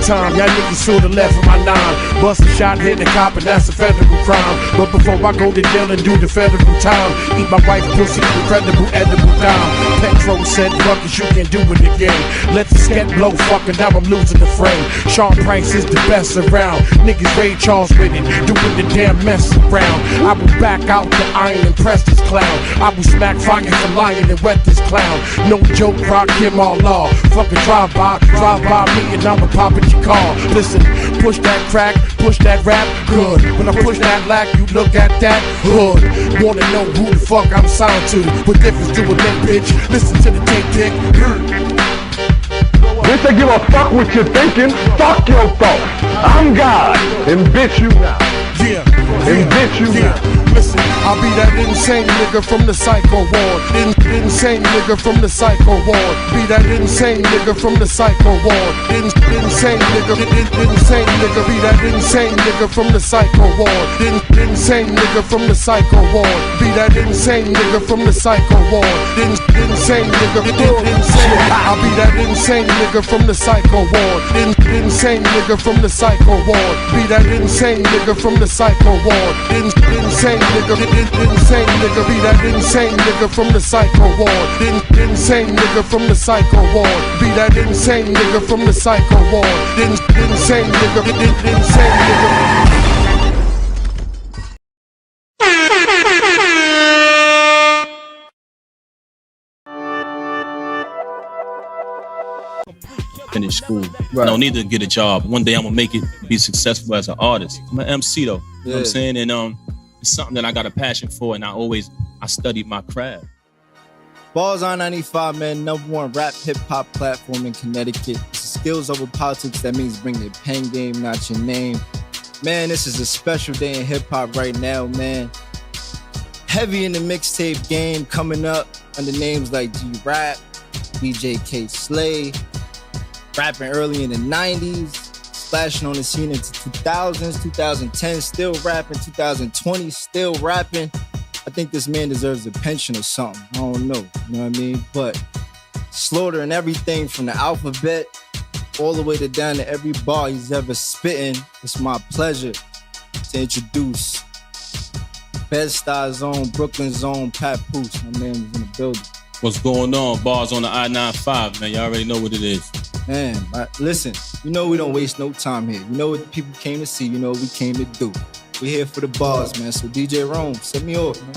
time, y'all niggas should've left with my 9. Bust a shot, hit the cop, and that's a federal crime. But before I go to jail and do the federal time, eat my wife's pussy, incredible edible dime. Patron said, fuck it, you can do it again. Let the scat blow, fucking now I'm losing the frame. Sean Price is the best around. Niggas Ray Charles with it, doing the damn mess around. I will back out the iron and press this clown. I will smack fire for lion and wet this clown. No joke, rock him all law. Fucking drive by me and I'ma pop at your car. Listen, push that crack, push that rap, good. When I push that lack, you look at that hood. Wanna know who the fuck I'm signed to? What difference do a limp bitch? Listen to the tape dick. Bitch, I give a fuck what you're thinking. Fuck your thoughts. I'm God, and bitch you now. Yeah, and bitch you now. Listen, I'll be that insane nigga from the psycho ward. Insane nigga from the psycho ward. Be that insane nigga from the psycho ward. Insane nigga, insane nigga. Be that insane nigga from the psycho ward. Insane nigga from the psycho ward. Be that insane nigga from the psycho ward. Insane nigga, insane. I'll be that insane nigga from the psycho ward. Insane nigga from the psycho ward. Be that insane nigga from the psycho ward. Insane nigga, insane nigga, be that insane nigga from the psycho ward. Insane nigga from the psycho ward. Be that insane nigga from the psycho ward. Insane nigga, insane nigga. Finish school. Right. I don't need to get a job. One day I'm gonna make it, be successful as an artist. I'm an MC though. You know what I'm saying? And it's something that I got a passion for, and I studied my craft. Balls on 95, man, #1 rap hip-hop platform in Connecticut. It's skills over politics. That means bring your pen game, not your name. Man, this is a special day in hip-hop right now, man. Heavy in the mixtape game, coming up under names like D.A.B.A.T.E, DJ K Slay, rapping early in the 90s, splashing on the scene into 2000s, 2010, still rapping, 2020, still rapping. I think this man deserves a pension or something. I don't know, you know what I mean? But slaughtering everything from the alphabet all the way down to every bar he's ever spitting. It's my pleasure to introduce Bed-Stuy Zone, Brooklyn Zone, Pat Poose. My man is in the building. What's going on? Bars on the I-95, man. Y'all already know what it is. Man, listen, you know we don't waste no time here. You know what the people came to see. You know what we came to do. We're here for the bars, man. So DJ Rome, set me off, man.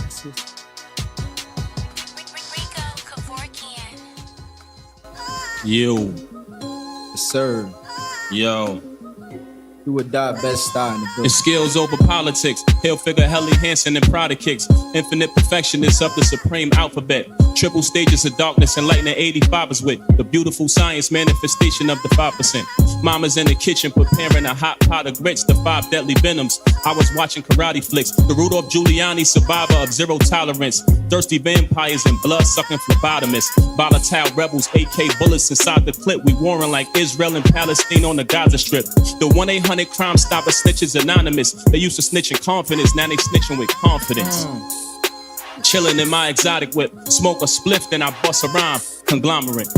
Yo. Yes, sir. Yo. Do or die, Bed-Stuy in the book. It's skills over politics. Hail figure Helly Hansen and Prada kicks. Infinite perfectionists of the supreme alphabet. Triple stages of darkness, enlightening 85 is with the beautiful science manifestation of the 5%. Mama's in the kitchen preparing a hot pot of grits, the 5 deadly venoms. I was watching karate flicks. The Rudolph Giuliani survivor of zero tolerance. Thirsty vampires and blood-sucking phlebotomists. Volatile rebels, AK bullets inside the clip. We warring like Israel and Palestine on the Gaza Strip. The 1-800 Crime Stopper snitches anonymous. They used to snitch in confidence, now they snitching with confidence. Chilling in my exotic whip. Smoke a spliff, then I bust a rhyme. Conglomerate.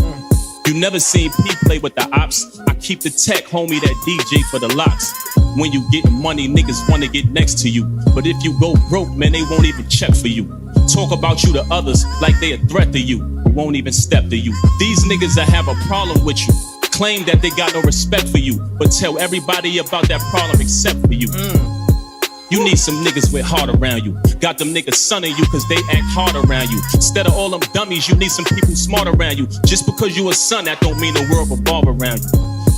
You never seen P play with the ops. I keep the tech, homie, that DJ for the locks. When you get money, niggas wanna get next to you. But if you go broke, man, they won't even check for you. Talk about you to others like they a threat to you. Won't even step to you. These niggas that have a problem with you claim that they got no respect for you, but tell everybody about that problem except for you. You need some niggas with heart around you. Got them niggas sunning you cause they act hard around you. Instead of all them dummies, you need some people smart around you. Just because you a son, that don't mean the world revolve around you.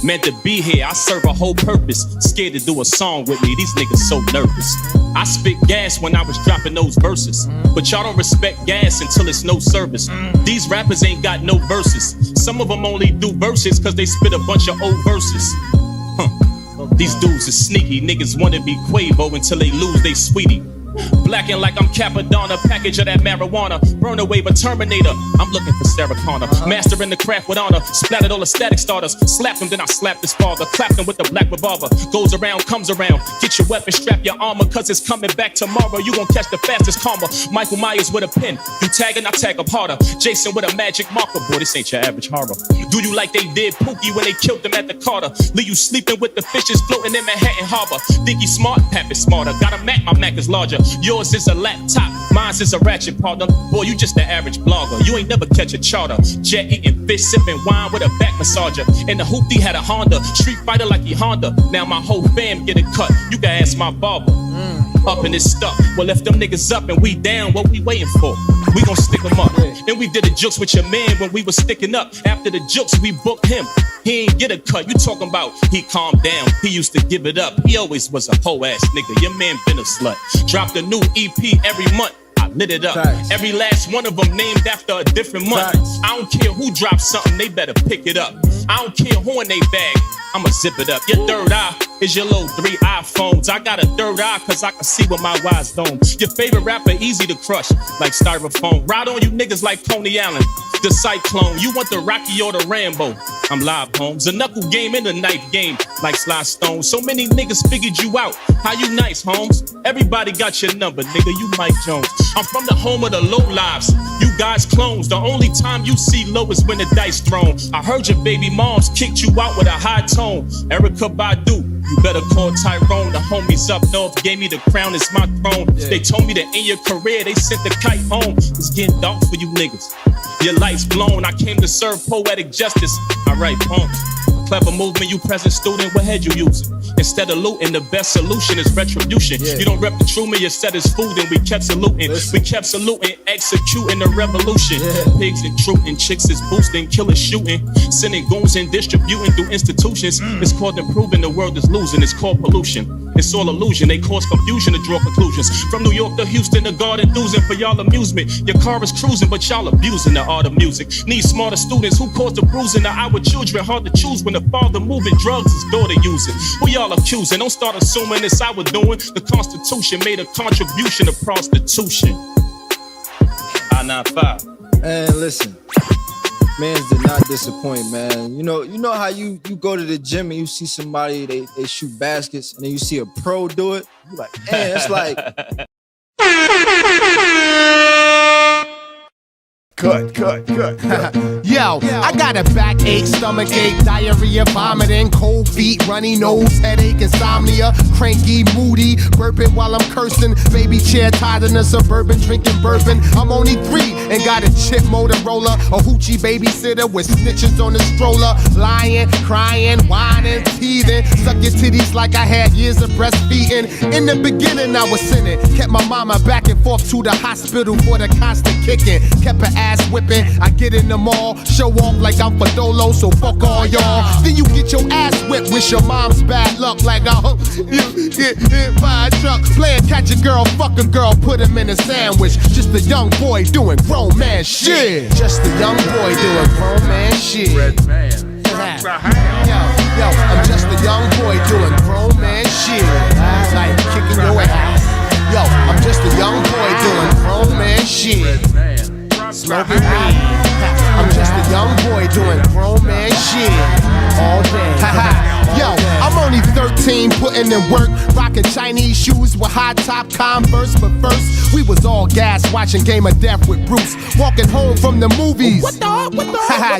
Meant to be here, I serve a whole purpose. Scared to do a song with me, these niggas so nervous. I spit gas when I was dropping those verses, but y'all don't respect gas until it's no service. These rappers ain't got no verses. Some of them only do verses cause they spit a bunch of old verses. These dudes are sneaky, niggas wanna be Quavo until they lose they sweetie. Blacking like I'm Capadonna, package of that marijuana. Burn a wave, a Terminator. I'm looking for Sarah Connor. Mastering the craft with honor. Splattered all the static starters. Slapped him, then I slapped his father. Clapped him with the black revolver. Goes around, comes around. Get your weapon, strap your armor, cause it's coming back tomorrow. You gon' catch the fastest karma. Michael Myers with a pen. You tagging, I tag up harder. Jason with a magic marker. Boy, this ain't your average horror. Do you like they did Pookie when they killed him at the Carter? Leave you sleeping with the fishes floating in Manhattan Harbor. Think he's smart? Pap is smarter. Got a Mac, my Mac is larger. Yours is a laptop, mine's is a ratchet partner. Boy, you just the average blogger. You ain't never catch a charter. Jet eating fish, sipping wine with a back massager. And the hoopty had a Honda. Street fighter like he Honda. Now my whole fam get a cut. You can ask my barber. Up and it's stuck. Well, if them niggas up and we down, what we waiting for? We gon' stick them up. And we did the jokes with your man when we was sticking up. After the jokes, we booked him. He ain't get a cut. You talking about he calmed down. He used to give it up. He always was a hoe ass nigga. Your man been a slut. Dropped a new EP every month. I lit it up. Thanks. Every last one of them named after a different month. Thanks. I don't care who drops something, they better pick it up. I don't care who in they bag, I'ma zip it up. Your third eye is your little 3 iPhones. I got a third eye cause I can see with my wise dome. Your favorite rapper easy to crush like styrofoam. Ride on you niggas like Coney Allen, the Cyclone. You want the Rocky or the Rambo? I'm live, Holmes. A knuckle game and a knife game like Sly Stone. So many niggas figured you out. How you nice, Holmes? Everybody got your number, nigga. You Mike Jones. I'm from the home of the low lives. You guys clones. The only time you see low is when the dice thrown. I heard your baby moms kicked you out with a high tone. Erykah Badu, you better call Tyrone. The homies up north gave me the crown, it's my throne. Yeah. They told me that in your career they sent the kite home. It's getting dark for you niggas. Your light's blown. I came to serve poetic justice. I write poems. Clever movement, you present student, what head you using? Instead of looting, the best solution is retribution. Yeah. You don't rep the Truman, you said it's food and we kept saluting. Listen. We kept saluting, executing the revolution. Yeah. Pigs and trooting, chicks is boosting, killers shooting, sending goons and distributing through institutions. It's called improving, the world is losing, it's called pollution. It's all illusion, they cause confusion to draw conclusions. From New York to Houston to Garden Duzin for y'all amusement. Your car is cruising, but y'all abusing the art of music. Need smarter students who cause the bruising of our children. Hard to choose when the father moving drugs, his daughter using. Who y'all accusing? Don't start assuming it's our doing. The Constitution made a contribution to prostitution. I-95. Man, listen. Mans did not disappoint, man. You know how you go to the gym and you see somebody, they shoot baskets, and then you see a pro do it. You're like, man, it's like... Cut. Yo, I got a backache, stomachache, diarrhea, vomiting, cold feet, runny nose, headache, insomnia, cranky, moody, burping while I'm cursing, baby chair tied in a Suburban, drinking bourbon. I'm only 3 and got a chip Motorola, a hoochie babysitter with snitches on the stroller, lying, crying, whining, teething, suck your titties like I had years of breastfeeding. In the beginning I was sinning, kept my mama back and forth to the hospital for the constant kicking, kept her ass whipping. I get in the mall, show off like I'm Fadolo, so fuck all y'all. Then you get your ass whipped, wish your mom's bad luck like you get hit by a truck. Playing catch a girl, fuck a girl, put him in a sandwich. Just a young boy doing grown man shit. Just a young boy doing grown man shit. Red man. Yo, I'm just a young boy doing grown man shit. Like kicking your ass. Yo, I'm just a young boy doing grown man shit. Smoking weed. I'm just a young boy doing grown man shit all day. Yo, I'm only 13, putting in work, rocking Chinese shoes with high top Converse. But first, we was all gas watching Game of Death with Bruce, walking home from the movies. What the?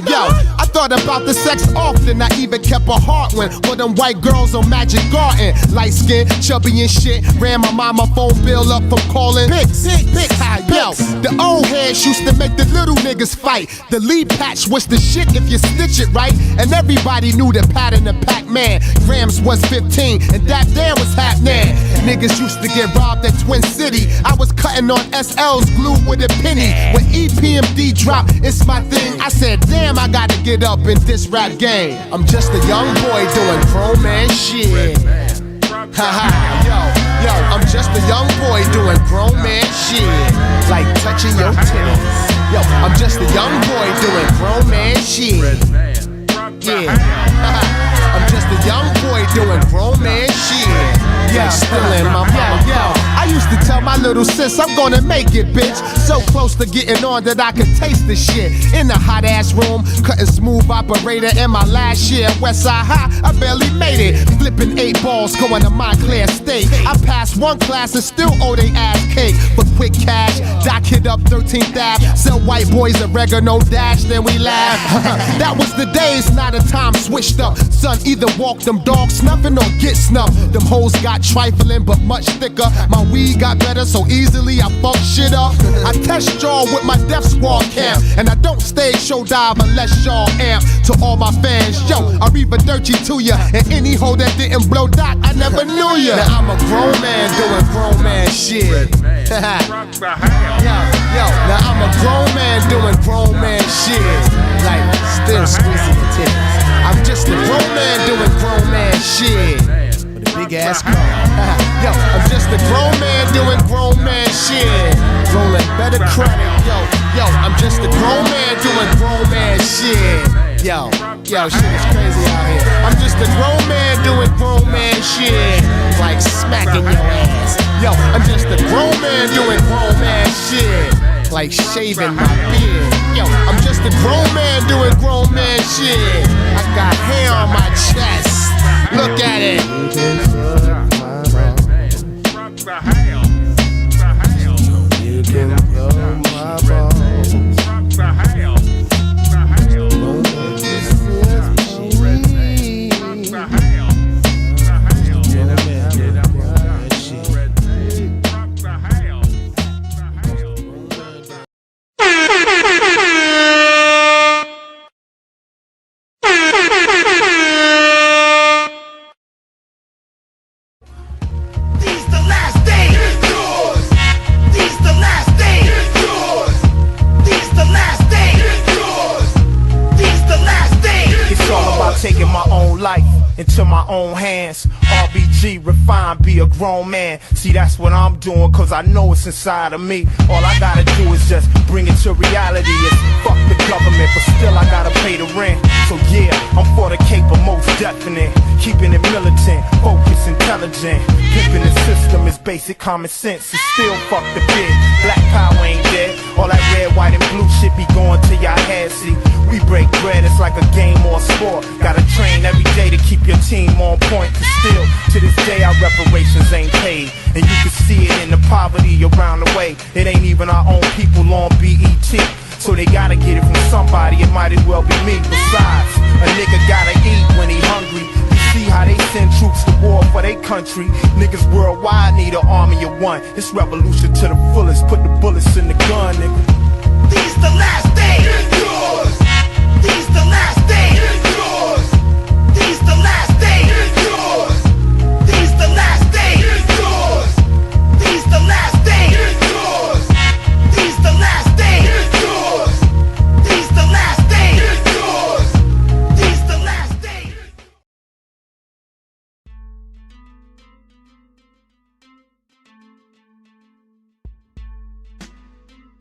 Yo, I thought about the sex often. I even kept a heart one for them white girls on Magic Garden. Light skin, chubby and shit. Ran my mama phone bill up from calling pics. Yo, the old heads used to make the little niggas fight. The lead patch was the shit if you stitch it right. And everybody knew the pattern of Pac-Man. Grams was 15 and that damn was happening. Niggas used to get robbed at Twin City. I was cutting on SL's glued with a penny. When EPMD dropped, it's my thing. I said, damn, I gotta get up in this rap game. I'm just a young boy doing grown man shit. Yo, I'm just a young boy doing grown man shit. Like touching your titties. Yo, I'm just a young boy doing grown man shit. Yeah. I'm just a young boy doing grown man shit. Yeah, still in my mama. Yo, I used to tell my little sis, I'm gonna make it, bitch. So close to getting on that I could taste the shit. In a hot ass room, cutting smooth operator. In my last year, Westside High, I barely made it. Flipping 8 balls, going to Montclair State. I passed one class and still owe they ass cake. For quick cash, Doc hit up 13th Ave. Sell white boys oregano dash, then we laugh. That was the days, now the time switched up. Son, either walk them dogs snuffing or get snuffed. Them hoes got trifling but much thicker. My weed got better so easily I fuck shit up. I test y'all with my Death Squad camp, and I don't stage show dive unless y'all amp. To all my fans, yo, I read dirty to ya. And any hoe that didn't blow Doc, I never knew ya. Now I'm a grown man doing grown man shit. Yo, now I'm a grown man doing grown man shit. Like, still squeezing the titties. I'm just a grown man doing grown man shit. With a big ass car. Yo, I'm just a grown man doing grown man shit. Rolling better credit. Yo, I'm just a grown man doing grown man shit. Yo, shit is crazy out here. I'm just a grown man doing grown man shit. Like smacking your ass. Yo, I'm just a grown man doing grown man shit. Like shaving my beard. Yo, I'm just a grown man doing grown man shit. I got hair on my chest. Look at it. You can blow my balls. Taking my own life into my own hands. RBG, refine, be a grown man. See, that's what I'm doing, cause I know it's inside of me. All I gotta do is just bring it to reality. It's fuck the government, but still I gotta pay the rent. So yeah, I'm for the caper, most definite. Keeping it militant, focused, intelligent. Pimping the system is basic common sense. It's still fuck the bid. Black power ain't dead. All that red, white, and blue shit be going to y'all head. See, we break bread, it's like a game or a sport. Gotta train every day to keep your team on point. Cause still, to this day, our reparations ain't paid. And you can see it in the poverty around the way. It ain't even our own people on BET. So they gotta get it from somebody, it might as well be me. Besides, a nigga gotta eat when he hungry. You see how they send troops to war for their country. Niggas worldwide need an army of one. It's revolution to the fullest, put the bullets in the gun, nigga. These the last days. These the last days. These the last days. These the last days. These the last days. These the last days. These the last days. These the last days.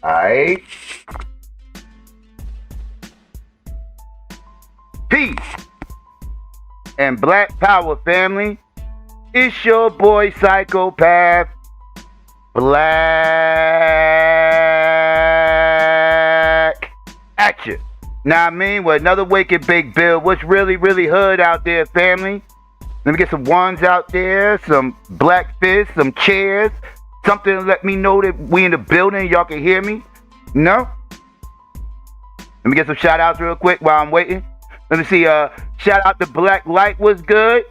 Alright. Peace and Black Power family. It's your boy Psychopath Black at you. Now I mean, with another wicked big bill. What's really hood out there, family? Let me get some ones out there, some black fists, some chairs, something to let me know that we in the building. Y'all can hear me. No? Let me get some shout outs real quick while I'm waiting. Let me see, shout out to Black Light was good.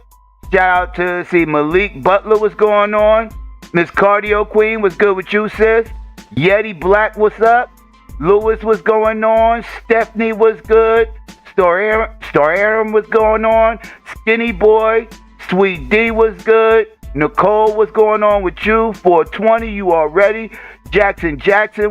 Shout out to, see, Malik Butler was going on. Miss Cardio Queen was good with you, sis. Yeti Black, what's up? Lewis was going on. Stephanie was good. Star Aaron was going on. Skinny Boy. Sweet D was good. Nicole was going on with you. 420, you already. Jackson,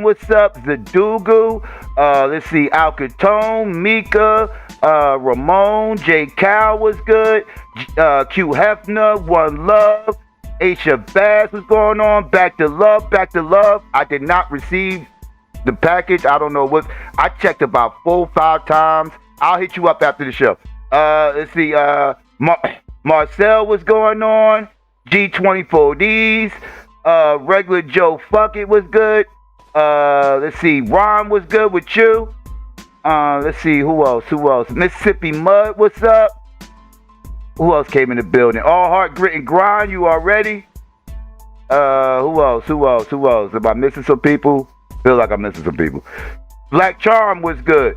what's up? Zadugu. Let's see, Alcatone, Mika, Ramon, J. Cal was good. Q Hefner, One Love. Aisha Bass was going on. Back to love. I did not receive the package. I don't know what. I checked about 4 or 5 times. I'll hit you up after the show. Let's see, Marcel was going on. G24Ds. Regular Joe Fuck It was good. Let's see, Ron was good with you. Let's see, who else? Mississippi Mud, what's up? Who else came in the building? All Heart, Grit, and Grind, you already? Who else? Am I missing some people? Feel like I'm missing some people. Black Charm was good.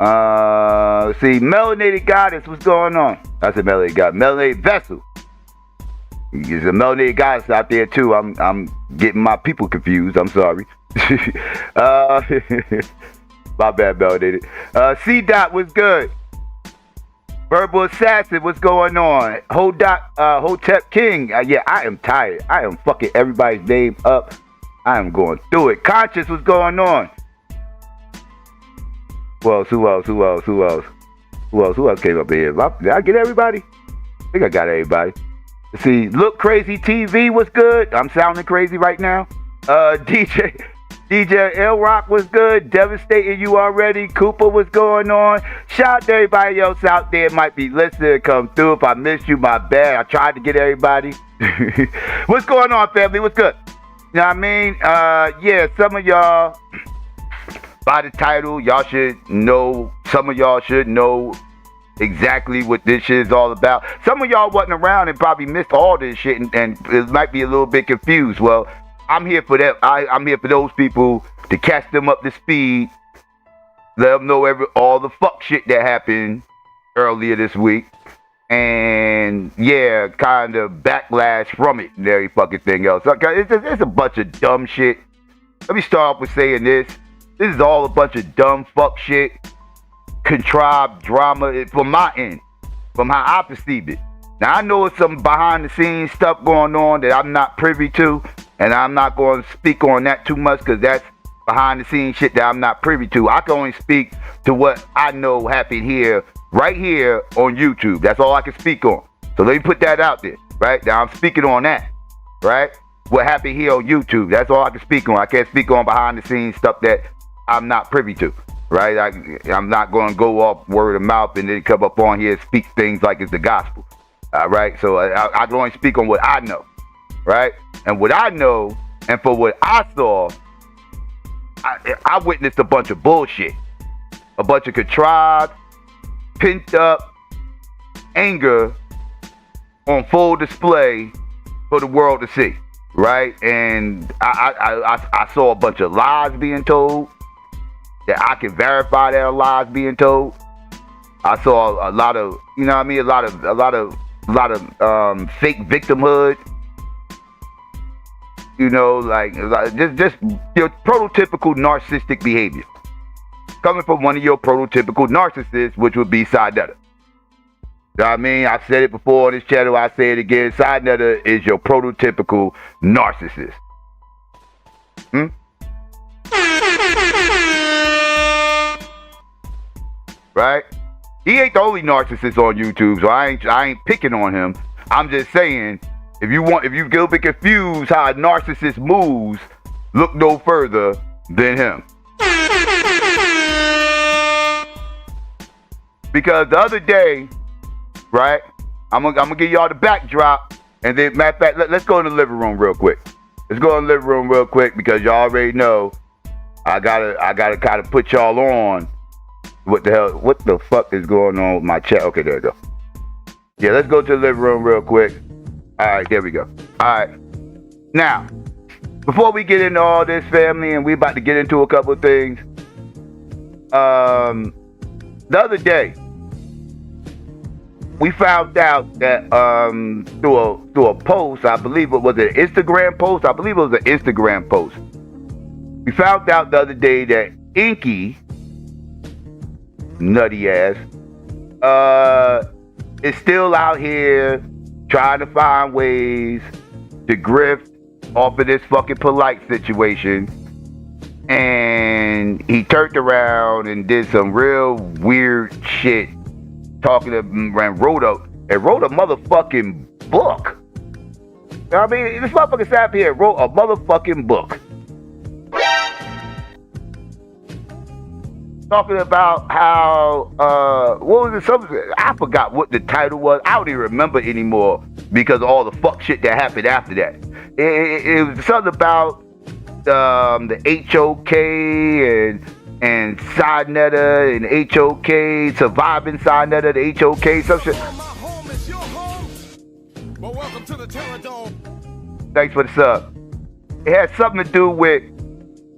Let's see, Melanated Goddess, what's going on? I said Melanated Goddess. Melanated Vessel. There's a Melanated Goddess out there too. I'm getting my people confused. I'm sorry. My bad, Melanated. C-Dot was good. Verbal Assassin, what's going on? Hotep King. Yeah, I am tired. I am fucking everybody's name up. I am going through it. Conscious, what's going on? Who else came up here? Did I get everybody? I think I got everybody. Let's see. Look Crazy TV was good. I'm sounding crazy right now. DJ L Rock was good. Devastating you already. Cooper was going on. Shout out to everybody else out there might be listening. Come through. If I missed you, my bad. I tried to get everybody. What's going on, family? What's good? You know what I mean? Yeah, some of y'all, by the title, y'all should know. Some of y'all should know exactly what this shit is all about. Some of y'all wasn't around and probably missed all this shit and it might be a little bit confused. Well, I'm here for that. I'm here for those people to catch them up to speed. Let them know all the fuck shit that happened earlier this week. And yeah, kind of backlash from it and every fucking thing else. It's a bunch of dumb shit. Let me start off with saying this. This is all a bunch of dumb fuck shit. Contrived drama from my end. From how I perceive it. Now I know it's some behind the scenes stuff going on that I'm not privy to. And I'm not going to speak on that too much because that's behind the scenes shit that I'm not privy to. I can only speak to what I know happened here, right here on YouTube. That's all I can speak on. So let me put that out there, right? Now I'm speaking on that, right? What happened here on YouTube. That's all I can speak on. I can't speak on behind the scenes stuff that I'm not privy to, right? I'm not going to go off word of mouth and then come up on here and speak things like it's the gospel, all right? So I can only speak on what I know. Right? And what I know, and for what I saw, I witnessed a bunch of bullshit. A bunch of contrived, pent up anger on full display for the world to see. Right? And I saw a bunch of lies being told that I can verify that are lies being told. I saw a lot of, you know what I mean? A lot of fake victimhood. You know, like just your prototypical narcissistic behavior coming from one of your prototypical narcissists, which would be Saneter. You know what I mean? I've said it before on this channel. I say it again. Saneter is your prototypical narcissist. Right? He ain't the only narcissist on YouTube, so I ain't picking on him. I'm just saying. If you get a bit confused how a narcissist moves, look no further than him. Because the other day, right, I'm gonna give y'all the backdrop, and then matter of fact, let's go in the living room real quick. Let's go in the living room real quick because y'all already know I gotta kind of put y'all on. What the fuck is going on with my chat? Okay, there we go. Yeah, let's go to the living room real quick. All right, there we go. All right. Now, before we get into all this, family, and we about to get into a couple of things, the other day, we found out that through a post, I believe it was an Instagram post. We found out the other day that Inky, nutty ass, is still out here trying to find ways to grift off of this fucking polite situation. And he turned around and did some real weird shit, talking to and wrote a motherfucking book. You know what I mean? This motherfucker sat up here and wrote a motherfucking book. Talking about how, what was it? I forgot what the title was. I don't even remember anymore. because of all the fuck shit that happened after that. It was something about the HOK and Saneter and HOK, surviving Saneter, the HOK, some shit. Thanks for the sub. It had something to do with,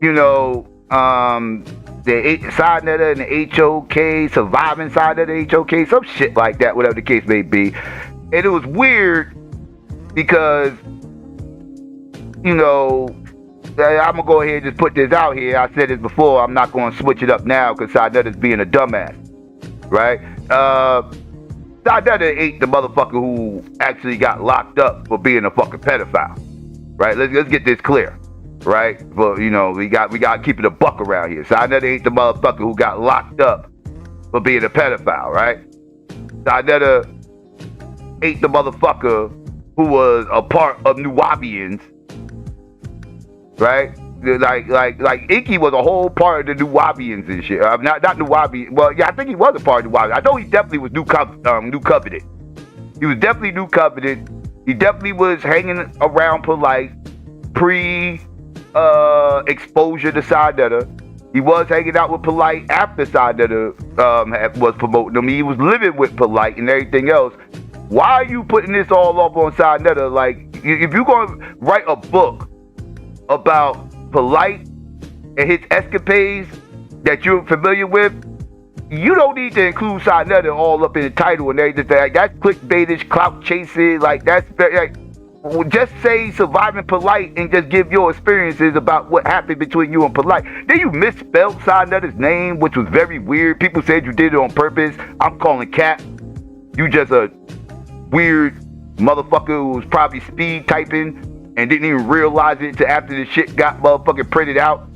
you know, the Saneter and the HOK, surviving Saneter, the HOK, some shit like that, whatever the case may be. And it was weird because, you know, I'm going to go ahead and just put this out here. I said this before. I'm not going to switch it up now because Saneter's being a dumbass, right? Saneter ain't the motherfucker who actually got locked up for being a fucking pedophile, right? Let's get this clear, right? But, you know, we got to keep it a buck around here. Saneter ain't the motherfucker who got locked up for being a pedophile, right? Saneter ain't the motherfucker who was a part of Nuwabians, right? Like Inky was a whole part of the Nuwabians and shit. Not Nuwabi. Well, yeah, I think he was a part of Nuwabians. I know he definitely was New Covenant. He was definitely New Covenant. He definitely was hanging around Polite pre-exposure to Saneter. He was hanging out with Polite after Saneter was promoting him. He was living with Polite and everything else. Why are you putting this all up on Saneter? Like, if you're going to write a book about Polite and his escapades that you're familiar with, you don't need to include Saneter all up in the title and everything. Like, that's clickbaitish, clout chasing. Like, that's like, just say surviving Polite and just give your experiences about what happened between you and Polite. Then you misspelled Saneter's name, which was very weird. People said you did it on purpose. I'm calling cap. You just a weird motherfucker who was probably speed typing and didn't even realize it until after the shit got motherfucking printed out.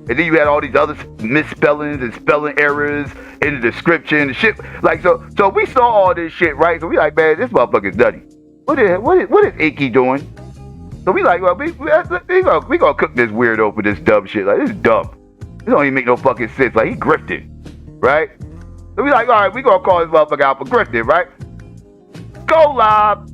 And then you had all these other misspellings and spelling errors in the description and shit. Like, so we saw all this shit, right? So we like, man, this motherfucker's nutty. What is Inky doing? So we like, well, we gonna cook this weirdo for this dumb shit. Like, this is dumb. This don't even make no fucking sense. Like, he grifted, right? So we like, all right, we gonna call this motherfucker out for grifting, right? Go live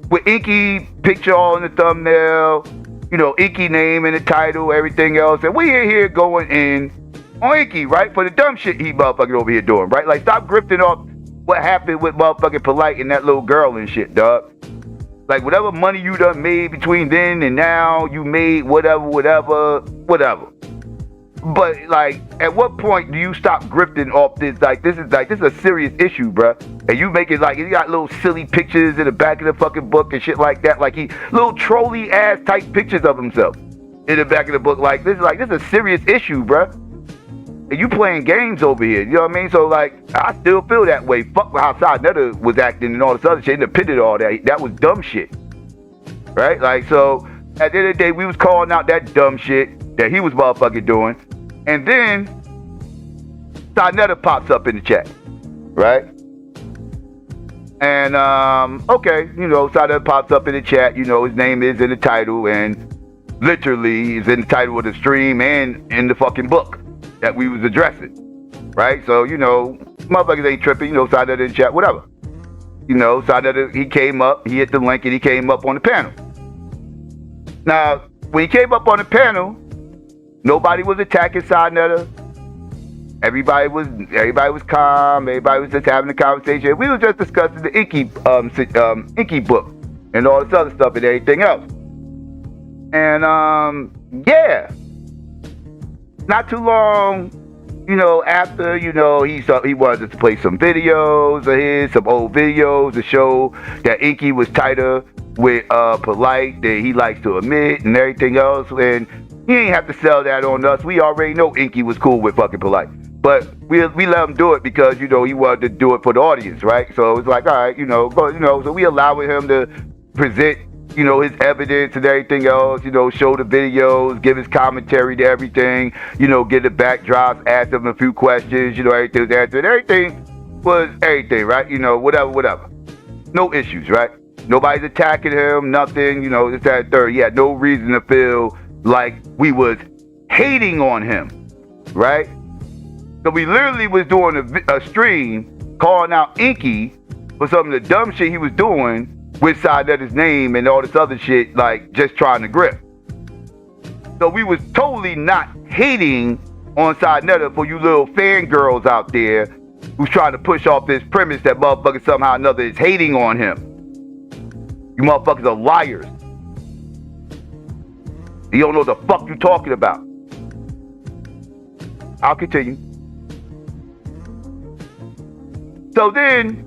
with Inky picture all in the thumbnail, you know, Inky name in the title, everything else. And we in here going in on Inky, right? For the dumb shit he motherfucking over here doing, right? Like, stop grifting off what happened with motherfucking Polite and that little girl and shit, dog. Like, whatever money you done made between then and now, you made whatever. But, like, at what point do you stop grifting off this? Like, this is a serious issue, bruh. And you make it like, you got little silly pictures in the back of the fucking book and shit like that. Like, he, little trolley ass type pictures of himself in the back of the book. This is a serious issue, bruh. And you playing games over here, you know what I mean? So, like, I still feel that way. Fuck how Saneter was acting and all this other shit. Independent of all that. That was dumb shit. Right? Like, so, at the end of the day, we was calling out that dumb shit that he was motherfucking doing. And then, Saneter pops up in the chat. Right? And, okay, you know, Saneter pops up in the chat. You know, his name is in the title. And literally is in the title of the stream and in the fucking book that we was addressing, right? So, you know, motherfuckers ain't tripping, you know, Saneter in chat, whatever. You know, Saneter, he came up, he hit the link, and he came up on the panel. Now, when he came up on the panel, nobody was attacking Saneter. Everybody was calm, everybody was just having a conversation. We were just discussing the Inky book and all this other stuff and everything else. And, yeah. Not too long, you know, after, you know, he wanted to play some videos of his, some old videos to show that Inky was tighter with Polite than he likes to admit and everything else. And he ain't have to sell that on us. We already know Inky was cool with fucking Polite. But we let him do it because, you know, he wanted to do it for the audience, right? So it's like, all right, you know, so we allowing him to present, you know, his evidence and everything else, you know, show the videos, give his commentary to everything, you know, get the backdrops, ask him a few questions, you know, everything was answered. Everything was everything, right? You know, whatever. No issues, right? Nobody's attacking him, nothing, you know, this, that, and third. He had no reason to feel like we was hating on him, right? So we literally was doing a stream calling out Inky for some of the dumb shit he was doing with Saneter's name and all this other shit, like just trying to grip. So we was totally not hating on Saneter for you little fangirls out there who's trying to push off this premise that motherfuckers somehow or another is hating on him. You motherfuckers are liars. You don't know what the fuck you talking about. I'll continue. So then,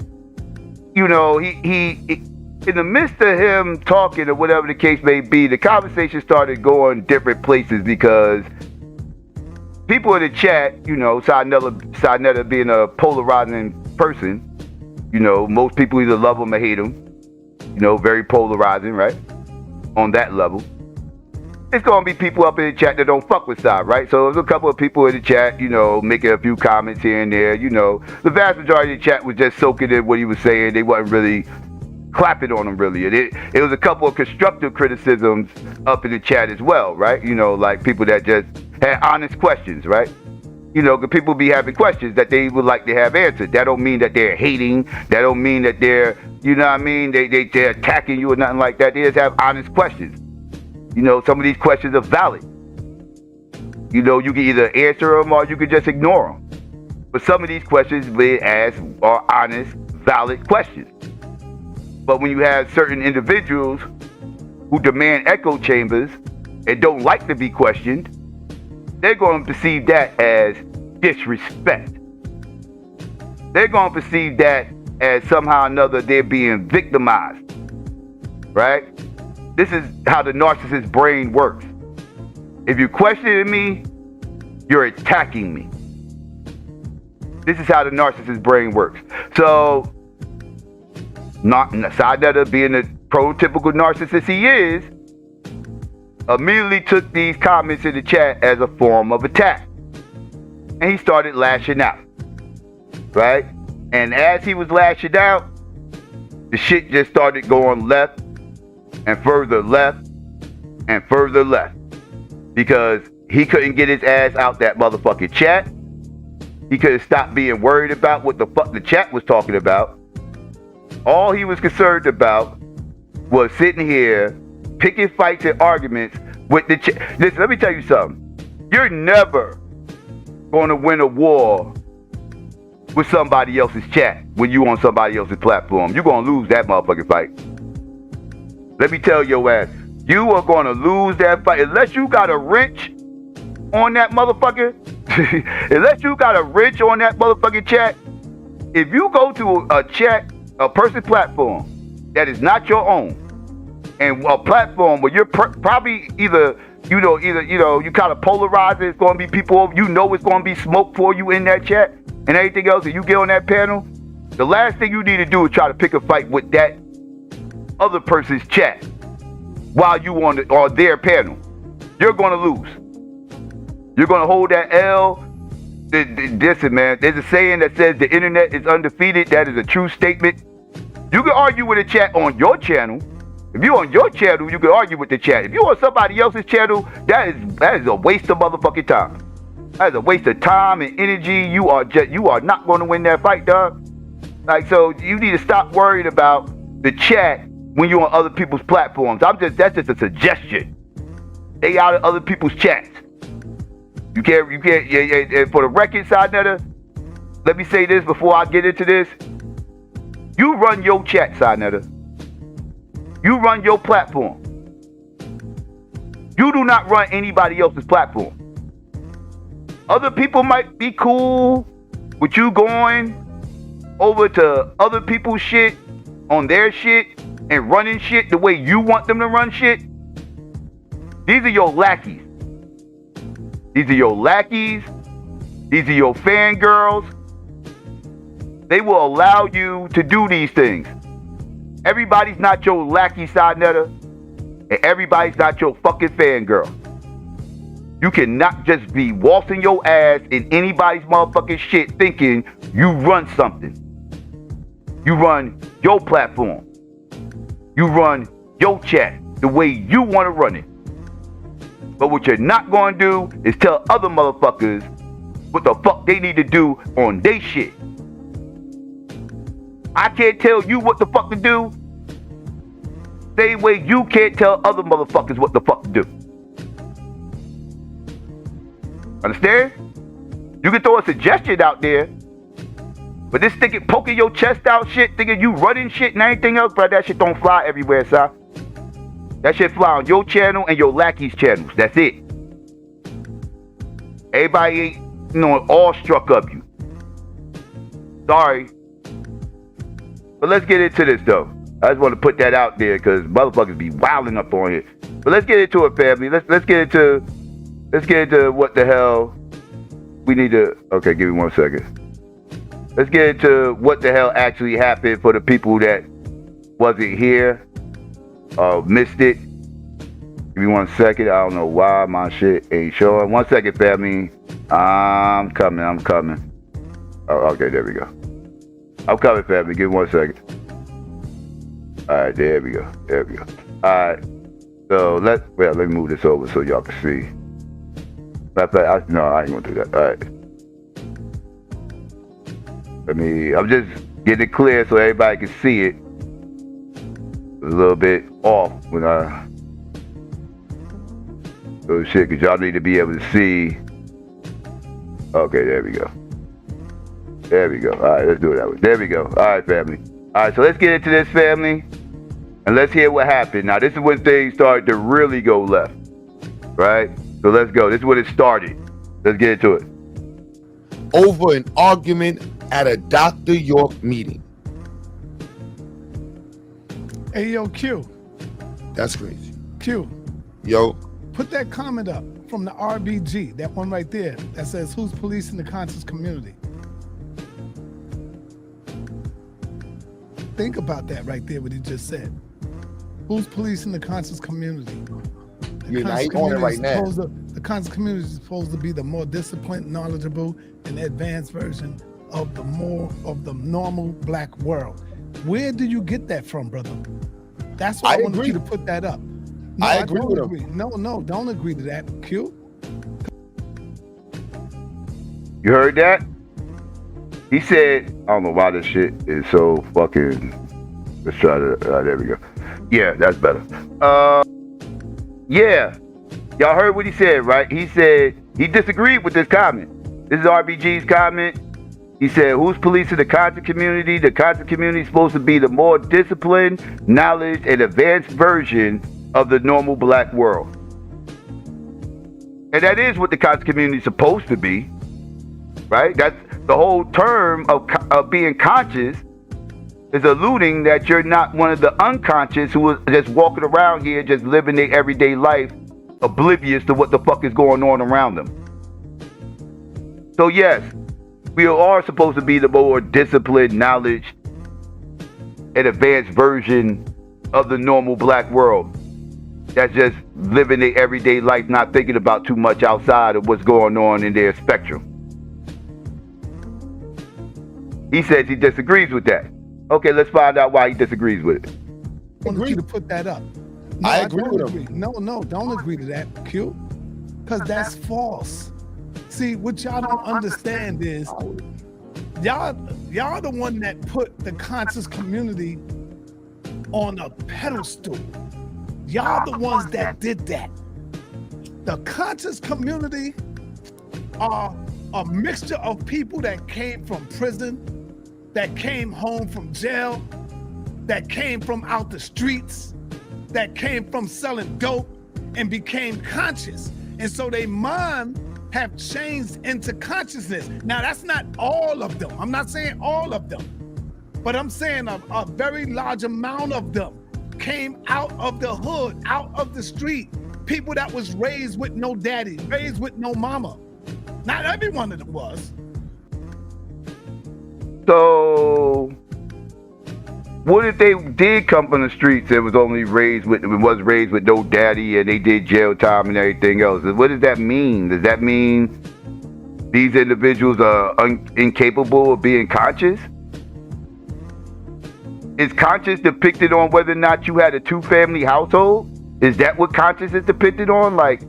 you know, he in the midst of him talking or whatever the case may be, the conversation started going different places because people in the chat, you know, Saneter being a polarizing person, you know, most people either love him or hate him, you know, very polarizing, right? On that level. It's going to be people up in the chat that don't fuck with Sai, right? So there's a couple of people in the chat, you know, making a few comments here and there, you know. The vast majority of the chat was just soaking in what he was saying. They wasn't really clapping on him, really. It was a couple of constructive criticisms up in the chat as well, right? You know, like people that just had honest questions, right? You know, because people be having questions that they would like to have answered. That don't mean that they're hating. That don't mean that they're, you know what I mean, they're attacking you or nothing like that. They just have honest questions. You know, some of these questions are valid. You know, you can either answer them or you can just ignore them. But some of these questions being asked are honest, valid questions. But when you have certain individuals who demand echo chambers and don't like to be questioned, they're going to perceive that as disrespect. They're going to perceive that as somehow or another they're being victimized, right? This is how the narcissist's brain works. If you're questioning me, you're attacking me. This is how the narcissist's brain works. So, Saneter, being the prototypical narcissist he is, immediately took these comments in the chat as a form of attack. And he started lashing out. Right? And as he was lashing out, the shit just started going left and further left and further left. Because he couldn't get his ass out that motherfucking chat. He couldn't stop being worried about what the fuck the chat was talking about. All he was concerned about was sitting here picking fights and arguments with the chat. Listen, let me tell you something. You're never going to win a war with somebody else's chat when you on somebody else's platform. You're going to lose that motherfucking fight. Let me tell your ass, you are going to lose that fight unless you got a wrench on that motherfucker. Unless you got a wrench on that motherfucking chat. If you go to a chat, a person's platform that is not your own, and a platform where you're probably either you kind of polarize it, it's going to be people, you know, it's going to be smoke for you in that chat and everything else, and you get on that panel, the last thing you need to do is try to pick a fight with that other person's chat while you on their panel. You're going to lose. You're going to hold that L. Listen, man, there's a saying that says the internet is undefeated. That is a true statement. You can argue with a chat on your channel. If you're on your channel, you can argue with the chat. If you're on somebody else's channel, that is a waste of motherfucking time. That is a waste of time and energy. You are not going to win that fight, dog. Like, so you need to stop worrying about the chat when you're on other people's platforms. That's just a suggestion. Stay out of other people's chats. You can't, for the record, Saneter, let me say this before I get into this. You run your chat, Saneter. You run your platform. You do not run anybody else's platform. Other people might be cool with you going over to other people's shit on their shit and running shit the way you want them to run shit. These are your lackeys. These are your lackeys. These are your fangirls. They will allow you to do these things. Everybody's not your lackey, Saneter, and everybody's not your fucking fangirl. You cannot just be waltzing your ass in anybody's motherfucking shit thinking you run something. You run your platform. You run your chat the way you want to run it. But what you're not going to do is tell other motherfuckers what the fuck they need to do on their shit. I can't tell you what the fuck to do, Same way you can't tell other motherfuckers what the fuck to do. Understand? You can throw a suggestion out there, but this thinking, poking your chest out shit, thinking you running shit and anything else, bro, that shit don't fly everywhere, son. That shit fly on your channel and your lackeys' channels. That's it. Everybody ain't, all struck of you. Sorry. But let's get into this, though. I just want to put that out there because motherfuckers be wilding up on here. But let's get into it, family. Let's get into what the hell we need to. Okay, give me 1 second. Let's get into what the hell actually happened for the people that wasn't here or missed it. Give me 1 second. I don't know why my shit ain't showing. 1 second, family. I'm coming. Oh, okay, there we go. I'm coming, family. Give me 1 second. All right, there we go. All right. So let me move this over so y'all can see. No, I ain't gonna do that. All right. I'm just getting it clear so everybody can see it. It's a little bit off when I. Oh shit, because y'all need to be able to see. Okay, there we go. All right, let's do it that way. There we go. All right, family. All right, so let's get into this, family. And let's hear what happened. Now, this is when things started to really go left. Right? So let's go. This is when it started. Let's get into it. Over an argument at a Dr. York meeting. Hey, yo, Q. That's crazy. Q. Yo. Put that comment up from the RBG, that one right there, that says, who's policing the conscious community? Think about that right there, what he just said. Who's policing the conscious community? You're not on it right now. The conscious community is supposed to be the more disciplined, knowledgeable, and advanced version of the normal black world. Where do you get that from, brother? That's why I wanted you to put that up. No, I agree with him. No, don't agree to that. Q? You heard that? He said, I don't know why this shit is so fucking. Let's try to. There we go. Yeah, that's better. Yeah. Y'all heard what he said, right? He said he disagreed with this comment. This is RBG's comment. He said, who's policing the conscious community? The conscious community is supposed to be the more disciplined, knowledge, and advanced version of the normal black world. And that is what the conscious community is supposed to be, right? That's the whole term of being conscious is alluding that you're not one of the unconscious who is just walking around here just living their everyday life oblivious to what the fuck is going on around them. So yes, we are supposed to be the more disciplined, knowledge, and advanced version of the normal black world. That's just living their everyday life, not thinking about too much outside of what's going on in their spectrum. He says he disagrees with that. Okay, let's find out why he disagrees with it. I wanted you to put that up. No, I agree with him. No, don't agree to that, Q. Because that's false. See, what y'all don't understand is y'all the one that put the conscious community on a pedestal. Y'all the ones that did that. The conscious community are a mixture of people that came from prison, that came home from jail, that came from out the streets, that came from selling dope and became conscious. And so they mind have changed into consciousness. Now, that's not all of them. I'm not saying all of them, but I'm saying a very large amount of them came out of the hood, out of the street. People that was raised with no daddy, raised with no mama. Not every one of them was. So, what if they did come from the streets and was raised with no daddy and they did jail time and everything else? What does that mean? Does that mean these individuals are incapable of being conscious? Is conscious depicted on whether or not you had a two-family household? Is that what conscious is depicted on? Like,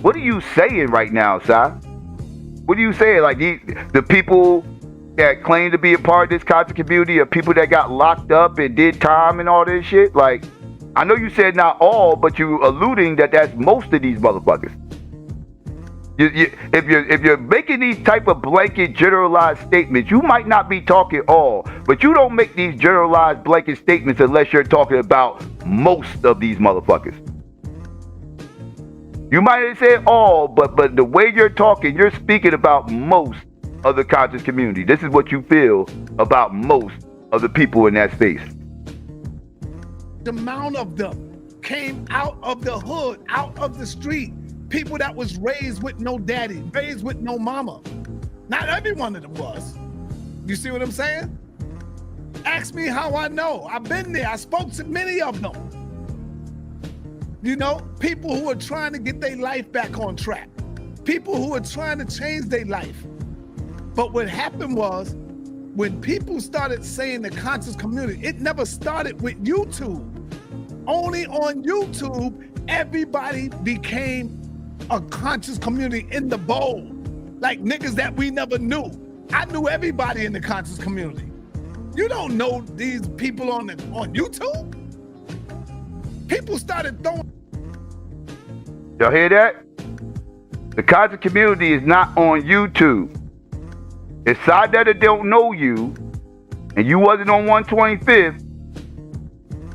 what are you saying right now, Si? What are you saying? Like, the people that claim to be a part of this conscious community are people that got locked up and did time and all this shit? Like, I know you said not all, but you alluding that that's most of these motherfuckers. If you're making these type of blanket generalized statements, you might not be talking all, but you don't make these generalized blanket statements unless you're talking about most of these motherfuckers. You might have said all, but the way you're talking, you're speaking about most of the conscious community. This is what you feel about most of the people in that space. The amount of them came out of the hood, out of the street. People that was raised with no daddy, raised with no mama. Not every one of them was. You see what I'm saying? Ask me how I know. I've been there. I spoke to many of them. You know, people who are trying to get their life back on track. People who are trying to change their life. But what happened was, when people started saying the conscious community, it never started with YouTube. Only on YouTube, everybody became a conscious community in the bowl. Like niggas that we never knew. I knew everybody in the conscious community. You don't know these people on YouTube? People started throwing. Y'all hear that? The conscious community is not on YouTube. If SYKOPATHeist don't know you, and you wasn't on 125th,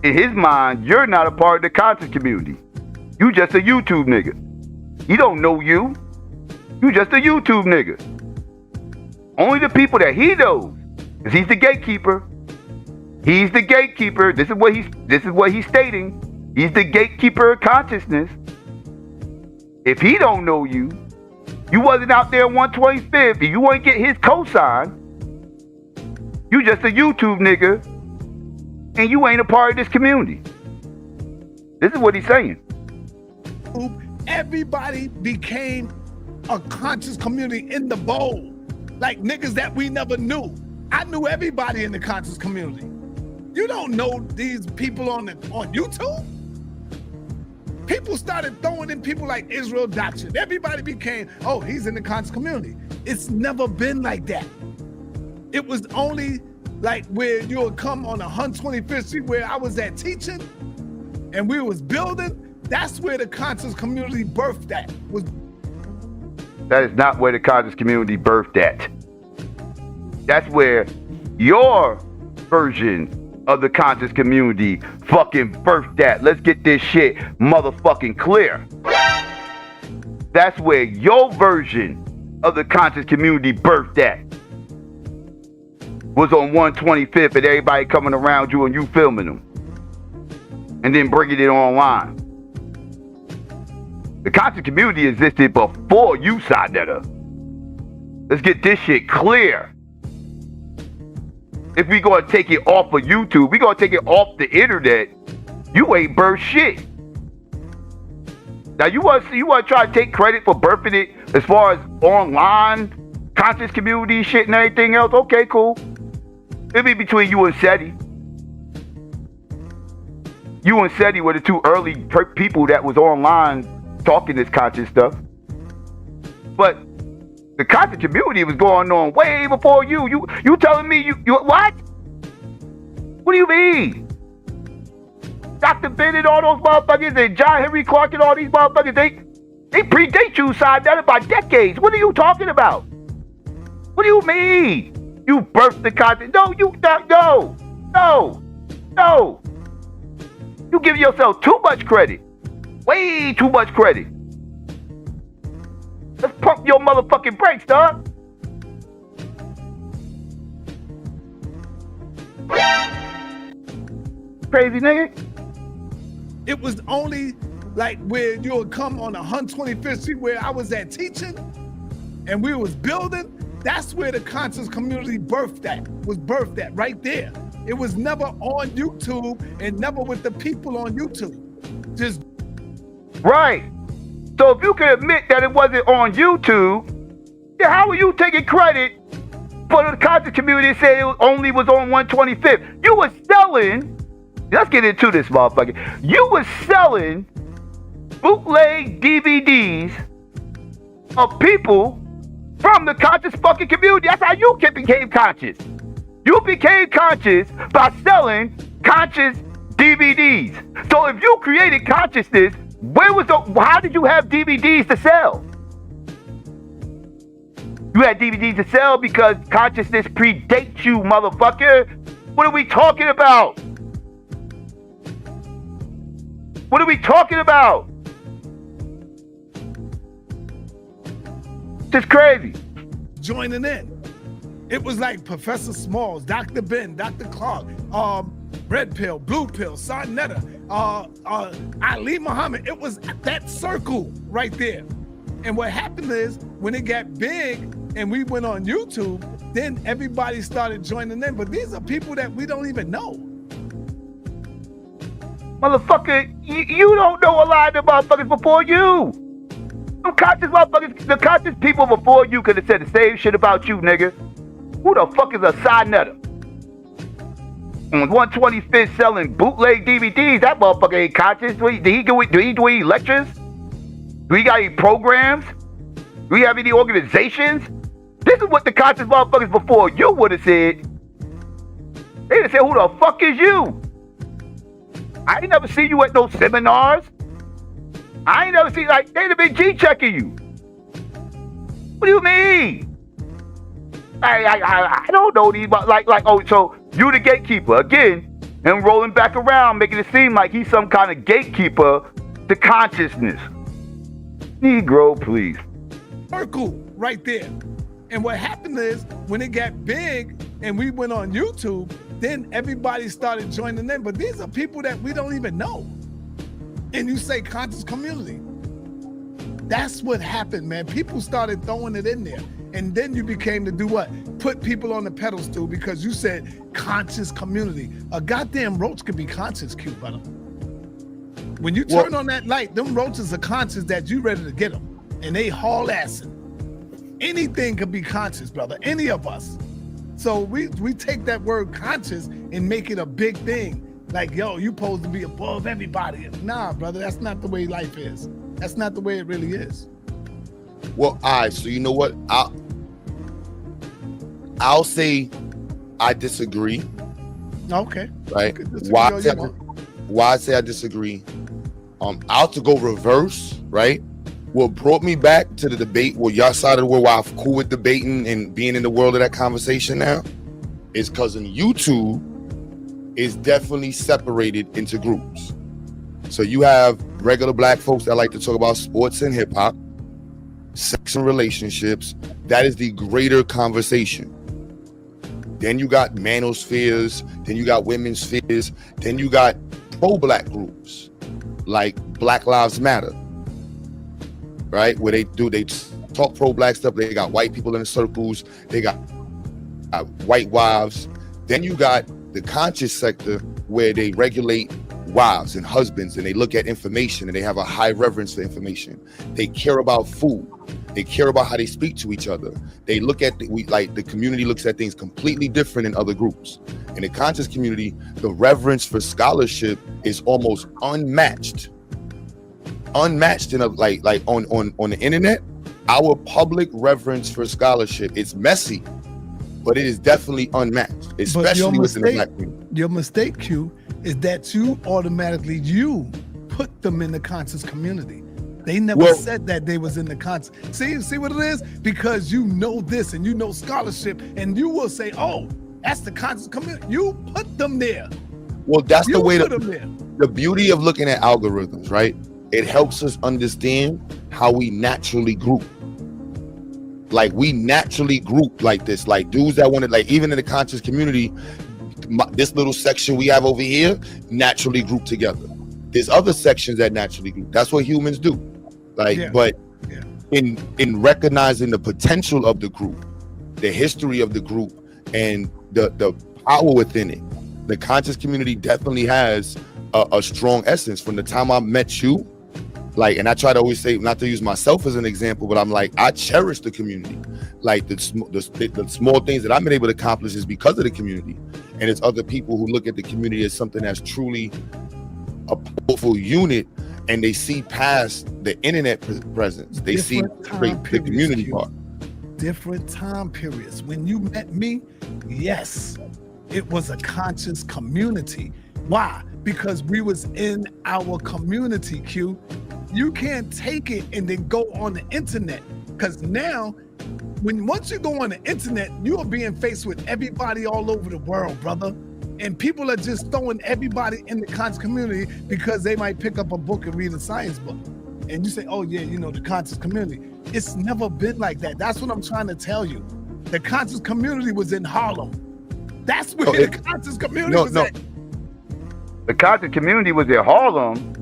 in his mind, you're not a part of the conscious community. You just a YouTube nigga. He don't know you. You just a YouTube nigga. Only the people that he knows, because he's the gatekeeper. He's the gatekeeper. This is what he's stating. He's the gatekeeper of consciousness. If he don't know you, you wasn't out there on 125th, and you won't get his cosign. You just a YouTube nigga, and you ain't a part of this community. This is what he's saying. Everybody became a conscious community in the bowl. Like niggas that we never knew. I knew everybody in the conscious community. You don't know these people on YouTube? People started throwing in people like Israel Doctrine. Everybody became, oh, he's in the conscious community. It's never been like that. It was only like where you would come on 125th Street where I was at teaching and we was building. That's where the conscious community birthed at. That is not where the conscious community birthed at. That's where your version of the conscious community fucking birthed at. Let's get this shit motherfucking clear. That's where your version of the conscious community birthed at. Was on 125th and everybody coming around you and you filming them. And then bringing it online. The conscious community existed before you, SYKOPATHeist. Let's get this shit clear. If we gonna take it off of YouTube, we gonna take it off the internet, you ain't birthed shit. Now you want to try to take credit for birthing it as far as online conscious community shit and everything else? Okay, cool. It'll be between you and SETI. You and SETI were the two early people that was online talking this conscious stuff. But the conscious community was going on way before you. You telling me you what? What do you mean? Dr. Bennett, all those motherfuckers, and John Henry Clark and all these motherfuckers, they predate you, SYKOPATHeist, by decades. What are you talking about? What do you mean? You birthed the conscious? No. You give yourself too much credit. Way too much credit. Let's pump your motherfucking brakes, dog. Crazy nigga. It was only like where you would come on 125th Street where I was at teaching and we was building. That's where the conscious community was birthed at, right there. It was never on YouTube and never with the people on YouTube. Just right. So if you can admit that it wasn't on YouTube, then how are you taking credit for the conscious community that said it only was on 125th? You were selling, let's get into this motherfucker. You were selling bootleg DVDs of people from the conscious fucking community. That's how you became conscious. You became conscious by selling conscious DVDs. So if you created consciousness, how did you have DVDs to sell? You had DVDs to sell because consciousness predates you, motherfucker. What are we talking about? What are we talking about? It's crazy. Joining in. It was like Professor Smalls, Dr. Ben, Dr. Clark, Red Pill, Blue Pill, Saneter, Ali Muhammad. It was that circle right there. And what happened is when it got big and we went on YouTube, then everybody started joining in. But these are people that we don't even know. Motherfucker, you don't know a lot of the motherfuckers before you. Them conscious motherfuckers, the conscious people before you could have said the same shit about you, nigga. Who the fuck is a Saneter? On 125th selling bootleg DVDs, that motherfucker ain't conscious. Do he do any lectures? Do he got any programs? Do we have any organizations? This is what the conscious motherfuckers before you would have said. They'd have said, who the fuck is you? I ain't never seen you at no seminars. I ain't never seen, like, they'd have been G-checking you. What do you mean? I don't know these, but oh, so you the gatekeeper. Again, him rolling back around, making it seem like he's some kind of gatekeeper to consciousness. Negro, please. Circle right there. And what happened is when it got big and we went on YouTube, then everybody started joining in. But these are people that we don't even know. And you say conscious community. That's what happened, man. People started throwing it in there. And then you became to do what? Put people on the pedestal because you said conscious community. A goddamn roach could be conscious, cute brother. When you turn on that light, them roaches are conscious that you ready to get them. And they haul assing. Anything could be conscious, brother. Any of us. So we take that word conscious and make it a big thing. Like, yo, you supposed to be above everybody. Nah, brother, that's not the way life is. That's not the way it really is. Well, all right, so you know what? I'll say I disagree. Okay. Right? Why I say I disagree? I'll to go reverse, right? What brought me back to the debate, well, y'all side of the world, why I'm cool with debating and being in the world of that conversation now, is because in YouTube is definitely separated into groups. So you have regular black folks that like to talk about sports and hip hop, sex and relationships. That is the greater conversation. Then you got manospheres, then you got women's spheres, then you got pro-black groups like Black Lives Matter, right? Where they talk pro-black stuff. They got white people in the circles, they got white wives. Then you got the conscious sector where they regulate wives and husbands, and they look at information and they have a high reverence for information. They care about food. They care about how they speak to each other. They look at the community looks at things completely different in other groups. In the conscious community, the reverence for scholarship is almost unmatched. Unmatched in on the internet. Our public reverence for scholarship, it's messy, but it is definitely unmatched, especially within the black community. Your mistake, Q, is that you automatically put them in the conscious community. They never said that they was in the conscious. See what it is? Because you know this and you know scholarship, and you will say, oh, that's the conscious community. You put them there. Well, that's the way the beauty of looking at algorithms, right? It helps us understand how we naturally group. Like we naturally group like this, like dudes that wanted, like even in the conscious community, this little section we have over here naturally group together. There's other sections that naturally group. That's what humans do. But in recognizing the potential of the group, the history of the group, and the power within it, the conscious community definitely has a strong essence. From the time I met you, and I try to always say, not to use myself as an example, but I'm like, I cherish the community. Like the small things that I've been able to accomplish is because of the community. And it's other people who look at the community as something that's truly a powerful unit, and they see past the internet presence. They see the community part. Different time periods. When you met me, yes, it was a conscious community. Why? because we was in our community, Q. You can't take it and then go on the internet, because now, once you go on the internet, you are being faced with everybody all over the world, brother. And people are just throwing everybody in the conscious community because they might pick up a book and read a science book. And you say, oh yeah, you know, the conscious community. It's never been like that. That's what I'm trying to tell you. The conscious community was in Harlem. That's where the conscious community was at. The conscious community was in Harlem?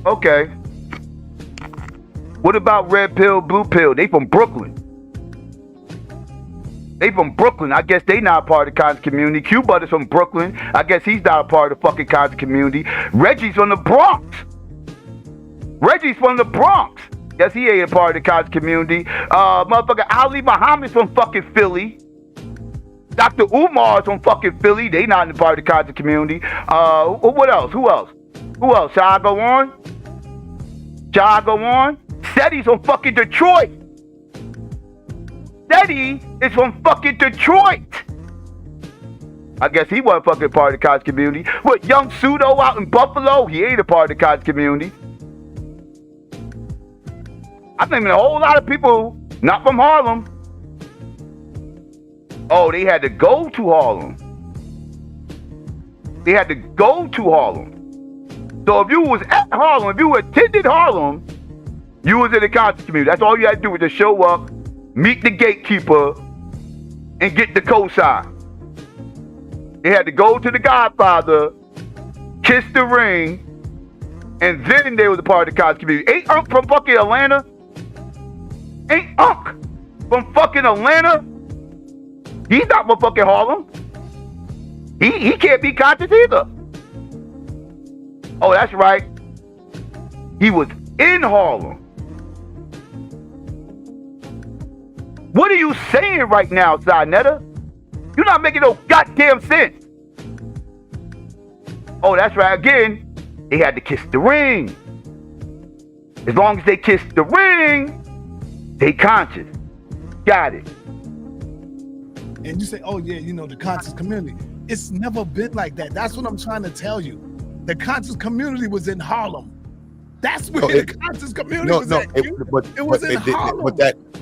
Okay. What about red pill, blue pill? They from Brooklyn. They from Brooklyn. I guess they not part of the conscious community. Q-Bud is from Brooklyn. I guess he's not a part of the fucking conscious community. Reggie's from the Bronx. Reggie from the Bronx. Yes, he ain't a part of the conscious community. Motherfucker Ali Muhammad's from fucking Philly. Dr. Umar's from fucking Philly. They not in part of the conscious community. What else? Who else? Shall I go on? Seti's from fucking Detroit. Seti is from fucking Detroit. I guess he wasn't fucking part of the conscious community. What, Young Pseudo out in Buffalo? He ain't a part of the conscious community. I think a whole lot of people not from Harlem. Oh, they had to go to Harlem. So if you was at Harlem, if you attended Harlem, you was in the conscious community. That's all you had to do was just show up, meet the gatekeeper, and get the cosign. They had to go to the Godfather, kiss the ring, and then they was a part of the conscious community. Ain't Unc from fucking Atlanta? Ain't Unc from fucking Atlanta? He's not from fucking Harlem. He can't be conscious either. Oh, that's right. He was in Harlem. What are you saying right now, Saneter? You're not making no goddamn sense. Oh, that's right. Again, they had to kiss the ring. As long as they kissed the ring, they conscious. Got it. And you say, oh yeah, you know, the conscious community. It's never been like that. That's what I'm trying to tell you. The conscious community was in Harlem. That's where the conscious community was at. It was in Harlem.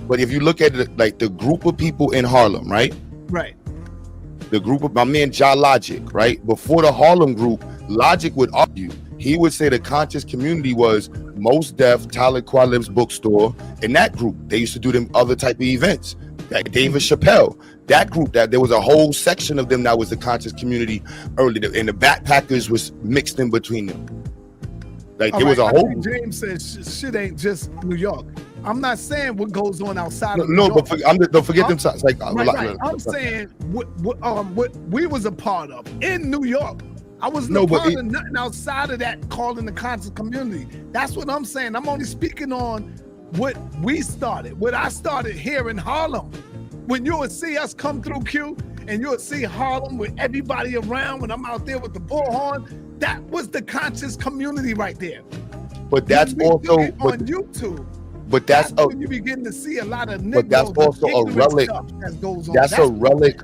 But if you look at it, like the group of people in Harlem, right? Right. The group of my man Logic, right? Before the Harlem group, Logic would argue. He would say the conscious community was Most Def, Talib Kweli's bookstore, and that group. They used to do them other type of events. Like David Chappelle, that group, that there was a whole section of them that was the conscious community early, and the backpackers was mixed in between them. Like there was a whole. James says shit ain't just New York. I'm not saying what goes on outside of New York. Don't forget them. Like I'm saying what we was a part of in New York. I was part of nothing outside of that called in the conscious community. That's what I'm saying. I'm only speaking on what we started, what I started here in Harlem. When you would see us come through Q and you would see Harlem with everybody around, when I'm out there with the bullhorn, that was the conscious community right there. But that's also on YouTube. But that's when you begin to see a lot of but that's also a relic. That goes on. That's a relic.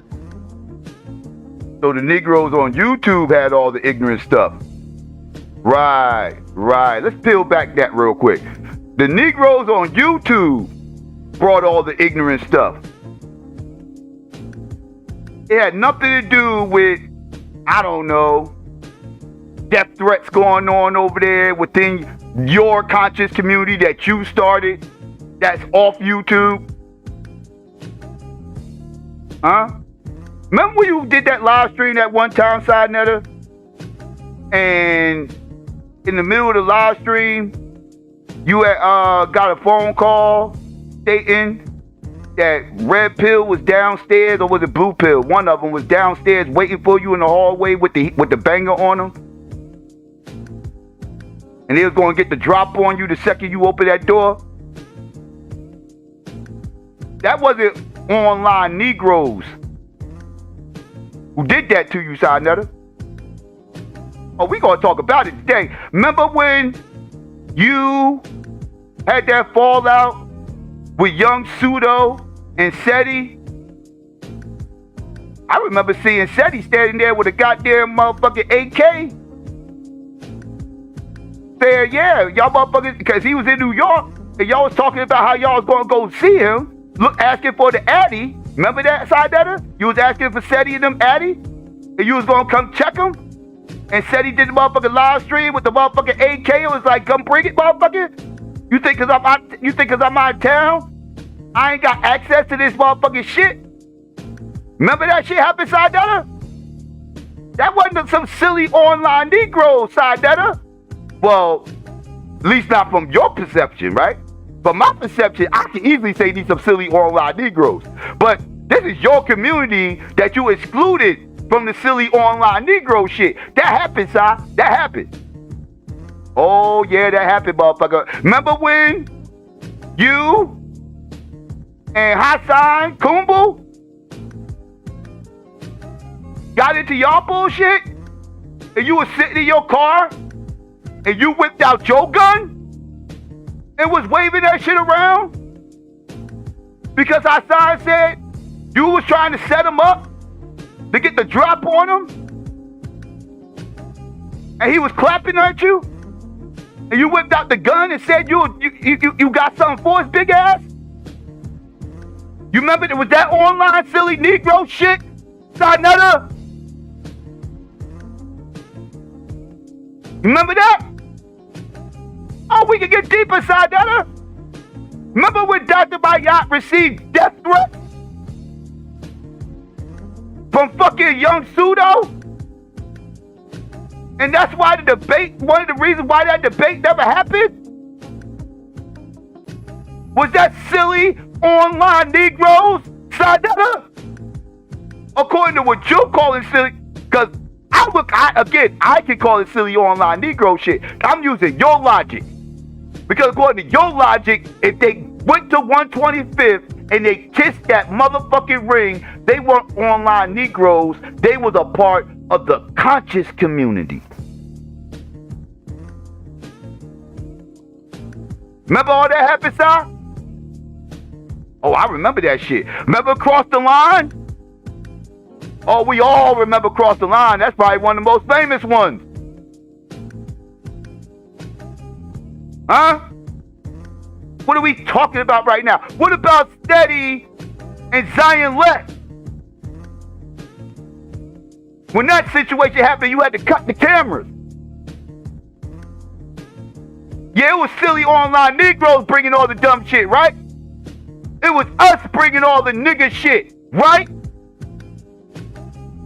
So the Negroes on YouTube had all the ignorant stuff. Right. Let's peel back that real quick. The Negroes on YouTube brought all the ignorant stuff. It had nothing to do with, I don't know, death threats going on over there within your conscious community that you started that's off YouTube. Huh? Remember when you did that live stream that one time, Saneter? And in the middle of the live stream, you had got a phone call stating that Red Pill was downstairs, or was it Blue Pill? One of them was downstairs waiting for you in the hallway with the banger on them. And they was going to get the drop on you the second you open that door. That wasn't online Negroes who did that to you, Saneter. Oh, we gonna talk about it today. Remember when you had that fallout with Young Pseudo and Seti? I remember seeing Seti standing there with a goddamn motherfucking AK. Saying, yeah, y'all motherfuckers, because he was in New York, and y'all was talking about how y'all was going to go see him, asking for the Addy. Remember that, SYKOPATHeist? You was asking for Seti and them Addy, and you was going to come check him? And Seti did the motherfucking live stream with the motherfucking AK. It was like, come bring it, motherfucker. You think because I'm out of town, I ain't got access to this motherfucking shit? Remember that shit happened, SYKOPATHeist? That wasn't some silly online Negro, SYKOPATHeist. Well, at least not from your perception, right? From my perception, I can easily say these some silly online Negroes. But this is your community that you excluded from the silly online Negro shit. That happened, Si. That happened. Oh, yeah, that happened, motherfucker. Remember when you and Hassan Kumbu got into y'all bullshit? And you was sitting in your car? And you whipped out your gun and was waving that shit around because Hassan said you was trying to set him up to get the drop on him, and he was clapping at you, and you whipped out the gun and said you got something for his big ass. You remember it was that online silly Negro shit, SYKOPATHeist? Remember that? Oh, we can get deeper, SYKOPATHeist. Remember when D.A.B.A.T.E received death threats from fucking young Pseudo? And that's why the debate, one of the reasons why that debate never happened, was that silly online Negroes, SYKOPATHeist? According to what you're calling silly, because I can call it silly online Negro shit. I'm using your logic. Because according to your logic, if they went to 125th and they kissed that motherfucking ring, they weren't online Negroes. They was a part of the conscious community. Remember all that happened, sir? Oh, I remember that shit. Remember Cross the Line? Oh, we all remember Cross the Line. That's probably one of the most famous ones. Huh? What are we talking about right now? What about Steady and XyayX? When that situation happened, you had to cut the cameras. Yeah, it was silly online Negroes bringing all the dumb shit, right? It was us bringing all the nigga shit, right?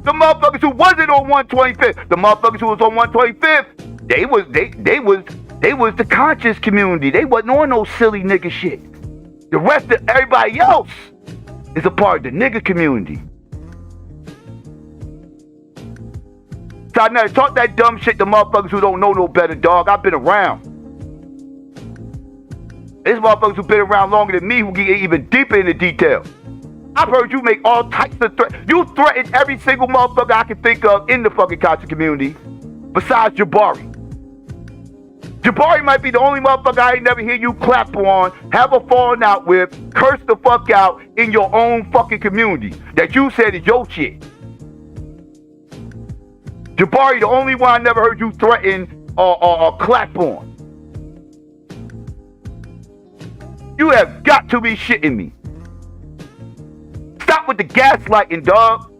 The motherfuckers who wasn't on 125th, the motherfuckers who was on 125th, they was the conscious community. They wasn't on no silly nigga shit. The rest of everybody else is a part of the nigga community. So I never talk that dumb shit to motherfuckers who don't know no better, dog. I've been around. There's motherfuckers who've been around longer than me who get even deeper into detail. I've heard you make all types of threats. You threatened every single motherfucker I can think of in the fucking conscious community besides Jabari. Jabari might be the only motherfucker I ain't never hear you clap on, have a falling out with, curse the fuck out in your own fucking community that you said is your shit. Jabari, the only one I never heard you threaten or clap on. You have got to be shitting me. Stop with the gaslighting, dog.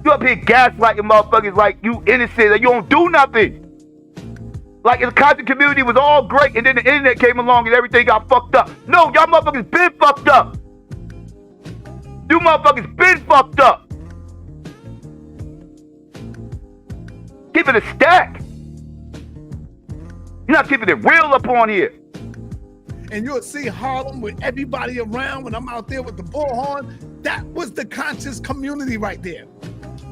You up here gaslighting motherfuckers like you innocent, like you don't do nothing. Like the content community was all great and then the internet came along and everything got fucked up. No, y'all motherfuckers been fucked up. You motherfuckers been fucked up. Keep it a stack. You're not keeping it real up on here. And you'll see Harlem with everybody around when I'm out there with the bullhorn. That was the conscious community right there.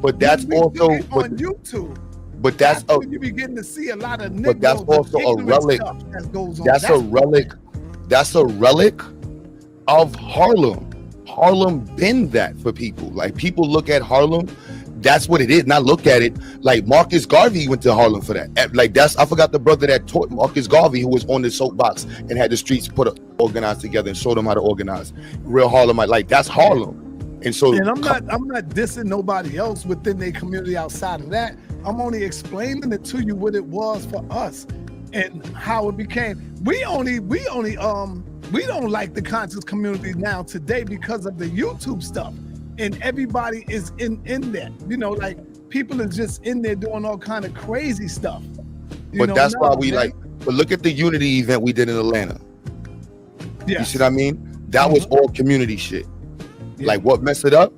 But that's also on YouTube. But that's when you begin to see a lot of niggas. But that's also a relic. That goes on. That's a relic. That's a relic of Harlem. Harlem been that for people. Like people look at Harlem. That's what it is. Not look at it like Marcus Garvey went to Harlem for that. Like that's I forgot the brother that taught Marcus Garvey, who was on the soapbox and had the streets organized together and showed them how to organize. Real Harlem, like that's Harlem. And so, and I'm not dissing nobody else within their community outside of that. I'm only explaining it to you what it was for us and how it became. We don't like the conscious community now today because of the YouTube stuff, and everybody is in there. You know, like people are just in there doing all kind of crazy stuff. But that's why we like. But look at the unity event we did in Atlanta. Yeah, you see what I mean? That was all community shit. Yeah. Like what messed it up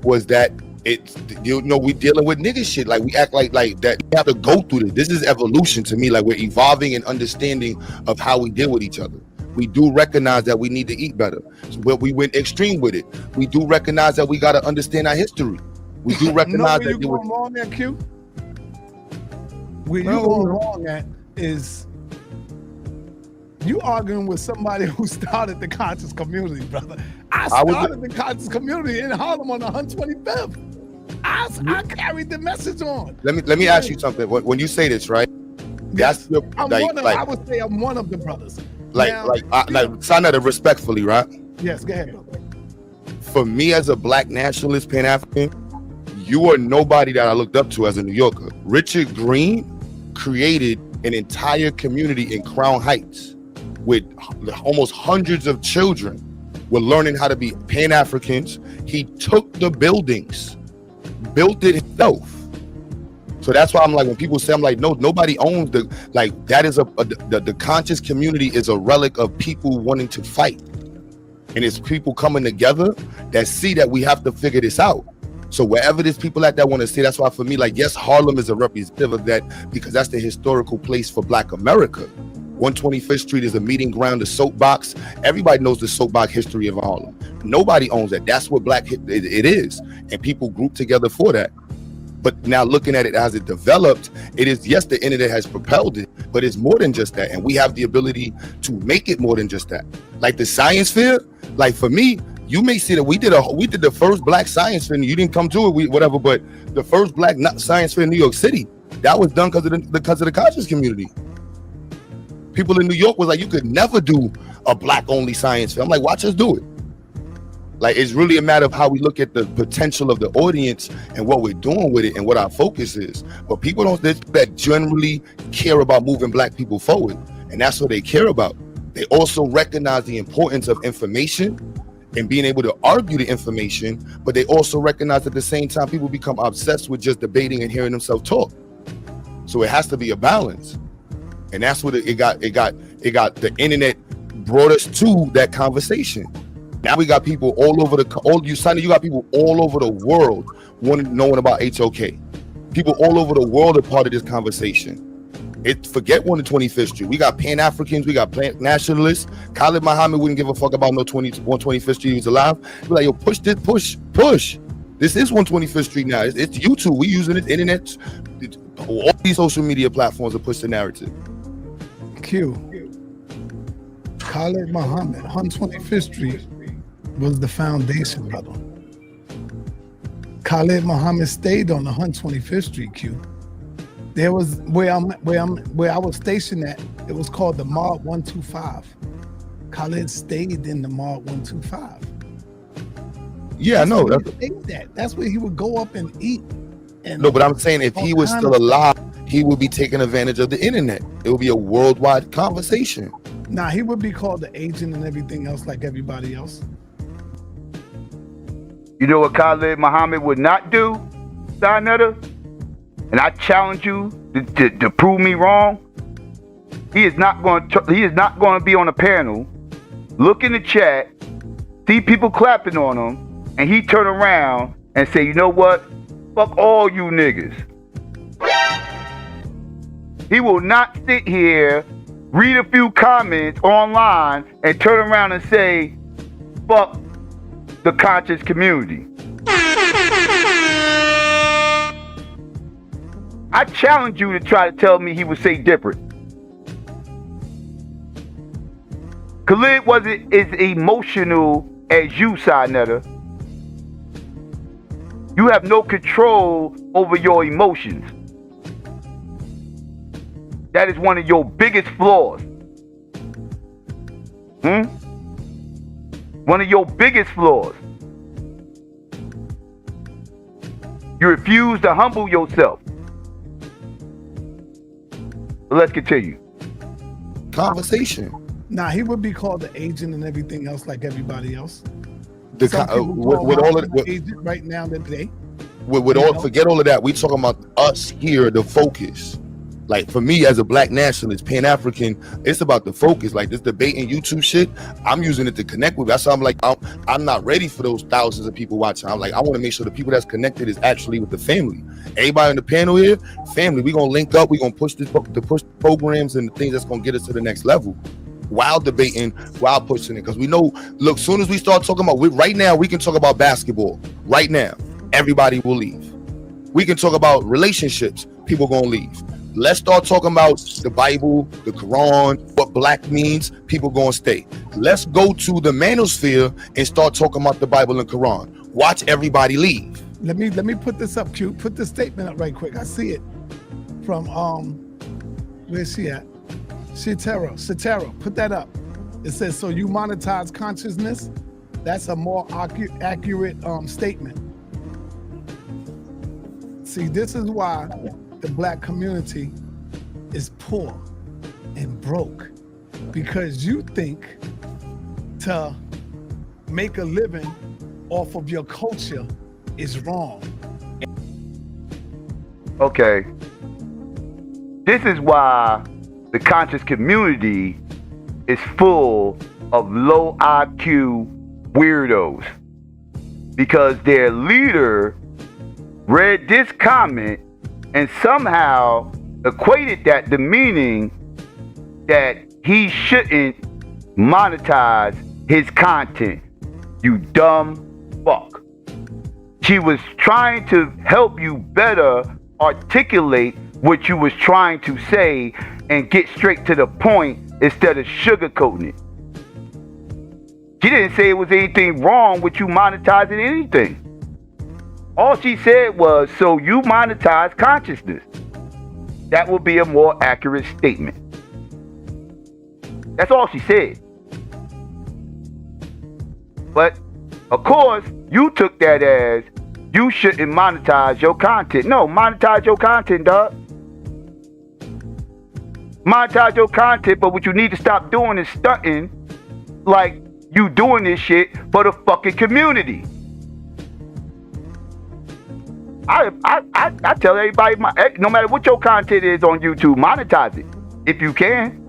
was that it's, you know, we dealing with nigga shit. Like we act like that. We have to go through this. This is evolution to me. Like we're evolving and understanding of how we deal with each other. We do recognize that we need to eat better. So, but we went extreme with it. We do recognize that we got to understand our history. We do recognize that you going wrong at Q. Where you going wrong at is you arguing with somebody who started the conscious community, brother. I started the conscious community in Harlem on the 125th. I carried the message on. Let me ask you something. When you say this, right? That's your, I would say I'm one of the brothers. Like Saneter, respectfully, right? Yes, go ahead. For me as a black nationalist, Pan-African, you are nobody that I looked up to as a New Yorker. Richard Green created an entire community in Crown Heights with almost hundreds of children were learning how to be Pan-Africans. He took the buildings, built it himself. So that's why I'm like, when people say, I'm like, no, nobody owns the, like, that is the conscious community is a relic of people wanting to fight. And it's people coming together that see that we have to figure this out. So wherever there's people like that want to say, that's why for me, like, yes, Harlem is a representative of that because that's the historical place for Black America. 125th Street is a meeting ground, the soapbox. Everybody knows the soapbox history of Harlem. Nobody owns that. That's what it is. And people group together for that. But now looking at it as it developed, it is, yes, the internet has propelled it, but it's more than just that. And we have the ability to make it more than just that. Like the science fair, like for me, you may see that we did the first black science fair. You didn't come to it, whatever, but the first black science fair in New York City, that was done because of the conscious community. People in New York was like, you could never do a black only science fair. I'm like, watch us do it. Like, it's really a matter of how we look at the potential of the audience and what we're doing with it and what our focus is. But people that generally care about moving black people forward. And that's what they care about. They also recognize the importance of information and being able to argue the information, but they also recognize at the same time people become obsessed with just debating and hearing themselves talk. So it has to be a balance. And that's what it got. The internet brought us to that conversation. Now we got people all over you got people all over the world knowing about HOK. People all over the world are part of this conversation. Forget 125th Street. We got Pan-Africans, we got nationalists. Khalid Muhammad wouldn't give a fuck about no 125th Street. He was alive. We're like, yo, push this, push. This is 125th Street now. It's YouTube. We using it, internet. All these social media platforms to push the narrative. Q. Khalid Muhammad, 125th Street was the foundation, brother. Khalid Muhammad stayed on the 125th Street, Q. There was where I was stationed at. It was called the Mod 125. Khalid stayed in the Mod 125. Yeah, I know. That's where he would go up and eat. No, but I'm saying if he was still alive, he would be taking advantage of the internet. It would be a worldwide conversation. Nah, he would be called the agent and everything else like everybody else. You know what Khalid Muhammad would not do, Saneter? And I challenge you to prove me wrong. He is not going to be on a panel, look in the chat, see people clapping on him, and he turn around and say, you know what? Fuck all you niggas. He will not sit here, read a few comments online, and turn around and say, fuck the conscious community. I challenge you to try to tell me he would say different. Khalid wasn't as emotional as you, Saneter. You have no control over your emotions. That is one of your biggest flaws. One of your biggest flaws. You refuse to humble yourself. Let's continue. Conversation. Nah, he would be called the agent and everything else like everybody else. With all of agent right now today. Forget all of that. We talking about us here, the focus. Like for me as a black nationalist, Pan-African, it's about the focus. Like this debate and YouTube shit, I'm using it to connect with. That's why I'm like, I'm not ready for those thousands of people watching. I'm like, I want to make sure the people that's connected is actually with the family. Everybody on the panel here, family. We gonna link up. We gonna push programs and the things that's gonna get us to the next level. While debating, while pushing it, because we know. Look, soon as we start talking about right now, we can talk about basketball. Right now, everybody will leave. We can talk about relationships. People gonna leave. Let's start talking about the Bible, the Quran, what black means. People gonna stay. Let's go to the manosphere and start talking about the Bible and Quran. Watch everybody leave. Let me put this up, Q. Put this statement up right quick. I see it from where's she at? Saneter. Put that up. It says, so you monetize consciousness. That's a more accurate statement. See, this is why the black community is poor and broke, because you think to make a living off of your culture is wrong. Okay. This is why the conscious community is full of low IQ weirdos, because their leader read this comment and somehow equated that the meaning that he shouldn't monetize his content. You dumb fuck. She was trying to help you better articulate what you was trying to say and get straight to the point instead of sugarcoating it. She didn't say it was anything wrong with you monetizing anything. All she said was, so you monetize consciousness. That would be a more accurate statement. That's all she said. But, of course, you took that as you shouldn't monetize your content. No, monetize your content, dog. Monetize your content, but what you need to stop doing is stunting like you doing this shit for the fucking community. I tell everybody, no matter what your content is on YouTube, monetize it if you can,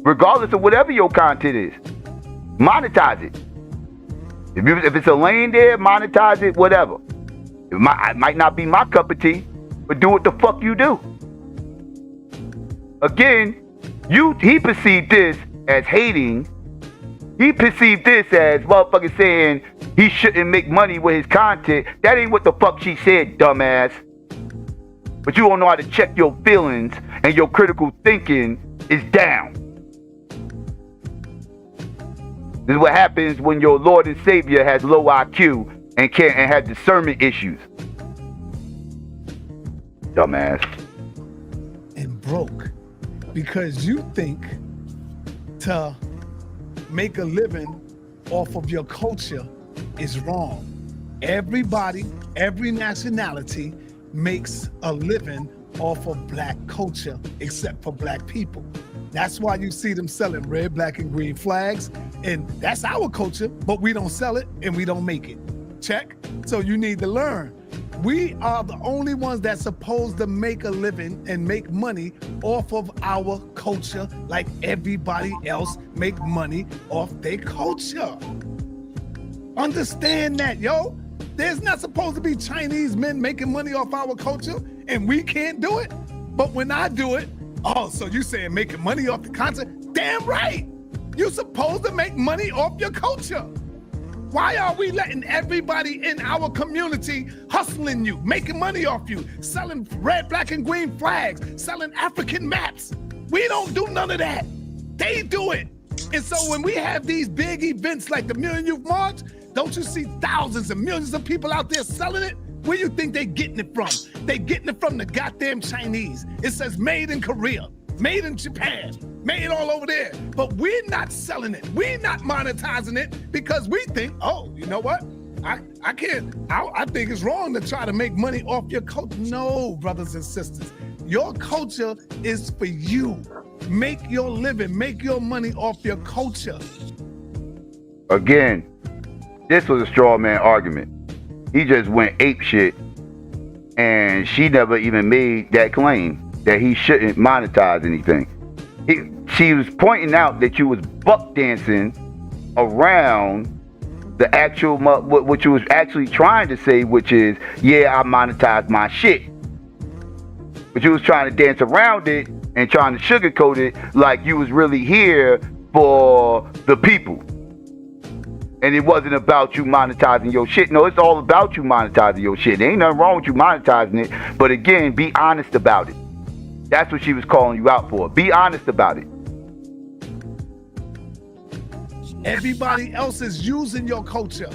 regardless of whatever your content is. Monetize it. If it's a lane there, monetize it, whatever. It might not be my cup of tea, but do what the fuck you do. Again, he perceived this as hating. He perceived this as motherfucking saying he shouldn't make money with his content. That ain't what the fuck she said, dumbass. But you don't know how to check your feelings, and your critical thinking is down. This is what happens when your Lord and Savior has low IQ and has discernment issues. Dumbass. And broke. Because you think to make a living off of your culture is wrong. Everybody, every nationality makes a living off of black culture except for black people. That's why you see them selling red, black, and green flags, and that's our culture, but we don't sell it and we don't make it. Check? So you need to learn. We are the only ones that's supposed to make a living and make money off of our culture, like everybody else make money off their culture. Understand that, yo. There's not supposed to be Chinese men making money off our culture, and we can't do it. But when I do it, oh, so you saying making money off the content? Damn right. You're supposed to make money off your culture. Why are we letting everybody in our community hustling you, making money off you, selling red, black, and green flags, selling African maps? We don't do none of that. They do it. And so when we have these big events like the Million Youth March, don't you see thousands and millions of people out there selling it? Where you think they getting it from? They getting it from the goddamn Chinese. It says made in Korea, made in Japan, made all over there. But we're not selling it. We're not monetizing it because we think, oh, you know what? I can't. I think it's wrong to try to make money off your culture. No, brothers and sisters, your culture is for you. Make your living, make your money off your culture. Again, this was a straw man argument. He just went ape shit, and she never even made that claim that he shouldn't monetize anything. She was pointing out that you was buck dancing around the actual, what you was actually trying to say, which is, yeah, I monetize my shit. But you was trying to dance around it and trying to sugarcoat it like you was really here for the people. And it wasn't about you monetizing your shit. No, it's all about you monetizing your shit. There ain't nothing wrong with you monetizing it. But again, be honest about it. That's what she was calling you out for. Be honest about it. Everybody else is using your culture.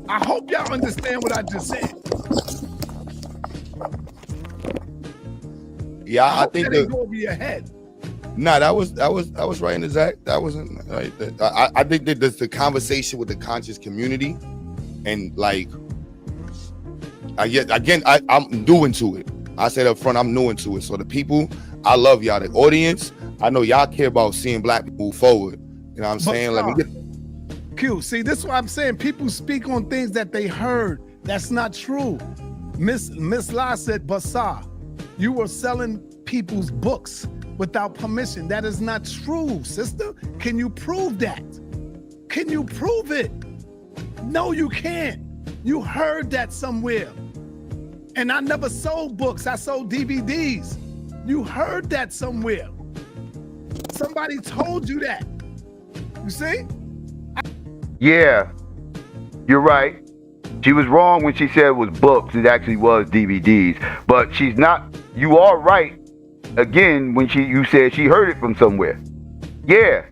I hope y'all understand what I just said. Yeah, I think that go over your head. Nah, that was right in the Zach. That wasn't right. I think that the conversation with the conscious community, and like, I'm new into it. I said up front, I'm new into it. So the people, I love y'all. The audience, I know y'all care about seeing black people move forward. You know what I'm saying? Let me get Q. See, this is what I'm saying. People speak on things that they heard. That's not true. Miss La said, Basar, you were selling people's books without permission. That is not true, sister. Can you prove that? Can you prove it? No, you can't. You heard that somewhere. And I never sold books. I sold DVDs. You heard that somewhere. Somebody told you that. You see? Yeah, you're right. She was wrong when she said it was books. It actually was DVDs. But she's not. You are right. Again, when you said she heard it from somewhere. Yeah,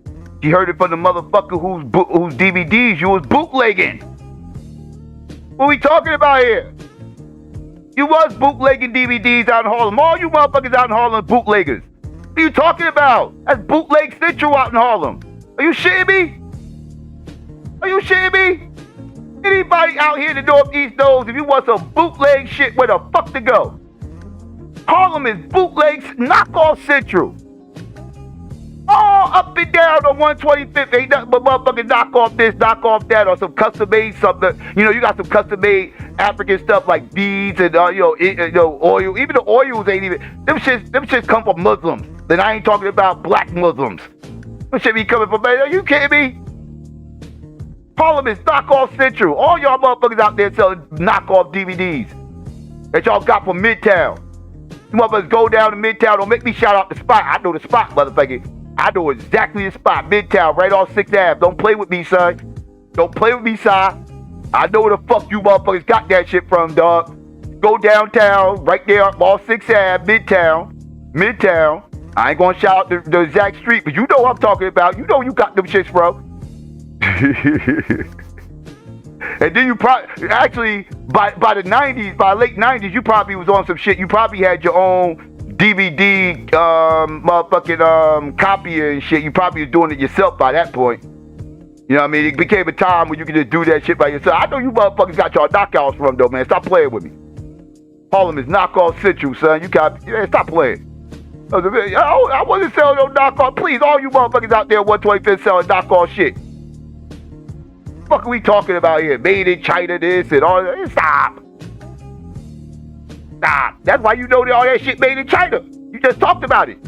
she heard it from the motherfucker whose DVDs you was bootlegging. What we talking about here? You was bootlegging DVDs out in Harlem. All you motherfuckers out in Harlem bootleggers. What are you talking about? That's bootleg Central out in Harlem. Are you shitting me? Are you shitting me? Anybody out here in the Northeast knows if you want some bootleg shit, where the fuck to go? Harlem is bootlegs, knockoff Central. All up and down on 125th, ain't nothing but motherfucking knock off this, knock off that, or some custom made something. You know, you got some custom made African stuff like beads and oil. Even the oils ain't even. Them shits come from Muslims. Then I ain't talking about black Muslims. Them shit be coming from. Are you kidding me? Harlem is knockoff Central. All y'all motherfuckers out there selling knockoff DVDs that y'all got from Midtown. You motherfuckers go down to Midtown. Don't make me shout out the spot. I know the spot, motherfucker. I know exactly the spot. Midtown, right off 6th Ave. Don't play with me, son. Don't play with me, son. I know where the fuck you motherfuckers got that shit from, dog. Go downtown, right there off 6th Ave, Midtown. I ain't gonna shout out the exact street, but you know what I'm talking about. You know you got them shits from. And then you probably, actually, by the 90s, by late 90s, you probably was on some shit. You probably had your own DVD motherfucking copier and shit. You probably was doing it yourself by that point. You know what I mean? It became a time when you could just do that shit by yourself. I know you motherfuckers got y'all knockouts from though, man. Stop playing with me. Harlem is knockoff Central, son. You got, man, stop playing. I wasn't selling no knockoff. Please, all you motherfuckers out there 125th selling knockoff shit. What are we talking about here? Made in China, this and all that. Stop. That's why you know that all that shit made in China. You just talked about it.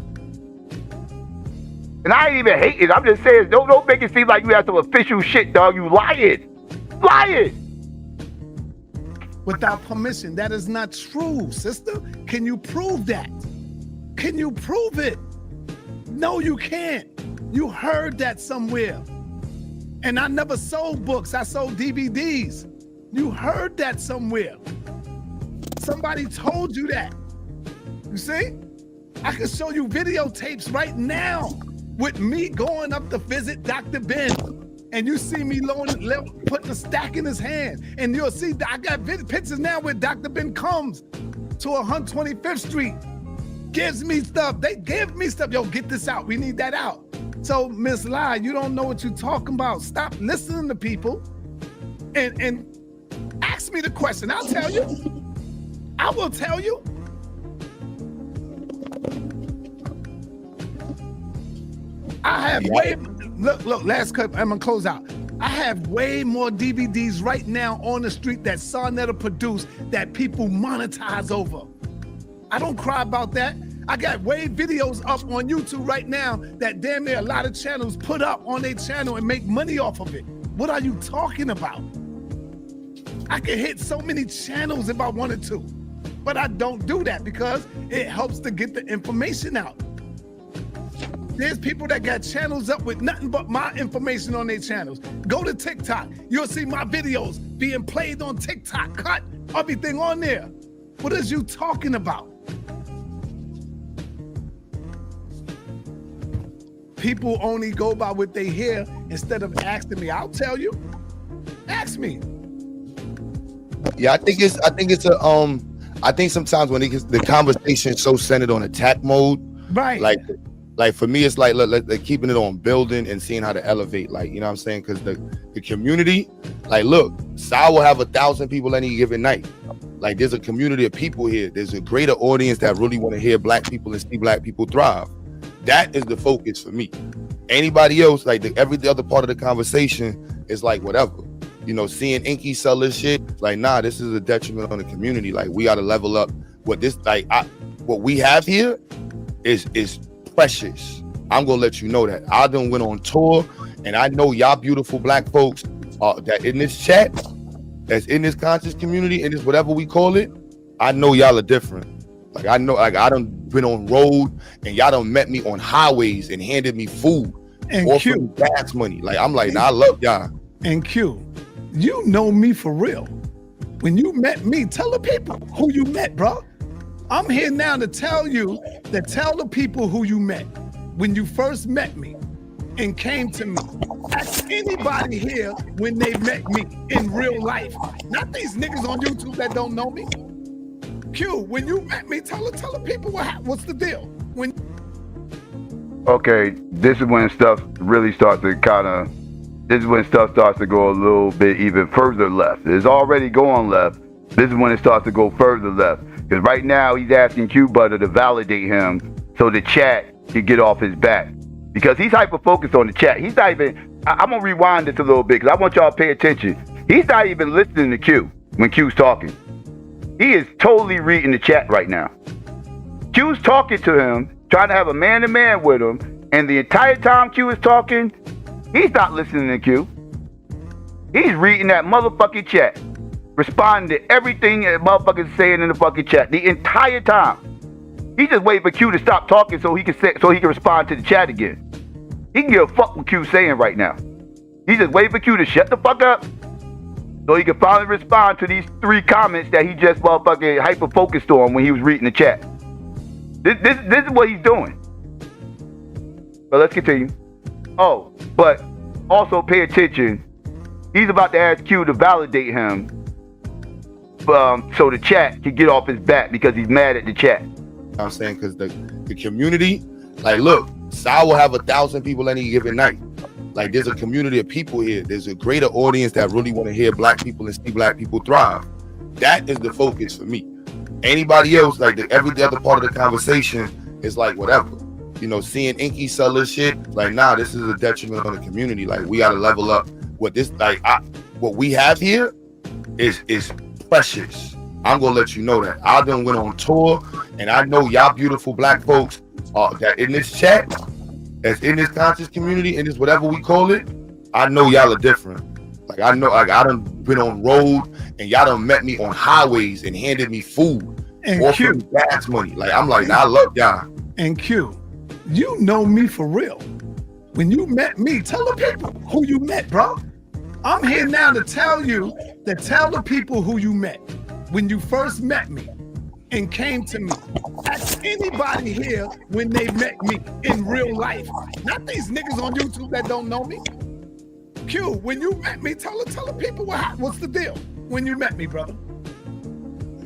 And I ain't even hating. I'm just saying, don't make it seem like you have some official shit, dog. You lying. Without permission. That is not true, sister. Can you prove that? Can you prove it? No, you can't. You heard that somewhere. And I never sold books. I sold DVDs. You heard that somewhere. Somebody told you that. You see? I can show you videotapes right now with me going up to visit Dr. Ben. And you see me putting a stack in his hand. And you'll see, I got pictures now where Dr. Ben comes to 125th Street. Gives me stuff. They give me stuff. Yo, get this out. We need that out. So, Miss Lai, you don't know what you're talking about. Stop listening to people and Ask me the question. I'll tell you. I will tell you. I have look, last cut, I'm gonna close out. I have way more DVDs right now on the street that Saneter produced that people monetize over. I don't cry about that. I got way videos up on YouTube right now that damn near a lot of channels put up on their channel and make money off of it. What are you talking about? I can hit so many channels if I wanted to, but I don't do that because it helps to get the information out. There's people that got channels up with nothing but my information on their channels. Go to TikTok. You'll see my videos being played on TikTok. Cut everything on there. What is you talking about? People only go by what they hear instead of asking me. I'll tell you. Ask me. Yeah, I think sometimes when the conversation is so centered on attack mode, right? Like for me, it's like look, keeping it on building and seeing how to elevate. Like, you know what I'm saying? Because the community, like, look, Sy will have 1,000 people any given night. Like, there's a community of people here. There's a greater audience that really want to hear black people and see black people thrive. That is the focus for me. Anybody else, like every other part of the conversation is like whatever. You know, seeing Inky sell this shit, like, nah, this is a detriment on the community. Like, we got to level up. What we have here is precious. I'm gonna let you know that. I done went on tour, and I know y'all beautiful black folks that in this chat, that's in this conscious community, in this whatever we call it. I know y'all are different. Like, I know, like, I done been on road, and y'all done met me on highways and handed me food and offered gas money. Like, I'm like, nah, I love y'all. And Q, you know me for real. When you met me, tell the people who you met, bro. I'm here now to tell you, tell the people who you met when you first met me and came to me. Ask anybody here when they met me in real life. Not these niggas on YouTube that don't know me. Q, when you met me, tell the people what's the deal. Okay, this is when stuff really starts to this is when stuff starts to go a little bit even further left. It's already going left. This is when it starts to go further left. Because right now he's asking Q Butter to validate him so the chat can get off his back. Because he's hyper-focused on the chat. He's not even, I'm going to rewind this a little bit because I want y'all to pay attention. He's not even listening to Q when Q's talking. He is totally reading the chat right now. Q's talking to him, trying to have a man-to-man with him, and the entire time Q is talking, he's not listening to Q. He's reading that motherfucking chat. Responding to everything that motherfuckers saying in the fucking chat the entire time. He just waiting for Q to stop talking so he can respond to the chat again. He can give a fuck what Q's saying right now. He just waiting for Q to shut the fuck up so he can finally respond to these 3 comments that he just motherfucking hyper focused on when he was reading the chat. This is what he's doing. But let's continue. Oh, but also pay attention. He's about to ask Q to validate him. So the chat can get off his back because he's mad at the chat. You know what I'm saying? Because the community, like, look, Sy will have 1,000 people any given night. Like, there's a community of people here. There's a greater audience that really want to hear black people and see black people thrive. That is the focus for me. Anybody else, like every other part of the conversation is like whatever. You know, seeing Inky sell this shit, like, nah, this is a detriment on the community. Like, we got to level up. What we have here is precious. I'm gonna let you know that. I done went on tour, and I know y'all beautiful black folks that in this chat, that's in this conscious community, in this whatever we call it. I know y'all are different. Like, I know, like, I done been on road, and y'all done met me on highways and handed me food and offered gas money. Like, I'm like, nah, I love y'all. And Q, you know me for real. When you met me, tell the people who you met, bro. I'm here now to tell you, tell the people who you met when you first met me and came to me. Ask anybody here when they met me in real life. Not these niggas on YouTube that don't know me. Q, when you met me, tell the people what's the deal when you met me, brother.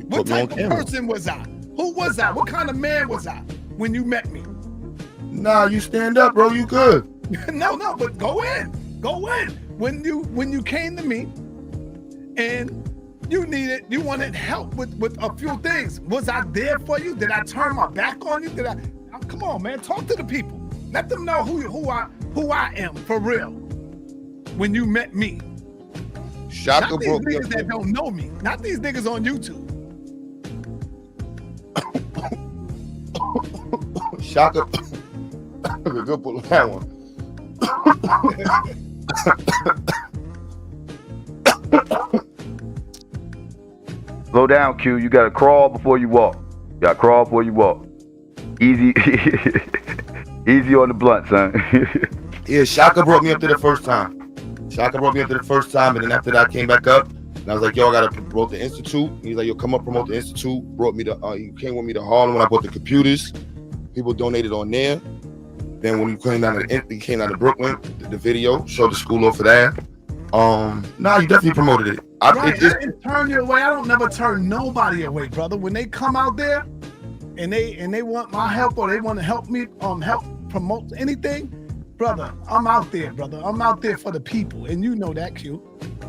What type of person was I? Who was I? What kind of man was I when you met me? Nah, you stand up, bro. You good. No, but go in. When you came to me and You wanted help with a few things. Was I there for you? Did I turn my back on you? Come on, man, talk to the people. Let them know who I am for real. When you met me. Shaka not these broke niggas that don't know me. Not these niggas on YouTube. Shaka. Good pull on that one. Slow down, Q. You gotta crawl before you walk. Easy, easy on the blunt, son. Yeah, Shaka brought me up to the first time. And then after that I came back up, and I was like, yo, I gotta promote the Institute. He's like, yo, come up, promote the Institute. Brought me to, he came with me to Harlem when I bought the computers. People donated on there. Then when he came down to Brooklyn, did the video, showed the school off of that. Nah, you definitely promoted it. I didn't turn you away. I don't never turn nobody away, brother. When they come out there and they want my help or they want to help me help promote anything, brother, I'm out there, brother. I'm out there for the people, and you know that, Q.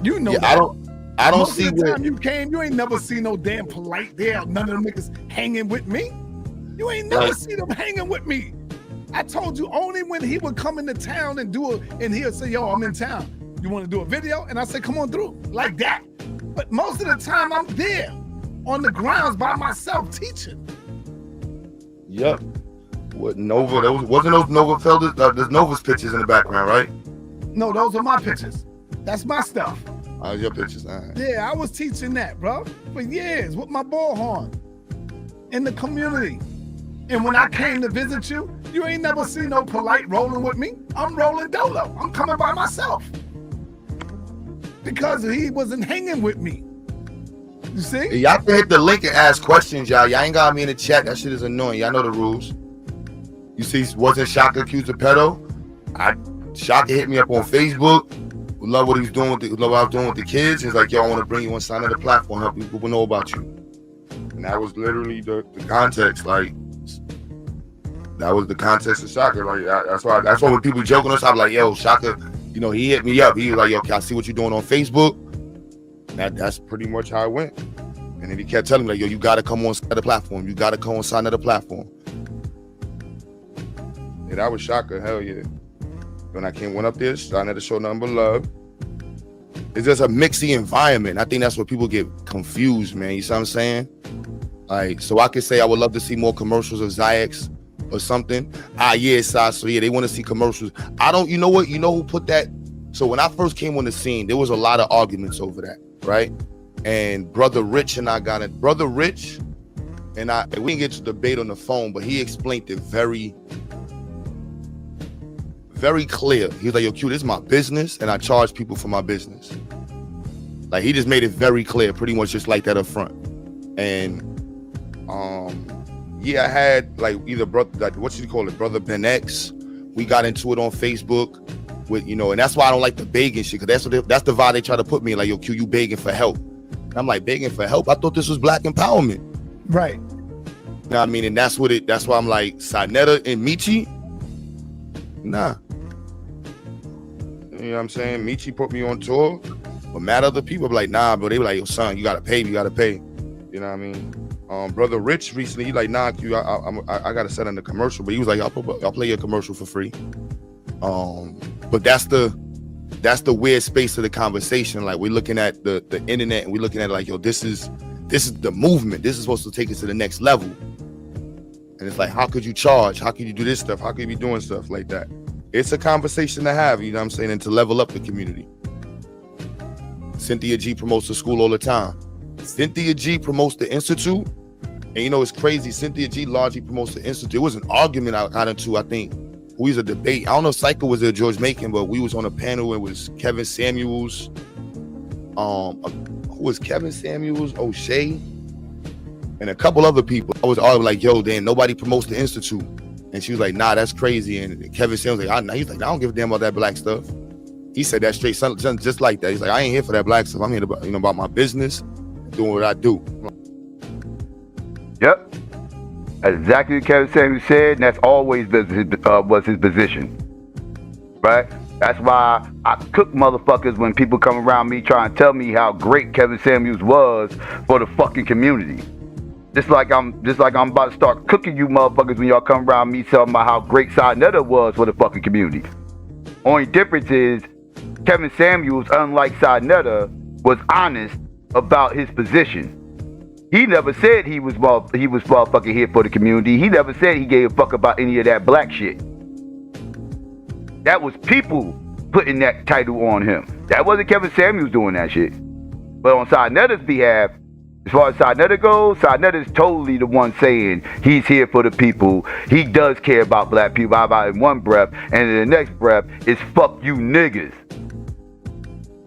You know that. I don't Most see of the where time you came, you ain't never seen no damn polite there. None of them niggas hanging with me. You ain't never seen them hanging with me. I told you only when he would come into town and and he'll say, yo, I'm in town. You want to do a video? And I say, come on through, like that. But most of the time I'm there on the grounds by myself teaching. Yep. What Nova? Wasn't those Nova Felders? There's Nova's pictures in the background, right? No, those are my pictures. That's my stuff. Oh, your pictures. Yeah, I was teaching that, bro, for years with my bullhorn in the community. And when I came to visit you, you ain't never seen no polite rolling with me. I'm rolling dolo. I'm coming by myself. Because he wasn't hanging with me. You see? Y'all can hit the link and ask questions, y'all. Y'all ain't got me in the chat. That shit is annoying. Y'all know the rules. You see, wasn't Shaka accused of pedo? Shaka hit me up on Facebook. Love what he's doing love what I was doing with the kids. He's like, yo, I want to bring you on Saneter the platform, help people know about you. And that was literally the context. Like, that was the context of Shaka. Like, that's why when people joking us, I'm like, yo, Shaka, you know, he hit me up. He was like, yo, can I see what you're doing on Facebook? That's pretty much how it went. And then he kept telling me, like, yo, you got to come on Saneter platform. You got to come on Saneter platform. Yeah, that was Shaka. Hell yeah. When I went up there, Saneter showed nothing but love. It's just a mixy environment. I think that's where people get confused, man. You see what I'm saying? Like, so I could say I would love to see more commercials of XyayX or something. Yeah, so yeah, they want to see commercials. You know what? You know who put that? So when I first came on the scene, there was a lot of arguments over that, right? And Brother Rich and I got it. Brother Rich and we didn't get to debate on the phone, but he explained it very, very clear. He was like, yo, Q, this is my business, and I charge people for my business. Like, he just made it very clear, pretty much just like that up front. And yeah, I had like either brother, like, what you call it, Brother Ben X. We got into it on Facebook with, you know, and that's why I don't like the begging shit, because that's the vibe they try to put me, like, yo, Q, you begging for help. And I'm like, begging for help? I thought this was black empowerment. Right. You know what I mean? And that's why I'm like, Saneter and Michi, nah. You know what I'm saying? Michi put me on tour, but mad other people be like, nah, but they were like, yo, son, you gotta pay. You know what I mean? Brother Rich recently, he like, nah, Q, I gotta set in the commercial, but he was like, I'll play your commercial for free. But that's the weird space of the conversation. Like, we're looking at the internet and we're looking at it like, yo, this is the movement. This is supposed to take us to the next level. And it's like, how could you charge? How could you do this stuff? How could you be doing stuff like that? It's a conversation to have, you know what I'm saying, and to level up the community. Cynthia G promotes the school all the time. Cynthia G promotes the Institute. And you know, it's crazy. Cynthia G largely promotes the Institute. It was an argument I got into, I think. We was a debate. I don't know if Psycho was there, George Macon, but we was on a panel. It was Kevin Samuels. Who was Kevin Samuels? O'Shea. And a couple other people. I was all like, yo, damn, nobody promotes the Institute. And she was like, nah, that's crazy. And Kevin Samuels was like, he's like, I don't give a damn about that black stuff. He said that straight, just like that. He's like, I ain't here for that black stuff. I'm here about, you know, about my business, doing what I do. Yep. That's exactly what Kevin Samuels said, and that's always was his position. Right? That's why I cook motherfuckers when people come around me trying to tell me how great Kevin Samuels was for the fucking community. Just like I'm about to start cooking you motherfuckers when y'all come around me telling about how great Saneter was for the fucking community. Only difference is Kevin Samuels, unlike Saneter, was honest about his position. He never said he was motherfucking here for the community. He never said he gave a fuck about any of that black shit. That was people putting that title on him. That wasn't Kevin Samuels doing that shit. But on Saneter's behalf, as far as Saneter goes, Saneter's totally the one saying he's here for the people. He does care about black people. How about in one breath, and in the next breath is fuck you niggas.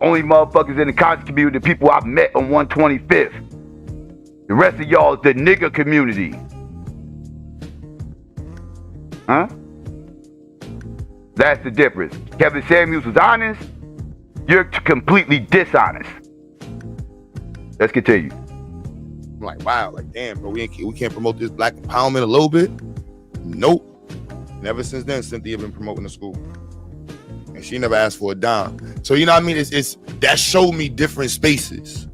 Only motherfuckers in the conscious community, the people I met on 125th. The rest of y'all is the nigga community. Huh? That's the difference. Kevin Samuels was honest. You're completely dishonest. Let's continue. I'm like, wow, like, damn, bro, we can't promote this black empowerment a little bit? Nope. Never since then, Cynthia been promoting the school. And she never asked for a dime. So, you know what I mean? It's that showed me different spaces.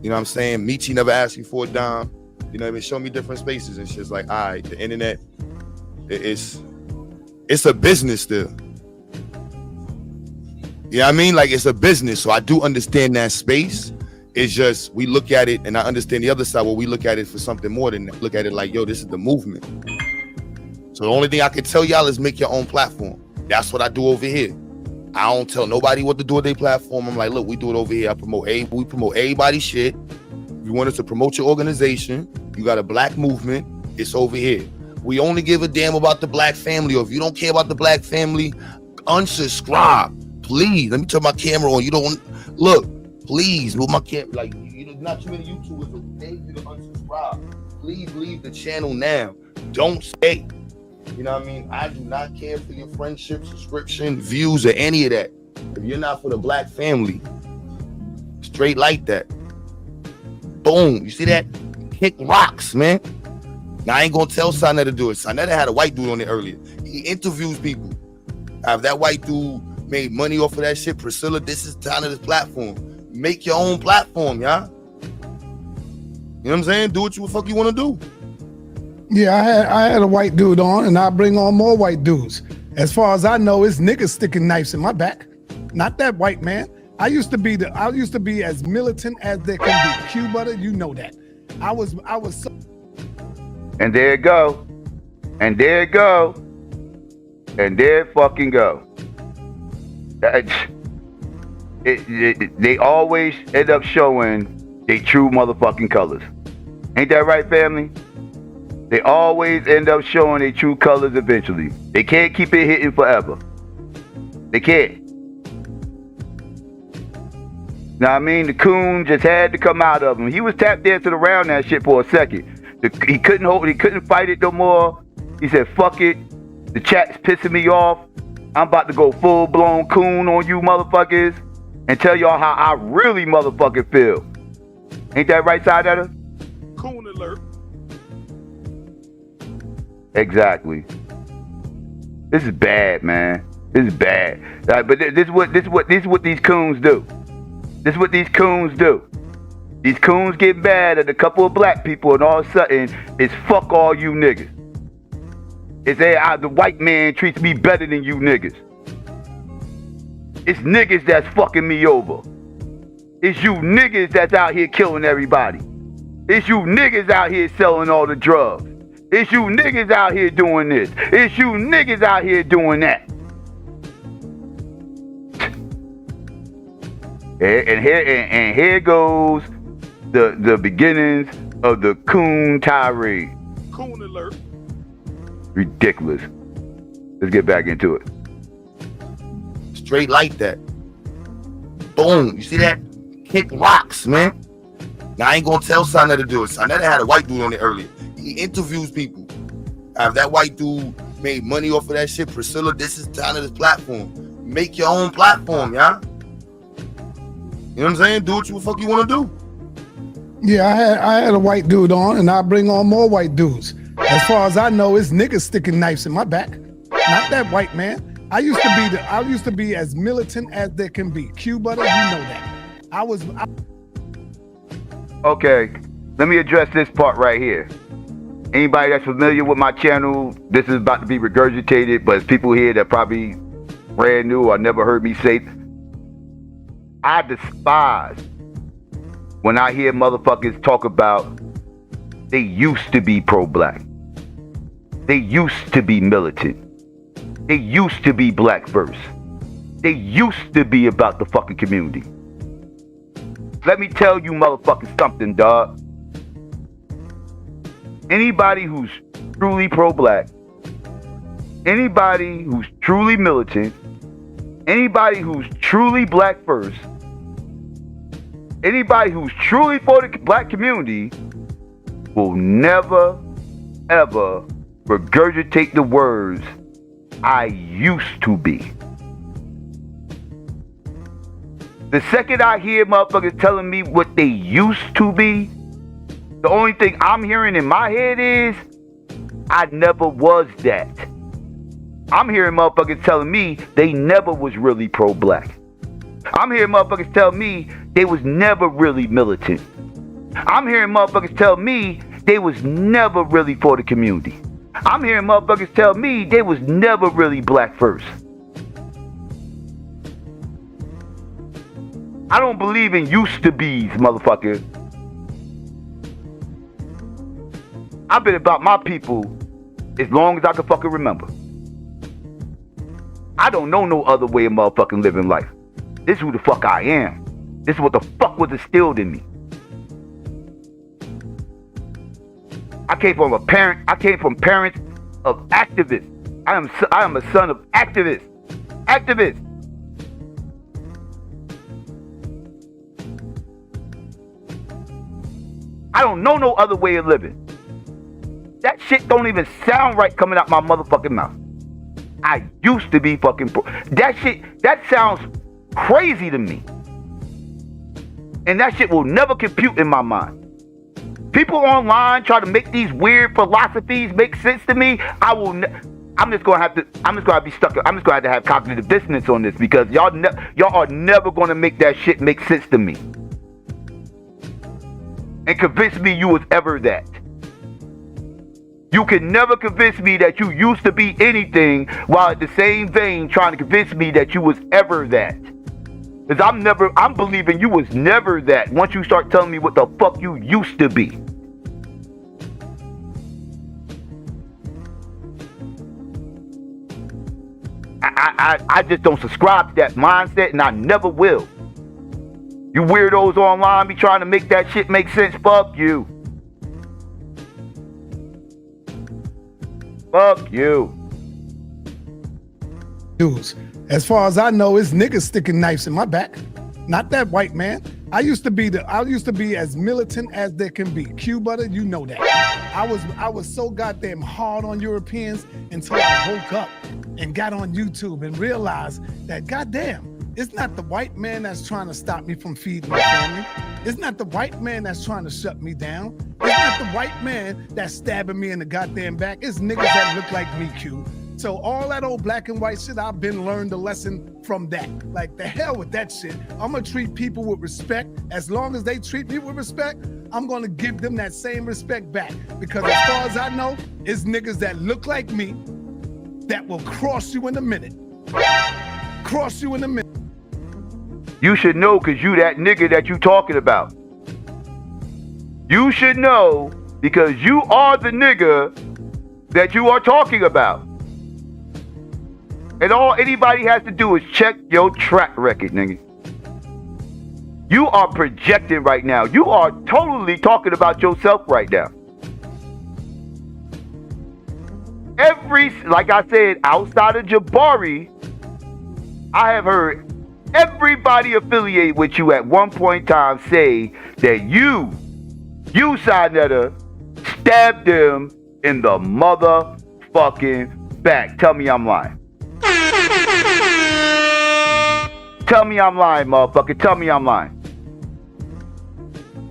You know what I'm saying? Michi never asked you for a dime. You know what I mean? Show me different spaces. And shit's like, all right, the internet, it's a business still. You know what I mean? Like, it's a business. So I do understand that space. It's just, we look at it, and I understand the other side where we look at it for something more than that. Look at it like, yo, this is the movement. So the only thing I can tell y'all is make your own platform. That's what I do over here. I don't tell nobody what to do with their platform. I'm like, look, we do it over here. We promote everybody's shit. If you want us to promote your organization, you got a black movement, it's over here. We only give a damn about the black family, or if you don't care about the black family, unsubscribe. Please, let me turn my camera on. You don't, look, please, move my camera. Like, not too many YouTubers will beg you to unsubscribe. Please leave the channel now. Don't stay. You know what I mean? I do not care for your friendship, subscription, views, or any of that. If you're not for the black family, straight like that. Boom. You see that? Kick rocks, man. Now, I ain't gonna tell Saneter to do it. Saneter had a white dude on it earlier. He interviews people. If that white dude made money off of that shit, Priscilla, this is Saneter's platform. Make your own platform, y'all. You know what I'm saying? Do what you fuck you want to do. Yeah, I had a white dude on, and I bring on more white dudes. As far as I know, it's niggas sticking knives in my back. Not that white man. I used to be as militant as there can be. Q butter, you know that. I was so. And there it go. And there it go. And there it fucking go. They always end up showing their true motherfucking colors. Ain't that right, family? They always end up showing their true colors eventually. They can't keep it hitting forever. They can't. Now, I mean, the coon just had to come out of him. He was tap dancing around that shit for a second. He couldn't fight it no more. He said, fuck it. The chat's pissing me off. I'm about to go full-blown coon on you motherfuckers and tell y'all how I really motherfucking feel. Ain't that right, Saneter? Coon alert. Exactly. This is bad, man. This is bad. But this is what these coons do. This is what these coons do. These coons get mad at a couple of black people, and all of a sudden, it's fuck all you niggas. It's the white man treats me better than you niggas. It's niggas that's fucking me over. It's you niggas that's out here killing everybody. It's you niggas out here selling all the drugs. It's you niggas out here doing this. It's you niggas out here doing that. And here goes the beginnings of the coon tirade. Coon alert. Ridiculous. Let's get back into it. Straight like that. Boom. You see that? Kick rocks, man. Now, I ain't gonna tell Saneter to do it. Saneter had a white dude on it earlier. He interviews people. If that white dude made money off of that shit, Priscilla, this is Saneter's platform. Make your own platform, y'all. You know what I'm saying? Do what the fuck you want to do. Yeah, I had a white dude on, and I bring on more white dudes. As far as I know, it's niggas sticking knives in my back. Not that white man. I used to be as militant as there can be. Q Butter, you know that. Okay, let me address this part right here. Anybody that's familiar with my channel, this is about to be regurgitated, but it's people here that probably brand new or never heard me say, I despise when I hear motherfuckers talk about they used to be pro-black. They used to be militant. They used to be black first. They used to be about the fucking community. Let me tell you motherfuckers something, dog. Anybody who's truly pro-black, anybody who's truly militant, anybody who's truly black first, anybody who's truly for the black community will never, ever regurgitate the words, I used to be. The second I hear motherfuckers telling me what they used to be, the only thing I'm hearing in my head is, I never was that. I'm hearing motherfuckers telling me they never was really pro-black. I'm hearing motherfuckers tell me they was never really militant. I'm hearing motherfuckers tell me they was never really for the community. I'm hearing motherfuckers tell me they was never really black first. I don't believe in used to be's, motherfucker. I've been about my people as long as I can fucking remember. I don't know no other way of motherfucking living life. This is who the fuck I am. This is what the fuck was instilled in me. I came from parents of activists. I am a son of activists. Activists. I don't know no other way of living. That shit don't even sound right coming out my motherfucking mouth. I used to be fucking pro. That shit, that sounds crazy to me. And that shit will never compute in my mind. People online try to make these weird philosophies make sense to me. I'm just gonna have to be stuck. I'm just gonna have to have cognitive dissonance on this because y'all are never gonna make that shit make sense to me. And convince me you was ever that. You can never convince me that you used to be anything while at the same vein trying to convince me that you was ever that. Because I'm believing you was never that once you start telling me what the fuck you used to be. I just don't subscribe to that mindset and I never will. You weirdos online be trying to make that shit make sense. Fuck you. Fuck you. Dudes, as far as I know, it's niggas sticking knives in my back. Not that white man. I used to be as militant as there can be. Q Butter, you know that. I was so goddamn hard on Europeans until I woke up and got on YouTube and realized that goddamn, it's not the white man that's trying to stop me from feeding my family. It's not the white man that's trying to shut me down. It's not the white man that's stabbing me in the goddamn back. It's niggas that look like me, Q. So all that old black and white shit, I've been learned a lesson from that. Like, the hell with that shit. I'm gonna treat people with respect. As long as they treat me with respect, I'm gonna give them that same respect back. Because as far as I know, it's niggas that look like me that will cross you in a minute. Cross you in a minute. You should know because you that nigga that you talking about. You should know because you are the nigga that you are talking about. And all anybody has to do is check your track record, nigga. You are projecting right now. You are totally talking about yourself right now. Like I said, outside of Jabari, I have heard everybody affiliated with you at one point in time say that you Saneter, stabbed them in the motherfucking back. Tell me I'm lying. Tell me I'm lying, motherfucker. Tell me I'm lying.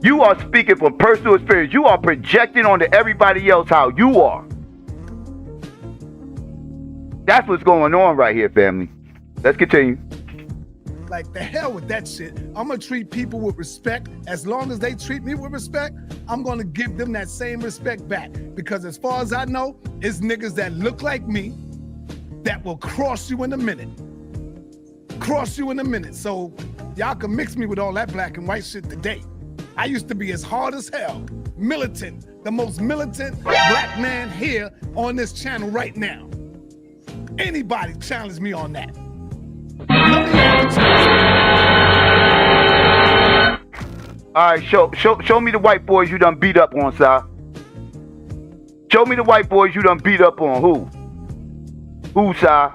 You are speaking from personal experience. You are projecting onto everybody else how you are. That's what's going on right here, family. Let's continue. Like, the hell with that shit. I'm gonna treat people with respect. As long as they treat me with respect, I'm gonna give them that same respect back. Because as far as I know, it's niggas that look like me that will cross you in a minute. Cross you in a minute. So y'all can mix me with all that black and white shit today. I used to be as hard as hell. Militant. The most militant black man here on this channel right now. Anybody challenge me on that. All right, show me the white boys you done beat up on, sir. Show me the white boys you done beat up on. Who, sir?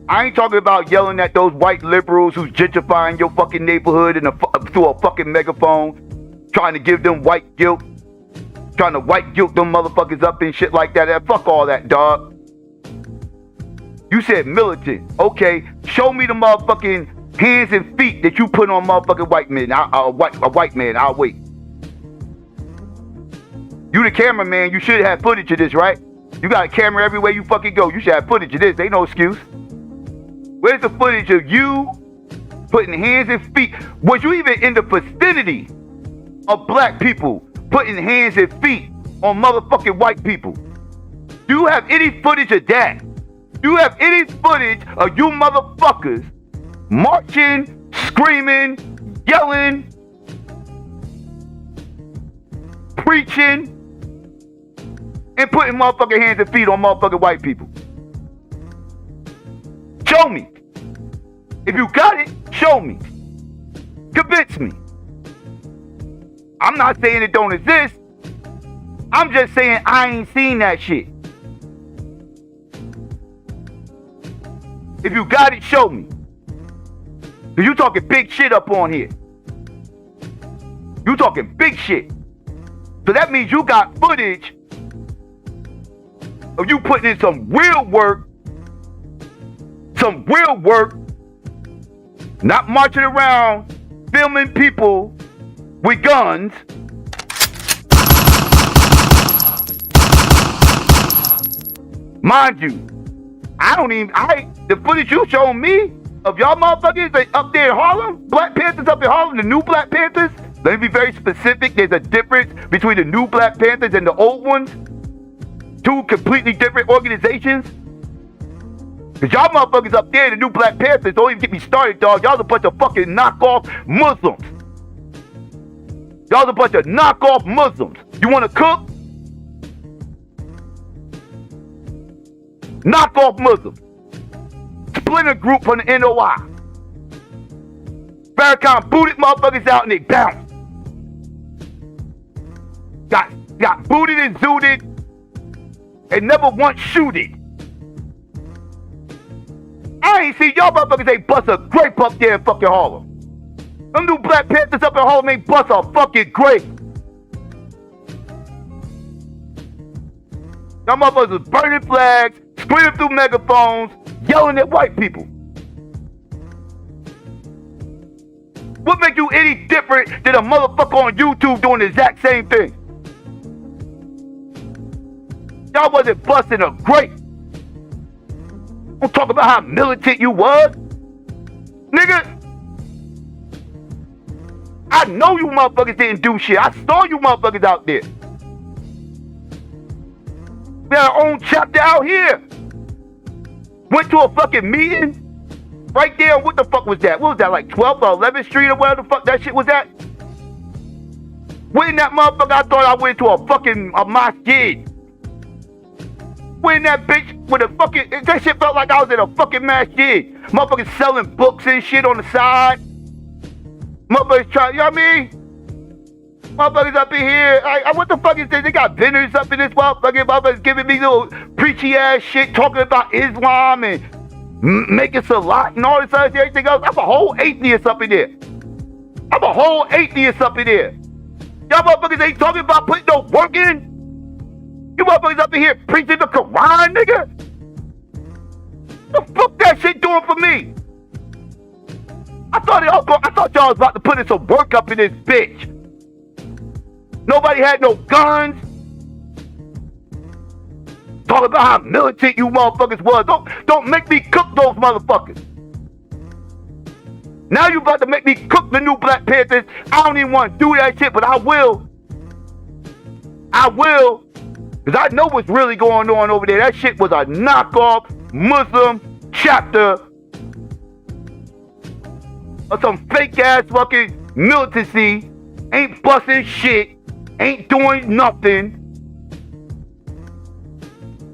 I ain't talking about yelling at those white liberals who's gentrifying your fucking neighborhood through a fucking megaphone, trying to give them white guilt, trying to white guilt them motherfuckers up and shit like that. Fuck all that, dog. You said militant. Okay, show me the motherfucking hands and feet that you put on motherfucking white men. A white man, I'll wait. You the cameraman, you should have footage of this, right? You got a camera everywhere you fucking go. You should have footage of this. Ain't no excuse. Where's the footage of you putting hands and feet? Was you even in the vicinity of black people putting hands and feet on motherfucking white people? Do you have any footage of that? Do you have any footage of you motherfuckers marching, screaming, yelling, preaching, and putting motherfucking hands and feet on motherfucking white people? Show me. If you got it, show me. Convince me. I'm not saying it don't exist. I'm just saying I ain't seen that shit. If you got it, show me. Cause you talking big shit up on here. You talking big shit. So that means you got footage of you putting in some real work. Some real work. Not marching around filming people with guns. Mind you, the footage you showed me of y'all motherfuckers up there in Harlem, Black Panthers up in Harlem, the new Black Panthers, let me be very specific, there's a difference between the new Black Panthers and the old ones. Two completely different organizations. Cause y'all motherfuckers up there, the new Black Panthers, don't even get me started, dog. Y'all a bunch of fucking knockoff Muslims. Y'all a bunch of knockoff Muslims. You wanna cook? Knockoff Muslims. Splinter group from the NOI. Farrakhan booted motherfuckers out and they bounced. Got booted and zooted and never once shooted. I ain't see y'all motherfuckers ain't bust a grape up there in fucking Harlem. Them new Black Panthers up in Harlem ain't bust a fucking grape. Y'all motherfuckers was burning flags, screaming through megaphones, yelling at white people. What make you any different than a motherfucker on YouTube doing the exact same thing? Y'all wasn't busting a grape. Don't talk about how militant you was. Nigga, I know you motherfuckers didn't do shit. I saw you motherfuckers out there. We had our own chapter out here. Went to a fucking meeting right there. What the fuck was that? What was that, like 12th or 11th Street or whatever the fuck that shit was at? When that motherfucker, I thought I went to a masjid. When that bitch with a fucking, that shit felt like I was in a fucking masjid. Motherfuckers selling books and shit on the side. Motherfuckers trying, you know what I mean? Motherfuckers up in here, what the fuck is this? They got vendors up in this motherfucker. Motherfuckers giving me little preachy ass shit, talking about Islam and making salat and all this other shit, everything else. I'm a whole atheist up in there. I'm a whole atheist up in there. Y'all motherfuckers ain't talking about putting no work in. You motherfuckers up in here preaching the Quran, nigga. The fuck that shit doing for me? I thought y'all was about to put in some work up in this bitch. Nobody had no guns. Talk about how militant you motherfuckers was. Don't make me cook those motherfuckers. Now you about to make me cook the new Black Panthers. I don't even want to do that shit, but I will. I will. Because I know what's really going on over there. That shit was a knockoff Muslim chapter of some fake ass fucking militancy. Ain't busting shit. Ain't doing nothing.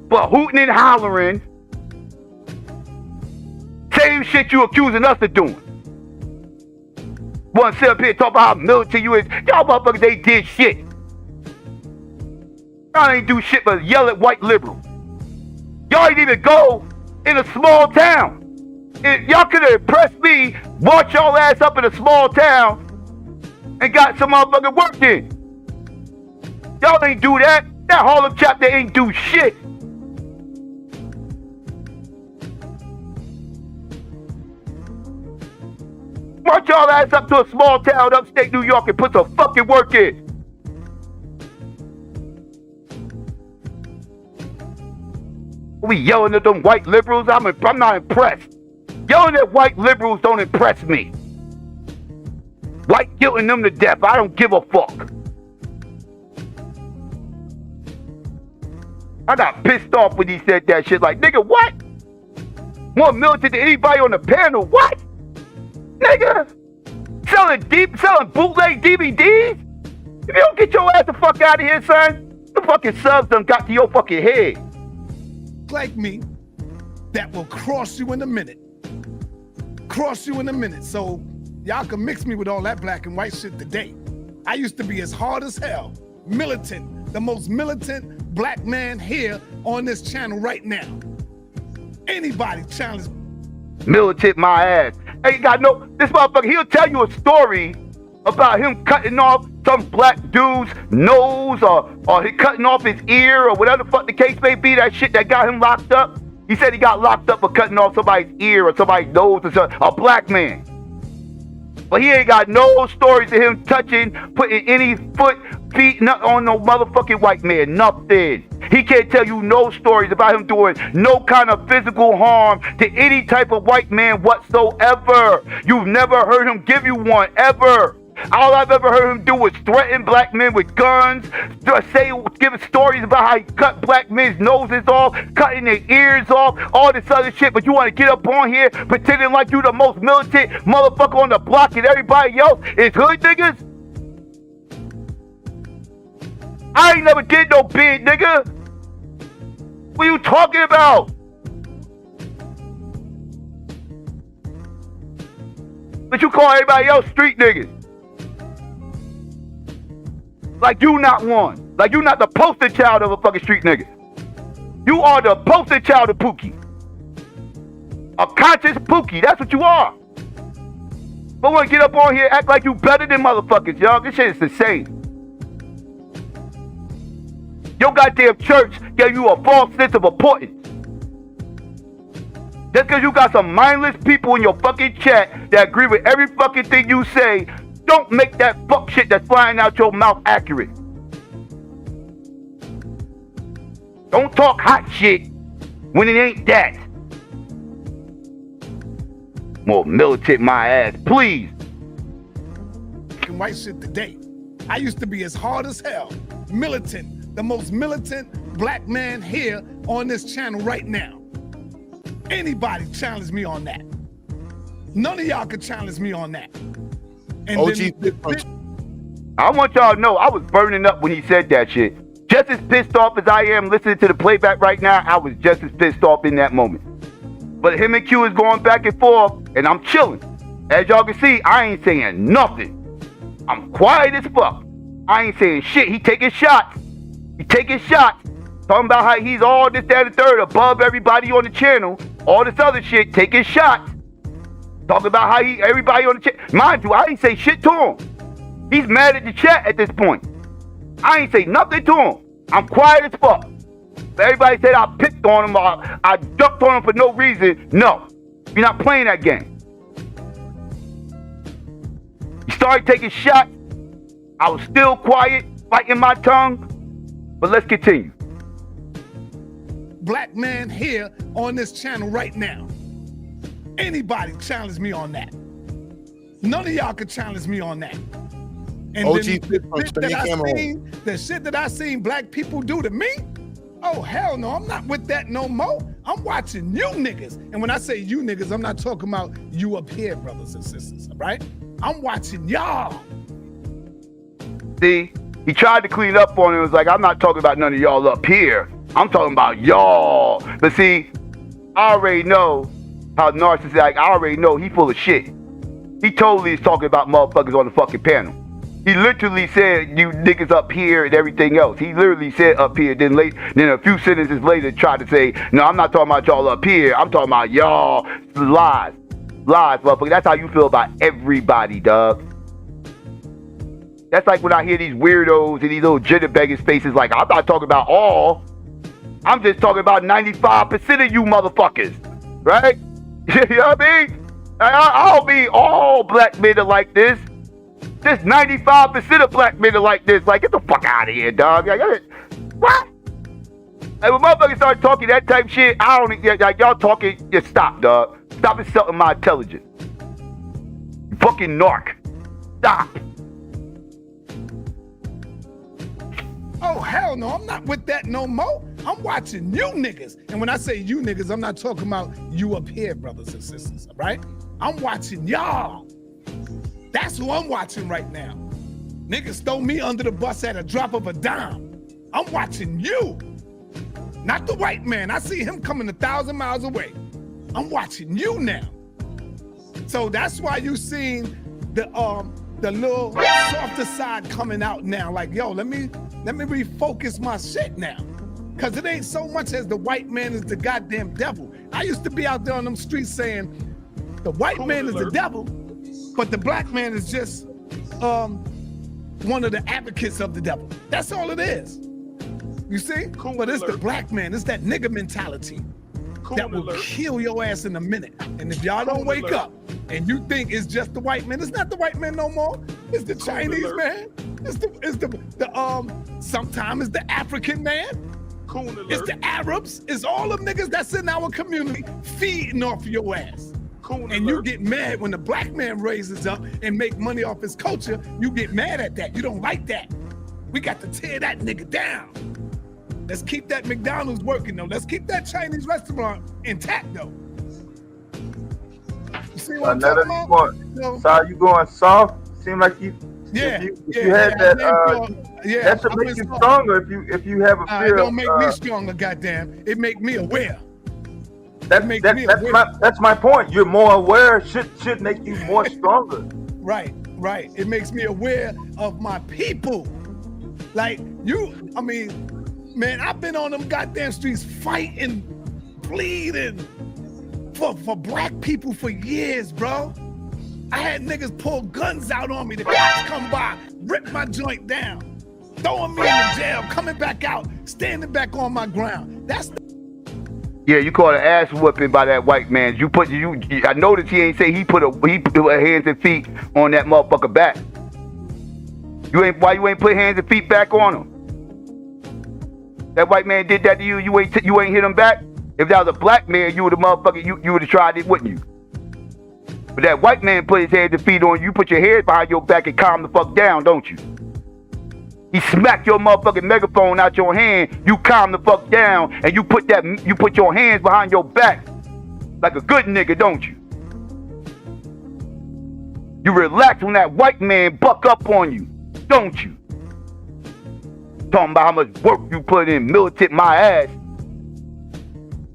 But hooting and hollering. Same shit you accusing us of doing. Want to sit up here and talk about how militant you is. Y'all motherfuckers ain't did shit. Y'all ain't do shit but yell at white liberals. Y'all ain't even go in a small town. If y'all could have impressed me, brought y'all ass up in a small town and got some motherfucking work in. Y'all ain't do that. That Harlem chapter ain't do shit. Brought y'all ass up to a small town upstate New York and put some fucking work in. We yelling at them white liberals. I'm not impressed. Yelling at white liberals don't impress me. White guilting them to death. I don't give a fuck. I got pissed off when he said that shit. Like, nigga, what? More militant than anybody on the panel. What? Nigga, selling bootleg DVDs? If you don't get your ass the fuck out of here, son, the fucking subs done got to your fucking head. Like me, that will cross you in a minute. Cross you in a minute. So y'all can mix me with all that black and white shit today. I used to be as hard as hell, militant, the most militant black man here on this channel right now. Anybody challenge militant my ass. Ain't got no, this motherfucker, he'll tell you a story about him cutting off some black dude's nose or he cutting off his ear or whatever the fuck the case may be, that shit that got him locked up. He said he got locked up for cutting off somebody's ear or somebody's nose or something, a black man. But he ain't got no stories of him touching, putting any foot, feet, nothing on no motherfucking white man, nothing. He can't tell you no stories about him doing no kind of physical harm to any type of white man whatsoever. You've never heard him give you one, ever. All I've ever heard him do was threaten black men with guns, giving stories about how he cut black men's noses off, cutting their ears off, all this other shit. But you want to get up on here pretending like you the most militant motherfucker on the block and everybody else is hood niggas? I ain't never did no bid, nigga. What are you talking about? But you call everybody else street niggas. Like you not one. Like you not the poster child of a fucking street nigga. You are the poster child of Pookie. A conscious Pookie. That's what you are. But want to get up on here act like you better than motherfuckers, y'all. This shit is insane. Your goddamn church gave you a false sense of importance. Just because you got some mindless people in your fucking chat that agree with every fucking thing you say, don't make that fuck shit that's flying out your mouth accurate. Don't talk hot shit when it ain't that. More militant my ass, please. White shit today. I used to be as hard as hell, militant, the most militant black man here on this channel right now. Anybody challenge me on that? None of y'all could challenge me on that. And I want y'all to know I was burning up when he said that shit. Just as pissed off as I am listening to the playback right now, I was just as pissed off in that moment. But him and Q is going back and forth, and I'm chilling. As y'all can see, I ain't saying nothing. I'm quiet as fuck. I ain't saying shit. He taking shots. He taking shots. Talking about how he's all this, that, and the third above everybody on the channel. All this other shit, taking shots. Talking about how everybody on the chat. Mind you, I ain't say shit to him. He's mad at the chat at this point. I ain't say nothing to him. I'm quiet as fuck. Everybody said I picked on him or I ducked on him for no reason. No. You're not playing that game. He started taking shots. I was still quiet, biting my tongue. But let's continue. black man here on this channel right now. Anybody challenge me on that. None of y'all could challenge me on that. And OG, the shit that I seen black people do to me, oh, hell no, I'm not with that no more. I'm watching you niggas. And when I say you niggas, I'm not talking about you up here, brothers and sisters, right? I'm watching y'all. See, he tried to clean up on it. It was like, I'm not talking about none of y'all up here. I'm talking about y'all. But see, I already know how narcissistic, I already know he full of shit. He totally is talking about motherfuckers on the fucking panel. He literally said, you niggas up here and everything else. He literally said up here, then a few sentences later tried to say, no, I'm not talking about y'all up here. I'm talking about y'all. Lies. Lies, motherfucker. That's how you feel about everybody, dog. That's like when I hear these weirdos and these little jitterbegging faces like, I'm not talking about all. I'm just talking about 95% of you motherfuckers. Right? You know what I mean? I don't mean all black men are like this. Just 95% of black men are like this. Like, get the fuck out of here, dog. Like, what? And when motherfuckers start talking that type shit, I don't, like, y'all talking, just stop, dog. Stop insulting my intelligence. You fucking narc. Stop. Oh, hell no, I'm not with that no more. I'm watching you niggas. And when I say you niggas, I'm not talking about you up here, brothers and sisters, right? I'm watching y'all. That's who I'm watching right now. Niggas throw me under the bus at a drop of a dime. I'm watching you, not the white man. I see him coming 1,000 miles away. I'm watching you now. So that's why you seen the little softer side coming out now. Like, yo, let me refocus my shit now. Cause it ain't so much as the white man is the goddamn devil. I used to be out there on them streets saying the white man is the devil, but the black man is just one of the advocates of the devil. That's all it is. You see? But it's the black man, it's that nigga mentality that will kill your ass in a minute. And if y'all don't wake up and you think it's just the white man, it's not the white man no more. It's the Chinese man. It's the sometimes it's the African man. It's the Arabs. It's all them niggas that's in our community feeding off of your ass. And you get mad when the black man raises up and make money off his culture. You get mad at that. You don't like that. We got to tear that nigga down. Let's keep that McDonald's working though. Let's keep that Chinese restaurant intact though. You see what I'm talking about? So you going soft? Seem like you. If you had that, that should make you stronger. If you have a fear. It don't make me stronger, goddamn. It make me aware. That's my point. You're more aware. Should make you more stronger. Right. It makes me aware of my people. Like you, I mean, man, I've been on them goddamn streets fighting, bleeding for black people for years, bro. I had niggas pull guns out on me. The cops come by, rip my joint down, throwing me in the jail, coming back out, standing back on my ground. That's yeah, you caught an ass whooping by that white man. I noticed he ain't say he put hands and feet on that motherfucker back. Why you ain't put hands and feet back on him? That white man did that to you. You ain't hit him back. If that was a black man, you would have tried it, wouldn't you? But that white man put his hands and feet on you. Put your head behind your back and calm the fuck down, don't you? He smacked your motherfucking megaphone out your hand. You calm the fuck down and you put your hands behind your back like a good nigga, don't you? You relax when that white man buck up on you, don't you? Talking about how much work you put in, militant my ass.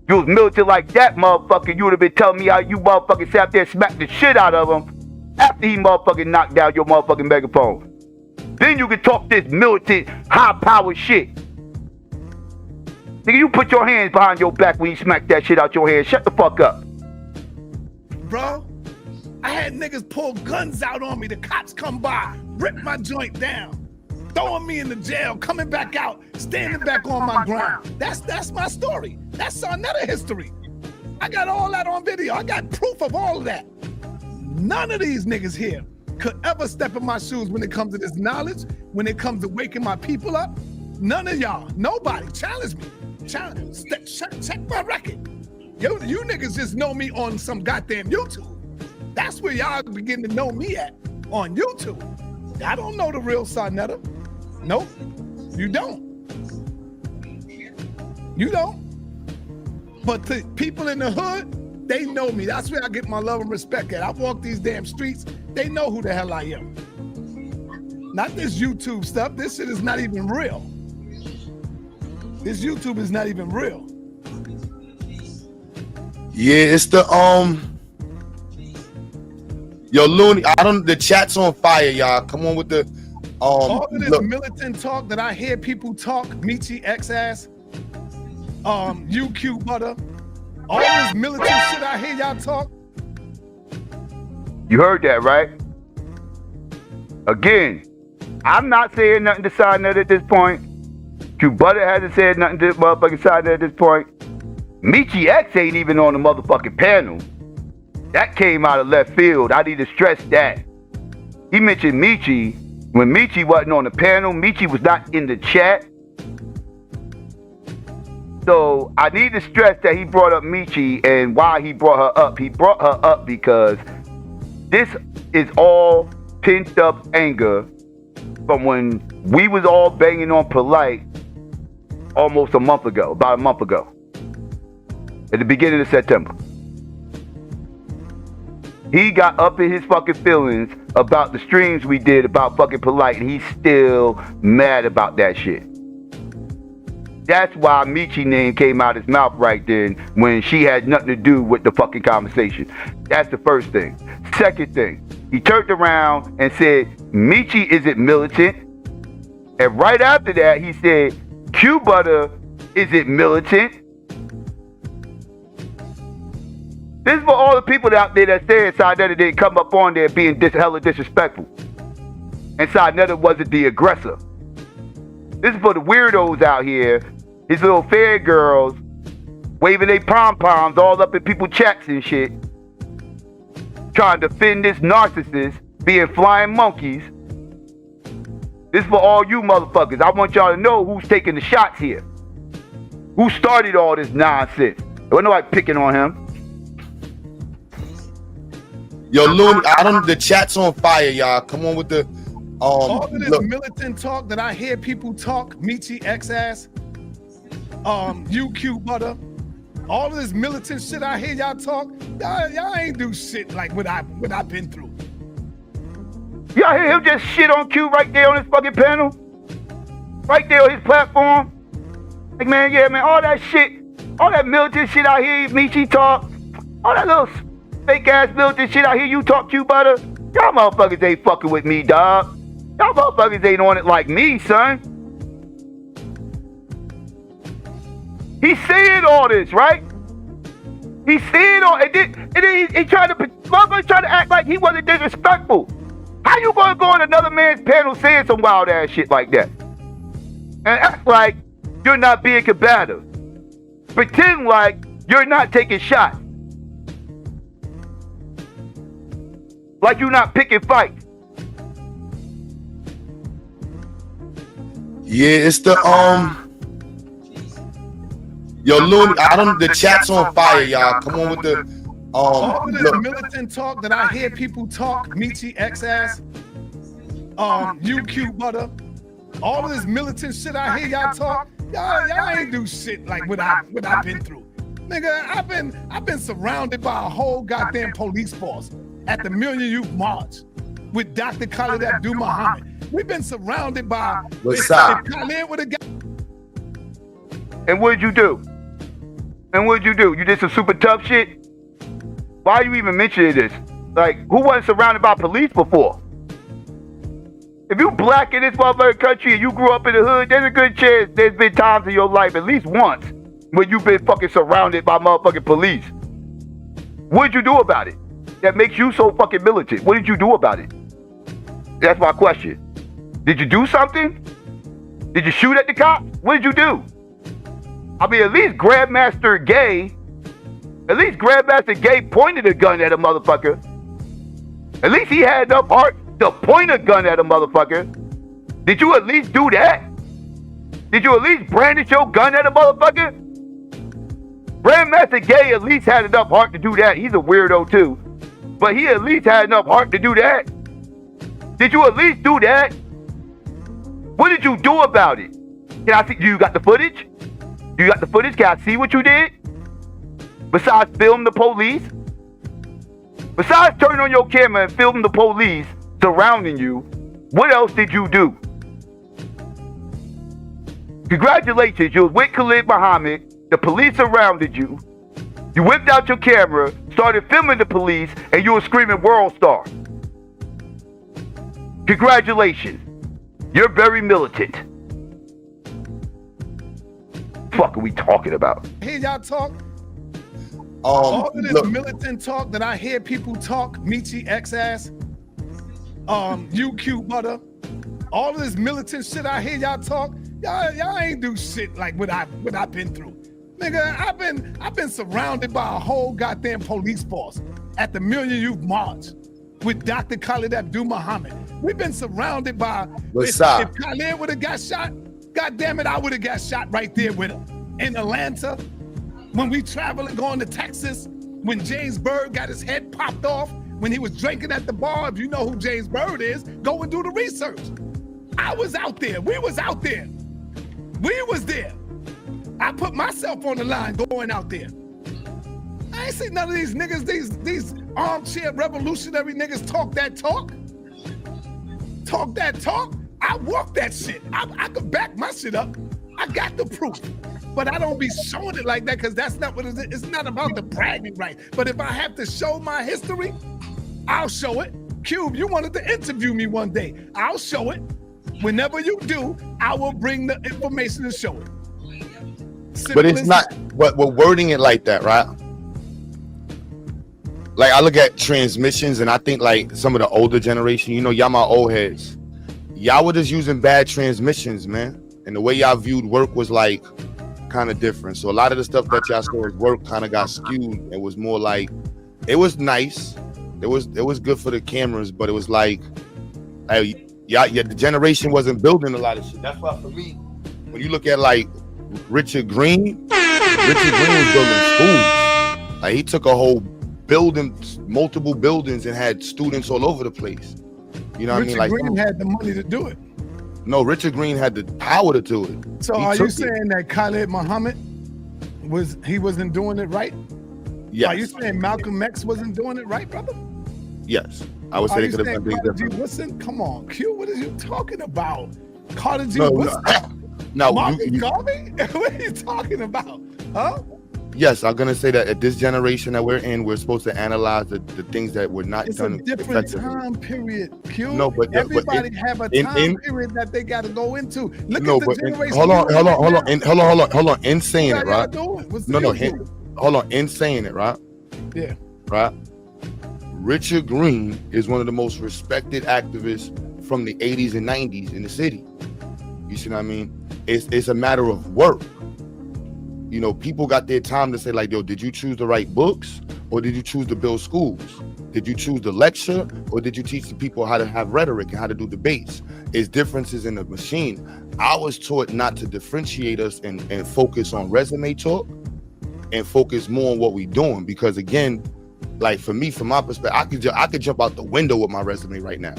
You was militant like that, motherfucker. You would have been telling me how you motherfucking sat there and smacked the shit out of him after he motherfucking knocked down your motherfucking megaphone. Then you can talk this militant, high-powered shit. Nigga, you put your hands behind your back when you smack that shit out your hand. Shut the fuck up. Bro, I had niggas pull guns out on me. The cops come by, rip my joint down, throwing me in the jail, coming back out, standing back on my ground. That's my story. That's Saneter history. I got all that on video. I got proof of all of that. None of these niggas here could ever step in my shoes when it comes to this knowledge, when it comes to waking my people up. None of y'all, nobody, challenge me. check my record. Yo, you niggas just know me on some goddamn YouTube. That's where y'all begin to know me at, on YouTube. I don't know the real Saneter. Nope, you don't. You don't. But the people in the hood, they know me. That's where I get my love and respect at. I walk these damn streets, they know who the hell I am. Not this YouTube stuff. This shit is not even real. This YouTube is not even real. Yeah, it's the yo, Looney, the chat's on fire, y'all. Come on with the all of this militant talk that I hear people talk, XyayX ass, UQ butter, all this militant shit I hear y'all talk. You heard that, right? Again, I'm not saying nothing to Saneter at this point. Q Butter hasn't said nothing to motherfucking Saneter at this point. XyayX ain't even on the motherfucking panel. That came out of left field. I need to stress that. He mentioned Michi. When Michi wasn't on the panel, Michi was not in the chat. So I need to stress that he brought up Michi, and why he brought her up. He brought her up because this is all pent up anger from when we was all banging on Polite almost about a month ago. At the beginning of September. He got up in his fucking feelings about the streams we did about fucking Polite, and he's still mad about that shit. That's why Michi name came out his mouth right then when she had nothing to do with the fucking conversation. That's the first thing. Second thing, he turned around and said, Michi isn't militant. And right after that, he said, Q Butter isn't militant. This is for all the people out there that said Saneter didn't come up on there being hella disrespectful. And Saneter wasn't the aggressor. This is for the weirdos out here, his little fair girls, waving their pom-poms all up in people's chats and shit, trying to defend this narcissist being flying monkeys. This is for all you motherfuckers. I want y'all to know who's taking the shots here. Who started all this nonsense. There wasn't nobody picking on him. Yo, Looney, the chat's on fire, y'all. Come on with the all of this militant talk that I hear people talk, XyayX ass, UQ butter, all of this militant shit I hear y'all talk, y'all ain't do shit like what I've been through. Y'all hear him just shit on Q right there on his fucking panel? Right there on his platform? Like, man, yeah, man, all that shit, all that militant shit I hear Michi talk, all that little fake ass militant shit I hear you talk, Q Butter, y'all motherfuckers ain't fucking with me, dog. Y'all motherfuckers ain't on it like me, son. He's saying all this, right? He's saying all, and then he tried to act like he wasn't disrespectful. How you gonna go on another man's panel saying some wild ass shit like that? And act like you're not being combative. Pretend like you're not taking shots. Like you're not picking fights. Yeah, it's the yo, Looney, the chat's on fire, y'all. Come on with the all of this militant talk that I hear people talk, XyayX ass, UQ butter, all of this militant shit I hear y'all talk, y'all ain't do shit like what I've been through. Nigga, I've been surrounded by a whole goddamn police force at the Million Youth March with Dr. Khalid Abdul Muhammad. We've been surrounded by Khalid with a guy. And what'd you do? You did some super tough shit? Why are you even mentioning this? Like, who wasn't surrounded by police before? If you black in this motherfucking country and you grew up in the hood, there's a good chance there's been times in your life, at least once, when you've been fucking surrounded by motherfucking police. What'd you do about it? That makes you so fucking militant. What did you do about it? That's my question. Did you do something? Did you shoot at the cops? What did you do? I mean, at least Grandmaster Gay pointed a gun at a motherfucker. At least he had enough heart to point a gun at a motherfucker. Did you at least do that? Did you at least brandish your gun at a motherfucker? Grandmaster Gay at least had enough heart to do that. He's a weirdo too. But he at least had enough heart to do that. Did you at least do that? What did you do about it? Can I see? You got the footage? You got the footage? Can I see what you did? Besides film the police? Besides turning on your camera and film the police surrounding you, what else did you do? Congratulations, you was with Khalid Muhammad, the police surrounded you, you whipped out your camera, started filming the police, and you were screaming World Star. Congratulations, you're very militant. Fuck are we talking about? Hear y'all talk? All of this militant talk that I hear people talk, Michi X-Ass, UQ Butter, all of this militant shit I hear y'all talk, y'all ain't do shit like what I've been through. Nigga, I've been surrounded by a whole goddamn police force at the Million Youth March with Dr. Khalid Abdul Muhammad. We've been surrounded by, if Khalid would have got shot, God damn it, I would have got shot right there with him. In Atlanta, when we traveling going to Texas, when James Byrd got his head popped off, when he was drinking at the bar. If you know who James Byrd is, go and do the research. I was out there. We was out there. We was there. I put myself on the line going out there. I ain't seen none of these niggas, these armchair revolutionary niggas talk that talk. Talk that talk. I walk that shit. I could back my shit up. I got the proof. But I don't be showing it like that because that's not what it is. It's not about the bragging right. But if I have to show my history, I'll show it. Cube, you wanted to interview me one day. I'll show it. Whenever you do, I will bring the information and show it. Simple. But it's not, we're wording it like that, right? Like I look at transmissions and I think like some of the older generation, you know, y'all my old heads. Y'all were just using bad transmissions, man. And the way y'all viewed work was like kind of different. So a lot of the stuff that y'all saw as work kind of got skewed. It was more like, it was nice. It was good for the cameras, but it was like, the generation wasn't building a lot of shit. That's why for me, when you look at like Richard Green was building schools. Like he took a whole building, multiple buildings, and had students all over the place. You know what I mean? Like Green had the money to do it. No, Richard Green had the power to do it. So are you saying that Khalid Muhammad wasn't doing it right? Yes. Are you saying Malcolm X wasn't doing it right, brother? Yes. I would say they could have been different. Listen, come on, Q, what are you talking about? Carter G. No, Marcus Garvey? What are you talking about? Huh? Yes, I'm gonna say that at this generation that we're in, we're supposed to analyze the things that were not done. It's a different time period, Q. No, but everybody have a time period that they got to go into. Look at the generation. Hold on. In saying it, right? Hold on. In saying it, right? Yeah. Right. Richard Green is one of the most respected activists from the 80s and 90s in the city. You see what I mean? It's a matter of work. You know, people got their time to say like, yo, did you choose to write books or did you choose to build schools? Did you choose to lecture or did you teach the people how to have rhetoric and how to do debates? It's differences in the machine. I was taught not to differentiate us and focus on resume talk and focus more on what we're doing. Because again, like for me, from my perspective, I could jump out the window with my resume right now.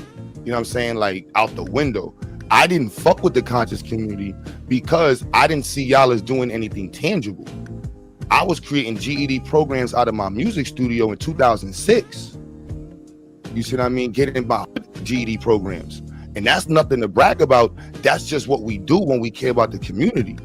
You know what I'm saying? Like out the window. I didn't fuck with the conscious community because I didn't see y'all as doing anything tangible. I was creating GED programs out of my music studio in 2006. You see what I mean? Getting my GED programs. And that's nothing to brag about. That's just what we do when we care about the community.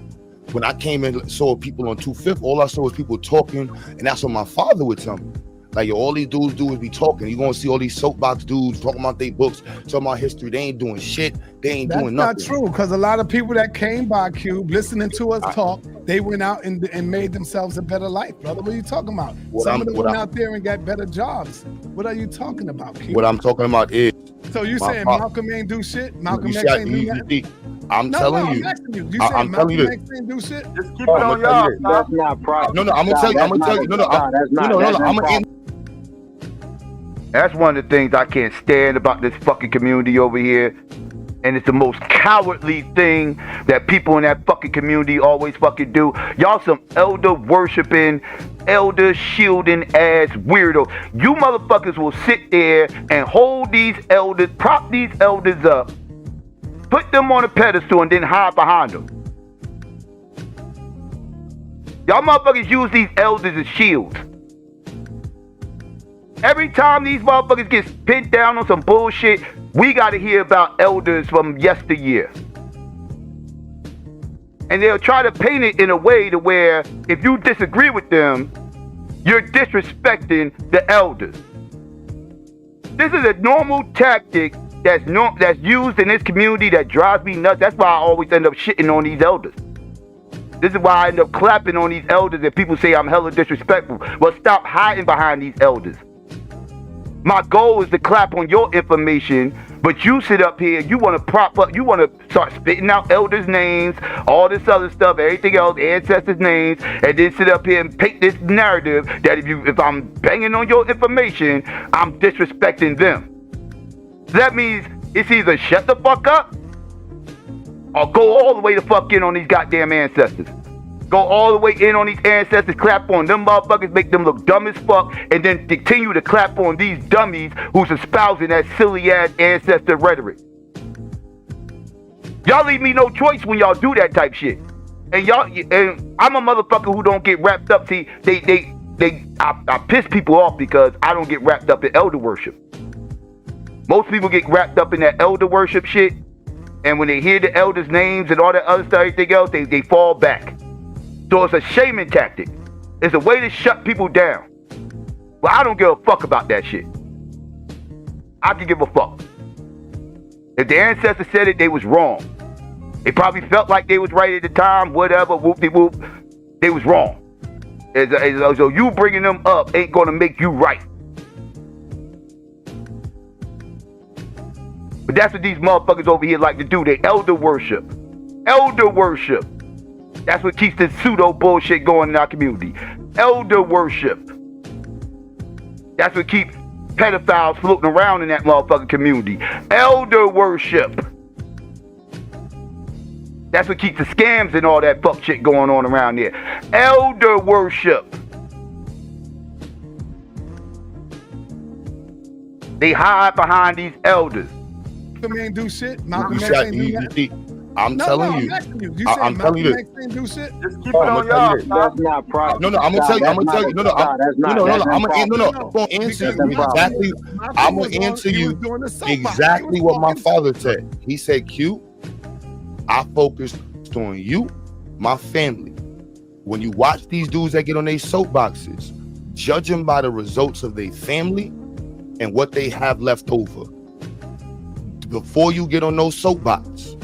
When I came in and saw people on 2/5, all I saw was people talking, and that's what my father would tell me. Like, yo, all these dudes do is be talking. You're going to see all these soapbox dudes talking about their books, talking about history. They ain't doing shit. They ain't doing nothing. That's not true, because a lot of people that came by Cube, listening to us talk, they went out and made themselves a better life, brother. What are you talking about? Some of them went out there and got better jobs. What are you talking about, Cube? What I'm talking about is... So you saying Malcolm ain't do shit? Malcolm X ain't do nothing? I'm telling you. You saying Malcolm X ain't do shit? Just keep it on y'all. That's not private. No, I'm gonna tell you. I'm gonna tell you. No. That's one of the things I can't stand about this fucking community over here. And it's the most cowardly thing that people in that fucking community always fucking do. Y'all some elder worshiping, elder shielding ass weirdo. You motherfuckers will sit there and hold these elders, prop these elders up, put them on a pedestal, and then hide behind them. Y'all motherfuckers use these elders as shields. Every time these motherfuckers get pinned down on some bullshit, we gotta hear about elders from yesteryear. And they'll try to paint it in a way to where if you disagree with them, you're disrespecting the elders. This is a normal tactic that's used in this community that drives me nuts. That's why I always end up shitting on these elders. This is why I end up clapping on these elders and people say I'm hella disrespectful. Well, stop hiding behind these elders. My goal is to clap on your information, but you sit up here, you want to prop up, you want to start spitting out elders' names, all this other stuff, everything else, ancestors' names, and then sit up here and paint this narrative that if I'm banging on your information, I'm disrespecting them. So that means it's either shut the fuck up or go all the way the fuck in on these goddamn ancestors. Go all the way in on these ancestors, clap on them motherfuckers, make them look dumb as fuck, and then continue to clap on these dummies who's espousing that silly ass ancestor rhetoric. Y'all leave me no choice when y'all do that type shit. And I'm a motherfucker who don't get wrapped up. See, I piss people off because I don't get wrapped up in elder worship. Most people get wrapped up in that elder worship shit, and when they hear the elders' names and all that other stuff, everything else, they fall back. So it's a shaming tactic. It's a way to shut people down. Well, I don't give a fuck about that shit. I can give a fuck. If the ancestors said it, they was wrong. They probably felt like they was right at the time, whatever, whoop-de-whoop. They was wrong. So you bringing them up ain't gonna make you right. But that's what these motherfuckers over here like to do. They elder worship. Elder worship. That's what keeps this pseudo bullshit going in our community. Elder worship. That's what keeps pedophiles floating around in that motherfucking community. Elder worship. That's what keeps the scams and all that fuck shit going on around there. Elder worship. They hide behind these elders. Malcolm ain't do shit. Malcolm X ain't do that. I'm telling you. I'm telling you. Do shit? Just keep it on y'all. That's not proper. No, I'm gonna tell you. I'm gonna tell you. I'm gonna answer you exactly. I'm gonna answer you exactly what my father said. He said, "Q, I focused on you, my family. When you watch these dudes that get on their soapboxes, judge them by the results of their family and what they have left over. Before you get on those soapboxes,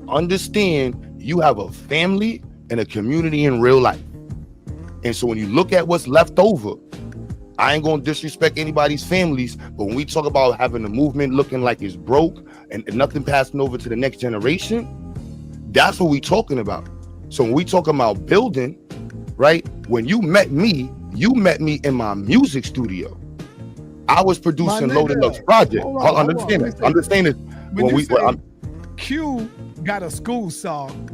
understand you have a family and a community in real life. And so when you look at what's left over, I ain't gonna disrespect anybody's families, but when we talk about having a movement looking like it's broke and nothing passing over to the next generation, that's what we talking about. So when we talking about building, right? When you met me in my music studio. I was producing Loaded Lux project. Understand it. When we Q got a school song.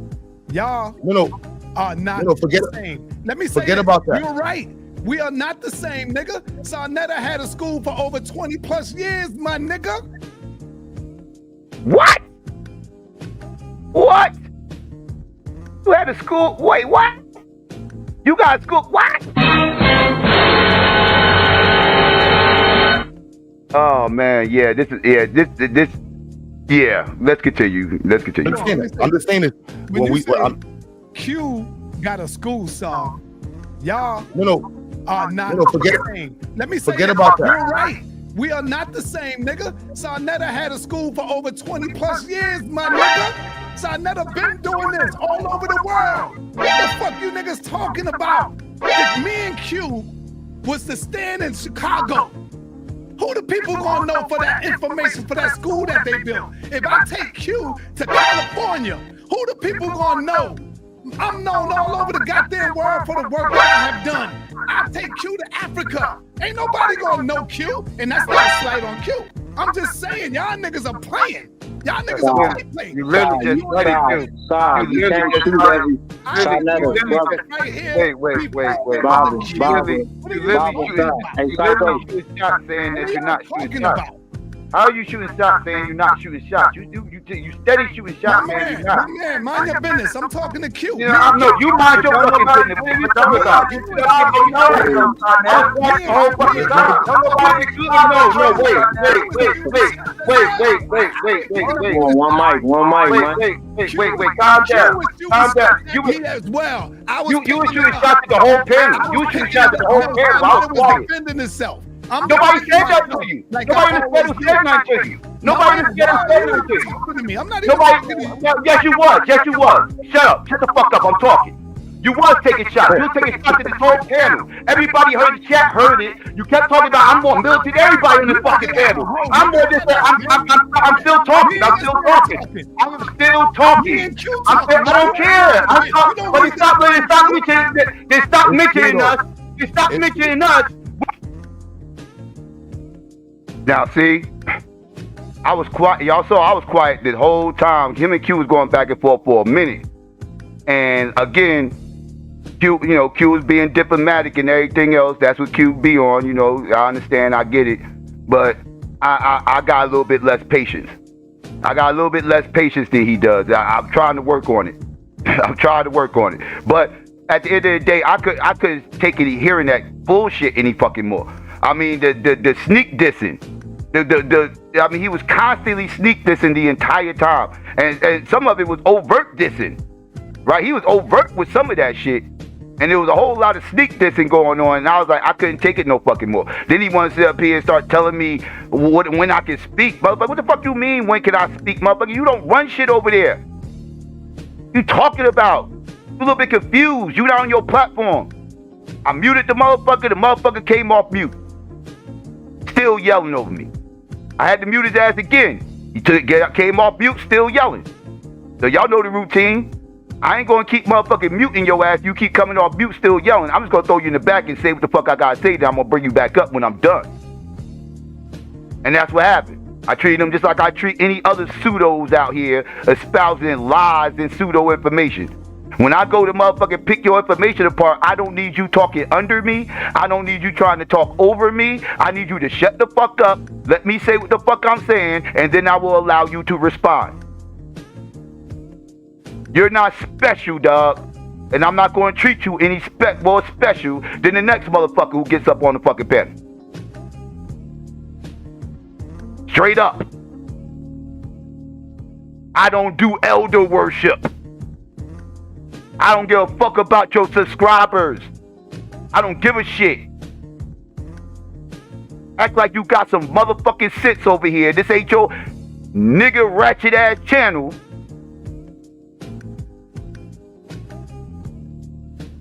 Y'all are not the same. Let me say forget about that. You're right. We are not the same, nigga. Saneter had a school for over 20 plus years, my nigga. What? What? You had a school? Wait, what? You got a school? What? Oh man, yeah. Let's continue. Understand it. Q got a school song. Y'all are not the same. Let me say forget about that. You're right. We are not the same, nigga. Saneter had a school for over 20 plus years, my nigga. Saneter been doing this all over the world. What the fuck you niggas talking about? If me and Q was to stand in Chicago, who the people gonna know for that information, for that school that they built? If I take Q to California, who the people gonna know? I'm known all over the goddamn world for the work that I have done. I take Q to Africa. Ain't nobody gonna know Q, and that's not a slight on Q. I'm just saying, y'all niggas are playing. Y'all niggas are play. You literally just let it do. You can't shoot every. Wait. Bobby. You literally shooting shots saying that you're not shooting shots. How are you shooting shots saying you're not shooting shots? You steady shooting shots, man. You're not. Man, mind your business. I'm talking to Q. You know, you mind your fucking business. What are you talking about? One mic, man. Wait, calm down. You was shooting shots at the whole panel. You was shooting shots at the whole panel. I was defending himself. Nobody said that to you. Nobody in the federal said nothing to you. Nobody in the federal said nothing to you. I'm not even Yes, you was. Shut up. Shut the fuck up. I'm talking. You was taking shots. You was taking shots at this whole panel. Everybody heard the chat, heard it. You kept talking about I'm more militant than everybody in this fucking panel. I'm more this. I'm still talking. I am still talking. I don't care. But they stop mentioning us. Now, see, I was quiet. Y'all saw I was quiet the whole time. Him and Q was going back and forth for a minute. And again, Q was being diplomatic and everything else. That's what Q be on. You know, I understand. I get it. But I got a little bit less patience. I got a little bit less patience than he does. I'm trying to work on it. But at the end of the day, I could take it hearing that bullshit any fucking more. I mean, the sneak dissing. I mean, he was constantly sneak dissing the entire time. And some of it was overt dissing. Right? He was overt with some of that shit. And there was a whole lot of sneak dissing going on. And I was like, I couldn't take it no fucking more. Then he wanted to sit up here and start telling me when I can speak. Motherfucker, what the fuck you mean, when can I speak, motherfucker? You don't run shit over there. You talking about? You a little bit confused. You not on your platform. I muted the motherfucker came off mute. Still yelling over me. I had to mute his ass again. He came off mute, still yelling. So y'all know the routine. I ain't gonna keep motherfucking muting your ass. You keep coming off mute, still yelling. I'm just gonna throw you in the back and say what the fuck I gotta say. Then I'm gonna bring you back up when I'm done. And that's what happened. I treat them just like I treat any other pseudos out here espousing lies and pseudo information. When I go to motherfucking pick your information apart, I don't need you talking under me. I don't need you trying to talk over me. I need you to shut the fuck up. Let me say what the fuck I'm saying, and then I will allow you to respond. You're not special, dog. And I'm not going to treat you any more special than the next motherfucker who gets up on the fucking panel. Straight up. I don't do elder worship. I don't give a fuck about your subscribers. I don't give a shit. Act like you got some motherfucking sense over here. This ain't your nigga ratchet ass channel.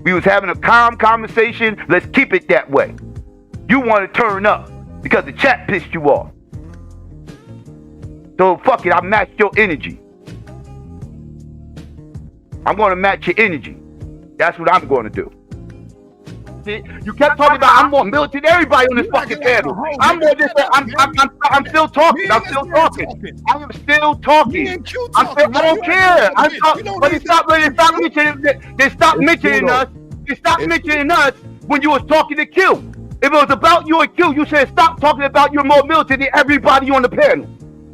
We was having a calm conversation. Let's keep it that way. You want to turn up because the chat pissed you off. So fuck it, I matched your energy. I'm going to match your energy. That's what I'm going to do. See, you kept talking about I'm more militant than everybody on this fucking panel. I'm more just I'm still talking. I am still talking. I don't care. But they stopped mentioning us. They stopped mentioning us when you was talking to Q. If it was about you and Q, you should stop talking about you're more militant than everybody on the panel.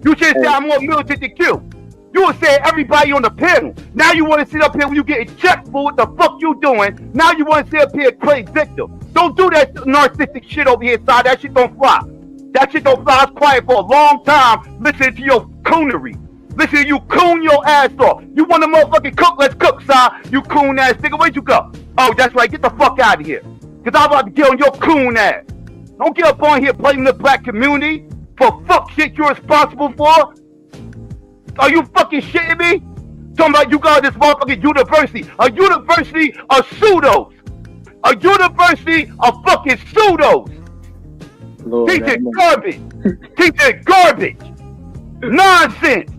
You should say I'm more militant than Q. You would say everybody on the panel. Now you want to sit up here when you getting checked for what the fuck you doing. Now you want to sit up here and play victim. Don't do that narcissistic shit over here, side. That shit don't fly. That shit don't fly. I was quiet for a long time listening to your coonery. Listen to you coon your ass off. You want to motherfucking cook? Let's cook, side. You coon ass nigga. Where'd you go? Oh, that's right. Get the fuck out of here. Because I'm about to get on your coon ass. Don't get up on here blaming the black community for fuck shit you're responsible for. Are you fucking shitting me? Talking about you got this motherfucking university. A university of pseudos. A university of fucking pseudos. Teaching garbage. Teaching garbage. Nonsense.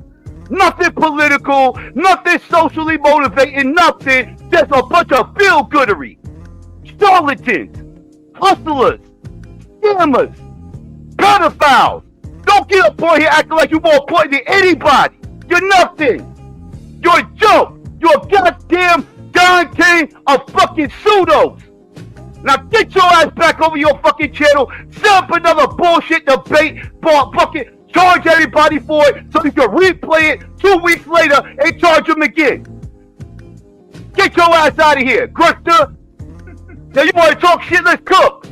Nothing political. Nothing socially motivating. Nothing. Just a bunch of feel-goodery. Charlatans. Hustlers. Scammers. Pedophiles. Don't get up on here acting like you're more important than anybody. You're nothing. You're a joke. You're a goddamn Don King of fucking pseudos. Now get your ass back over your fucking channel, set up another bullshit debate, fucking charge everybody for it so you can replay it 2 weeks later and charge them again. Get your ass out of here, grifter. Now you want to talk shit, let's cook.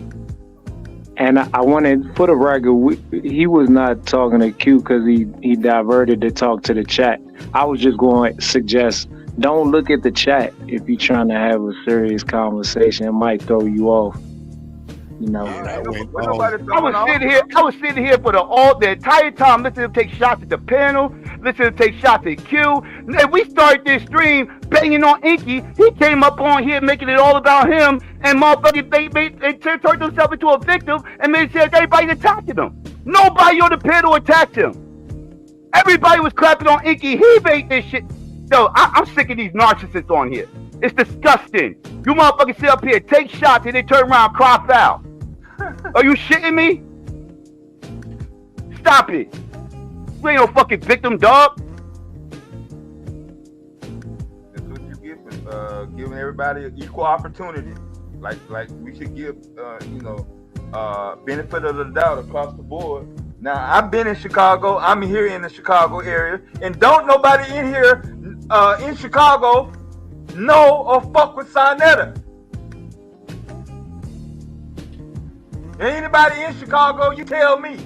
And I wanted, for the record, he was not talking to Q because he diverted to talk to the chat. I was just going to suggest, don't look at the chat if you're trying to have a serious conversation. It might throw you off. You know. I was sitting here for the entire time listening to take shots at the panel, listening to take shots at Q. And we started this stream banging on Inky. He came up on here making it all about him, and motherfucking they turned himself into a victim and made it seem like everybody attacking him. Nobody on the panel attacked him. Everybody was clapping on Inky. He made this shit. Yo, I'm sick of these narcissists on here. It's disgusting. You motherfuckers sit up here, take shots, and they turn around and cry foul. Are you shitting me? Stop it. You ain't no fucking victim, dog. That's what you get for giving everybody an equal opportunity. Like we should give, benefit of the doubt across the board. Now, I've been in Chicago. I'm here in the Chicago area. And don't nobody in here in Chicago know or fuck with Saneter. Anybody in Chicago, you tell me.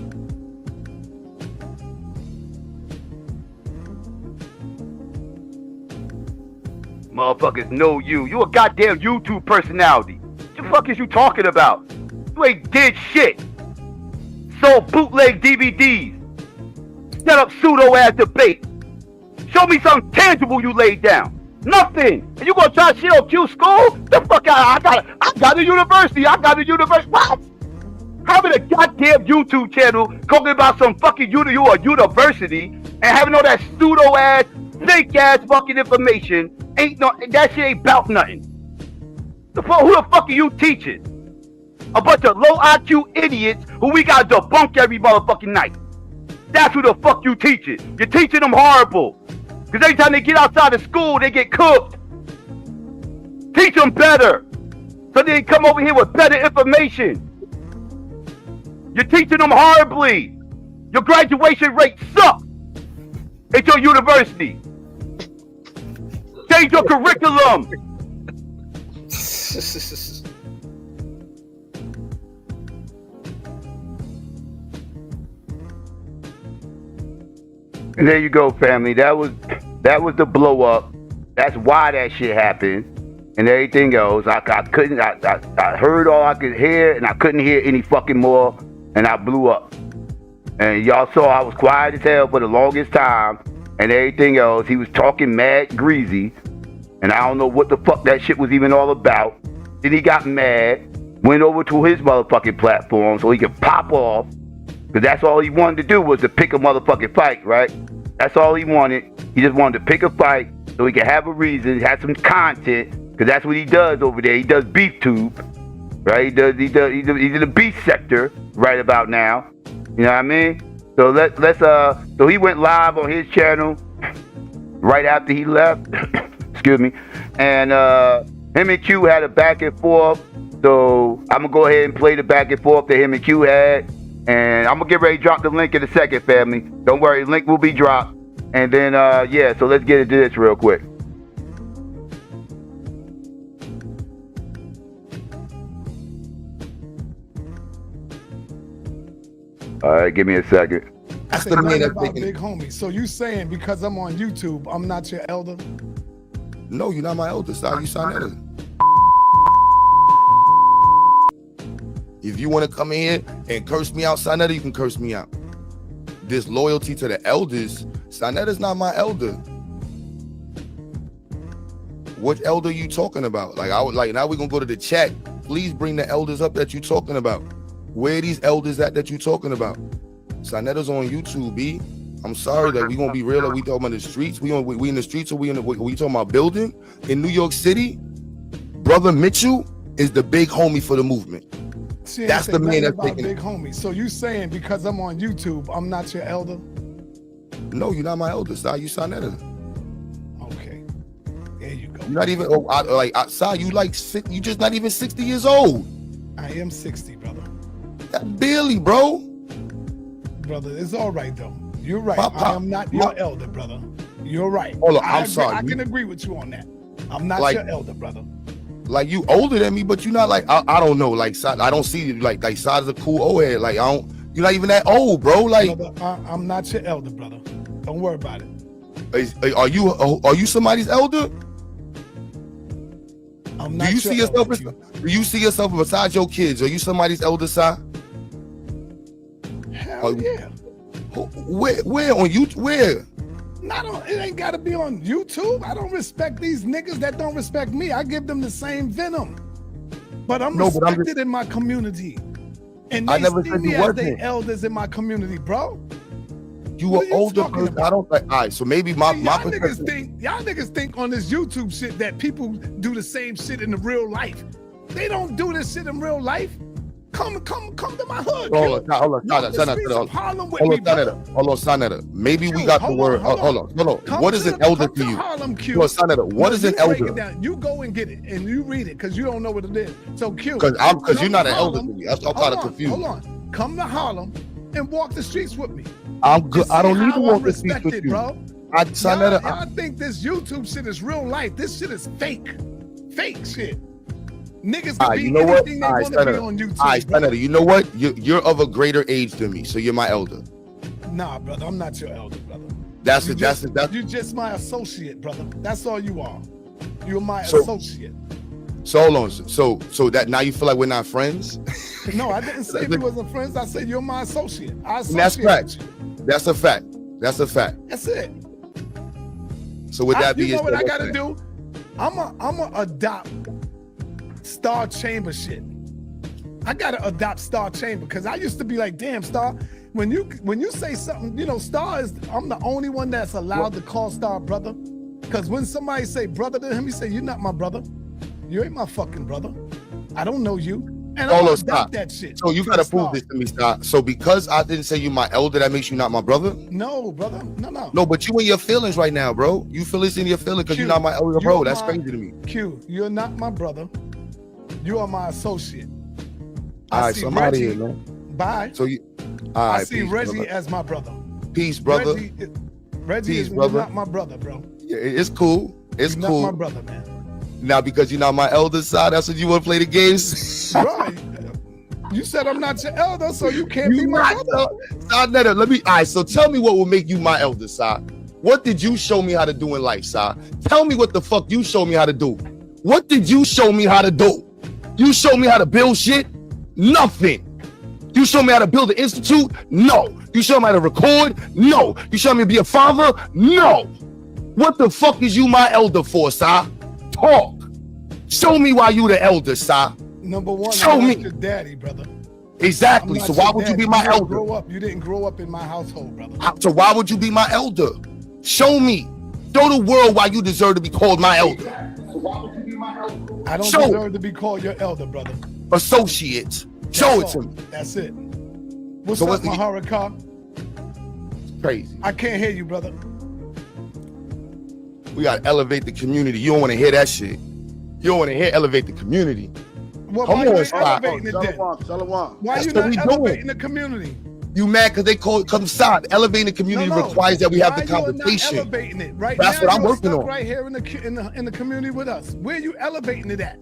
Motherfuckers know you. You a goddamn YouTube personality. What the fuck is you talking about? You ain't did shit. Sold bootleg DVDs. Set up pseudo-ass debate. Show me something tangible you laid down. Nothing. And you gonna try shit on Q school? The fuck out. I got a university. What? Having a goddamn YouTube channel talking about some fucking you a university and having all that pseudo-ass, fake-ass fucking information that shit ain't about nothing. Who the fuck are you teaching? A bunch of low IQ idiots who we gotta debunk every motherfucking night. That's who the fuck you teaching. You're teaching them horrible. Because every time they get outside of school, they get cooked. Teach them better. So they come over here with better information. You're teaching them horribly. Your graduation rate sucks at your university. Change your curriculum. And there you go, family. That was the blow up. That's why that shit happened. And everything else. I heard all I could hear, and I couldn't hear any fucking more. And I blew up. And y'all saw I was quiet as hell for the longest time. And everything else. He was talking mad greasy. And I don't know what the fuck that shit was even all about. Then he got mad. Went over to his motherfucking platform so he could pop off. Because that's all he wanted to do was to pick a motherfucking fight, right? That's all he wanted. He just wanted to pick a fight so he could have a reason, have some content. Because that's what he does over there. He does beef tube. Right? He's in the beef sector right about now. You know what I mean? So so he went live on his channel right after he left. Excuse me. And him and Q had a back and forth. So I'm gonna go ahead and play the back and forth that him and Q had. And I'm gonna get ready to drop the link in a second, family. Don't worry, the link will be dropped. And then so let's get into this real quick. All right, give me a second. That's the man about big homie. So you saying because I'm on YouTube, I'm not your elder? No, you're not my elder. You Saneter. If you want to come in here and curse me out, Saneter, you can curse me out. This loyalty to the elders, Saneter's not my elder. What elder you talking about? Now we're gonna go to the chat. Please bring the elders up that you talking about. Where are these elders that you talking about? Saneter's on YouTube, B. I'm sorry that we gonna be real. That we talking about the streets. We in the streets, or we talking about building in New York City. Brother Mitchell is the big homie for the movement. That's the man that's taking big homie. So you saying because I'm on YouTube, I'm not your elder? No, you're not my elder, Si. You Saneter. Okay. There you go. You're not even, Si, you just not even 60 years old. I am 60, brother. That barely, bro. Brother, it's all right, though. You're right. I am not your elder, brother. You're right. Hold on, I'm sorry. I can agree with you on that. I'm not your elder, brother. Like, you older than me, but you're not like, I don't know, like, I don't see you, like Side's a cool old head. Like, you're not even that old, bro. Like, brother, I'm not your elder, brother. Don't worry about it. Are you somebody's elder? I'm not. Do you see yourself besides your kids? Are you somebody's elder, Si? Hell yeah. Where on you? Where? It ain't gotta be on YouTube. I don't respect these niggas that don't respect me. I give them the same venom. But I'm respected in my community. And they see me as they elders in my community, bro. You are older person. I don't like. All right, so maybe my y'all niggas think on this YouTube shit that people do the same shit in the real life. They don't do this shit in real life. Come to my hood. Hold on, Saneter. Maybe we got the word. Hold on. What is an elder to you? Saneter, what is an elder? You go and get it and you read it because you don't know what it is. So Q. Because you're not an elder to me. I'm kind of confused. Hold on. Come to Harlem and walk the streets with me. I'm good. I don't need to walk the streets with you, bro. Y'all think this YouTube shit is real life. This shit is fake. Fake shit. Niggas can be anything they want to be on YouTube. All right, Saneter, you know what? You're of a greater age than me, so you're my elder. Nah, brother, I'm not your elder, brother. You're just my associate, brother. That's all you are. You're my associate. So hold on. So that now you feel like we're not friends? No, I didn't say we wasn't friends. I said you're my associate. That's fact. That's a fact. That's it. So with that being said, you know what I gotta do? I'ma adopt Star Chamber shit. I gotta adopt Star Chamber because I used to be like, damn, Star. When you say something, Star is. I'm the only one that's allowed to call Star brother. Because when somebody say brother to him, he say, "You're not my brother. You ain't my fucking brother. I don't know you." And I adopt that shit. So you gotta prove this to me, Star. So because I didn't say you my elder, that makes you not my brother? No, brother. No. No, but you in your feelings right now, bro. You feel this in your feelings because you're not my elder, bro. That's crazy to me. Q, you're not my brother. You are my associate. All right, so I'm out of here, man. Bye. So you. All right, I see Reggie as my brother. Peace, brother. Reggie is not my brother, bro. Yeah, it's cool. It's cool. Not my brother, man. Now, because you're not my elder side, that's what you want to play the games? Right. You said I'm not your elder, so you can't be my brother. Saneter, all right, so tell me what will make you my elder, side. What did you show me how to do in life, side? Tell me what the fuck you showed me how to do. What did you show me how to do? You showed me how to build shit? Nothing. You showed me how to build an institute? No. You showed me how to record? No. You showed me how to be a father? No. What the fuck is you my elder for, sir? Talk. Show me why you the elder, sir. Number one, show me. Your daddy, brother. Exactly. So why would you be my elder? You didn't grow up in my household, brother. So why would you be my elder? Show me. Show the world why you deserve to be called my elder. So why would you be my elder? I don't deserve to be called your elder, brother. Associate. Show it to me. That's it. What's up, Maharaka? Crazy. I can't hear you, brother. We gotta elevate the community. You don't want to hear that shit. You don't want to hear elevate the community. Well, come on, elevating it then? Why you not elevating the community? You mad because they call it come side. Elevating the community requires that we have the conversation. Not elevating it right That's now, what I'm working on. Right here in the community with us. Where are you elevating it at?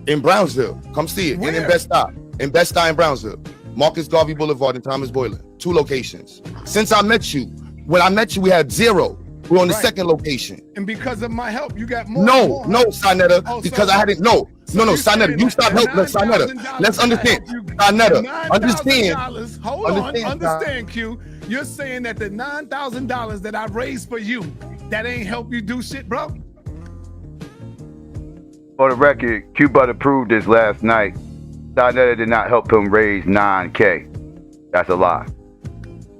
In Brownsville. Come see it. In Best-Stuy. In Best-Stuy in Brownsville. Marcus Garvey Boulevard and Thomas Boylan. 2 locations. Since I met you, when I met you, we had 0. We're on the second location. And because of my help, you got more. No, Saneter, because I hadn't. No, Saneter, you stop helping. Saneter, let's understand. Saneter, understand. Hold on, understand, Q. You're saying that the $9,000 that I raised for you, that ain't help you do shit, bro? For the record, Q Butter proved this last night. Saneter did not help him raise $9K. That's a lie.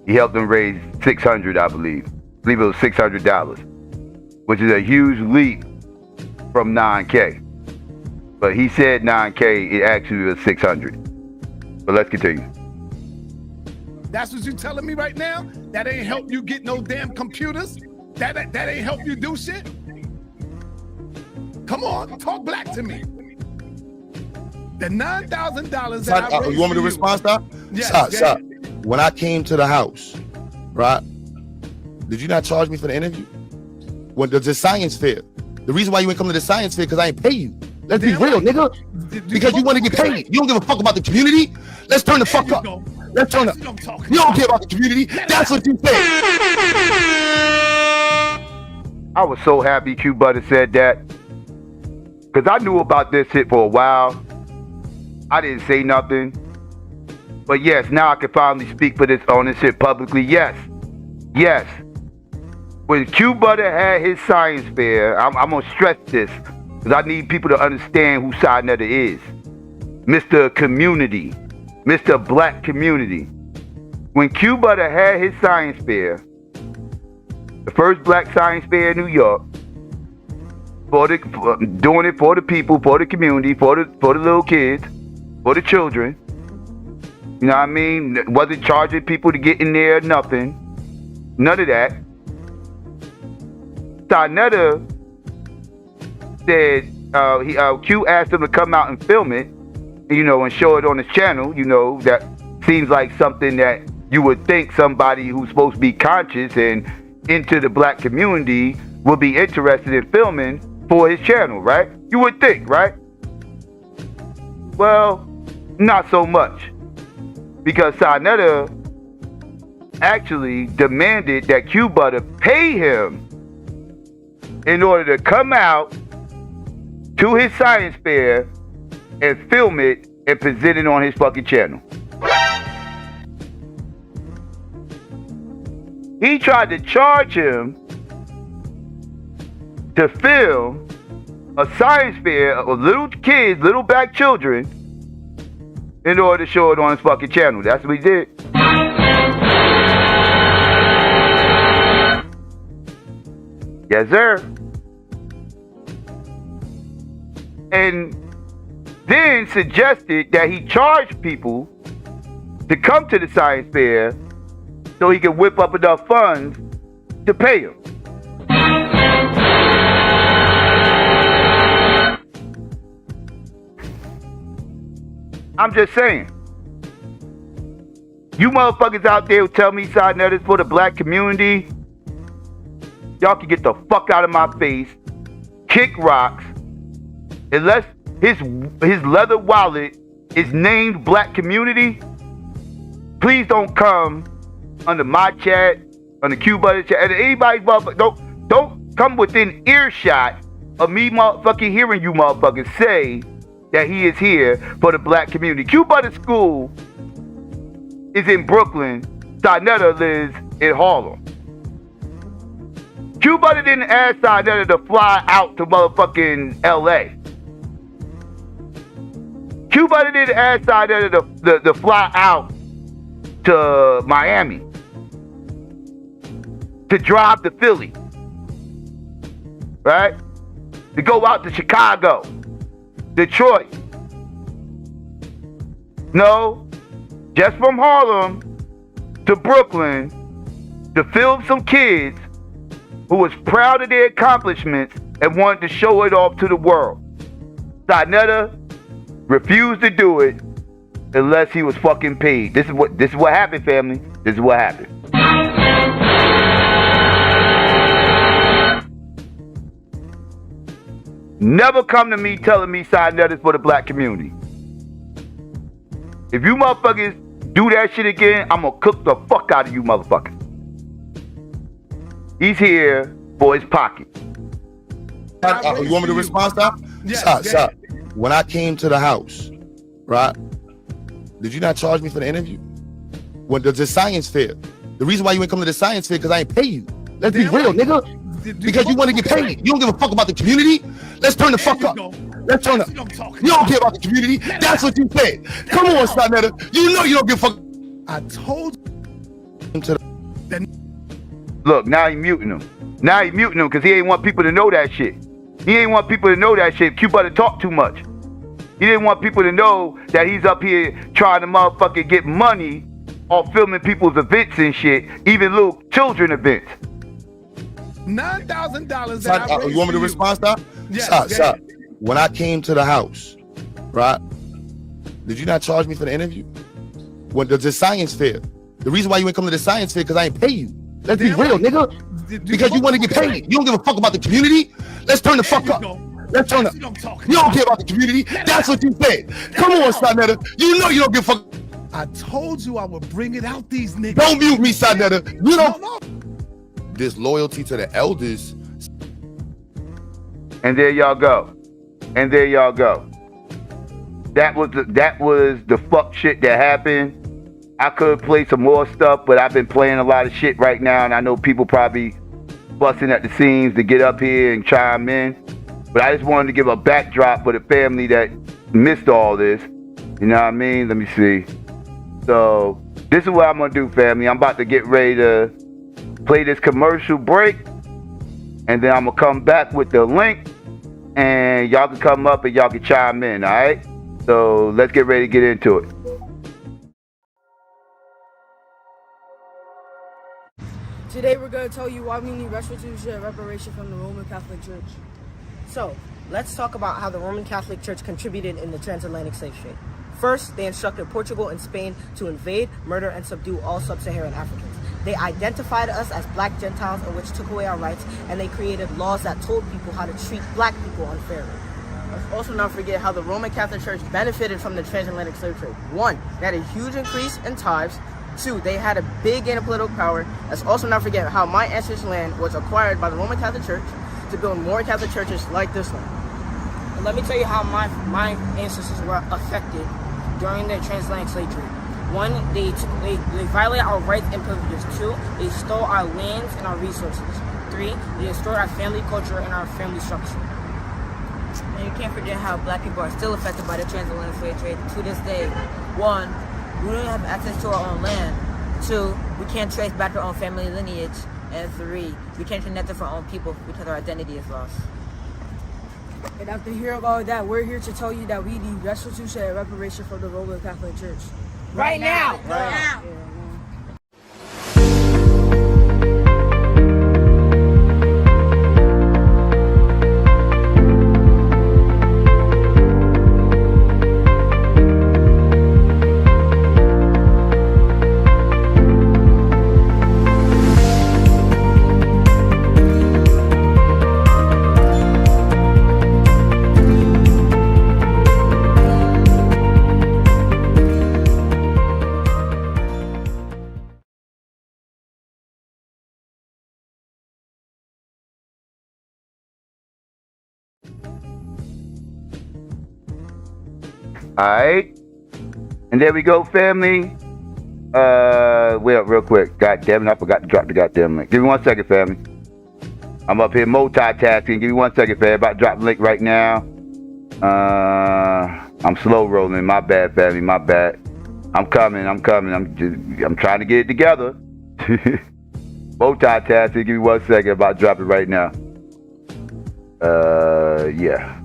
He helped him raise $600, I believe. I believe it was $600, which is a huge leap from 9K. But he said 9K, it actually was 600. But let's continue. That's what you telling me right now? That ain't help you get no damn computers? That ain't help you do shit? Come on, talk black to me. The $9,000 that I raised you want me to respond, stop? Yes, Stop. When I came to the house, right? Did you not charge me for the interview? When the science fair. The reason why you ain't come to the science fair because I ain't pay you. Let's be real, nigga. Because you want to get paid. You don't give a fuck about the community. Let's turn the fuck up. Let's turn up. You don't care about the community. That's what you say. I was so happy Q Butter said that. Because I knew about this shit for a while. I didn't say nothing. But yes, now I can finally speak for this on this shit publicly. Yes. When Q Butter had his science fair, I'm going to stress this. Because I need people to understand who Saneter is. Mr. Community. Mr. Black Community. When Q Butter had his science fair, the first black science fair in New York, doing it for the people, for the community, for the little kids, for the children. You know what I mean? Wasn't charging people to get in there, nothing. None of that. Saneter said, Q asked him to come out and film it, you know, and show it on his channel. You know, that seems like something that you would think somebody who's supposed to be conscious and into the black community would be interested in filming for his channel, right? You would think, right? Well, not so much. Because Saneter actually demanded that Q Butter pay him in order to come out to his science fair and film it and present it on his fucking channel. He tried to charge him to film a science fair of little kids, little black children, in order to show it on his fucking channel. That's what he did. Yes, sir. And then suggested that he charge people to come to the science fair so he could whip up enough funds to pay him. I'm just saying. You motherfuckers out there who tell me Saneter's for the black community, y'all can get the fuck out of my face, kick rocks, unless his leather wallet is named black community. Please don't come under my chat, under Q Butter chat, and anybody's motherfucker. Don't come within earshot of me motherfucking hearing you motherfuckers say that he is here for the black community. Q Butter School is in Brooklyn. Saneter lives in Harlem. Q Butter didn't ask Saneter to fly out to motherfucking LA. Q Butter didn't ask Saneter to fly out to Miami, to drive to Philly, right? To go out to Chicago, Detroit. No, just from Harlem to Brooklyn to film some kids who was proud of their accomplishments and wanted to show it off to the world. Saneter refused to do it unless he was fucking paid. This is what happened, family. This is what happened. Never come to me telling me Saneter's for the black community. If you motherfuckers do that shit again, I'm gonna cook the fuck out of you motherfuckers. He's here for his pocket. You want me to respond, stop? Stop. When I came to the house, right? Did you not charge me for the interview? When the science fair. The reason why you ain't come to the science fair because I ain't pay you. Let's be real, nigga. Because you want to get paid. You don't give a fuck about the community. Let's turn the fuck up. Let's turn up. You don't care about the community. That's what you said. Come on, Saneter. You know you don't give a fuck. I told you. Look, now he muting him. Now he muting him because he ain't want people to know that shit. He ain't want people to know that shit. Q Butter talk too much. He didn't want people to know that he's up here trying to motherfucking get money or filming people's events and shit, even little children events. $9,000 Stop, that I you want me to respond, stop? Yes, Stop. When I came to the house, right? Did you not charge me for the interview? When the science fair. The reason why you ain't come to the science fair because I ain't pay you. Let's be real, nigga. Because you want to get paid. You don't give a fuck about the community. Let's turn the fuck up. Let's turn up. You don't care about the community. That's what you said. Come on, Saneter. You know you don't give a fuck. I told you I would bring it out these niggas. Don't mute me, Saneter. You don't. This loyalty to the elders. And there y'all go. And there y'all go. That was the fuck shit that happened. I could play some more stuff, but I've been playing a lot of shit right now, and I know people probably busting at the seams to get up here and chime in. But I just wanted to give a backdrop for the family that missed all this. You know what I mean? Let me see. So this is what I'm gonna do, family. I'm about to get ready to play this commercial break, and then I'm gonna come back with the link, and y'all can come up and y'all can chime in, all right? So let's get ready to get into it. Today we're going to tell you why we need restitution and reparation from the Roman Catholic Church. So, let's talk about how the Roman Catholic Church contributed in the transatlantic slave trade. First, they instructed Portugal and Spain to invade, murder, and subdue all sub-Saharan Africans. They identified us as black Gentiles, in which took away our rights, and they created laws that told people how to treat black people unfairly. Let's also not forget how the Roman Catholic Church benefited from the transatlantic slave trade. 1, they had a huge increase in tithes. 2, they had a big gain of political power. Let's also not forget how my ancestors' land was acquired by the Roman Catholic Church to build more Catholic churches like this one. And let me tell you how my ancestors were affected during the transatlantic slave trade. 1, they violated our rights and privileges. 2, they stole our lands and our resources. 3, they destroyed our family culture and our family structure. And you can't forget how black people are still affected by the transatlantic slave trade to this day. 1, we don't have access to our own land. 2, we can't trace back our own family lineage. And 3, we can't connect with our own people because our identity is lost. And after hearing all of that, we're here to tell you that we need restitution and reparation from the Roman Catholic Church. Right now! Right now! Alright. And there we go, family. Wait up real quick. God damn it, I forgot to drop the goddamn link. Give me 1 second, family. I'm up here multitasking. Give me 1 second, family. About to drop the link right now. I'm slow rolling. My bad, family. My bad. I'm coming. I'm trying to get it together. Multitasking. Give me 1 second. About to drop it right now. Yeah.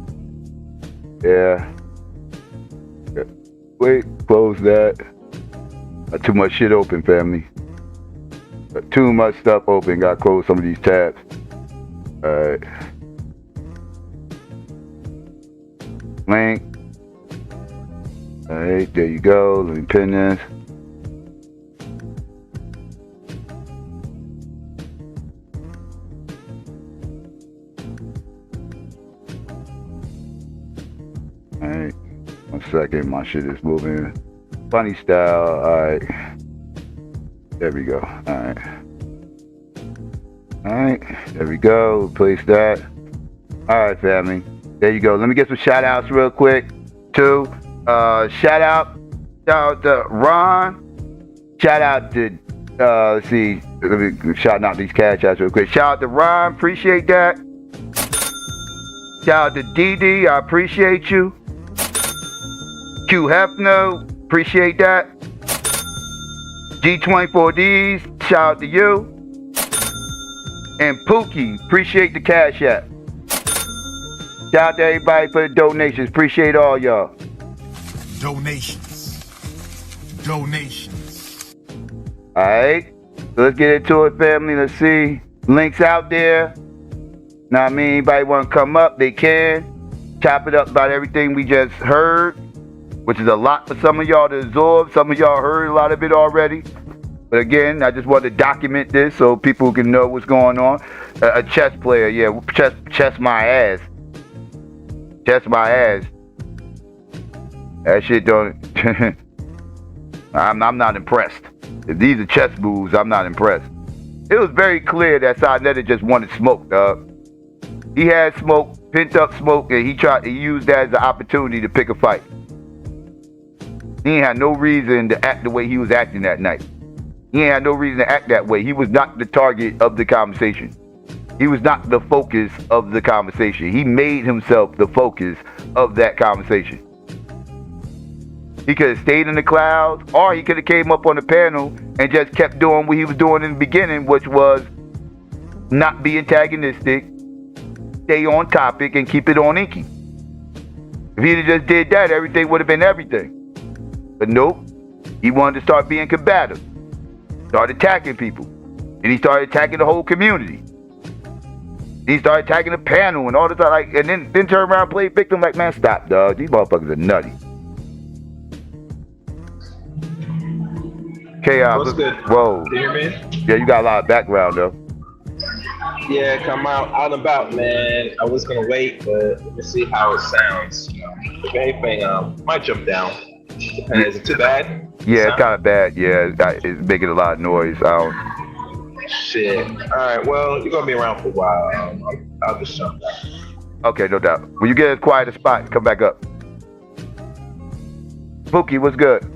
Wait, close that. Got too much shit open, family. Got too much stuff open. Gotta close some of these tabs. Alright. Link. Alright, there you go. Let me pin this. Alright. 1 second, my shit is moving. Funny style, alright. There we go, alright. Alright, there we go, place that. Alright, family, there you go. Let me get some shout outs real quick, too. Shout out to Ron. Shout out to, let's see, let me shout out these cash outs real quick. Shout out to Ron, appreciate that. Shout out to DD, I appreciate you. Q Hefner, appreciate that. G24Ds, shout out to you. And Pookie, appreciate the cash app. Shout out to everybody for the donations, appreciate all y'all. Donations. All right, so let's get into it, family. Let's see. Links out there. Now, I mean, anybody want to come up, they can. Chop it up about everything we just heard, which is a lot for some of y'all to absorb. Some of y'all heard a lot of it already. But again, I just wanted to document this so people can know what's going on. A chess player, yeah, chess my ass. Chess my ass. That shit don't... I'm not impressed. If these are chess moves, I'm not impressed. It was very clear that Saneter just wanted smoke, dog. He had smoke, pent up smoke, and he used that as an opportunity to pick a fight. He ain't had no reason to act the way he was acting that night. He ain't had no reason to act that way. He was not the target of the conversation. He was not the focus of the conversation. He made himself the focus of that conversation. He could have stayed in the clouds, or he could have came up on the panel and just kept doing what he was doing in the beginning, which was not be antagonistic, stay on topic, and keep it on inky. If he'd have just did that, everything would have been everything. But nope, he wanted to start being combative, start attacking people, and he started attacking the whole community. He started attacking the panel and all this, like, and then turn around and play victim. Like, man, stop, dog. These motherfuckers are nutty. What's good? Whoa. Can you hear me? Yeah, you got a lot of background though. Yeah, come out and about, man. I was gonna wait, but let me see how it sounds. If anything, might jump down. Depends. Is it too bad? Yeah, it's kind of bad. Yeah, it's making a lot of noise. Shit. All right. Well, you're gonna be around for a while. I'll just jump down. Okay, no doubt. When you get a quieter spot, come back up. Pookie, what's good?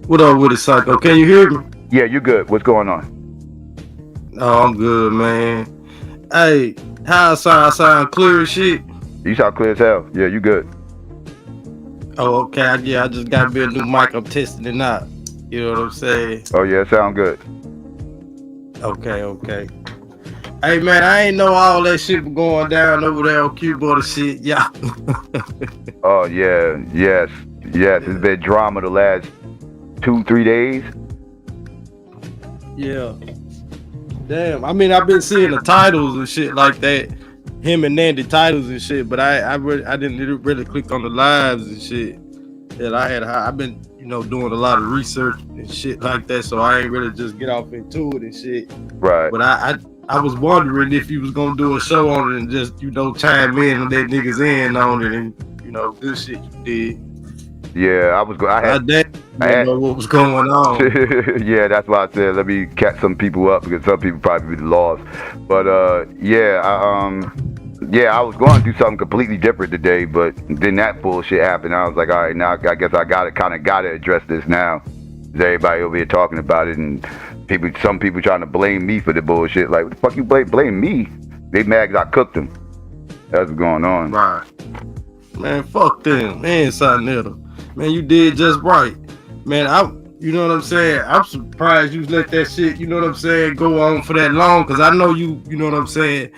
What up with it, Psycho? Can you hear me? Yeah, you good. What's going on? Oh, I'm good, man. Hey, how I sound clear as shit? You sound clear as hell. Yeah, you good. Oh, okay. Yeah, I just got me a new mic. I'm testing it out. You know what I'm saying? Oh, yeah, it sound good. Okay. Hey, man, I ain't know all that shit was going down over there on Cuba and shit. Yeah. Oh, yeah. Yes. It's been drama the last 2-3 days. Yeah. Damn. I mean, I've been seeing the titles and shit like that. Him and Nandy titles and shit, but I didn't really click on the lives and shit. That I've been, doing a lot of research and shit like that, so I ain't really just get off into it and shit. Right. But I was wondering if you was gonna do a show on it and just, chime in and let niggas in on it and, good shit you did. Yeah, I didn't know what was going on. Yeah, that's why I said let me catch some people up because some people probably be lost. But I was going to do something completely different today, but then that bullshit happened. I was like, all right, now I guess I gotta address this now. There's everybody over here talking about it, and some people trying to blame me for the bullshit. Like, what the fuck you blame me? They mad 'cause I cooked them. That's what's going on. Right. Man, fuck them. Man, Saneter. Man, you did just right. Man, you know what I'm saying? I'm surprised you let that shit, you know what I'm saying, go on for that long, because I know you know what I'm saying,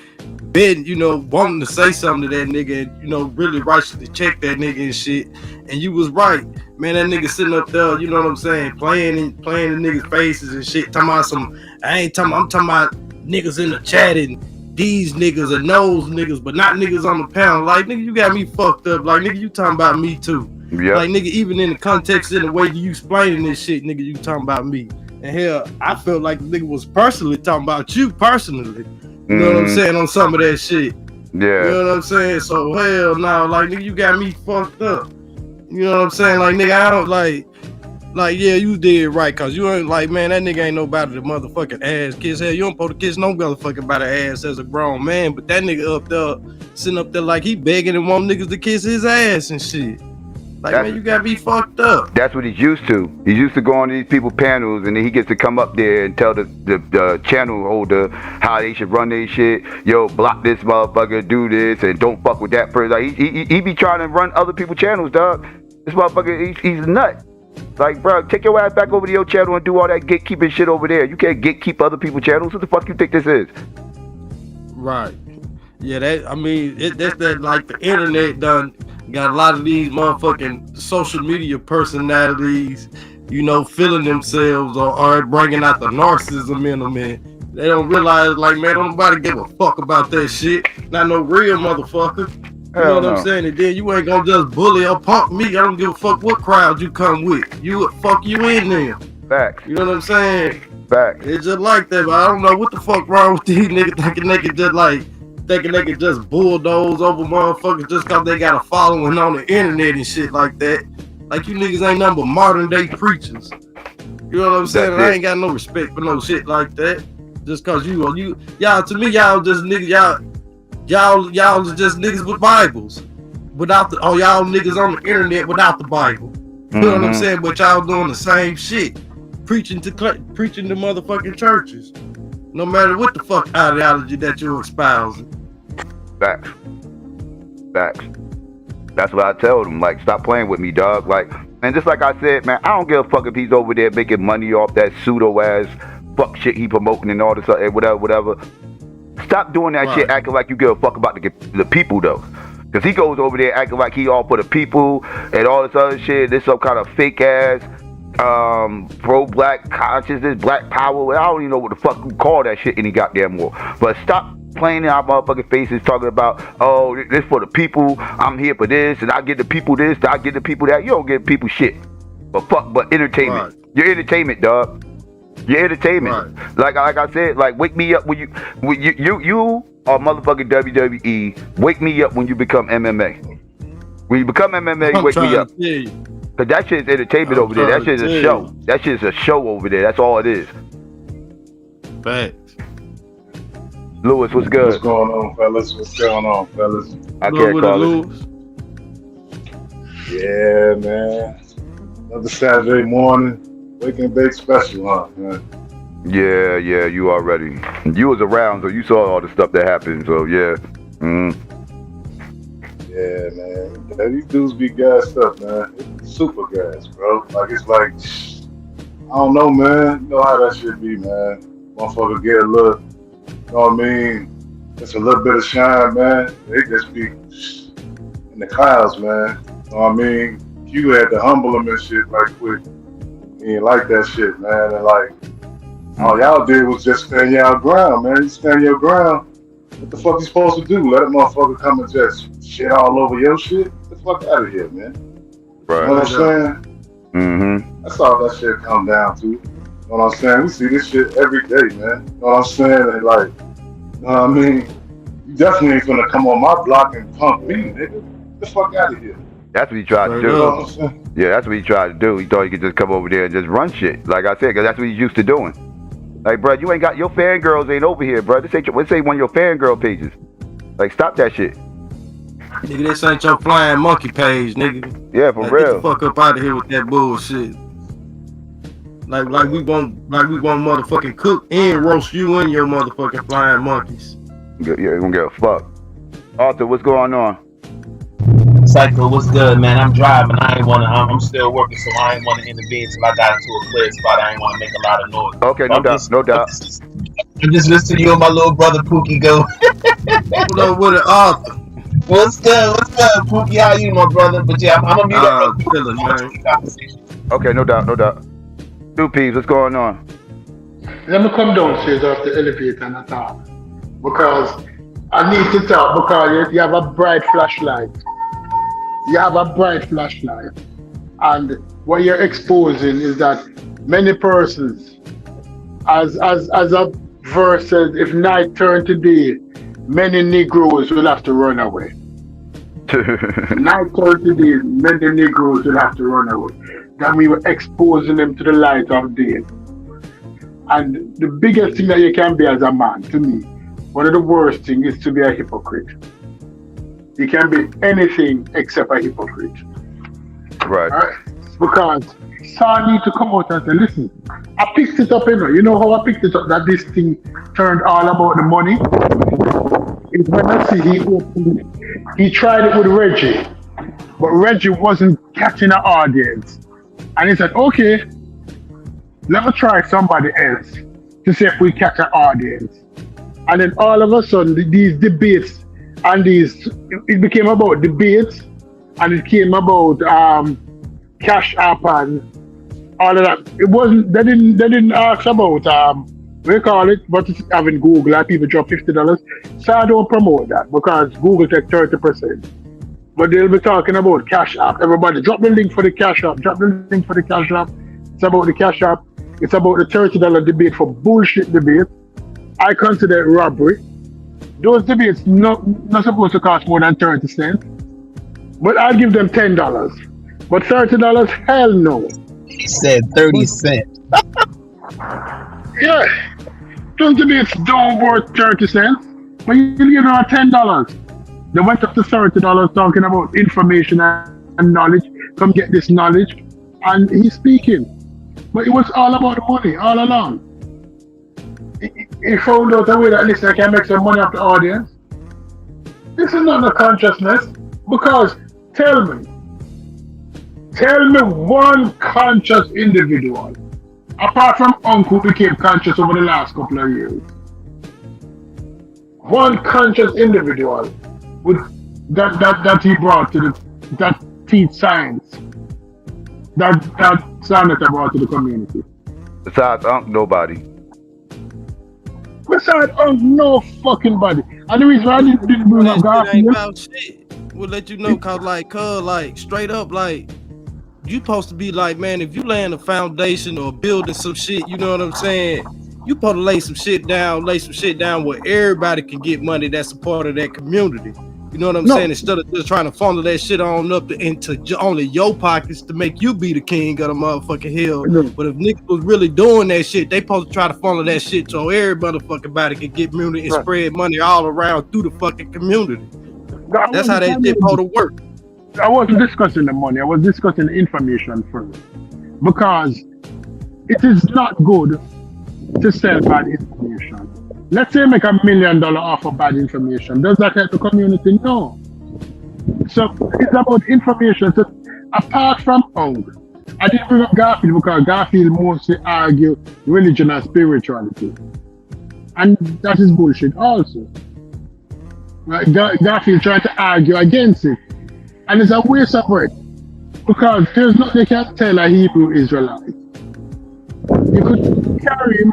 been, wanting to say something to that nigga and, really righteously check that nigga and shit. And you was right. Man, that nigga sitting up there, you know what I'm saying, playing in niggas' faces and shit, talking about I'm talking about niggas in the chat and these niggas and those niggas, but not niggas on the panel. Like, nigga, you got me fucked up. Like, nigga, you talking about me too. Yep. Like, nigga, even in the context and the way you explaining this shit, nigga, you talking about me. And hell, I felt like the nigga was personally talking about you personally. You know what I'm saying, on some of that shit. Yeah. You know what I'm saying? So hell no, like, nigga, you got me fucked up. You know what I'm saying? Like, nigga, I don't like, yeah, you did right, cause you ain't like, man, that nigga ain't nobody to motherfucking ass kiss. Hell, you don't supposed to kiss no motherfucking by the ass as a grown man, but that nigga up there, sitting up there like he begging and want niggas to kiss his ass and shit. Like, man, you gotta be fucked up. That's what he's used to. He's used to going to these people's panels, and then he gets to come up there and tell the channel holder how they should run their shit. Yo, block this motherfucker, do this, and don't fuck with that person. Like, he be trying to run other people's channels, dog. This motherfucker, he's a nut. Like, bro, take your ass back over to your channel and do all that gatekeeping shit over there. You can't gatekeep other people's channels. What the fuck you think this is? Right. Yeah, that's that, like, the internet done got a lot of these motherfucking social media personalities feeling themselves or bringing out the narcissism in them, man. They don't realize, like, man, don't nobody give a fuck about that shit. Not no real motherfucker. You know what I'm saying? And then you ain't gonna just bully or punk me. I don't give a fuck what crowd you come with. You fuck you in there. Facts. You know what I'm saying? Facts. It's just like that, but I don't know what the fuck wrong with these niggas thinking they can just bulldoze over motherfuckers just cause they got a following on the internet and shit like that. Like, you niggas ain't nothing but modern day preachers. You know what I'm saying? I ain't got no respect for no shit like that. Just cause y'all, to me, y'all just niggas, y'all is just niggas with Bibles. Without y'all niggas on the internet without the Bible. You know what I'm saying? But y'all doing the same shit. Preaching to motherfucking churches. No matter what the fuck ideology that you're espousing. Facts. That's what I tell them. Like, stop playing with me, dog. Like, and just like I said, man, I don't give a fuck if he's over there making money off that pseudo ass fuck shit he promoting and all this and whatever. Stop doing that shit, acting like you give a fuck about the people though. Cause he goes over there acting like he all for the people and all this other shit. This some kind of fake ass pro-black consciousness, black power. I don't even know what the fuck you call that shit any goddamn more. But stop playing in our motherfucking faces talking about, oh, this for the people, I'm here for this, and I get the people this, I get the people that. You don't get people shit. But entertainment. Right. You're entertainment, dog. You're entertainment. Right. Like I said, like, wake me up when you are motherfucking WWE. Wake me up when you become MMA. When you become MMA, wake me up. Cause that shit is entertainment over there. That shit is a show. That shit is a show over there. That's all it is. Facts. Lewis, what's good? What's going on, fellas? I can't call it. Yeah, man. Another Saturday morning. Wake and bake special, huh, man? Yeah, you already. You was around, so you saw all the stuff that happened, so yeah. Yeah, man. These dudes be gassed up, man. It's super gas, bro. Like, it's like, I don't know, man. You know how that shit be, man. Motherfucker get a little, you know what I mean? Just a little bit of shine, man. They just be in the clouds, man. You know what I mean? You had to humble them and shit right quick. He ain't like that shit, man. And like, all y'all did was just stand your ground, man. You stand your ground. What the fuck you supposed to do? Let a motherfucker come and just shit all over your shit? Get the fuck out of here, man. Right. You know what I'm saying? That's all that shit come down to. You know what I'm saying? We see this shit every day, man. You know what I'm saying? And like, you know what I mean? You definitely ain't gonna come on my block and punk me, nigga. Get the fuck out of here. That's what he tried to do. Yeah, that's what he tried to do. He thought he could just come over there and just run shit. Like I said, because that's what he's used to doing. Like, bro, you ain't got your fangirls ain't over here, bro. This ain't one of your fangirl pages. Like, stop that shit. Nigga, this ain't your flying monkey page, nigga. Yeah, for real. Get the fuck up out of here with that bullshit. Like we won't motherfucking cook and roast you and your motherfucking flying monkeys. Yeah, you gonna give a fuck. Arthur, what's going on? Psycho, what's good, man? I'm driving. I'm still working, so I ain't want to intervene till I got into a clear spot. I ain't want to make a lot of noise. Okay, no doubt. I'm just listening to you and my little brother Pookie go. What up with it, Arthur? What's good, Pookie? How you, my brother? But yeah, I'm gonna mute up. Okay, no doubt. Two Peas, what's going on? Let me come downstairs off the elevator and I talk. Because I need to talk because you have a bright flashlight. And what you're exposing is that many persons, as a verse says, if night turn to day, many Negroes will have to run away. Night turn to day, many Negroes will have to run away. That we were exposing them to the light of day. And the biggest thing that you can be as a man, to me, one of the worst things is to be a hypocrite. You can be anything except a hypocrite. Right. Because Saw need to come out and say, listen, I picked it up, you know how I picked it up, that this thing turned all about the money? It's when I see he tried it with Reggie, but Reggie wasn't catching an audience. And he said, okay, let me try somebody else to see if we catch an audience. And then all of a sudden, these debates and it became about debates and it came about Cash App and all of that. It wasn't. They didn't ask about we call it, but it's having Google. Like people drop $50, so I don't promote that because Google take 30%. But they'll be talking about Cash App. Everybody, drop the link for the Cash App. Drop the link for the Cash App. It's about the Cash App. It's about the $30 debate for bullshit debate. I consider it robbery. Those debates not supposed to cost more than 30 cents. But I'll give them $10. But $30, hell no. He said 30 cents. Yeah. Those debates don't worth 30 cents. But you give them $10. They went up to $30 talking about information and knowledge. Come get this knowledge. And he's speaking. But it was all about the money all along. He found out a way that listener can make some money off the audience. This is not the consciousness. Because tell me one conscious individual, apart from Uncle, became conscious over the last couple of years. One conscious individual with that he brought to that teach science, that Saneter brought to the community. Besides Unc, nobody. Besides Unc, no fucking body. And the reason why I didn't bring up ain't about shit. We'll let you know, cause straight up, like, you supposed to be like, man, if you laying a foundation or building some shit, you know what I'm saying? You supposed to lay some shit down where everybody can get money that's a part of that community. You know what I'm saying? Instead of just trying to funnel that shit on up into only your pockets to make you be the king of the motherfucking hill. But if niggas was really doing that shit, they supposed to try to funnel that shit so every motherfucking body can get money and spread money all around through the fucking community. That's how that shit supposed to work. I wasn't discussing the money. I was discussing the information first. Because it is not good to sell bad information. Let's say make $1 million off of bad information. Does that help the community? No. So it's about information. So apart from Ong, I didn't bring up Garfield because Garfield mostly argue religion and spirituality. And that is bullshit also. Right? Garfield trying to argue against it. And it's a waste of work. Because there's nothing they can tell a Hebrew Israelite. You could carry him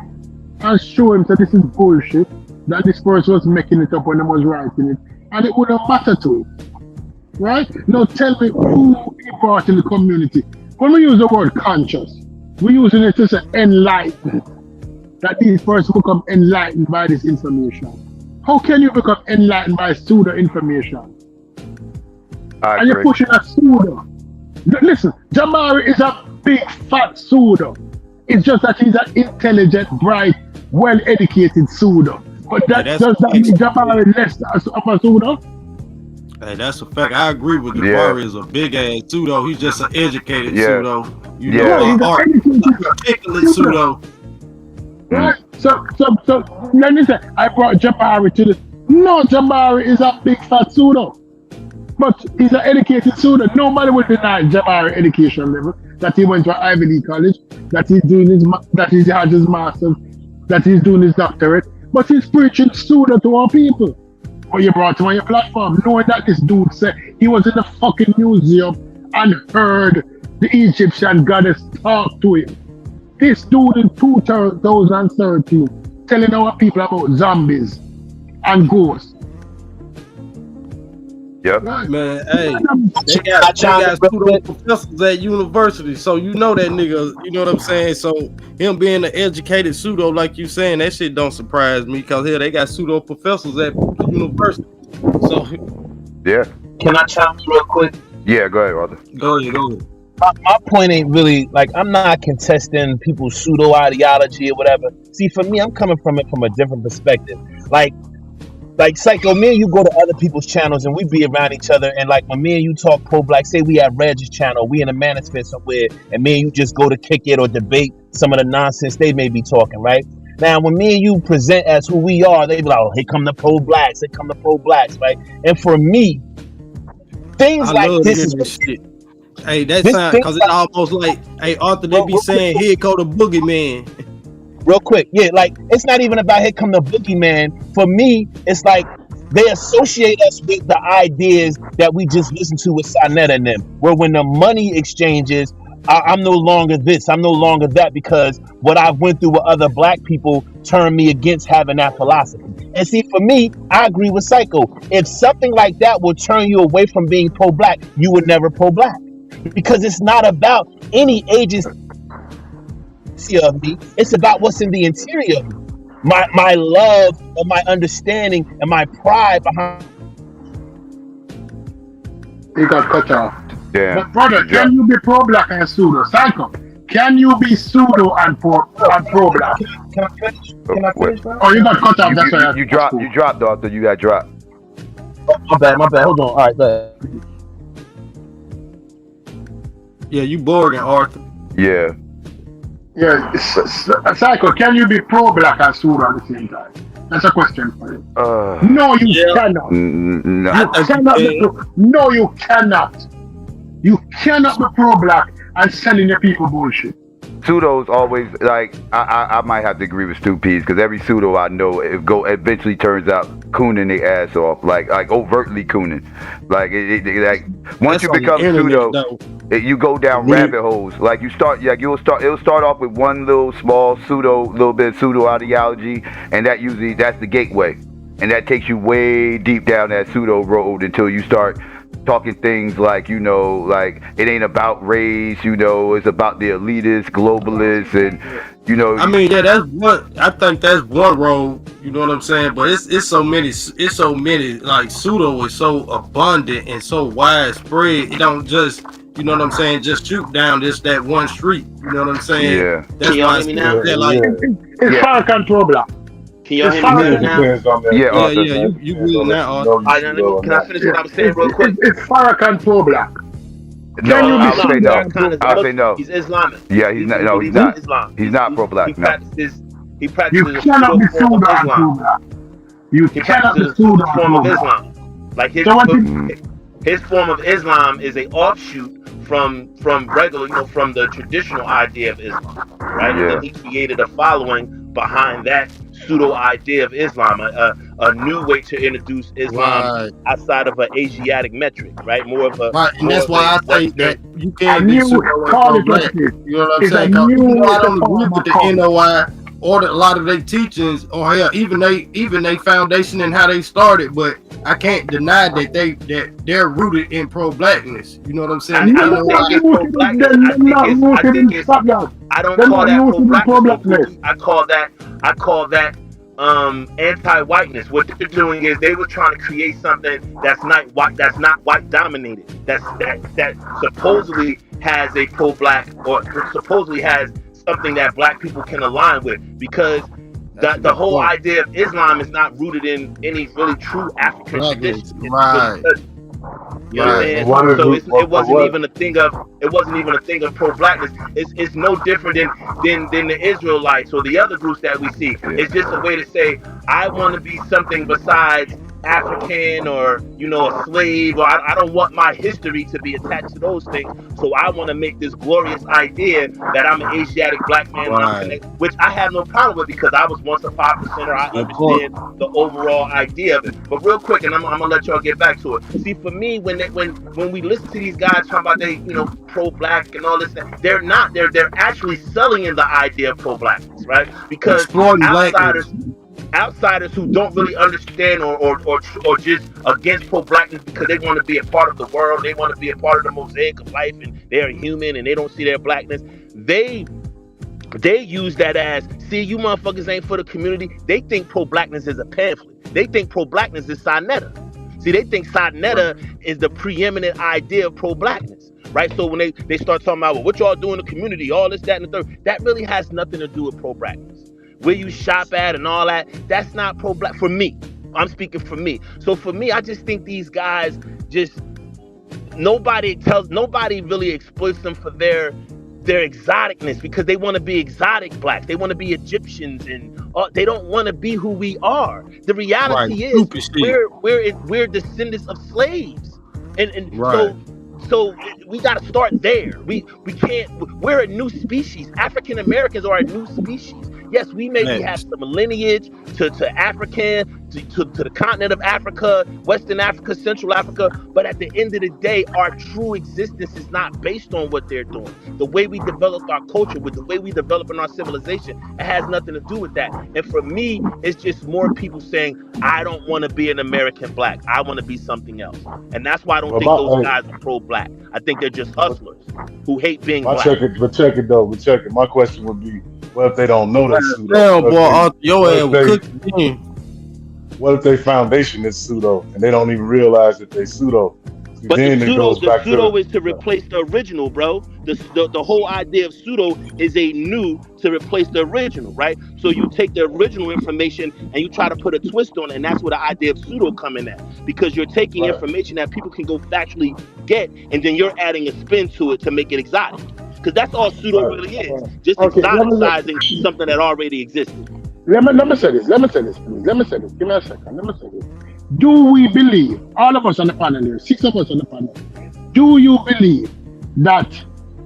and show him that this is bullshit, that this person was making it up when he was writing it, and it wouldn't matter to him. Right? Now tell me who he brought in the community. When we use the word conscious, we're using it to say enlightened. That these persons become enlightened by this information. How can you become enlightened by pseudo information? And you're pushing a pseudo. Listen, Jabari is a big fat pseudo. It's just that he's an intelligent, bright, well-educated pseudo. But that does that mean Jabari less of a pseudo? Hey, that's a fact. I agree with Jabari is a big ass pseudo. He's just an educated pseudo. You know, he's an articulate pseudo. Right? So let me say, I brought Jabari to this. No, Jabari is a big fat pseudo. But he's an educated pseudo. Nobody would deny Jabari education level. That he went to Ivy League college, that he had his master's, that he's doing his doctorate, but he's preaching pseudo to our people. Or you brought him on your platform, knowing that this dude said he was in the fucking museum and heard the Egyptian goddess talk to him. This dude in 2013 telling our people about zombies and ghosts. Yep. Man, hey, they got pseudo professors at university, so you know that nigga, you know what I'm saying? So him being an educated pseudo, like you saying, that shit don't surprise me, because here they got pseudo professors at the university. So yeah. Can I chime in real quick? Yeah, go ahead, brother. Go ahead. My point ain't really, like, I'm not contesting people's pseudo ideology or whatever. See, for me, I'm coming from it from a different perspective. Like Psycho, me and you go to other people's channels and we be around each other, and like when me and you talk pro-black, say we have Reg's channel, we in a manosphere somewhere, and me and you just go to kick it or debate some of the nonsense they may be talking, right? Now, when me and you present as who we are, they be like, oh, here come the pro-blacks, right? And for me, things like this is shit. Hey, that sound, because it's almost like, hey, Arthur, they be saying, here go the boogeyman. Real quick, yeah, like, it's not even about here come the boogeyman. For me, it's like they associate us with the ideas that we just listened to with Saneter and them, where when the money exchanges I'm no longer this, I'm no longer that, because what I went through with other black people turned me against having that philosophy. And see, for me, I agree with Psycho. If something like that will turn you away from being pro-black, you would never pro-black. Because it's not about any agency of me, it's about what's in the interior of me. My love and my understanding and my pride behind. He got cut off. Damn. But brother, can you be pro-black and pseudo? Psycho, can you be pseudo and pro-black? Can I finish? Bro? Oh, you got cut off. That's why you dropped, Arthur. You got dropped. Oh, my bad. Hold on. All right, go ahead. Yeah, you bored, Arthur. Yeah. Yeah, Psycho, can you be pro-black and pseudo at the same time? That's a question for you. No, you cannot. No, you cannot. You cannot be pro-black and selling your people bullshit. Pseudo's always like I might have to agree with Stu Peas, because every pseudo I know eventually turns out cooning their ass off, like overtly cooning. Like like once you become pseudo, you go down rabbit holes. Like it'll start off with one little bit of pseudo ideology, and that's the gateway, and that takes you way deep down that pseudo road until you start talking things like, like it ain't about race, it's about the elitists, globalists, and I mean, yeah, that's one. I think that's one road. You know what I'm saying? But it's so many. Like pseudo is so abundant and so widespread. It don't just, you know what I'm saying, just shoot down that one street. You know what I'm saying? Yeah. That's why I now? It's far control black. Can y'all hear me better now? Yeah, you will now. Can I finish what I was saying real quick? It's Farrakhan pro-black. No, I'll say no. He's Islamic. Yeah, he's not. No, he's not. Islam. He's not pro-black. He practices You cannot be pseudo and pro-black. You cannot be pseudo form of Islam. Like his form of Islam is a offshoot from regular, from the traditional idea of Islam, right? Yeah. And then he created a following behind that pseudo idea of Islam, a new way to introduce Islam outside of an Asiatic metric, right? More of a and that's why I think that you can't be pseudo black. You know what I'm saying? I don't agree with the NOI or a lot of their teachings, or hell, even they foundation and how they started, but I can't deny that they're rooted in pro-blackness. You know what I'm saying? I don't call that pro-blackness. I call that anti-whiteness. What they're doing is they were trying to create something that's not white dominated. That supposedly has a pro-black, or supposedly has something that black people can align with, because the whole idea of Islam is not rooted in any really true African tradition. Right. You know what I'm saying? So it wasn't even a thing of pro-blackness. It's no different than the Israelites or the other groups that we see. It's just a way to say, I want to be something besides African, or a slave, or I don't want my history to be attached to those things. So I want to make this glorious idea that I'm an Asiatic black man, and I'm connected, which I have no problem with, because I was once a 5%er. I understand the overall idea of it. But real quick, and I'm gonna let y'all get back to it. See, for me, when we listen to these guys talking about they pro-black and all this, they're not. They're actually selling in the idea of pro-blackness, right? Because outsiders who don't really understand or just against pro-blackness because they want to be a part of the world, they want to be a part of the mosaic of life, and they're human and they don't see their blackness, they use that as, see, you motherfuckers ain't for the community. They think pro-blackness is a pamphlet. They think pro-blackness is Saneter. See, they think Saneter is the preeminent idea of pro-blackness, right? So when they start talking about, well, what y'all do in the community, all this, that, and the third, that really has nothing to do with pro-blackness. Where you shop at and all that, that's not pro-black for me. I'm speaking for me. So for me, I just think these guys nobody really exploits them for their exoticness, because they want to be exotic blacks. They want to be Egyptians, and they don't want to be who we are. The reality is we're descendants of slaves, and so we got to start there. We can't. We're a new species. African Americans are a new species. Yes, we maybe have some lineage to African, to the continent of Africa, Western Africa, Central Africa, but at the end of the day, our true existence is not based on what they're doing. The way we developed our culture, with the way we develop in our civilization, it has nothing to do with that. And for me, it's just more people saying, I don't want to be an American black. I want to be something else. And that's why I don't think those guys are pro-black. I think they're just hustlers who hate being black. Check it though. My question would be, what if they don't know that pseudo? Damn, boy, your ass was cooking. What if their foundation is pseudo and they don't even realize that they pseudo? But the pseudo is to replace the original, bro. The whole idea of pseudo is a new to replace the original, right? So you take the original information and you try to put a twist on it, and that's where the idea of pseudo come in at. Because you're taking information that people can go factually get, and then you're adding a spin to it to make it exotic. Because that's all pseudo really is. Just exoticizing something that already existed. Let me say this, please. Let me say this. Give me a second. Let me say this. Do we believe, all of us on the panel here, 6 of us on the panel, do you believe that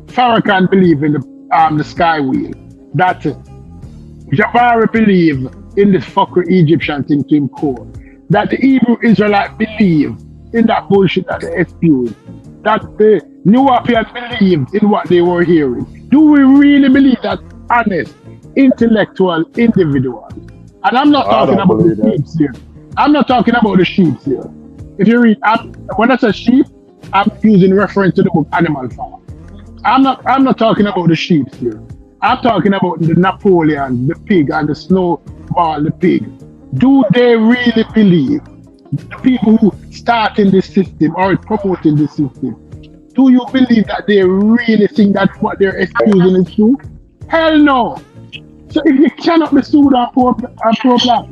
Farrakhan believe in the sky wheel? That Jabari believe in this fucking Egyptian thing to him core? That the Hebrew Israelite believe in that bullshit that they spewed? That the New European believed in what they were hearing? Do we really believe that honest, intellectual individuals? And I'm not talking about the sheep here. I'm not talking about the sheep here. If you read, when I say sheep, I'm using reference to the book Animal Farm. I'm not talking about the sheep here. I'm talking about the Napoleon, the pig, and the snowball, the pig. Do they really believe, the people who starting this system or promoting this system, do you believe that they really think that what they're excusing is true? Hell no. So if you cannot be sued on pro-black,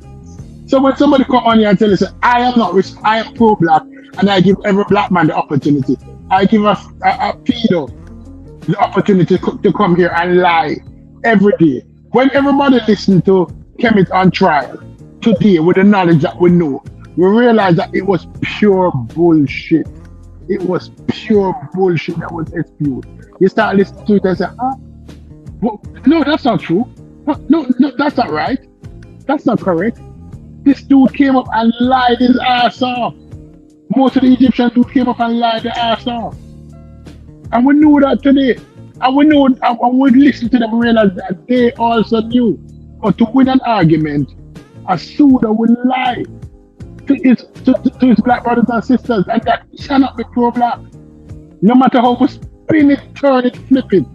so when somebody come on here and tell us, I am pro-black, and I give every black man the opportunity. I give a pedo the opportunity to come here and lie every day. When everybody listened to Kemet on trial today with the knowledge that we know, we realize that it was pure bullshit. It was pure bullshit that was spewed. You start listening to it and say, well, no, that's not true. No, that's not right. That's not correct. This dude came up and lied his ass off. Most of the Egyptian dudes came up and lied their ass off. And we knew that today. And we know, and we listen to them and realize that they also knew. But to win an argument, a pseudo will lie to his black brothers and sisters, and that cannot be pro-black. No matter how we spin it, turn it, flip it,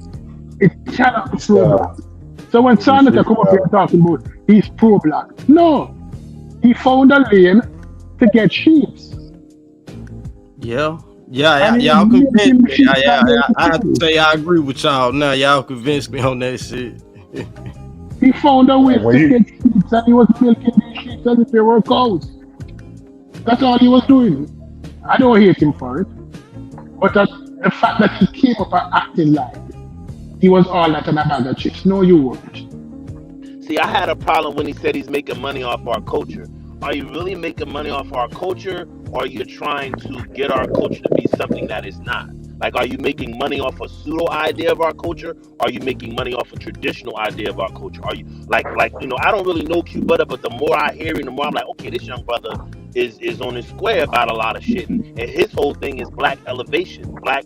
it cannot be pro-black. So when Saneter come up here talking about he's pro-black, no. He found a lane to get sheeps. Y'all convinced me. I have to say I agree with y'all now. Y'all convinced me on that shit. He found a way to get sheeps, and he was milking these sheeps as if they were cows. That's all he was doing. I don't hate him for it. But the fact that he came up and acting like he was all that and a bag of chips. No, you weren't. See, I had a problem when he said he's making money off our culture. Are you really making money off our culture, or are you trying to get our culture to be something that is not? Like, are you making money off a pseudo idea of our culture? Or are you making money off a traditional idea of our culture? Are you like I don't really know Q Butter, but the more I hear him, the more I'm like, okay, this young brother is on his square about a lot of shit, and his whole thing is black elevation, black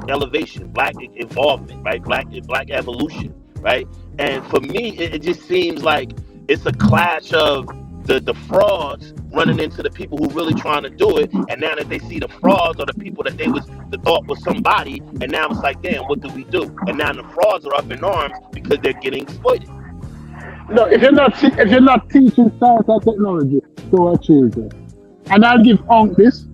elevation, black involvement, right? Black evolution, right? And for me, it just seems like it's a clash of the frauds running into the people who really trying to do it, and now that they see the frauds or the people that they thought was somebody, and now it's like, damn, what do we do? And now the frauds are up in arms because they're getting exploited. No, if you're not teaching science and technology to our children, and I'll give on this,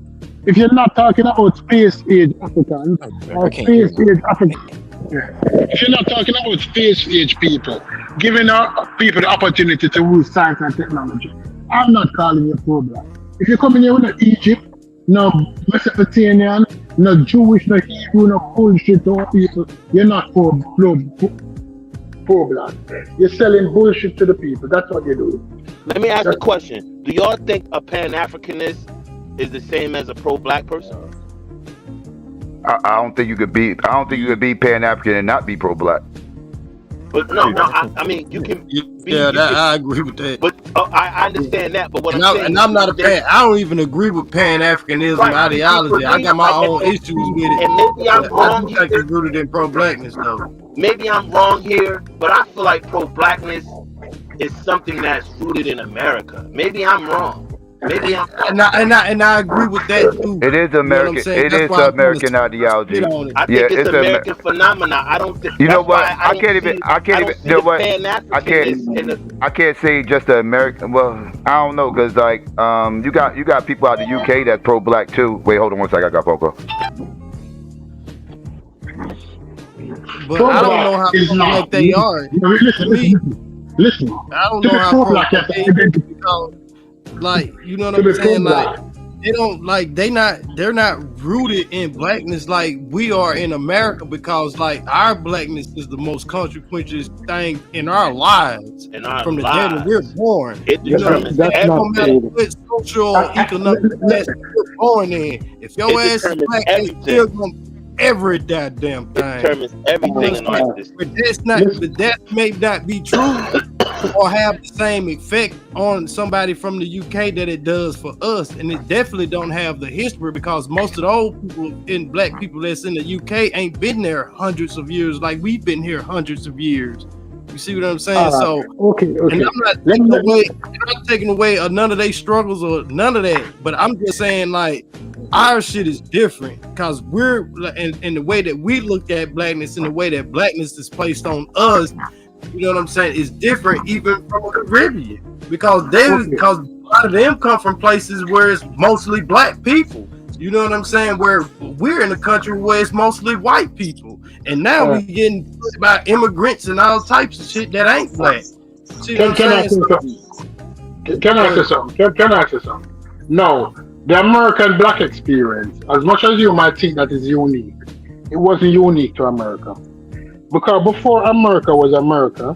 if you're not talking about space age Africans or space age Africans, if you're not talking about space age people, giving our people the opportunity to use science and technology, I'm not calling you pro-black. If you're coming here with no Egypt, no Mesopotamian, no Jewish, no Hebrew, no bullshit to our people, you're not pro-black. You're selling bullshit to the people. That's what you're doing. Let me ask a question. Do y'all think a Pan-Africanist is the same as a pro-black person? I don't think you could be Pan-African and not be pro-black. But no, I mean, you can. I agree with that. But I understand that. But what I'm saying, I'm not a fan. I don't even agree with Pan-Africanism ideology. I got my own issues with it. And maybe I'm wrong here. I think it's rooted in pro-blackness, though. Maybe I'm wrong here, but I feel like pro-blackness is something that's rooted in America. Maybe I'm wrong. Maybe I'm wrong. And I agree with that too. It is American. You know it is American ideology. I think it's American phenomena. I don't think. You know what? I can't even. You know what? I can't say just the American. Well, I don't know because like you got people out of the UK that's pro-black too. Wait, hold on one second. I got phone call. But I don't know how pro-black they are. Listen. I don't know how pro-black they are. Like, you know what I'm saying? Like, they don't like they're not rooted in blackness like we are in America, because like our blackness is the most consequential thing in our lives from the day that we're born. You know, no matter what social economic class we're born in, if your ass is black, it's still gonna every goddamn thing. It determines everything in our existence. But that may not be true or have the same effect on somebody from the UK that it does for us, and it definitely don't have the history, because most of the old people and black people that's in the UK ain't been there hundreds of years like we've been here hundreds of years. You see what I'm saying? So okay. And I'm not taking away none of their struggles or none of that, but I'm just saying like our shit is different because we're in the way that we look at blackness and the way that blackness is placed on us. You know what I'm saying? Is different even from the Caribbean, because because a lot of them come from places where it's mostly black people. You know what I'm saying? Where we're in a country where it's mostly white people, and now we getting about immigrants and all types of shit that ain't black. Can I say something? No, the American black experience, as much as you might think that is unique, it wasn't unique to America. Because before America was America,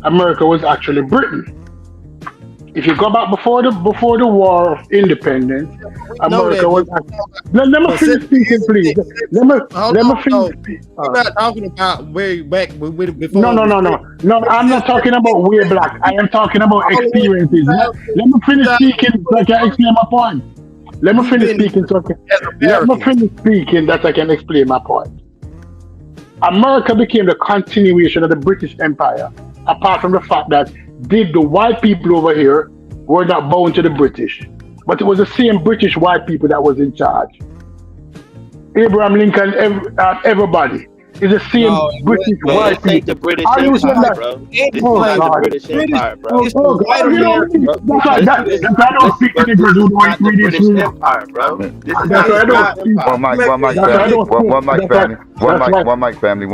America was actually Britain. If you go back before the War of Independence, America was. Let me finish speaking, please. Let me finish. We're not talking about way back before. No. I'm not talking about way back. I am talking about experiences. Let me finish speaking so I can explain my point. Let me finish speaking that I can explain my point. America became the continuation of the British Empire, apart from the fact that the white people over here were not bound to the British, but it was the same British white people that was in charge. Abraham Lincoln, everybody is the same British white people. The British Empire, bro. This is the British Empire, bro. That's why I don't speak to niggas who don't read this shit. Empire, bro. This is One mic, family.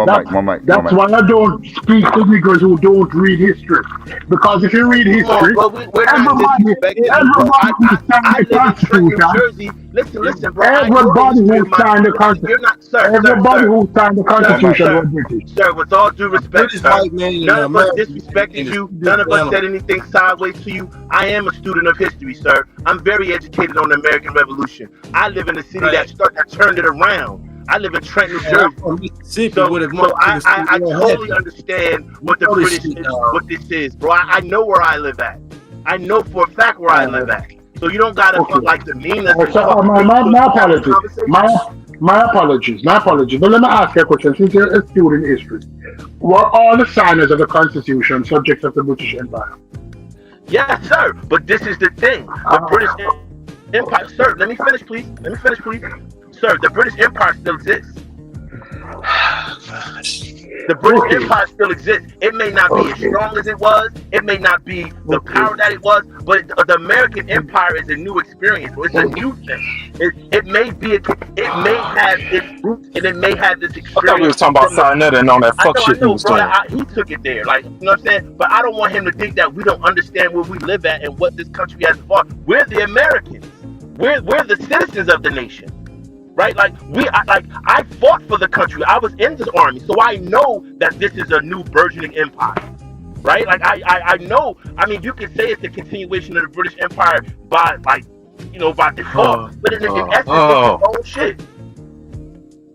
That's why I don't speak to niggas who don't read history. Because if you read history, everybody who signed the Constitution. Listen, bro. Everybody who signed the Constitution. Everybody who signed the Constitution was British. Sir, with all due respect, sir, none of us disrespected you. None of us said anything sideways to you. I am a student of history, sir. I'm very educated on the American Revolution. I live in a city that turned it around. I live in Trenton, New Jersey. So I totally understand what the British is, what this is, bro. I know where I live at. I know for a fact where I live at. So you don't gotta feel like the meanness. My apologies. My apologies. But let me ask you a question. Since you're a student in history, were all the signers of the Constitution subjects of the British Empire? Yes, sir. But this is the thing. The British Empire, sir. Let me finish, please. Sir, the British Empire still exists. The British Empire still exists. It may not be as strong as it was. It may not be the power that it was. But the American Empire is a new experience. It's a new thing. It may have its roots, and it may have this experience. I thought we was talking about Saneter and all that fuck shit he was doing. He took it there, like, you know what I'm saying. But I don't want him to think that we don't understand where we live at and what this country has evolved. We're the Americans. We're the citizens of the nation. Right, I fought for the country. I was in the army, so I know that this is a new burgeoning empire. Right, I know. I mean, you can say it's the continuation of the British Empire by default, but in essence, it's its own shit.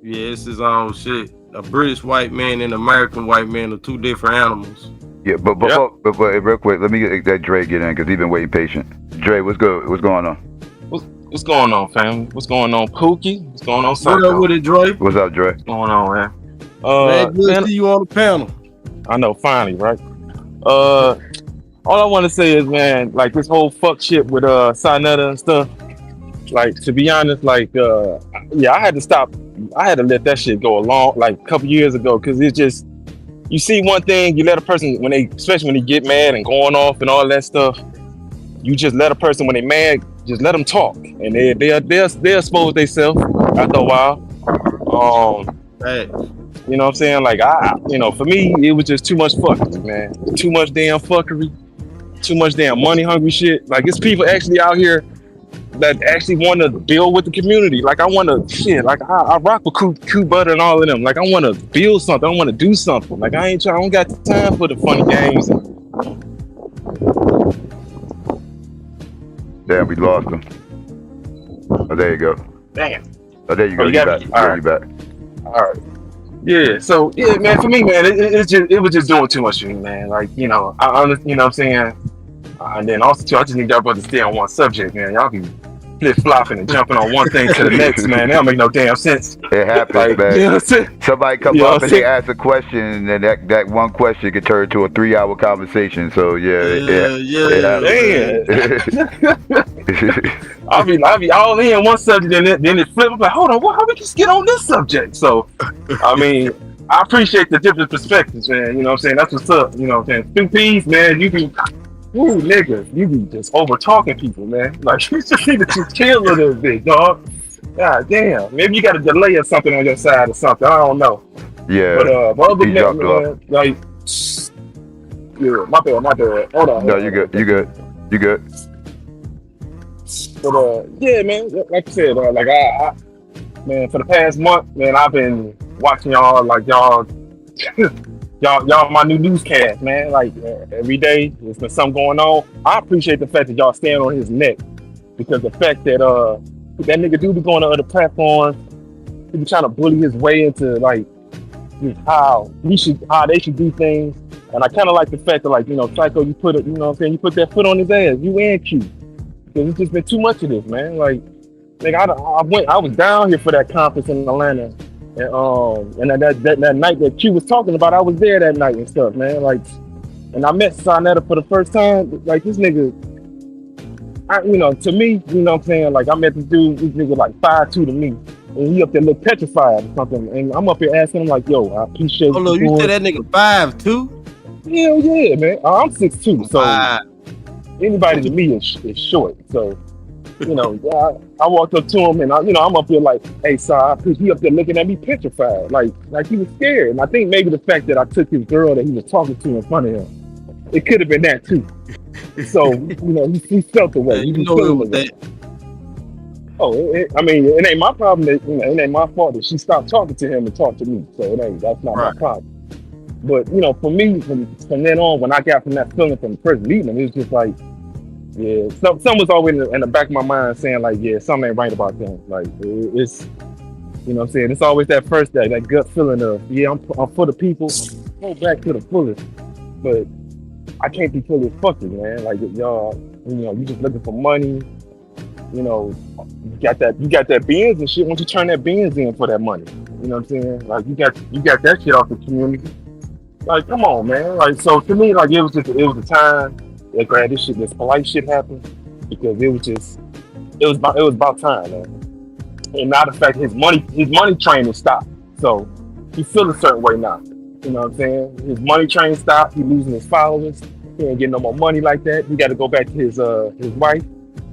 Yeah, it's his own shit. a British white man and an American white man are two different animals. Yeah, but real quick, let me get that Dre get in because he's been waiting patient. Dre, what's good? What's going on? What's going on, family? What's going on, Pookie? What's going on, Psycho? What up with it, Dre? What's up, Dre? What's going on, man? Man, good to see you on the panel. I know, finally, right? All I want to say is, man, like this whole fuck shit with Saneter and stuff. Like, to be honest, like, yeah, I had to stop. I had to let that shit go a couple years ago, because it's just, you see one thing, you let a person especially when they get mad and going off and all that stuff. You just let a person when they mad, just let them talk, and they'll expose themselves after a while. Hey. You know what I'm saying? Like for me, it was just too much fuckery, man. Too much damn fuckery. Too much damn money hungry shit. Like it's people actually out here that actually want to build with the community. Like I want to I rock with Q Butter and all of them. Like I want to build something. I want to do something. Like I don't got the time for the funny games. Damn, we lost him. Oh, there you go. Damn. Oh, there you go. You back. You back. All right. Yeah. So yeah, man. For me, man, it was just doing too much for me, man. Like you know what I'm saying. And then also too, I just need y'all brothers to stay on one subject, man. Y'all be flip flopping and jumping on one thing to the next, man. That don't make no damn sense. It happens, like, man. You know what I'm saying? Somebody come up and they ask a question, and then that one question could turn into a 3-hour conversation. So it happens. I'll be all in one subject, and then it flip. I'm like, hold on, how we just get on this subject? So, I mean, I appreciate the different perspectives, man. You know what I'm saying? That's what's up. You know what I'm saying? 2 P's, man. You be, ooh, nigga, you be just over talking people, man. Like you just need to just chill a little bit, dog. God damn. Maybe you got a delay or something on your side or something. I don't know. Yeah. But other than that, man, like, yeah, my bad. Hold on. No, you good. But yeah, man, like you said, like I man, for the past month, man, I've been watching y'all, like y'all my new newscast, man. Like every day, there's been something going on. I appreciate the fact that y'all stand on his neck, because the fact that that nigga do be going to other platforms, he be trying to bully his way into like how they should do things. And I kind of like the fact that, like, you know, Psycho, you put it, you know what I'm saying, you put that foot on his ass, you and Q, because it's just been too much of this, man. Like I was down here for that conference in Atlanta. And that night that Q was talking about, I was there that night and stuff, man. Like, and I met Saneter for the first time. Like, this nigga, to me, you know what I'm saying? Like, I met this dude, this nigga like 5'2" to me. And he up there look petrified or something. And I'm up here asking him, like, yo, I appreciate you. Hold on, you said that nigga 5'2"? Hell yeah, man. I'm 6'2", so anybody to me is short. So, you know, I walked up to him and I'm up here like, hey, sorry, he up there looking at me petrified, like he was scared. And I think maybe the fact that I took his girl that he was talking to in front of him, it could have been that too. So, you know, he felt the way. You know it was that. Oh, I mean, it ain't my problem that, you know, it ain't my fault that she stopped talking to him and talked to me. So that's not my problem. But, you know, for me, from then on, when I got from that feeling from the first meeting, it was just like, yeah, some was always in the back of my mind saying, like, yeah, something ain't right about them. Like, it's, you know what I'm saying? It's always that first that gut feeling of, yeah, I'm for the people, go back to the fullest. But I can't be fully fucking, man. Like, y'all, you know, you just looking for money. You know, you got that Benz and shit. Why don't you turn that Benz in for that money? You know what I'm saying? Like, you got that shit off the community. Like, come on, man. Like, so to me, like, it was a time that glad this polite shit happened, because it was about time, man. And now the fact his money train is stopped. So he feel a certain way now. You know what I'm saying? His money train stopped, he losing his followers, he ain't getting no more money like that. He gotta go back to his wife.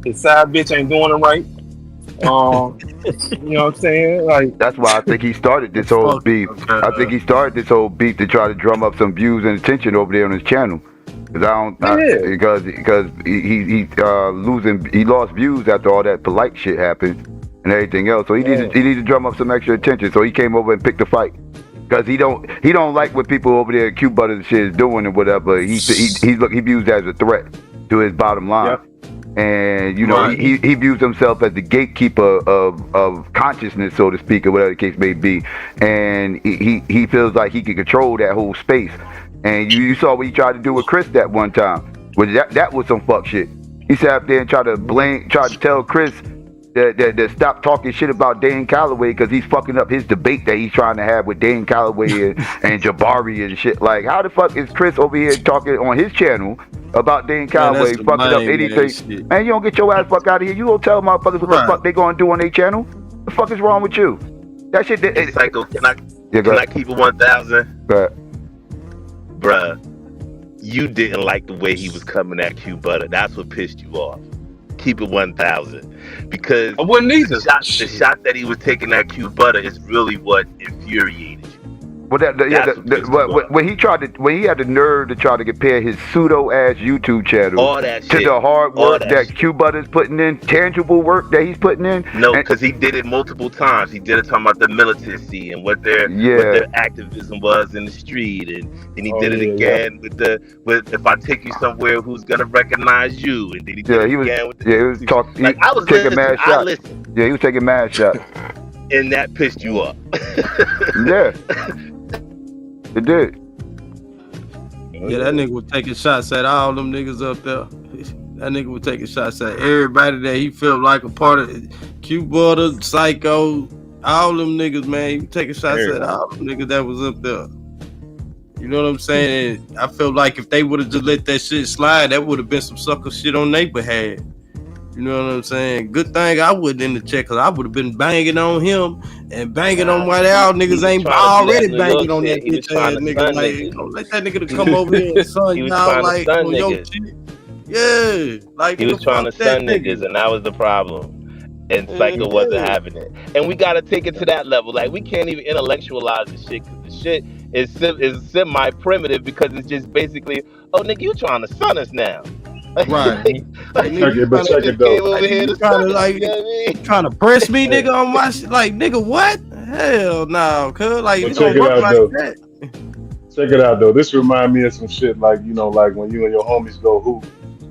His side bitch ain't doing it right. You know what I'm saying? Like, that's why I think he started this whole beef. I think he started this whole beef to try to drum up some views and attention over there on his channel. Because he lost views after all that polite shit happened and everything else. So he needed to drum up some extra attention. So he came over and picked a fight. Because he don't like what people over there at Q Butter and shit is doing and whatever. He views that as a threat to his bottom line. And you know, he views himself as the gatekeeper of consciousness, so to speak, or whatever the case may be. And he feels like he can control that whole space. And you saw what he tried to do with Chris that one time. That was some fuck shit. He sat up there and tried to tell Chris that stop talking shit about Dane Calloway because he's fucking up his debate that he's trying to have with Dane Calloway and Jabari and shit. Like, how the fuck is Chris over here talking on his channel about Dane Calloway fucking up anything? Man, you don't get your ass fuck out of here. You gonna tell motherfuckers what the fuck they gonna do on their channel? What the fuck is wrong with you? That shit. Psycho, can I keep it 1,000? Bruh, you didn't like the way he was coming at Q Butter. That's what pissed you off. Keep it 1,000, because I wouldn't either. The shot that he was taking at Q Butter is really what infuriated you. Well, when he had the nerve to try to compare his pseudo ass YouTube channel to the hard work that Q Butter's putting in, tangible work that he's putting in. No, because he did it multiple times. He did it talking about the militancy and what their activism was in the street, and then he did it again with if I take you somewhere, who's gonna recognize you, and then he did it again with the he was talking. Like, I was taking mad shots. Yeah, he was taking mad shots, and that pissed you off. Yeah. It did. Yeah, that nigga was taking shots at all them niggas up there. That nigga was taking shots at everybody that he felt like a part of. Q Butter, Psycho, all them niggas, man. He was taking shots at all them niggas that was up there. You know what I'm saying? And I felt like if they would have just let that shit slide, that would have been some sucker shit on their behalf. You know what I'm saying? Good thing I wasn't in the check, because I would have been banging on him and banging on why y'all niggas ain't already banging on that bitch ass nigga. Like, you know, let that nigga to come over here and son y'all like on your shit. Yeah. Like, he was trying to stun niggas, and that was the problem. And Psycho wasn't having it. And we gotta take it to that level. Like, we can't even intellectualize the shit, because the shit is semi-primitive, because it's just basically, oh nigga, you trying to stun us now. Right. Like, but check it though. Trying to press me, nigga, on my shit. Like, nigga, what? Hell no, cuz. Like, it don't work like that. Check it out though. This remind me of some shit like, you know, like when you and your homies go hoop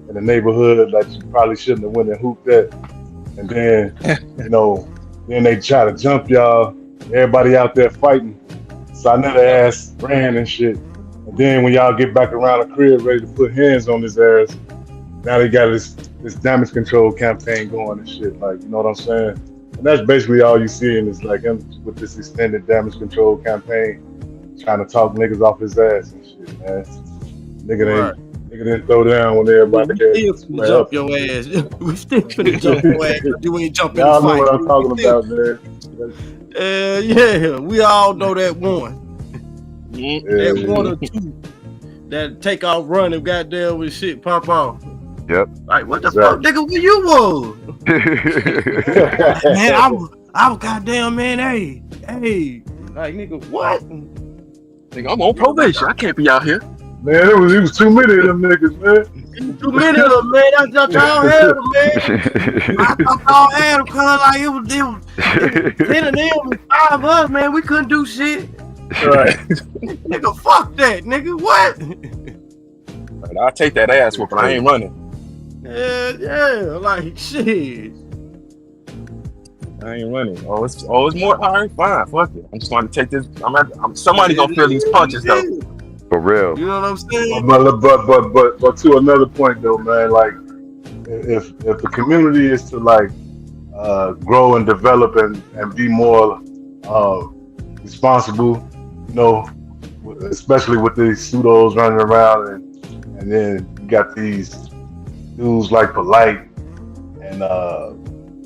in the neighborhood, like you probably shouldn't have went and hooped that. And then, you know, then they try to jump y'all. Everybody out there fighting. Saneter ass ran and shit. And then when y'all get back around the crib ready to put hands on his ass, now they got this damage control campaign going and shit. Like, you know what I'm saying? And that's basically all you seeing is like him with this extended damage control campaign, trying to talk niggas off his ass and shit, man. Nigga didn't throw down when everybody We still finna jump your ass. We still finna jump your ass. You ain't jumping in the Y'all fight. know what I'm talking about, man. Yeah, we all know that one. That one or two that take off running, goddamn, with shit pop off. Yep. Like, what the fuck, nigga? Where you was? Man, I was goddamn, man. Hey, like, nigga, what? Nigga, I'm on probation. I can't be out here. Man, it was too many of them niggas, man. Too many of them, man. That's not y'all had them, man. I thought y'all had them, cause like it was 10 of them and 5 of us, man. We couldn't do shit. Right. Nigga, fuck that, nigga. What? Man, I'll take that ass whooping. I ain't running. Yeah, like shit. I ain't running. Oh, it's more. All right, fine. Fuck it. I'm just going to take this. Somebody gonna feel these punches though. For real. You know what I'm saying? But to another point though, man. Like, if the community is to like grow and develop and be more responsible, you know, especially with these pseudos running around, and then you got these dudes like Polite and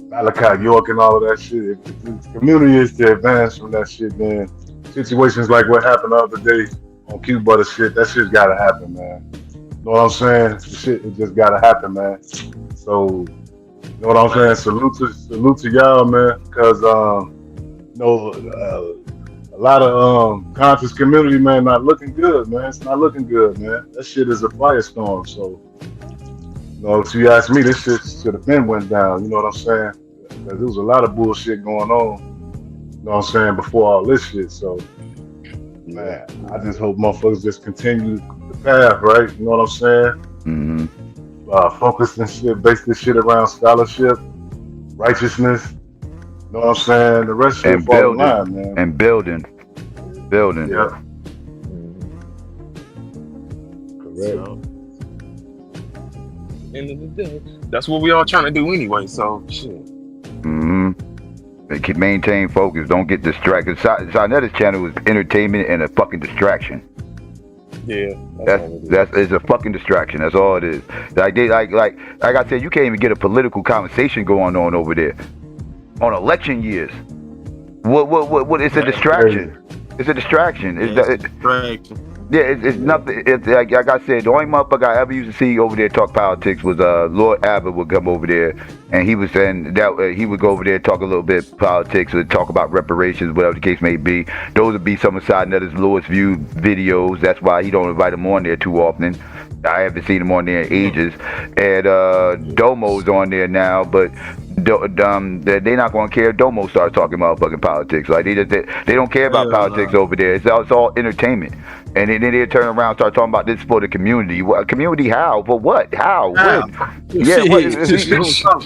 Malachi York and all of that shit. If the community is to advance from that shit, then situations like what happened the other day on Q Butter shit, that shit's gotta happen, man. You know what I'm saying? The shit, it just gotta happen, man. So, you know what I'm saying? Salute to y'all, man, because you know, a lot of conscious community, man, not looking good, man. It's not looking good, man. That shit is a firestorm. So, you know, if you ask me, this shit should have been went down. You know what I'm saying? Because there was a lot of bullshit going on. You know what I'm saying? Before all this shit. So, man, I just hope motherfuckers just continue the path, right? You know what I'm saying? Mm-hmm. focus and shit, base this shit around scholarship, righteousness. You know what I'm saying? The rest of it And fall in line, man. and building. Yeah. Correct. End of the day, that's what we all trying to do anyway. So shit. Mm-hmm. They can maintain focus. Don't get distracted. Saneter's channel is entertainment and a fucking distraction. Yeah. It's a fucking distraction. That's all it is. Like I said, you can't even get a political conversation going on over there on election years. What? It's a distraction. It's a distraction. It's nothing. It's like I said, the only motherfucker I ever used to see over there talk politics was Lord Abbott would come over there, and he was saying that he would go over there talk a little bit politics or talk about reparations, whatever the case may be. Those would be some of Saneter's lowest viewed videos. That's why he don't invite him on there too often. I haven't seen him on there in ages. And Domo's on there now, but they're not going to care if Domo starts talking about fucking politics. Like they don't care about politics over there. It's all entertainment. And then they turn around and start talking about this for the community. What community? How? For what? How? When? Yeah, what?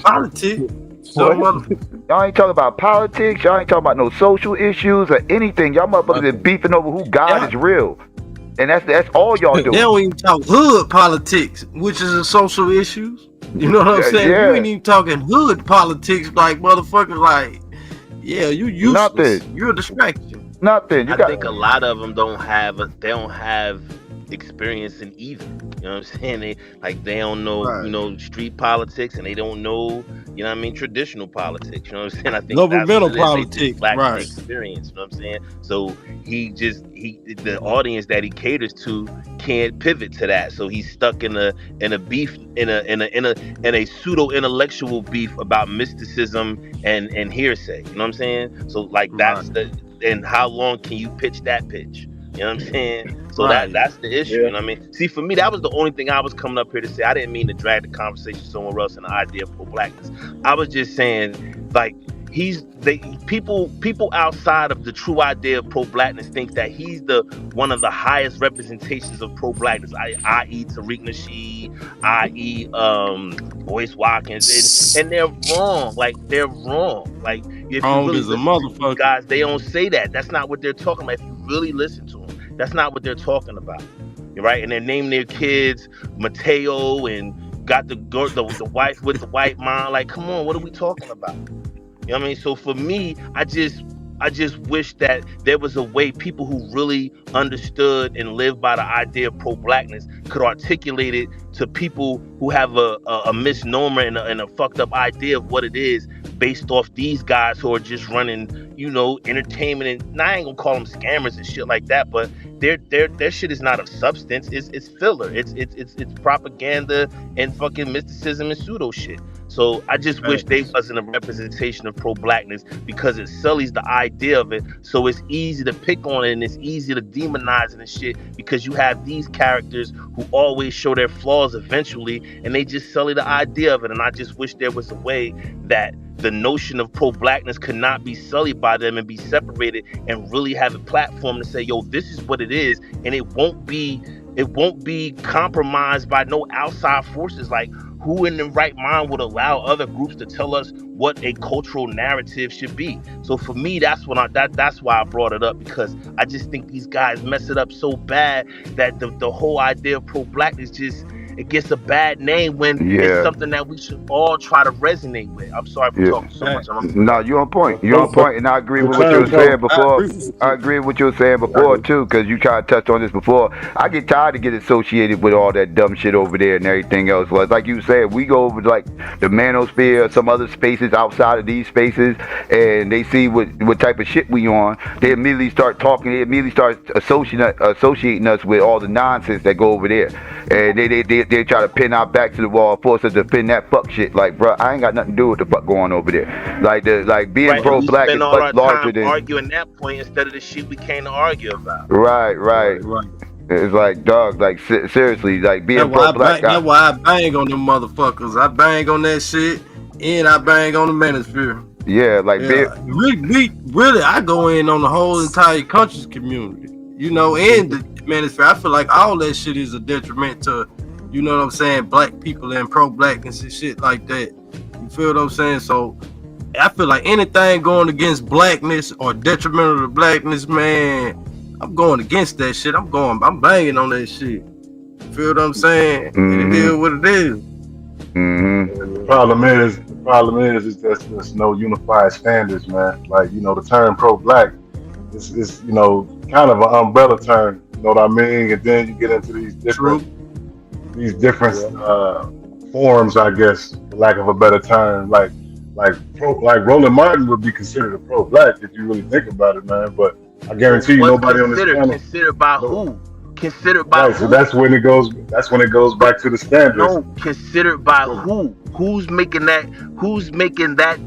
Politics. Y'all ain't talking about politics. Y'all ain't talking about no social issues or anything. Y'all motherfuckers are beefing over who God is real. And that's all y'all do. They don't even talk hood politics, which is a social issues. You know what I'm saying? Yeah. You ain't even talking hood politics, like motherfuckers. Like, yeah, you useless. Nothing. You're a distraction. Nothing. I think a lot of them don't have experience in either. You know what I'm saying? They don't know, street politics, and they don't know, traditional politics. You know what I'm saying? I think governmental that's what it is. politics, Lack right? Experience. You know what I'm saying? So the audience that he caters to can't pivot to that. So he's stuck in a beef, in a pseudo intellectual beef about mysticism and hearsay. You know what I'm saying? So that's and how long can you pitch that pitch? You know what I'm saying? So that's the issue. You know what I mean? See, for me, that was the only thing I was coming up here to say. I didn't mean to drag the conversation somewhere else in the idea of pro-blackness. I was just saying, people outside of the true idea of pro-blackness think that he's one of the highest representations of pro-blackness, i.e. Tariq Nasheed, i.e. Boyce Watkins, and they're wrong. They're wrong. If Wrong you really as a listen motherfucker. to guys, they don't say that. That's not what they're talking about. If you really listen to them, that's not what they're talking about, right? And they name their kids Mateo and got the wife with the white mom. Come on, what are we talking about? You know what I mean? So for me, I just wish that there was a way people who really understood and lived by the idea of pro-blackness could articulate it to people who have a misnomer and a fucked up idea of what it is based off these guys who are just running, entertainment. And I ain't gonna call them scammers and shit like that, but their shit is not of substance. It's filler. It's propaganda and fucking mysticism and pseudo shit. So I just wish they wasn't a representation of pro-blackness, because it sullies the idea of it. So it's easy to pick on it and it's easy to demonize it and shit, because you have these characters who always show their flaws eventually, and they just sully the idea of it. And I just wish there was a way that the notion of pro-blackness could not be sullied by them and be separated, and really have a platform to say, yo, this is what it is, and it won't be compromised by no outside forces. Who in the right mind would allow other groups to tell us what a cultural narrative should be? So for me, that's why I brought it up, because I just think these guys mess it up so bad that the whole idea of pro-blackness it gets a bad name when it's something that we should all try to resonate with. I'm sorry for talking so much. No, you're on point. You're on point, and I agree with what you were saying before. I agree with what you were saying before too, because you tried to touch on this before. I get tired of getting associated with all that dumb shit over there and everything else. Like you said, we go over the manosphere or some other spaces outside of these spaces, and they see what type of shit we on. They immediately start talking. They immediately start associating us with all the nonsense that go over there, and they try to pin our back to the wall, force us to pin that fuck shit. Bro, I ain't got nothing to do with the fuck going over there. Being pro-black is much larger than arguing that point instead of the shit we came to argue about. Right. It's dog, seriously, being pro-black. That's why I bang on them motherfuckers. I bang on that shit, and I bang on the manosphere. Yeah, really, I go in on the whole entire country's community, and the manosphere. I feel like all that shit is a detriment to you know what I'm saying, black people and pro-blackness and shit like that. You feel what I'm saying? So I feel like anything going against blackness or detrimental to blackness, man, I'm going against that shit. I'm banging on that shit. You feel what I'm saying? And it is what it is. The problem is there's no unified standards, man. Like, you know, the term pro-black is you know, kind of an umbrella term. You know what I mean? And then you get into these different forms, I guess, for lack of a better term. Like Roland Martin would be considered a pro-black if you really think about it, man. But I guarantee you, nobody on this panel. Considered by who? Considered by who? So that's when it goes back to the standards. No, considered by who? Who's making that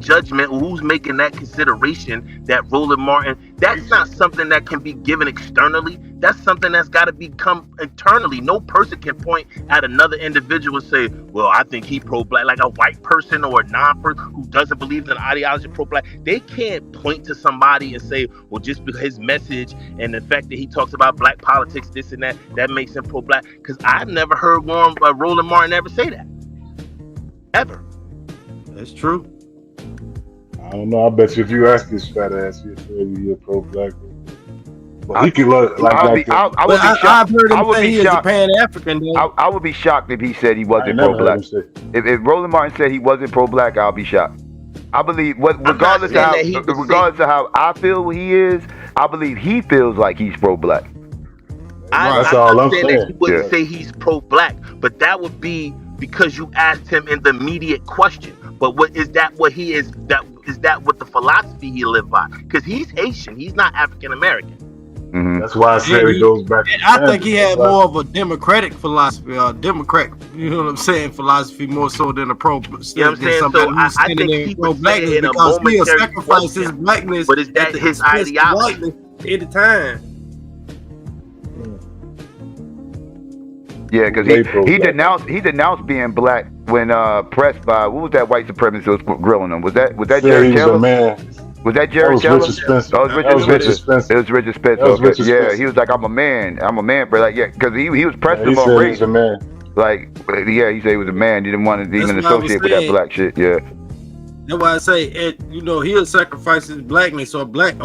judgment? Who's making that consideration that Roland Martin? That's not something that can be given externally. That's something that's got to become internally. No person can point at another individual and say, well, I think he pro-black, like a white person or a non-person who doesn't believe in the ideology of pro-black. They can't point to somebody and say, well, just because his message and the fact that he talks about black politics, this and that makes him pro-black. Because I've never heard Roland Martin ever say that. Ever. That's true. I don't know. I bet you if you ask this fat ass, he'll tell you you're pro-black. But he can look like I would be shocked. I've heard him say he's a Pan-African. I would be shocked if he said he wasn't pro-black. If Roland Martin said he wasn't pro-black, I'll be shocked. I believe, regardless of how I feel he is, I believe he feels like he's pro-black. That's all I'm saying. That he wouldn't say he's pro-black, but that would be because you asked him in the immediate question. But what is that? What he is? Is that what the philosophy he lived by? Because he's Haitian. He's not African American. That's why I said it goes back. I think he had more of a democratic philosophy, or Democrat, you know what I'm saying, philosophy more so than a pro. You know what I'm saying? So I think he would say it in a momentary sacrifice his blackness. But is that his ideology? At the time. Yeah, because he denounced being black when pressed by, what was that white supremacist who was grilling him? Was that Jared Taylor? Was that Jared Taylor? Oh, it was Richard Spencer. It was Richard Spencer. Okay. Yeah, he was like, I'm a man, but like, yeah, because he was pressed him on race. Like, yeah, he said he was a man. He didn't want to even associate with that black shit. Yeah. That's why I say, he'll sacrifice his blackness or black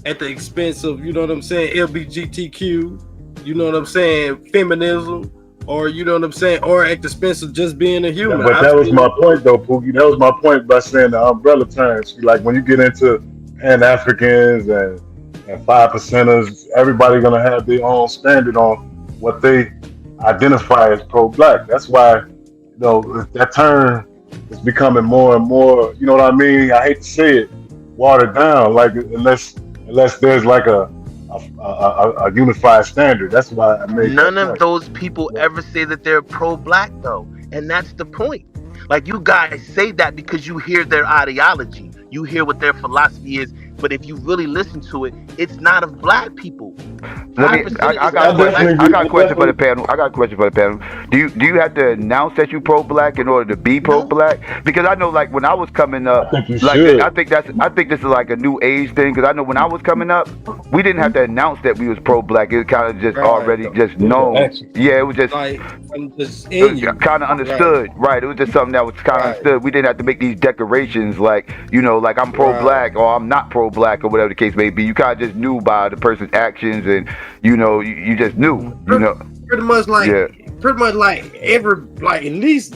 at the expense of, you know what I'm saying, LGBTQ. You know what I'm saying? Feminism, or you know what I'm saying? Or at the expense of just being a human. Yeah, but that was my point, though, Pookie. That was my point by saying the umbrella terms. Like when you get into Pan-Africans and 5%ers, everybody gonna have their own standard on what they identify as pro-black. That's why, you know, that term is becoming more and more. You know what I mean? I hate to say it, watered down. Like unless there's like a unified standard. That's why I made none of those people ever say that they're pro-black though, and that's the point. Like, you guys say that because you hear their ideology, you hear what their philosophy is, but if you really listen to it, it's not of black people. I got a question for the panel. Do you have to announce that you pro-black in order to be pro-black? Because I know, like, when I was coming up, I think this is like a new age thing. Because I know when I was coming up, we didn't have to announce that we was pro-black. It was kind of just already just known. Yeah, it was just kind of understood. Right, it was just something that was kind of understood. We didn't have to make these decorations like, you know, like I'm pro-black or I'm not pro-black or whatever the case may be. You kind of just knew by the person's actions, and you know, you just knew. You know, pretty much like at least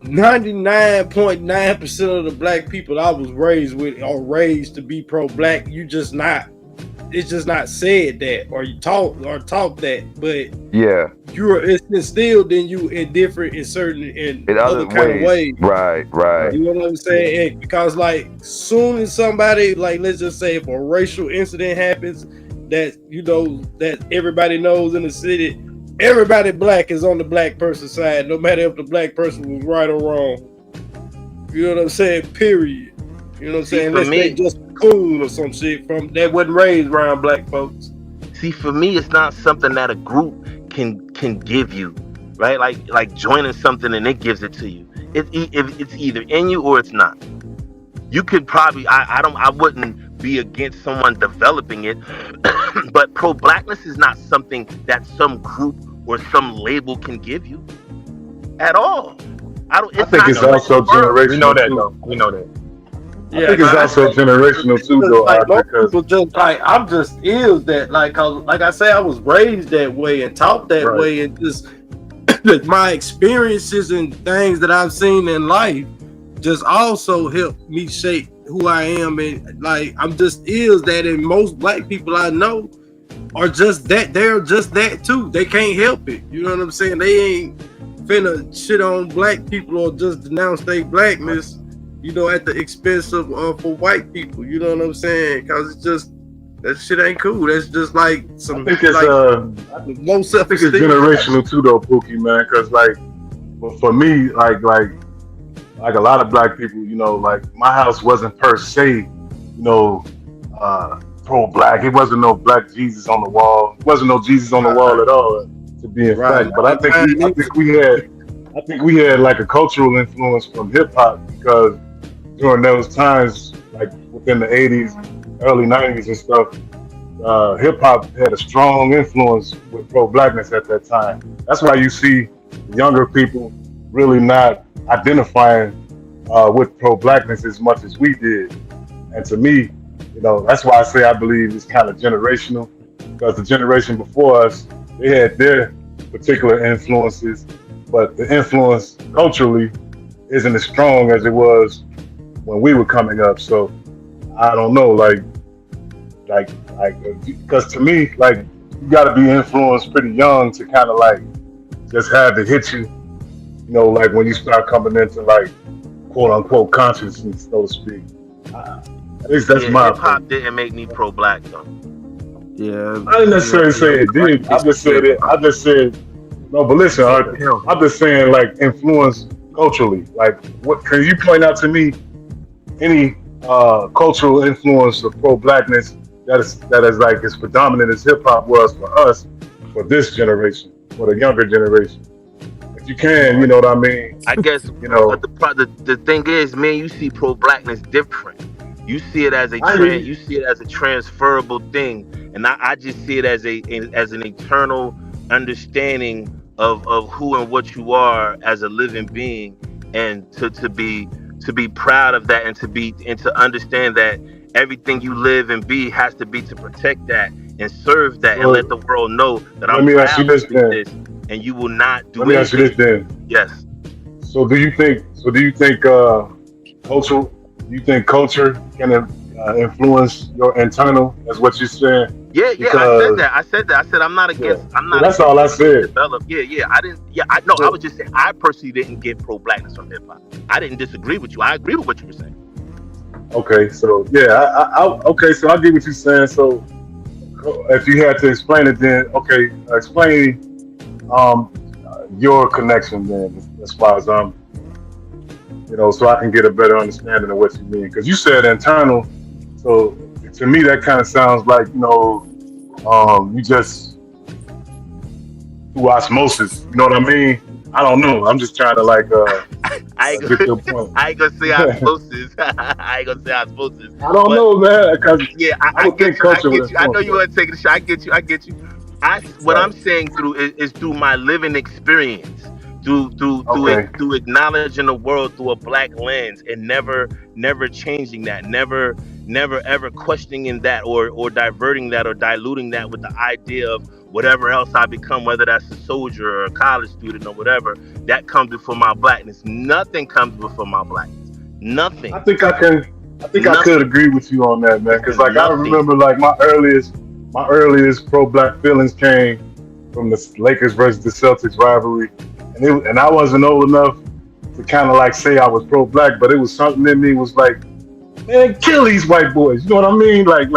99.9% of the black people I was raised with are raised to be pro-black. It's just not said that, or you taught that, but yeah, it's instilled in you in different, in certain, in other kind of ways. Right. You know what I'm saying? Because like, soon as somebody, like, let's just say if a racial incident happens that, you know, that everybody knows in the city, everybody black is on the black person's side, no matter if the black person was right or wrong. You know what I'm saying? Period. You know what I'm saying? Unless they just cool or some shit from that wasn't raised around black folks. See, for me, it's not something that a group can give you, right? Like joining something and it gives it to you. It's either in you or it's not. You could probably, I wouldn't be against someone developing it, but pro-blackness is not something that some group or some label can give you at all. I think it's also generational. We know that though. We know that. I think it's also generational too, though. Like most people just like I'm just is that like I say I was raised that way and taught that way, and just my experiences and things that I've seen in life just also helped me shape who I am. And like I'm just is that, and most black people I know are just that. They're just that too. They can't help it. You know what I'm saying? They ain't finna shit on black people or just denounce their blackness, you know, at the expense of for white people. You know what I'm saying? Because it's just that shit ain't cool. That's just like some. I think it's low self-esteem. I think it's generational too, though, Pookie, man. Because like, well, for me, like a lot of black people, you know, like my house wasn't per se, you know, pro-black. It wasn't no black Jesus on the wall. It wasn't no Jesus on the wall at all, to be in fact. But I think we had like a cultural influence from hip hop, because during those times, like within the 80s, early 90s and stuff, hip hop had a strong influence with pro-blackness at that time. That's why you see younger people really not identifying with pro-blackness as much as we did. And to me, you know, that's why I say I believe it's kind of generational, because the generation before us, they had their particular influences, but the influence culturally isn't as strong as it was when we were coming up. So I don't know, like, because to me, like, you got to be influenced pretty young to kind of like just have it hit you, you know, like when you start coming into like quote unquote consciousness, so to speak. At least that's my hip hop didn't make me pro-black though. Yeah, I didn't necessarily say it did. I just said it. I just said no. But listen, I'm just saying like influence culturally. Like, what can you point out to me any cultural influence of pro-blackness that is like as predominant as hip hop was for us, for this generation, for the younger generation? If you can, you know what I mean. I guess you know the thing is, man, you see pro-blackness different. You see it as you see it as a transferable thing, and I just see it as an eternal understanding of who and what you are as a living being, and to be proud of that, and to understand that everything you live and be has to be to protect that and serve that, and let the world know that I'm proud of this, and you will not do anything. Let me ask you this then. Yes. So do you think culture? You think culture can influence your internal? That's what you're saying. Yeah. I said that. I said I'm not against. Yeah. I'm not. That's all I said. Develop. Yeah. I didn't. Yeah. I know. I was just saying. I personally didn't get pro-blackness from hip hop. I didn't disagree with you. I agree with what you were saying. Okay. So yeah. Okay. So I get what you're saying. So if you had to explain it, then okay. Explain your connection then, as far as you know, so I can get a better understanding of what you mean. Because you said internal, so to me that kind of sounds like, you know, you just through osmosis. You know what I mean? I don't know. I'm just trying to like get your point. I ain't gonna say osmosis. I ain't gonna say osmosis. I don't know, man. Because yeah, I get you. I know you want to take a shot. I get you. What I'm saying is through my living experience. Through acknowledging the world through a black lens, and never changing that, never ever questioning that or diverting that or diluting that with the idea of whatever else I become, whether that's a soldier or a college student or whatever, that comes before my blackness. Nothing comes before my blackness. Nothing. I think I could agree with you on that, man. Because like I remember like my earliest pro-black feelings came from the Lakers versus the Celtics rivalry. And I wasn't old enough to kind of like say I was pro-black, but it was something in me was like, man, kill these white boys. You know what I mean? Like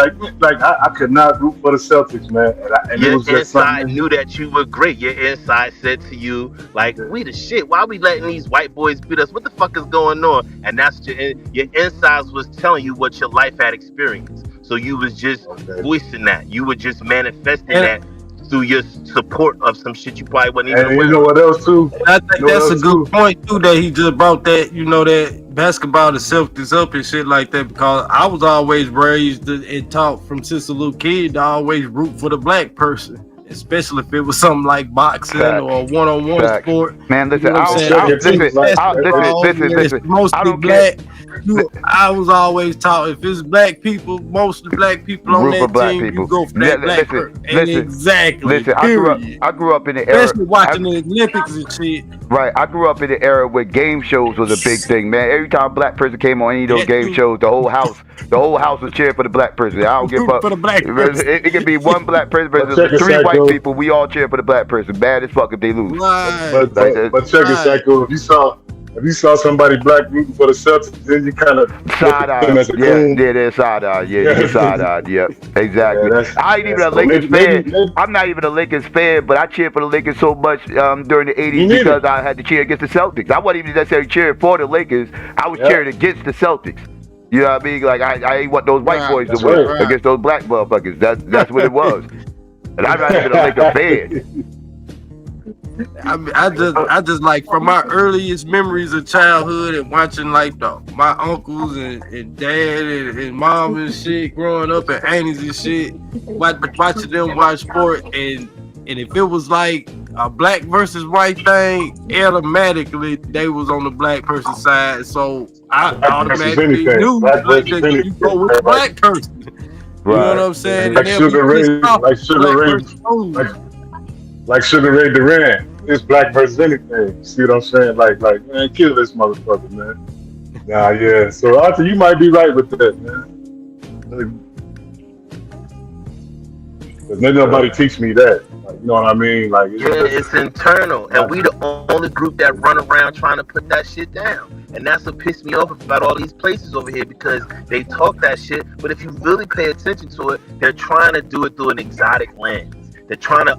I could not root for the Celtics, man. And your it was just inside knew that you were great. Your inside said to you, like, we the shit. Why we letting these white boys beat us? What the fuck is going on? And that's your insides was telling you what your life had experienced. So you was just voicing that. You were just manifesting that through your support of some shit you probably wasn't even aware of. You know what else too? And I think that's a good point too, that he just brought that, you know, that basketball to self this up and shit like that, because I was always raised and taught from since a little kid to always root for the black person. especially if it was something like boxing Facts. or a one-on-one Facts. sport. Man, You listen, know what I'm saying? listen. Mostly I don't black. care. I was always taught if it's black people, mostly black people on Root for that black team, people. you go for that black person. Exactly. Listen. Period. I grew up in the era. Especially watching the Olympics and shit. Right, I grew up in the era where game shows was a big thing, man. Every time a black person came on any of those game shows, the whole house was cheering for the black person. I don't give a fuck. For the black person. It could be one black person versus check it, 3 white Psycho. people. We all cheer for the black person. Bad as fuck if they lose. But check it, Psycho. If you saw somebody black rooting for the Celtics, then you kind of Side eye. Yeah, they're side eye. Yeah, you side eye. Yep, exactly. I ain't even a Lakers fan. I'm not even a Lakers fan, but I cheered for the Lakers so much during the 80s because I had to cheer against the Celtics. I wasn't even necessarily cheering for the Lakers. I was cheering against the Celtics. You know what I mean? Like I ain't want those white boys to win against those black motherfuckers. That's what it was. And I'm not even a Lakers fan. I just like from my earliest memories of childhood and watching like my uncles and dad and mom and shit growing up and aunties and shit, watching them watch sport and if it was like a black versus white thing, automatically they was on the black person's side. So I automatically knew like that you go with the black person. You know what I'm saying? Like Sugar Ray Durant. It's black versus anything. See what I'm saying? Like, man, kill this motherfucker, man. Nah, yeah. So Arthur, you might be right with that, man. Cause nobody teach me that. Like, you know what I mean? Like, it's internal, and we the only group that run around trying to put that shit down. And that's what pissed me off about all these places over here, because they talk that shit, but if you really pay attention to it, they're trying to do it through an exotic lens. They're trying to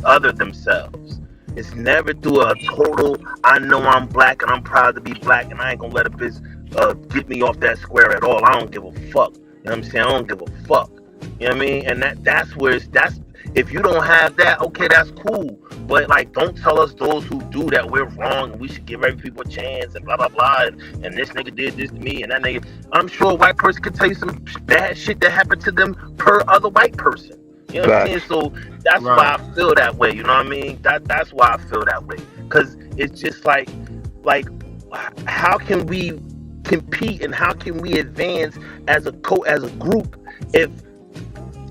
other themselves. It's never through a total, I know I'm black and I'm proud to be black and I ain't gonna let a bitch get me off that square at all. I don't give a fuck. You know what I'm saying? I don't give a fuck. You know what I mean? And that's where if you don't have that, okay, that's cool. But like, don't tell us those who do that we're wrong and we should give every people a chance and blah blah blah and this nigga did this to me and that nigga. I'm sure a white person could tell you some bad shit that happened to them per other white person. You know what I'm saying? So that's why I feel that way. You know what I mean? That's why I feel that way. Cause it's just like, how can we compete and how can we advance as a group if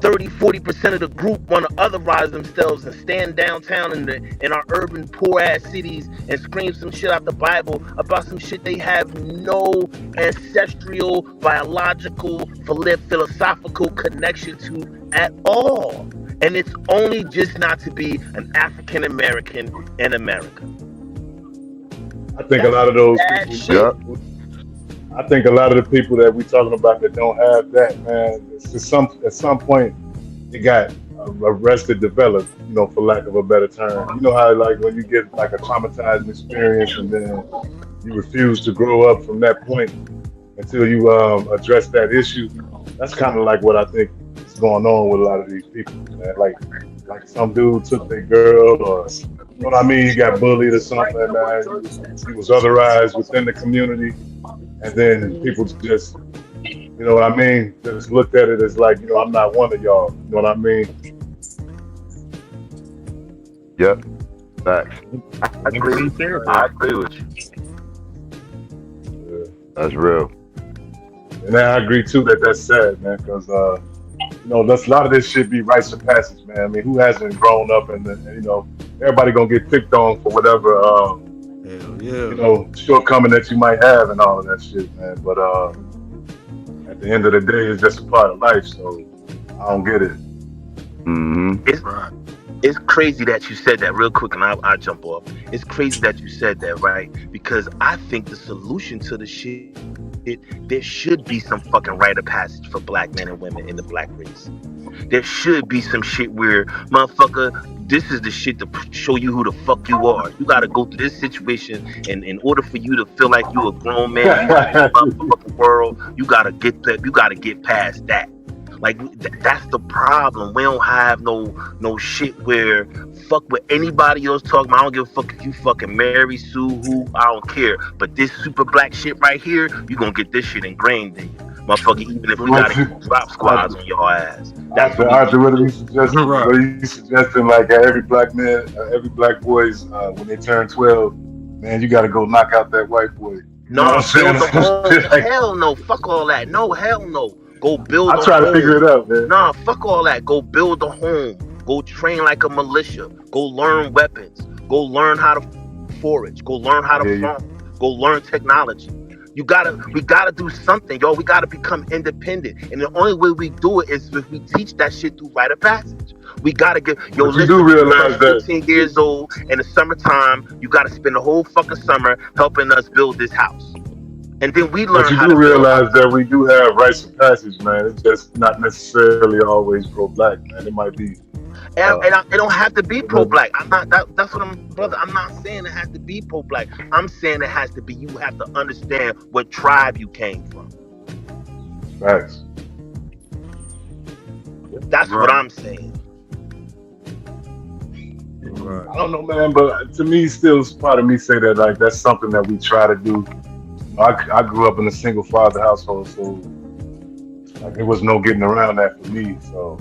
30-40% of the group want to otherize themselves and stand downtown in our urban poor ass cities and scream some shit out the Bible about some shit they have no ancestral, biological, philosophical connection to at all. And it's only just not to be an African American in America. I think a lot of those people, I think a lot of the people that we talking about that don't have that, man, it's just at some point they got arrested, developed, you know, for lack of a better term. You know how like when you get like a traumatizing experience and then you refuse to grow up from that point until you address that issue. That's kind of like what I think is going on with a lot of these people, man. Like some dude took their girl, or you know what I mean, you got bullied or something, man. He was otherized within the community. And then people just, you know what I mean, just looked at it as like, you know, I'm not one of y'all. You know what I mean? Yep. Facts. I agree with you. Yeah. That's real. And I agree too that's sad, man, because you know, a lot of this shit be rites of passage, man. I mean, who hasn't grown up and you know, everybody gonna get picked on for whatever you know, shortcoming that you might have and all of that shit, man. But at the end of the day, it's just a part of life, so I don't get it. It's crazy that you said that real quick, and I'll jump off. It's crazy that you said that, right? Because I think the solution to the shit, there should be some fucking rite of passage for black men and women in the black race. There should be some shit where, motherfucker, this is the shit to show you who the fuck you are. You gotta go through this situation, and in order for you to feel like you a grown man, you gotta fuck the world. You gotta get that. You gotta get past that. Like that's the problem. We don't have no shit where fuck what anybody else talking about. I don't give a fuck if you fucking Mary Sue, who I don't care. But this super black shit right here, you gonna get this shit ingrained in you. motherfucker. Even if we gotta keep drop squads on your ass, that's Arthur, what are you suggesting? What are you suggesting? Like every black man, every black boys, when they turn 12, man, you got to go knock out that white boy. No, build the home. Hell no, fuck all that. No, hell no. Go build a home. I try to figure it out, man. Nah, fuck all that. Go build a home. Go train like a militia. Go learn weapons. Go learn how to forage. Go learn how to farm. Go learn technology. We gotta do something, yo. We gotta become independent, and the only way we do it is if we teach that shit through rite of passage. We gotta get you do realize that 15 years old in the summertime, you gotta spend the whole fucking summer helping us build this house, and then we learn. But you how do to realize that we do have rites of passage, man. It's just not necessarily always pro-black, man. It might be. And it don't have to be pro-black. I'm not. That's what I'm, brother. I'm not saying it has to be pro-black. I'm saying it has to be. You have to understand what tribe you came from. Facts. That's what I'm saying. I don't know, man, but to me, still, part of me say that like that's something that we try to do. I grew up in a single father household, so like there was no getting around that for me. So.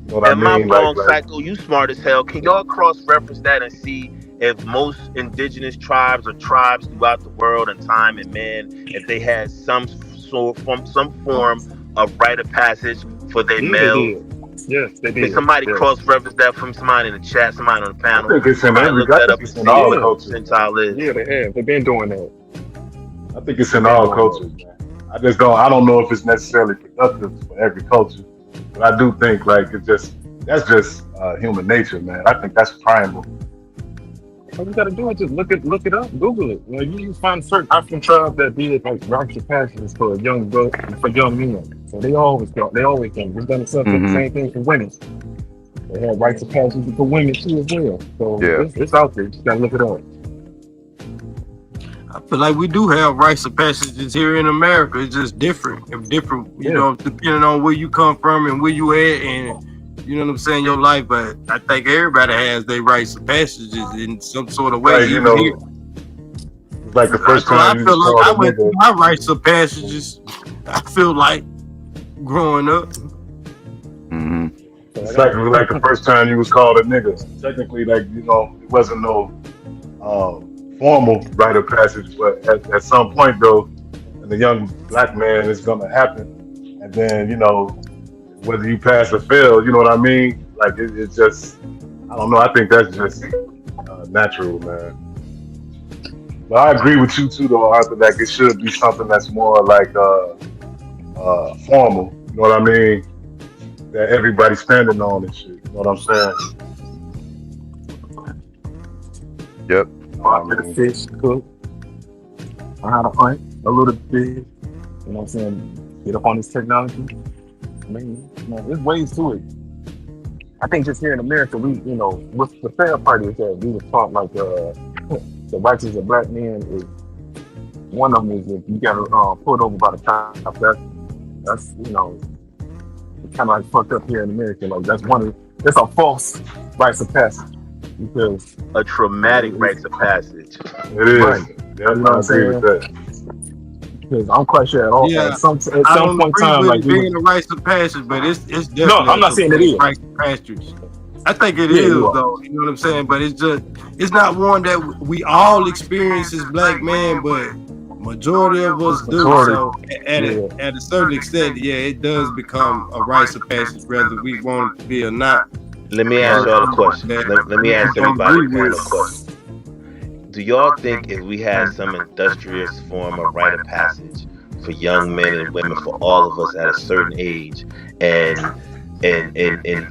You know Am I wrong, Psycho? You smart as hell. Can y'all cross-reference that and see if most indigenous tribes or tribes throughout the world and time and man, if they had some form of rite of passage for their males? Yes, they did. Can somebody cross-reference that from somebody in the chat, somebody on the panel? I think it's in every. I think it's in all the cultures. Yeah, they have. They've been doing that. I think it's in all cultures, man. I don't know if it's necessarily productive for every culture. But I do think like that's just human nature, man. I think that's primal. All you gotta do is just look it up, Google it. You know, you find certain African tribes that did like rites of passage for young men. So they always can. We've done the same thing for women. They have rites of passage for women too as well. So it's out there. You just gotta look it up. I feel like we do have rites of passages here in America. It's just different. You know, depending on where you come from and where you at, and you know what I'm saying, your life. But I think everybody has their rites of passages in some sort of way. Right, you know, like the first time I feel like I went through my rites of passages. I feel like growing up. It's like the first time you was called a nigga. Technically, like, you know, it wasn't no formal rite of passage, but at some point though, as a young black man, it's gonna happen, and then you know, whether you pass or fail, you know what I mean? Like it's just, I don't know. I think that's just natural, man. But I agree with you too, though, Arthur. Like it should be something that's more like formal. You know what I mean? That everybody's standing on and shit. You know what I'm saying? Yep. How to fish, cook, or how to hunt a little bit. You know what I'm saying? Get up on this technology. I mean, you know, there's ways to it. I think just here in America, we, you know, what's the fair part is that we were taught like the righteous of black men is one of them is if you got pulled over by the cop. That's you know, kind of like fucked up here in America. Like that's a false rites of passage. Because a traumatic rites of passage. It is. Right. Yeah, you know what I'm saying? Because I'm quite sure at some point in time, like being a rites of passage, but it's definitely. No, I'm not saying it is. Rites of passage. I think it is though. You know what I'm saying? But it's not one that we all experience as black men, but majority of us do. So at a certain extent, it does become a rites of passage, whether we want it to be or not. Let me ask y'all a question. Let me ask everybody a question. Do y'all think if we had some industrious form of rite of passage for young men and women, for all of us at a certain age, and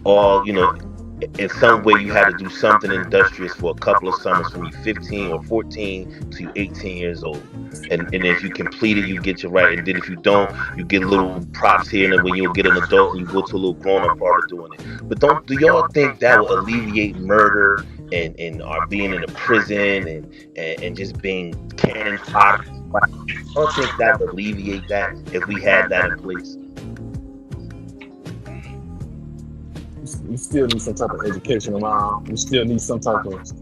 all, you know, in some way you had to do something industrious for a couple of summers from you 15 or 14 to you 18 years old, and if you complete it, you get your right, and then if you don't, you get little props here, and then when you get an adult and you go to a little grown-up part of doing it. But do y'all think that will alleviate murder and our being in a prison and just being cannon fodder? I don't think that would alleviate that if we had that in place. We still need some type of education around. We still need some type of.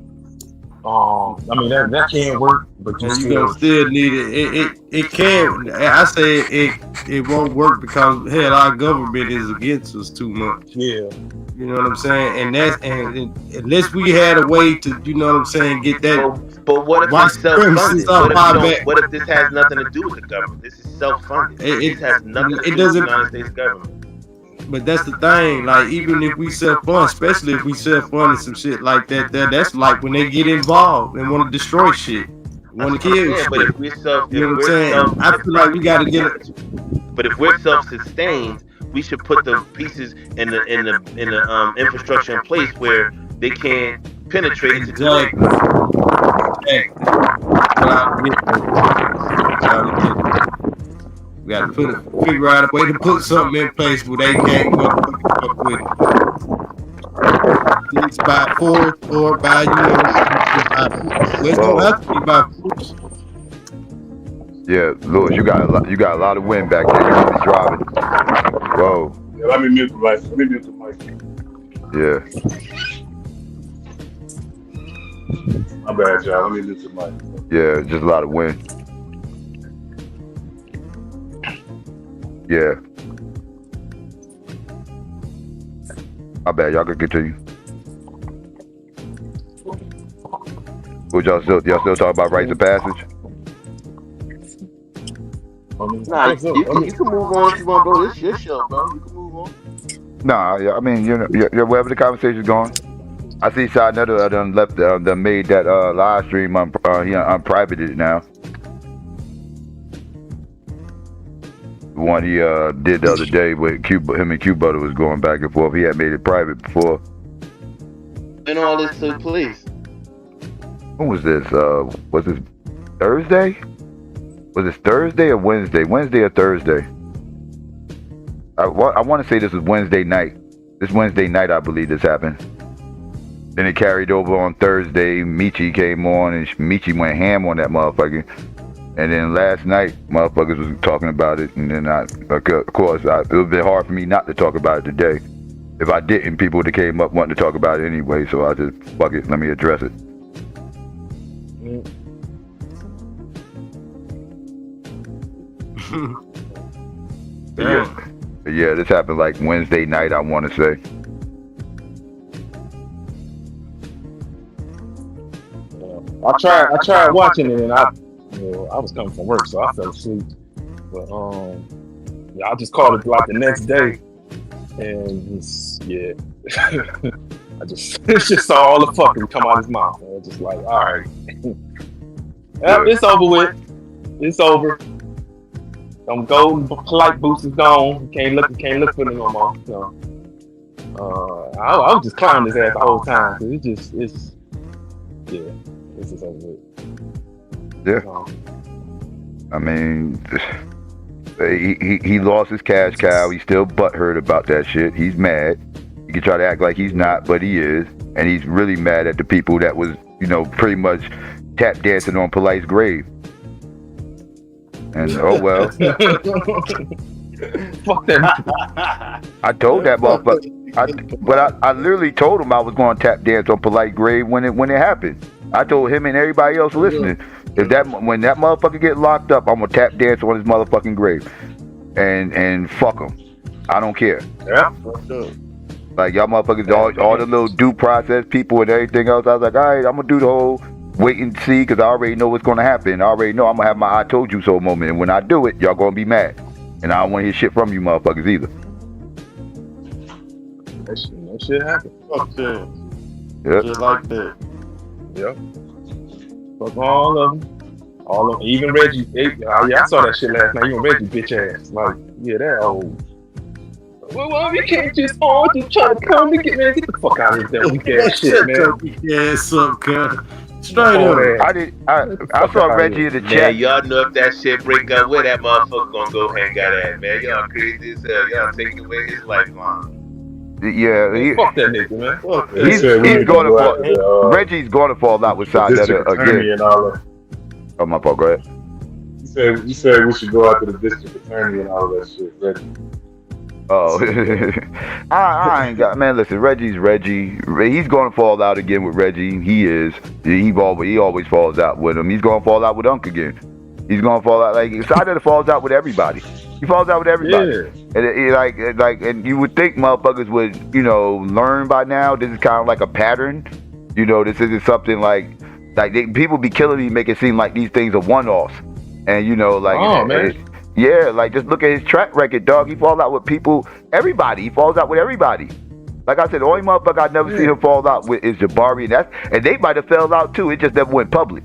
I mean that can work, but you still need it. It can. I say it won't work because hell, our government is against us too much. Yeah. You know what I'm saying? And unless we had a way to, you know what I'm saying, get that. But what if white it's self-funded? supremacists off What if our you don't? back. What if this has nothing to do with the government? This is self-funded. This has nothing to do with the United States government. But that's the thing. Like even if we self-fund, especially if we self-fund some shit like that, that's like when they get involved and want to destroy shit, want to kill shit. But if we're you know what I'm saying? I feel like we got to get it. But if we're self-sustained, we should put the pieces in the infrastructure in place where they can't penetrate into the We got to figure out a way to put something in place where they can't go up with it. It's by force or by it's gonna have to be by force. Yeah, Lewis, you got a lot of wind back there. You're gonna be driving. Whoa. Yeah, let me mute the mic. Let me mute the mic. Yeah. My bad, y'all. Let me mute the mic. Yeah, just a lot of wind. Yeah. My bad, y'all can continue. What y'all still talking about rites of passage? Nah, you can move on if you want, bro. This your show, bro. You can move on. Nah, yeah, I mean, you know, wherever the conversation's going. I see Saneter done left, done made that live stream, he unprivated it now. The one he did the other day with him and Q-Butter was going back and forth. He had made it private before. When all this took place. When was this? Was this Thursday? Was this Thursday or Wednesday? Wednesday or Thursday? I want to say this was Wednesday night. This Wednesday night, I believe this happened. Then it carried over on Thursday. Michi came on and Michi went ham on that motherfucker. And then last night, motherfuckers was talking about it. And then of course, it would have been hard for me not to talk about it today. If I didn't, people would have came up wanting to talk about it anyway. So I just, fuck it, let me address it. Yeah, this happened like Wednesday night, I want to say. I tried watching it, and I was coming from work, so I fell asleep. But I just called it like the next day, and I just saw all the fucking come out of his mouth. And I was just like, all right, it's over with. It's over. Them golden polite boots is gone. Can't look for them no more. So I was just clowning his ass the whole time. It's just over with. Yeah. I mean, he lost his cash cow. He's still butthurt about that shit. He's mad. You can try to act like he's not, but he is. And he's really mad at the people that was, pretty much tap dancing on Polite's grave. And oh well. Fuck that. I told that motherfucker. I literally told him I was going to tap dance on Polite grave when it happened. I told him and everybody else listening, when that motherfucker get locked up, I'm gonna tap dance on his motherfucking grave, and fuck him. I don't care. Yeah. Like y'all motherfuckers, all the little due process people and everything else. I was like, all right, I'm gonna do the whole wait and see, because I already know what's gonna happen. I already know I'm gonna have my I told you so moment, and when I do it, y'all gonna be mad, and I don't want to hear shit from you motherfuckers either. That shit happened. Fuck that. Yep. Just like that. Yep. Fuck all of them. Even Reggie. I saw that shit last night. Even Reggie bitch ass. Like, yeah, that old. Well, you can't just all just try to come and get the fuck out of here, weak ass shit, man. Yeah, some kind. Straight up. I saw Reggie in the chat. Man, y'all know if that shit break up, where that motherfucker gonna go hang out at, man? Y'all crazy as hell. Y'all taking away his lifeline. Yeah, fuck that nigga, man. He's going to fall. Reggie's going to fall out with Saneter again. And all that. Oh, my fault. Go ahead. You said we should go after the district attorney and all that shit, Reggie. Oh, I ain't got, man. Listen, Reggie's Reggie. He's going to fall out again with Reggie. He is. He always falls out with him. He's going to fall out with Unc again. He's going to fall out like Saneter falls out with everybody. He falls out with everybody. Yeah. And and you would think motherfuckers would, learn by now. This is kind of like a pattern. This isn't something people be killing me, make it seem like these things are one-offs. And man. Just look at his track record, dog. He falls out with people, everybody. He falls out with everybody. Like I said, the only motherfucker I never see him fall out with is Jabari, and they might have fell out too. It just never went public.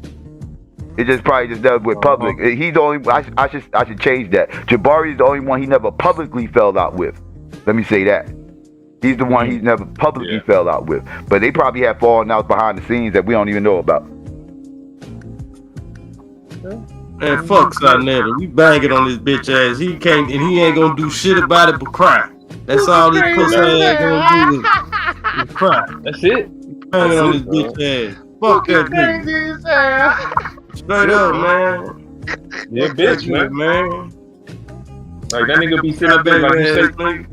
It just probably never went public. He's the only. I should change that. Jabari is the only one he never publicly fell out with. Let me say that. He's the one he's never publicly fell out with. But they probably have fallen out behind the scenes that we don't even know about. Man, fuck Saneter. We banging on this bitch ass. He can't, and he ain't gonna do shit about it but cry. That's all this pussy ass gonna do is cry. That's it. Banging on this bitch ass. Fuck that nigga. Straight up, man. Yeah, bitch, man. Like that nigga be sitting up there like you say,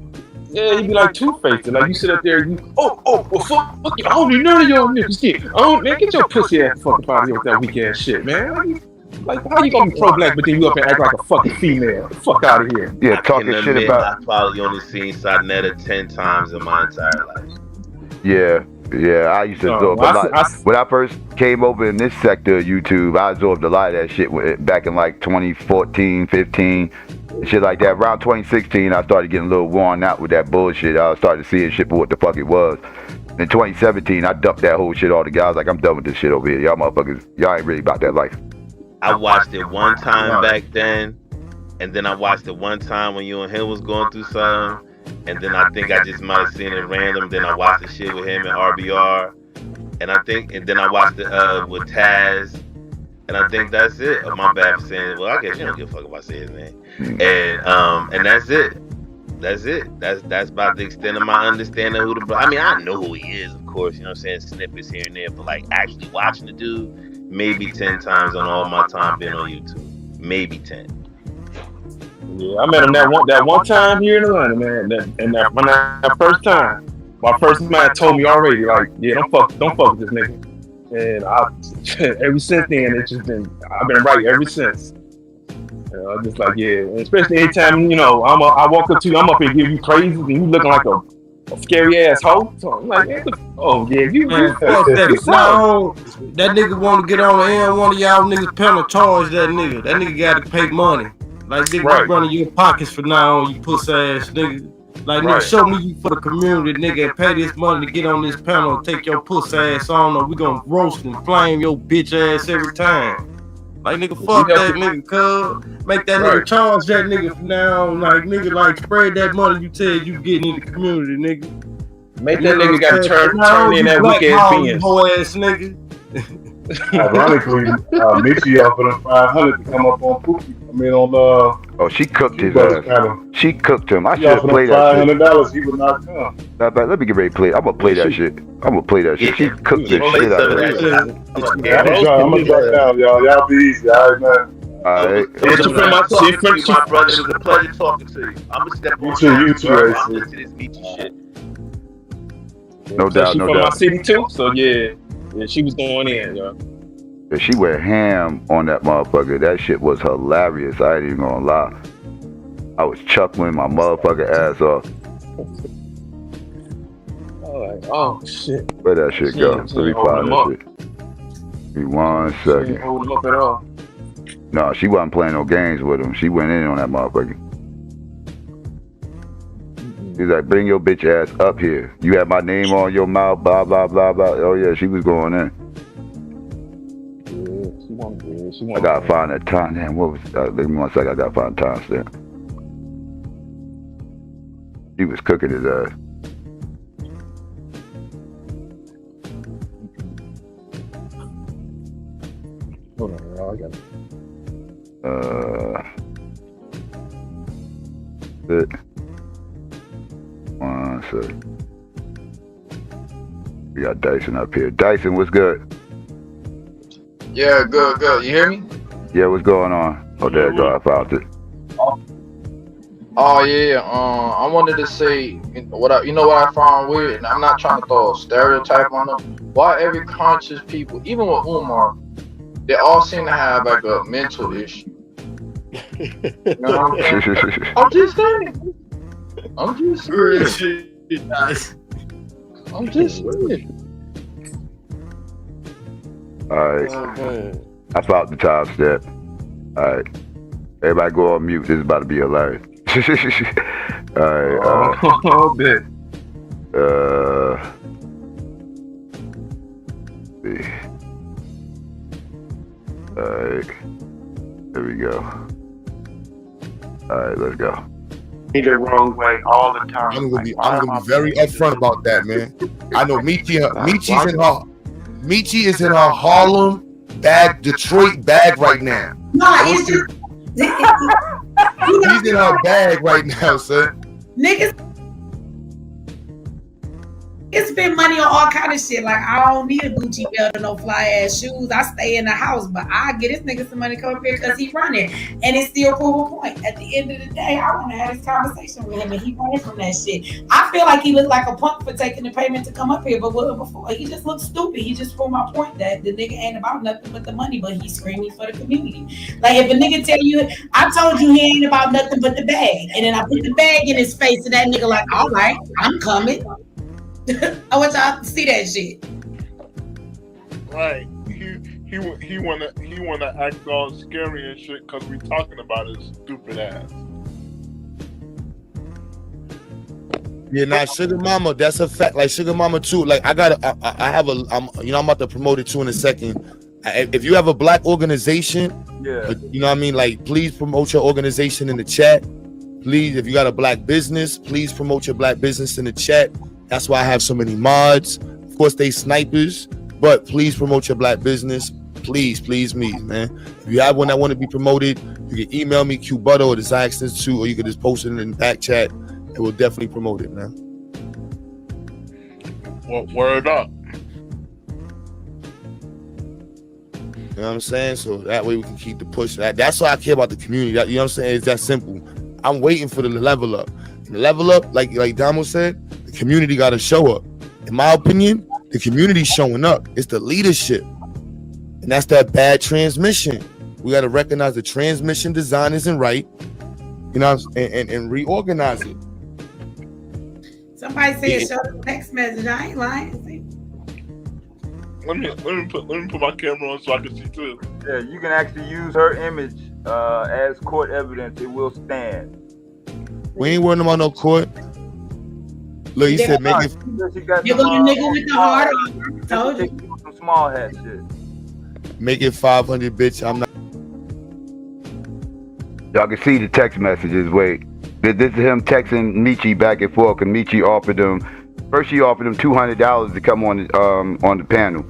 yeah, he be like two-faced. Like you sit up there, well, fuck you. I don't need none of y'all niggas shit. Man, get your pussy ass fucking out of here with that weak ass shit, man. Like, how you gonna be pro-black, but then you up and act like a fucking female? Fuck out of here. Yeah, talking shit about. I probably only seen Saneter 10 times in my entire life. Yeah, I used to absorb a lot. When I first came over in this sector of YouTube, I absorbed a lot of that shit back in like 2014, 15, shit like that. Around 2016, I started getting a little worn out with that bullshit. I started seeing shit for what the fuck it was. In 2017, I dumped that whole shit altogether. I was like, I'm done with this shit over here. Y'all motherfuckers, y'all ain't really about that life. I watched it one time back then, and then I watched it one time when you and him was going through something, and then I think I just might have seen it random. Then I watched the shit with him and RBR, and then I watched it with Taz, and I think that's it. Oh, my bad for saying it. Well, I guess you don't give a fuck if I say his name. And that's it. That's it. That's about the extent of my understanding of who the. I mean, I know who he is, of course. You know what I'm saying? Snippets here and there, but like actually watching the dude. Maybe 10 times on all my time being on YouTube. Maybe 10. Yeah, I met him that one time here in Atlanta, man. That first time, my first man told me already, like, yeah, don't fuck with this nigga. And ever since then, it's just been, I've been right ever since. I'm just like, yeah, and especially anytime, I walk up to you, I'm up here give you praises, and you looking like a scary ass hoe. So I'm like, oh yeah, you man, fuck that. That nigga want to get on the end, one of y'all niggas penal charge that nigga. That nigga got to pay money. Like nigga, right. Running your pockets for now on, you pussy ass nigga. Like nigga, show me you for the community, nigga, and pay this money to get on this panel, take your pussy ass on, or we gonna roast and flame your bitch ass every time. Like nigga, fuck that nigga, cuz. Make that nigga charge that nigga from now on. Like nigga, like spread that money you tell you getting in the community, nigga. Make that nigga gotta turn in that weak ass Benz. Whole ass nigga. Ironically, Mitchie offered him $500 to come up on Pookie. Oh, she cooked his ass. She cooked him. I should have played that shit. $500, he would not come. Let me get ready to play. I'm gonna play that shit. She cooked the shit out of that. I'm gonna drop down, y'all. Y'all be easy, alright, man. Alright. My brother, it was a pleasure talking to you. I'm gonna step on you too, I'm listening to this Michi shit. No doubt. She from my city too, so yeah, she was going in, y'all. She went ham on that motherfucker. That shit was hilarious. I ain't even gonna lie. I was chuckling my motherfucking ass off. Oh shit. Where that shit go? Let me find that shit. Give me 1 second. She didn't hold him up at all. No, she wasn't playing no games with him. She went in on that motherfucker. He's like, bring your bitch ass up here. You have my name on your mouth, blah, blah, blah, blah. Oh, yeah, she was going in. I gotta find that time. Damn, what was that? Give me 1 second. I gotta find the time stamp. He was cooking his ass. Hold on, I got it. It. 1 second. We got Dyson up here. Dyson, what's good? Yeah, good. You hear me? Yeah, what's going on? Oh, there you go. I found it. Oh yeah. I wanted to say what I found weird, and I'm not trying to throw a stereotype on them. Why every conscious people, even with Umar, they all seem to have like a mental issue. I'm just saying. I'm just saying. I'm just saying. All right. I found the time step. All right. Everybody go on mute. This is about to be hilarious. All right. Oh, bit. See. All right. There we go. All right, let's go. The wrong way all the time. I'm gonna be very upfront about that, man. I know Michi is in her Harlem bag, Detroit bag right now. No, it's just He's in her bag right now, son. Niggas spend money on all kind of shit. Like, I don't need a Gucci belt or no fly ass shoes. I stay in the house, but I get this nigga some money come up here because he running. And it's still prove a point. At the end of the day, I want to have this conversation with him, and he running from that shit. I feel like he looked like a punk for taking the payment to come up here, but before he just looked stupid. He just proved my point that the nigga ain't about nothing but the money, but he's screaming for the community. Like, if a nigga tell you, I told you he ain't about nothing but the bag, and then I put the bag in his face, and that nigga like, all right, I'm coming. I want y'all to see that shit. Right. He wanna act all scary and shit because we talking about his stupid ass. Yeah, nah, Sugar Mama, that's a fact. Like Sugar Mama too. Like I'm about to promote it too in a second. If you have a black organization, yeah, you know what I mean. Like, please promote your organization in the chat. Please, if you got a black business, please promote your black business in the chat. That's why I have so many mods. Of course, they snipers, but please promote your black business. Please, me, man. If you have one that want to be promoted, you can email me, QButter or the XyayX Institute, or you can just post it in the back chat. It will definitely promote it, man. Well, word up. You know what I'm saying? So that way we can keep the push. That's why I care about the community. You know what I'm saying? It's that simple. I'm waiting for the level up. The level up, like Damo said, the community got to show up. In my opinion, the community's showing up. It's the leadership. And that's that bad transmission. We got to recognize the transmission design isn't right, you know, and reorganize it. Somebody said show the text message. I ain't lying. Let me put my camera on so I can see too. Yeah, you can actually use her image as court evidence. It will stand. We ain't worrying about no court. Look, he said make it. You go to nigga with the heart on. Told you. Some small hat shit. Make it 500, bitch. I'm not. Y'all can see the text messages. Wait, this is him texting Michi back and forth. And Michi offered him. First, she offered him $200 to come on the panel,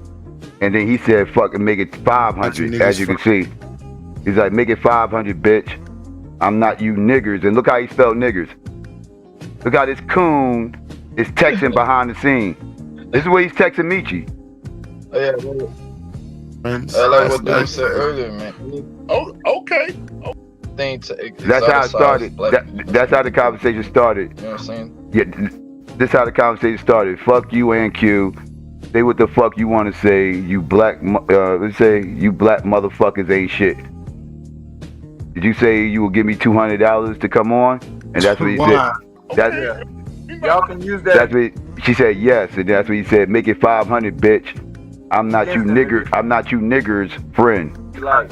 and then he said, "Fucking make it 500." As you can see, he's like, "Make it 500, bitch. I'm not you niggers." And look how he spelled niggers. Look how this coon is texting behind the scene. This is what he's texting Michi. Oh, yeah, I like what Dave said earlier, man. Oh, okay. That's how it started. That's how the conversation started. You know what I'm saying? Yeah, this is how the conversation started. Fuck you and Q. Say what the fuck you want to say. You black, let's say you black motherfuckers ain't shit. Did you say you will give me $200 to come on? And that's what he said. That's, y'all can use that. That's what she said. Yes, and that's what he said. Make it 500, bitch. I'm not you nigger. I'm not you niggers' friend. Like,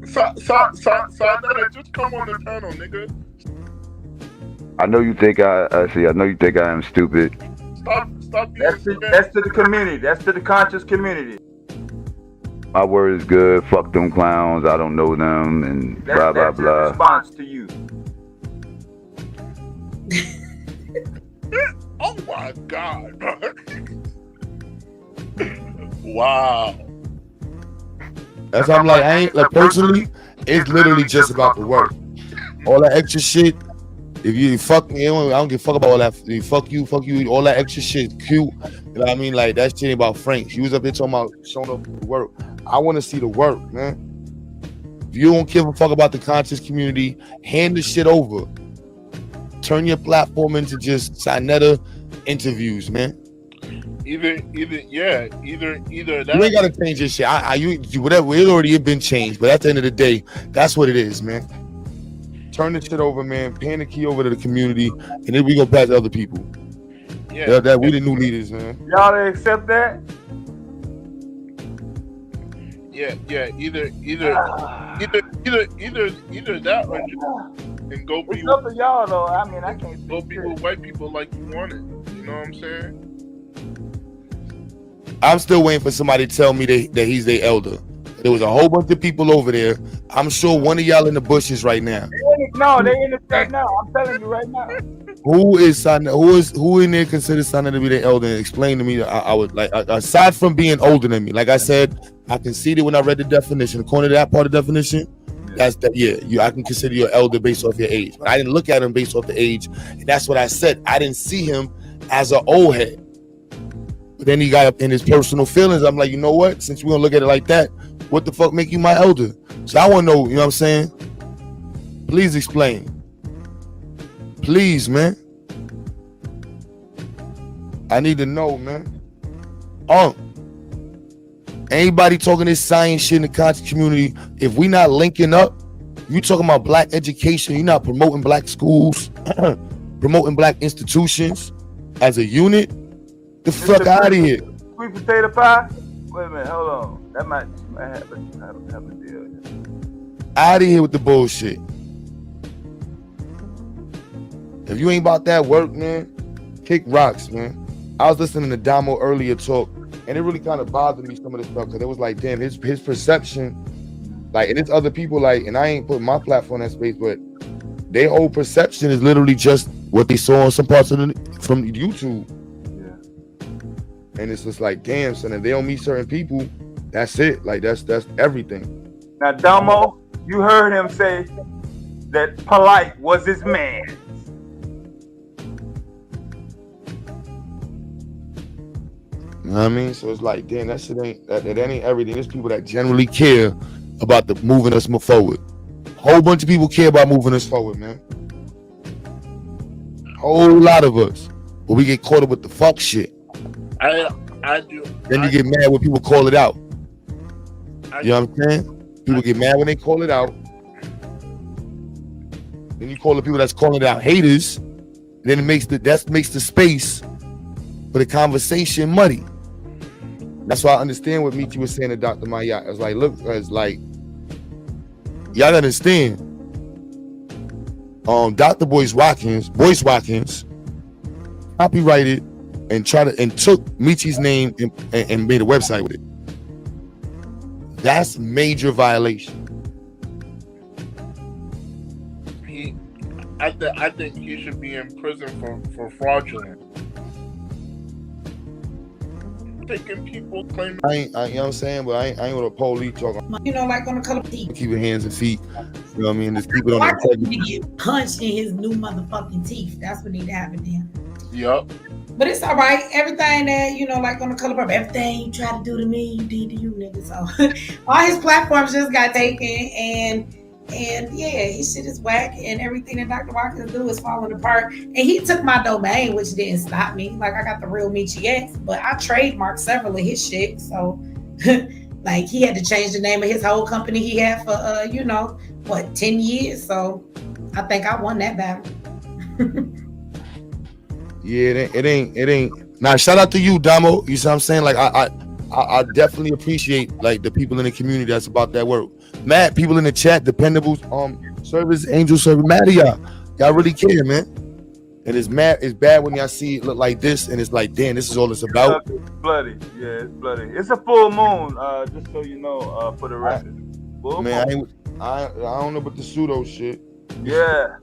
Saneter, just come on the panel, nigga. I know you think I know you think I am stupid. Stop. That's to the community. That's to the conscious community. My word is good. Fuck them clowns. I don't know them, and blah blah that's blah. Response to you. Oh my God. Wow. That's why I'm like, I ain't like personally, it's literally just about the work. All that extra shit. If you fuck me, I don't give a fuck about all that. Fuck you, all that extra shit, cute. You know what I mean? Like, that shit ain't about Frank. He was up there talking about showing up the work. I want to see the work, man. If you don't give a fuck about the conscious community, hand the shit over. Turn your platform into just Saneter interviews, man. Either that. You ain't gotta change your shit. You whatever. It already been changed. But at the end of the day, that's what it is, man. Turn the shit over, man. Pan the key over to the community, and then we go pass to other people. Yeah, that we the new leaders, man. Y'all accept that? Yeah. Either that or and go be. It's up to y'all though. I mean, I can't go be with white people like you wanted. You know what I'm saying? I'm still waiting for somebody to tell me that he's their elder. There was a whole bunch of people over there. I'm sure one of y'all in the bushes right now. No, they in the chat now. I'm telling you right now. Who in there considers Saneter to be their elder? And explain to me. I would like, aside from being older than me, like I said, I conceded when I read the definition. According to that part of the definition, that's that. Yeah, I can consider you an elder based off your age. But I didn't look at him based off the age, and that's what I said. I didn't see him as an old head. But then he got up in his personal feelings. I'm like, you know what? Since we're gonna look at it like that, what the fuck make you my elder? So I want to know, you know what I'm saying? Please explain. Please, man. I need to know, man. Anybody talking this science shit in the conscious community, if we not linking up, you talking about black education, you're not promoting black schools, promoting black institutions as a unit, the fuck out of here. Sweet potato pie? Wait a minute, hold on. That might have a deal. Out of here with the bullshit. If you ain't about that work, man, kick rocks, man. I was listening to Damo earlier talk, and it really kind of bothered me, some of this stuff, because it was like, damn, his perception, like, and it's other people, like, and I ain't put my platform in that space, but their whole perception is literally just what they saw on some parts of from YouTube. Yeah. And it's just like, damn, son, if they don't meet certain people, that's it. Like, that's everything. Now, Damo, you heard him say that Polite was his man. You know what I mean? So it's like, damn, that shit ain't everything. There's people that generally care about the moving us forward. Whole bunch of people care about moving us forward, man. Whole lot of us. But we get caught up with the fuck shit. I do. Then you get mad when people call it out. You know what I'm saying? People get mad when they call it out. Then you call the people that's calling it out haters. Then it makes the space for the conversation muddy. That's why I understand what Michi was saying to Dr. Maya. I was like, look, it's like, y'all understand. Dr. Boyce Watkins, copyrighted and took Michi's name and made a website with it. That's major violation. I think he should be in prison for fraudulent. Taking people claiming. You know what I'm saying? But I ain't with a police talking. You know, like on the color teeth. Keep your hands and feet. You know what I mean? Just keep it on Why the couldn't integrity. he get punched in his new motherfucking teeth? That's what need to happen then. Yup. But it's all right. Everything that, you know, like on the color purple, everything you try to do to me, you did to you, nigga. So all his platforms just got taken, and yeah, his shit is whack, and everything that Dr. Watkins do is falling apart. And he took my domain, which didn't stop me. Like, I got the real XyayX, but I trademarked several of his shit. So like, he had to change the name of his whole company he had for 10 years. So I think I won that battle. Yeah, it ain't. Now, shout out to you, Damo. You see what I'm saying? Like, I definitely appreciate like the people in the community that's about that work. Matt, people in the chat, Dependables, Service, Angel Service, mad at y'all really care, man. And it's bad when y'all see it look like this, and it's like, damn, this is all it's about. It's bloody. Yeah, it's bloody. It's a full moon, just so you know, for the record. Full Man, moon. I don't know about the pseudo shit. Yeah.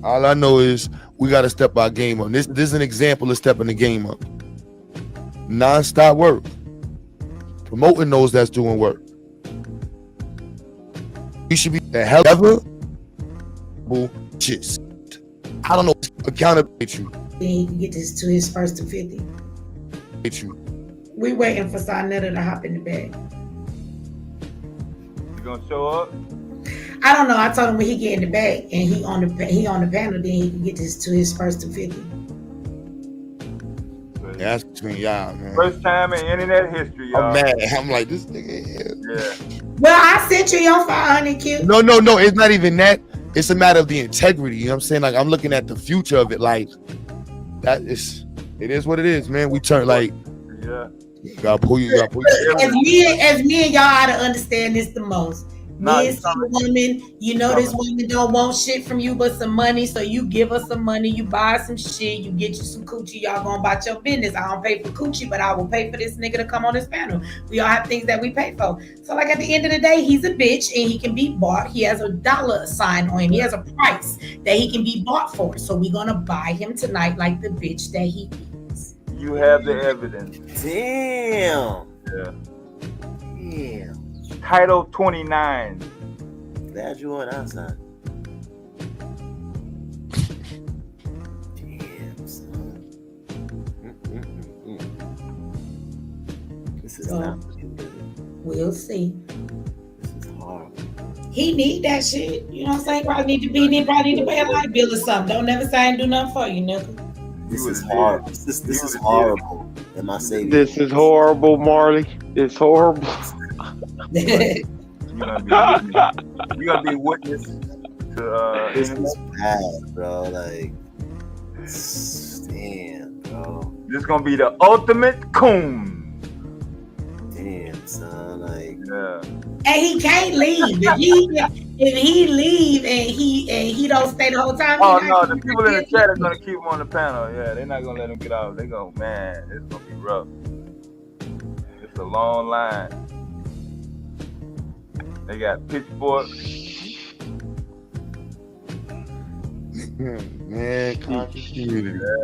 All I know is we got to step our game up. This is an example of stepping the game up. Non-stop work. Promoting those that's doing work. You should be the hell ever bullshit. I don't know. Accountability. Then he can get this to his first to 50. We waiting for Saneter to hop in the bag. You gonna show up? I don't know. I told him when he get in the bag and he on the panel, then he can get this to his first to 50. crazy. Yeah, that's between y'all, man. First time in internet history, y'all. I'm mad. I'm like, this nigga here. Yeah. Well, I sent you your 500 Q. No. It's not even that. It's a matter of the integrity. You know what I'm saying? Like, I'm looking at the future of it. Like, it is what it is, man. We turn like, yeah. You gotta pull you. As me and y'all ought to understand this the most. Me and some woman, you know this woman don't want shit from you but some money, so you give her some money, you buy some shit, you get you some coochie, y'all going about your business. I don't pay for coochie, but I will pay for this nigga to come on this panel. We all have things that we pay for. So like at the end of the day, he's a bitch and he can be bought. He has a dollar sign on him. He has a price that he can be bought for. So we're gonna buy him tonight like the bitch that he is. You have the evidence. Damn. Yeah. Damn. Title 29. Glad you on outside. Damn, son. This is not good. We'll see. This is horrible. He need that shit. You know what I'm saying? Probably need to pay a light bill or something. Don't never say and do nothing for you, nigga. This is horrible. This is horrible. Am I saying this is horrible, Marley? It's horrible. You're gonna be witness to this is bad, bro. Like, damn, bro. This is gonna be the ultimate coon. Damn, son. Like, yeah. And he can't leave. If he leave and he don't stay the whole time. Oh no, the people in the chat are gonna keep him on the panel. Yeah, they're not gonna let him get out. They go, man, it's gonna be rough. It's a long line. They got pitchforks. Man, yeah,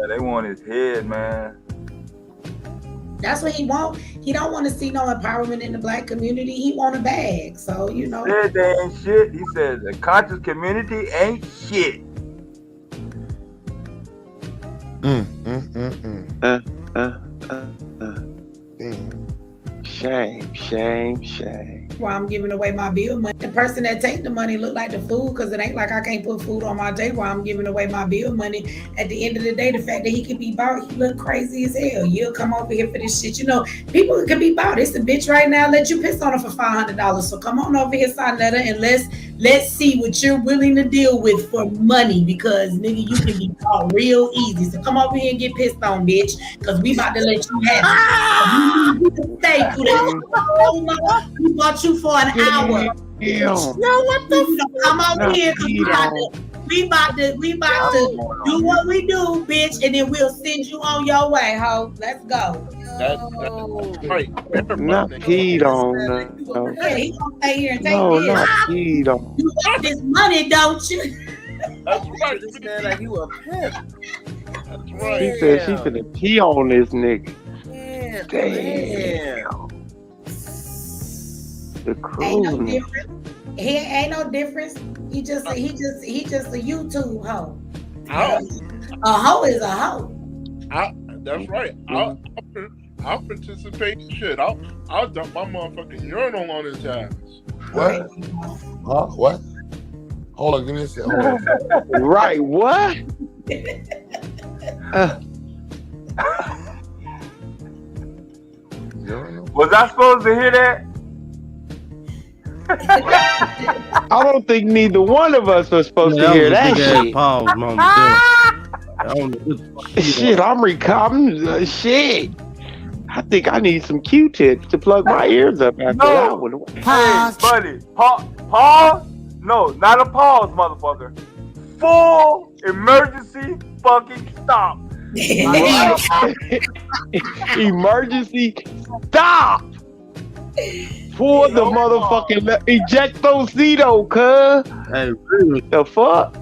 they want his head, man. That's what he want. He don't want to see no empowerment in the black community. He want a bag. So, you know. He said they ain't shit. He said the conscious community ain't shit. Shame. Why I'm giving away my bill money. The person that take the money look like the fool because it ain't like I can't put food on my table. I'm giving away my bill money. At the end of the day, the fact that he can be bought, he look crazy as hell. You'll come over here for this shit. You know, people can be bought. It's a bitch right now. Let you piss on her for $500. So come on over here, Saneter, and let's see what you're willing to deal with for money because nigga, you can be bought real easy. So come over here and get pissed on, bitch, because we about to let you have it. You can stay through that. We bought you for an hour. Yo, what the fuck? Come over here because we about to do what we do, bitch, and then we'll send you on your way, ho. Let's go. That's right. Not peed on. No. Yeah, he gonna stay here and take No, this. not peed on. You want this money, don't you? That's right. This man like you a pimp. That's right. He said she finna pee on this nigga. Damn. The Ain't no coolness. difference. He ain't no difference. He just a YouTube hoe. A hoe is a hoe. That's right. I'll participate in shit. I'll dump my motherfucking urinal on his ass. What? Huh? What? Hold on, give me a second. Hold on. Right, what? Was I supposed to hear that? I don't think neither one of us was supposed to hear that shit. Pause moment there. Shit, I'm shit. I think I need some Q-tips to plug my ears up after that one. Hey, buddy. Pause? No, not a pause, motherfucker. Full emergency fucking stop. Emergency stop for the motherfucking ejectocito, cuz. Hey, really? The fuck?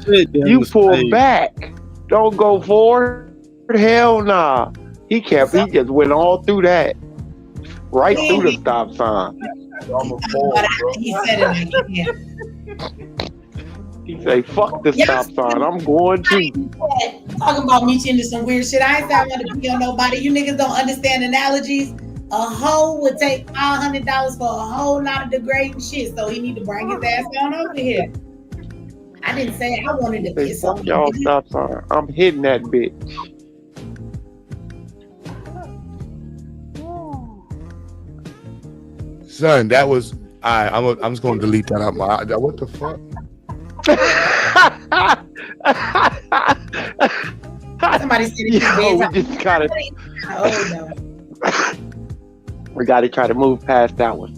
Shit, you pull back. Don't go forward. Hell nah. He just went all through that. Right through the stop sign. He said it like yeah. He say, fuck the stop sign. I'm going to. Talking about me into some weird shit. I ain't say I want to be on nobody. You niggas don't understand analogies. A hoe would take $500 for a whole lot of degrading shit. So he need to bring his ass on over here. I didn't say I wanted to piss Fuck on y'all stop sign. I'm hitting that bitch. Son, that was. I'm just gonna delete that out my. What the fuck? Somebody said we just gotta. We gotta try to move past that one.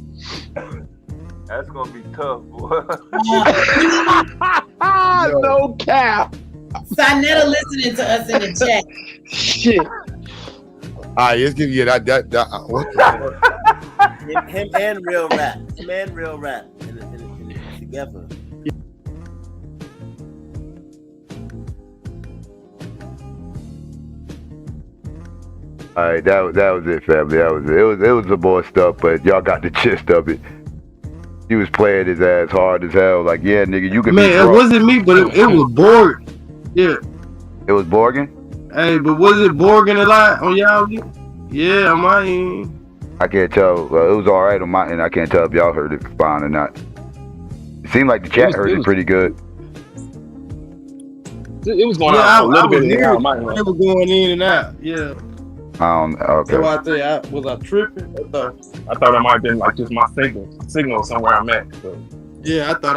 That's gonna be tough, boy. No cap. Saneter listening to us in the chat. Shit. All right, let's give you that. What the fuck? Him and real rap. Together. All right, that was it, family. That was it. It was some more stuff, but y'all got the gist of it. He was playing his ass hard as hell. Like, yeah, nigga, you can be Man, it drunk. wasn't me, but it was Borg. Yeah. It was Borgen? Hey, but was it Borgen a lot on y'all? Yeah, on my end. I can't tell. It was all right on my end. I can't tell if y'all heard it fine or not. It seemed like the chat heard it pretty good. It was going out a little bit in and out. It was going in and out. Yeah. Okay. So I think was I tripping? I thought it might have been like just my signal somewhere I'm at. So. Yeah, I thought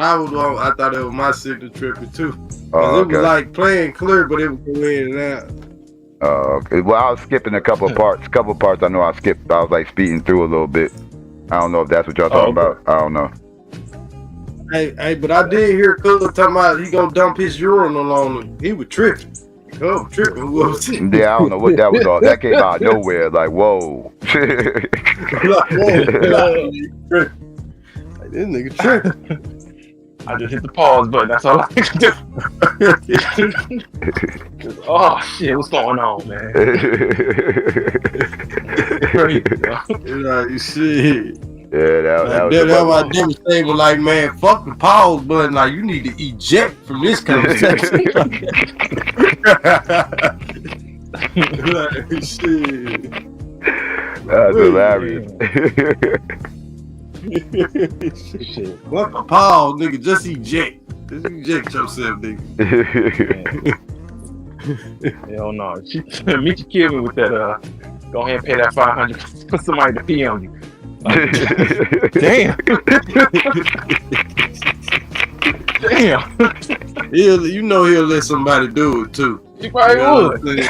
it was my signal tripping too. Oh, It was like playing clear, but it was going in and out. Okay. Well, I was skipping a couple of parts. I know I skipped. I was like speeding through a little bit. I don't know if that's what y'all talking about. I don't know. Hey, but I did hear Cooler talking about he gonna dump his urinal on him. He was tripping. Oh, tripping. Yeah, I don't know what that was all. That came out of nowhere. Like, whoa. Like, this nigga tripping. I just hit the pause button. That's all I can do. Oh shit, what's going on, man? Like, shit. Yeah, that was. That's why Jimmy say was like, man, fuck the pause button. Like, you need to eject from this conversation. Like, shit. That's hilarious. Shit. Fuck the pause, nigga. Just eject. Just eject yourself, nigga. Hell no. Meet your kid with that. Go ahead and pay that $500 for somebody to pee on you. Like, damn. Damn. He'll let somebody do it too. He probably would.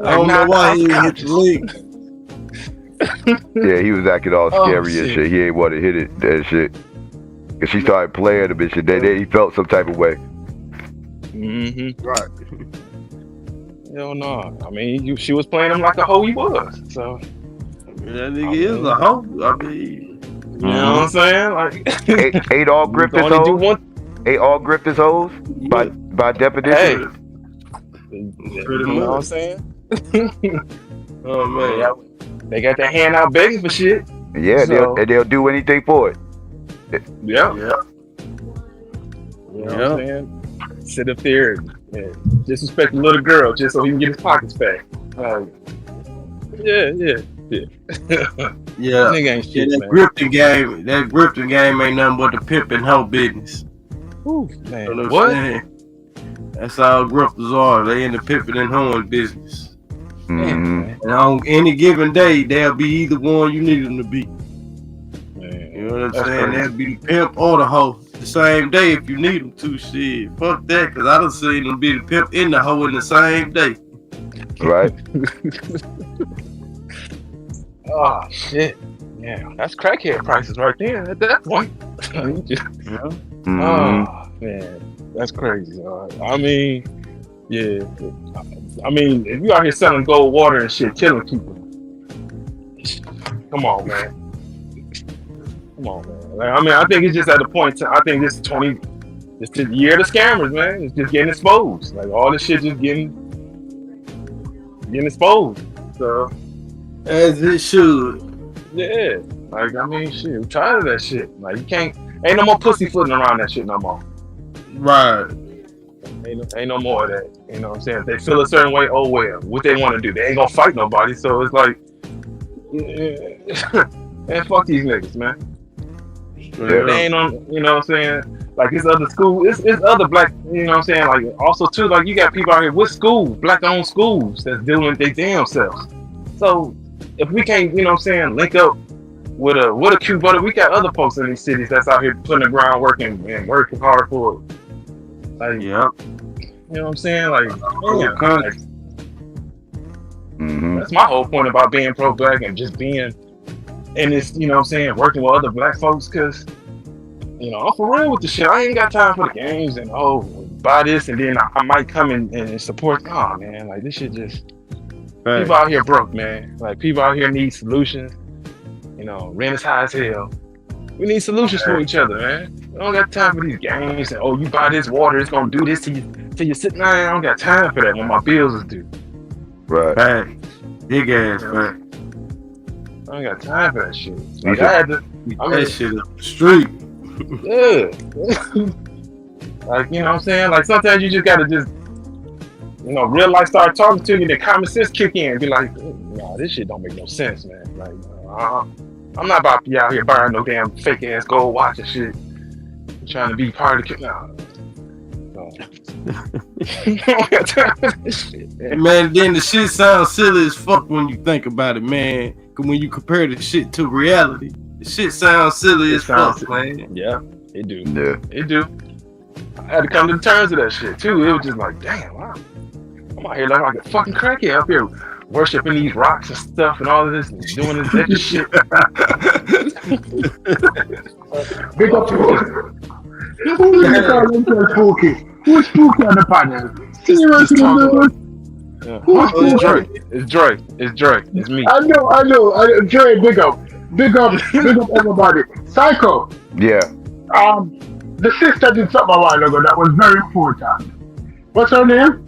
I don't know why he didn't hit the link. Yeah, he was acting all scary and shit. He ain't want to hit it, that shit. Cause she started playing him and shit. Then he felt some type of way. Mm-hmm. Right. Hell no. I mean, she was playing him like a hoe he was. So that nigga is a hoe. I mean, you know what I'm saying? Like, ain't all grifters hoes? Ain't all grifters hoes? By definition. You know what I'm saying? Oh man. They got their hand out begging for shit. Yeah, so they'll do anything for it. Yeah. You know what I'm saying? Sit up there and disrespect a little girl just so he can get his pockets back. Yeah. Nigga ain't shit, that grifting game ain't nothing but the pimp and hoe business. Ooh, man. You know what? That's all grifters are. They in the pimping and hoeing business. Mm-hmm. And on any given day, they'll be either one you need them to be. Man, you know what I'm saying? They'll be the pimp or the hoe the same day if you need them to. Shit, fuck that, because I done seen them be the pimp and the hoe in the same day. Right. Oh, shit. Yeah, that's crackhead prices right there at that point. Oh, man. That's crazy. I mean, yeah. I mean, if you out here selling gold water and shit, killing people, come on, man. Like, I mean, I think it's just at the point. I think it's the year of the scammers, man. It's just getting exposed. Like all this shit just getting exposed. So as it should. Yeah. Like I mean, shit. I'm tired of that shit. Like you can't. Ain't no more pussyfooting around that shit no more. Right. Ain't no more of that. You know what I'm saying? If they feel a certain way, oh well. What they want to do? They ain't gonna fight nobody. So it's like, man, fuck these niggas, man. Yeah. They ain't on. You know what I'm saying? Like it's other school. It's other black. You know what I'm saying? Like also too. Like you got people out here with schools, black-owned schools that's dealing with their damn selves. So if we can't, you know what I'm saying, link up with a cute brother. We got other folks in these cities that's out here putting the groundwork and working hard for it. Like, yeah, you know what I'm saying? Like, man, like, Mm-hmm. that's my whole point about being pro-black and just being in this, you know what I'm saying, working with other black folks, because, you know, I'm for real with the shit. I ain't got time for the games and, buy this and then I might come and support. Oh, man, like, this shit just, people out here broke, man. Like, people out here need solutions. You know, rent is high as hell. We need solutions for each other, man. We don't got time for these games and, you buy this water, it's gonna do this to you till you sit. Nah, I don't got time for that when my bills is due. Right. Big ass fact. I ain't got time for that shit. Like, I had to. That shit up the street. Yeah. Like, you know what I'm saying? Like, sometimes you just gotta just, you know, real life start talking to you, then common sense kick in and be like, nah, this shit don't make no sense, man. Like, I'm not about to be out here buying no damn fake ass gold watch and shit. I'm trying to be part of the Man, then the shit sounds silly as fuck when you think about it, man. When you compare the shit to reality, the shit sounds silly as fuck, man. Yeah, it do. Yeah, it do. I had to come to terms with that shit too. It was just like, damn, wow. I'm out here like a fucking crackhead up here worshiping these rocks and stuff and all of this and doing this extra shit. Big up to Spooky. Who's Spooky on the panel? It's Drake. It's Drake. It's me. I know. Dre, big up everybody. Psycho. Yeah. The sister did something a while ago that was very important. What's her name?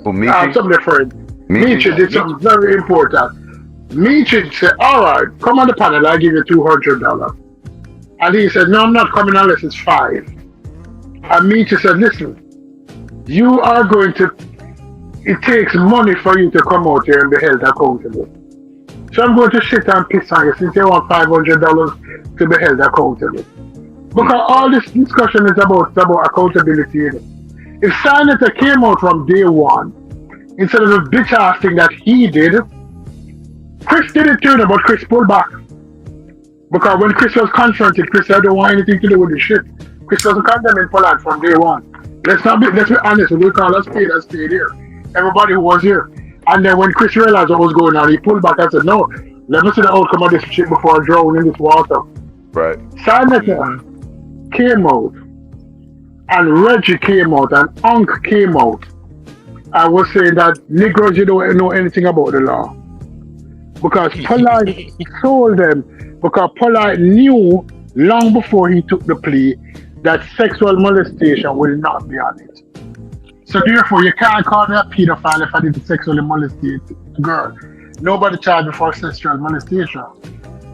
Some different. Michi did something very important. Michi said, all right, come on the panel, I'll give you $200. And he said, no, I'm not coming unless it's $5. And Michi said, listen, you are going to, it takes money for you to come out here and be held accountable. So I'm going to sit and piss on you since you want $500 to be held accountable. Because all this discussion is about accountability. If Saneter came out from day one, instead of the bitch ass thing that he did, Chris did it too, but Chris pulled back. Because when Chris was confronted, Chris said, I don't want anything to do with this shit. Chris was condemning Pollard from day one. Let's be honest, we call us paid here. Everybody who was here. And then when Chris realized what was going on, he pulled back and said, no, let me see the outcome of this shit before I drown in this water. Right. Saneter came out, and Reggie came out, and Unc came out. I was saying that Negroes, you don't know anything about the law. Because Pollard told them, because Pollard knew long before he took the plea that sexual molestation will not be on it. So therefore, you can't call me a pedophile if I did sexually molestate a girl. Nobody charged me for sexual molestation.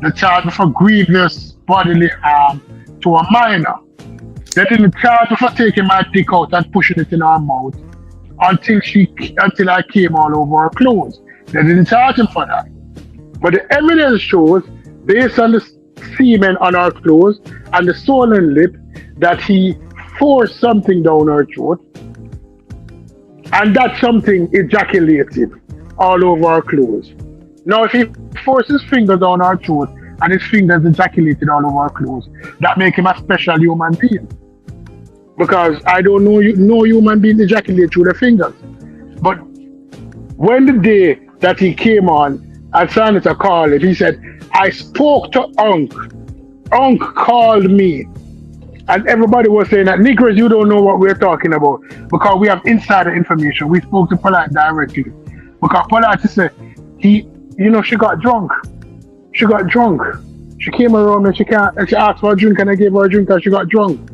They charged me for grievous bodily harm to a minor. They didn't charge me for taking my dick out and pushing it in her mouth until I came all over her clothes. They didn't charge him for that. But the evidence shows, based on the semen on her clothes and the swollen lip, that he forced something down her throat, and that something ejaculated all over her clothes. Now, if he forced his fingers down her throat and his fingers ejaculated all over her clothes, that makes him a special human being. Because I don't know no human being ejaculate through their fingers. But when the day that he came on and Saneter called him, he said, I spoke to Unc. Unc called me. And everybody was saying that, Negroes, you don't know what we're talking about because we have insider information. We spoke to Pollard directly. Because Pollard said, she got drunk. She got drunk. She came around and she asked for a drink and I gave her a drink and she got drunk.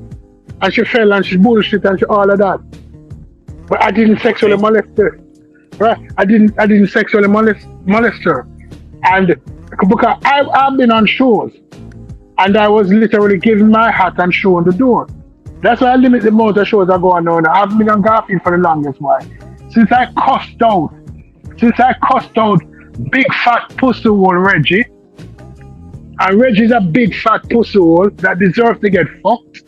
And she fell and she bullshit and all of that. But I didn't sexually molest her. Right? I didn't sexually molest her. And because I've been on shows and I was literally giving my hat and showing the door. That's why I limit the amount of shows I go on now. I've been on Garfield for the longest while. Since I cussed out big fat pussy hole Reggie, and Reggie's a big fat pussy hole that deserves to get fucked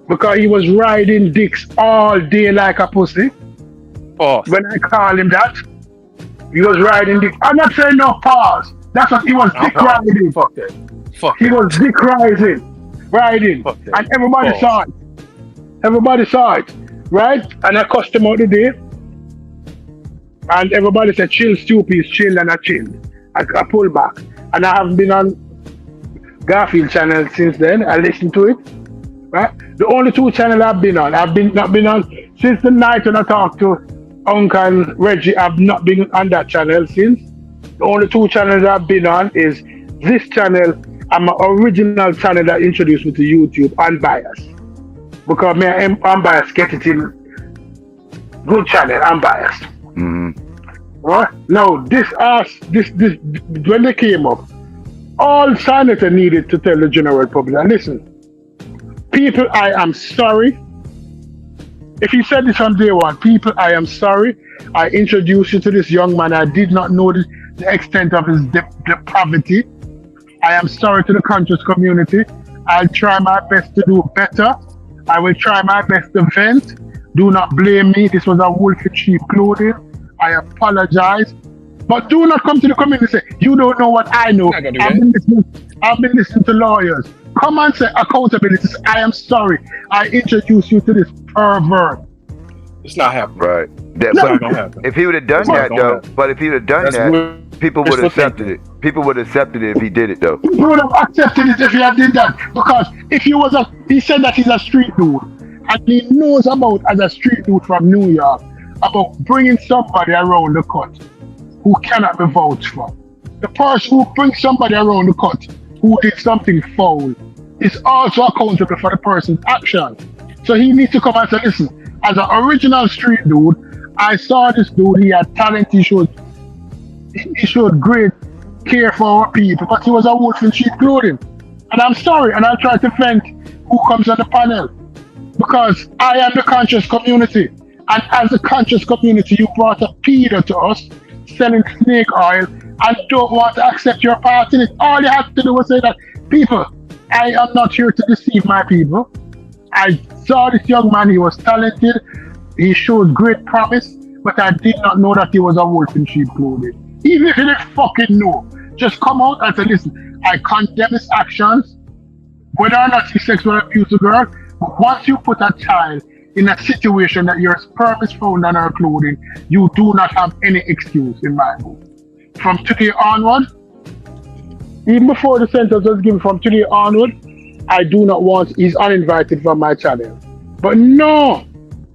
because he was riding dicks all day like a pussy. Oh. When I call him that, he was riding dicks. I'm not saying no pause. That's what he was dick riding. Fuck that. Fuck He that. was dick riding. Fuck that. And everybody Pause. saw it. Everybody saw it, right? And I cussed him out today. And everybody said, chill, stupid, chill, and I chilled. I pulled back. And I haven't been on Garfield channel since then. I listened to it, right? The only two channels I've been on, not been on since the night when I talked to Uncle and Reggie. I've not been on that channel since. The only two channels I've been on is this channel and my original channel that introduced me to YouTube, Unbiased. Because me and Unbiased get it in good channel, Unbiased. Right? Now this when they came up, all Saneter needed to tell the general public, and listen, people, I am sorry. If he said this from day one, people, I am sorry. I introduced you to this young man. I did not know the extent of his depravity. I am sorry to the conscious community. I'll try my best to do better. I will try my best to vent. Do not blame me. This was a wolf in sheep clothing. I apologize. But do not come to the community and say, you don't know what I know. I've been listening to lawyers. Come and say accountability. Say, I am sorry. I introduced you to this pervert. It's not happening. Right. It's not gonna happen. If he would have done that though, but if he would have done that, people would have accepted it. People would have accepted it if he did it though. People would have accepted it if he had did that. Because if he was he said that he's a street dude. And he knows about, as a street dude from New York, about bringing somebody around the cut who cannot be vouched for. The person who brings somebody around the cut who did something foul is also accountable for the person's action. So he needs to come and say, listen, as an original street dude, I saw this dude, he had talent, he showed great care for our people, but he was a wolf in sheep clothing. And I'm sorry, and I'll try to vent who comes on the panel. Because I am the conscious community. And as a conscious community, you brought a pedo to us, selling snake oil, and don't want to accept your part in it. All you have to do was say that, people, I am not here to deceive my people. I saw this young man, he was talented, he showed great promise, but I did not know that he was a wolf in sheep clothing. Even if you didn't fucking know, just come out and say, listen, I condemn his actions, whether or not he sexually abused a girl, but once you put a child in a situation that your sperm is found on her clothing, you do not have any excuse in my book. From today onward, even before the sentence was given, from today onward, I do not want, he's uninvited from my channel. But no,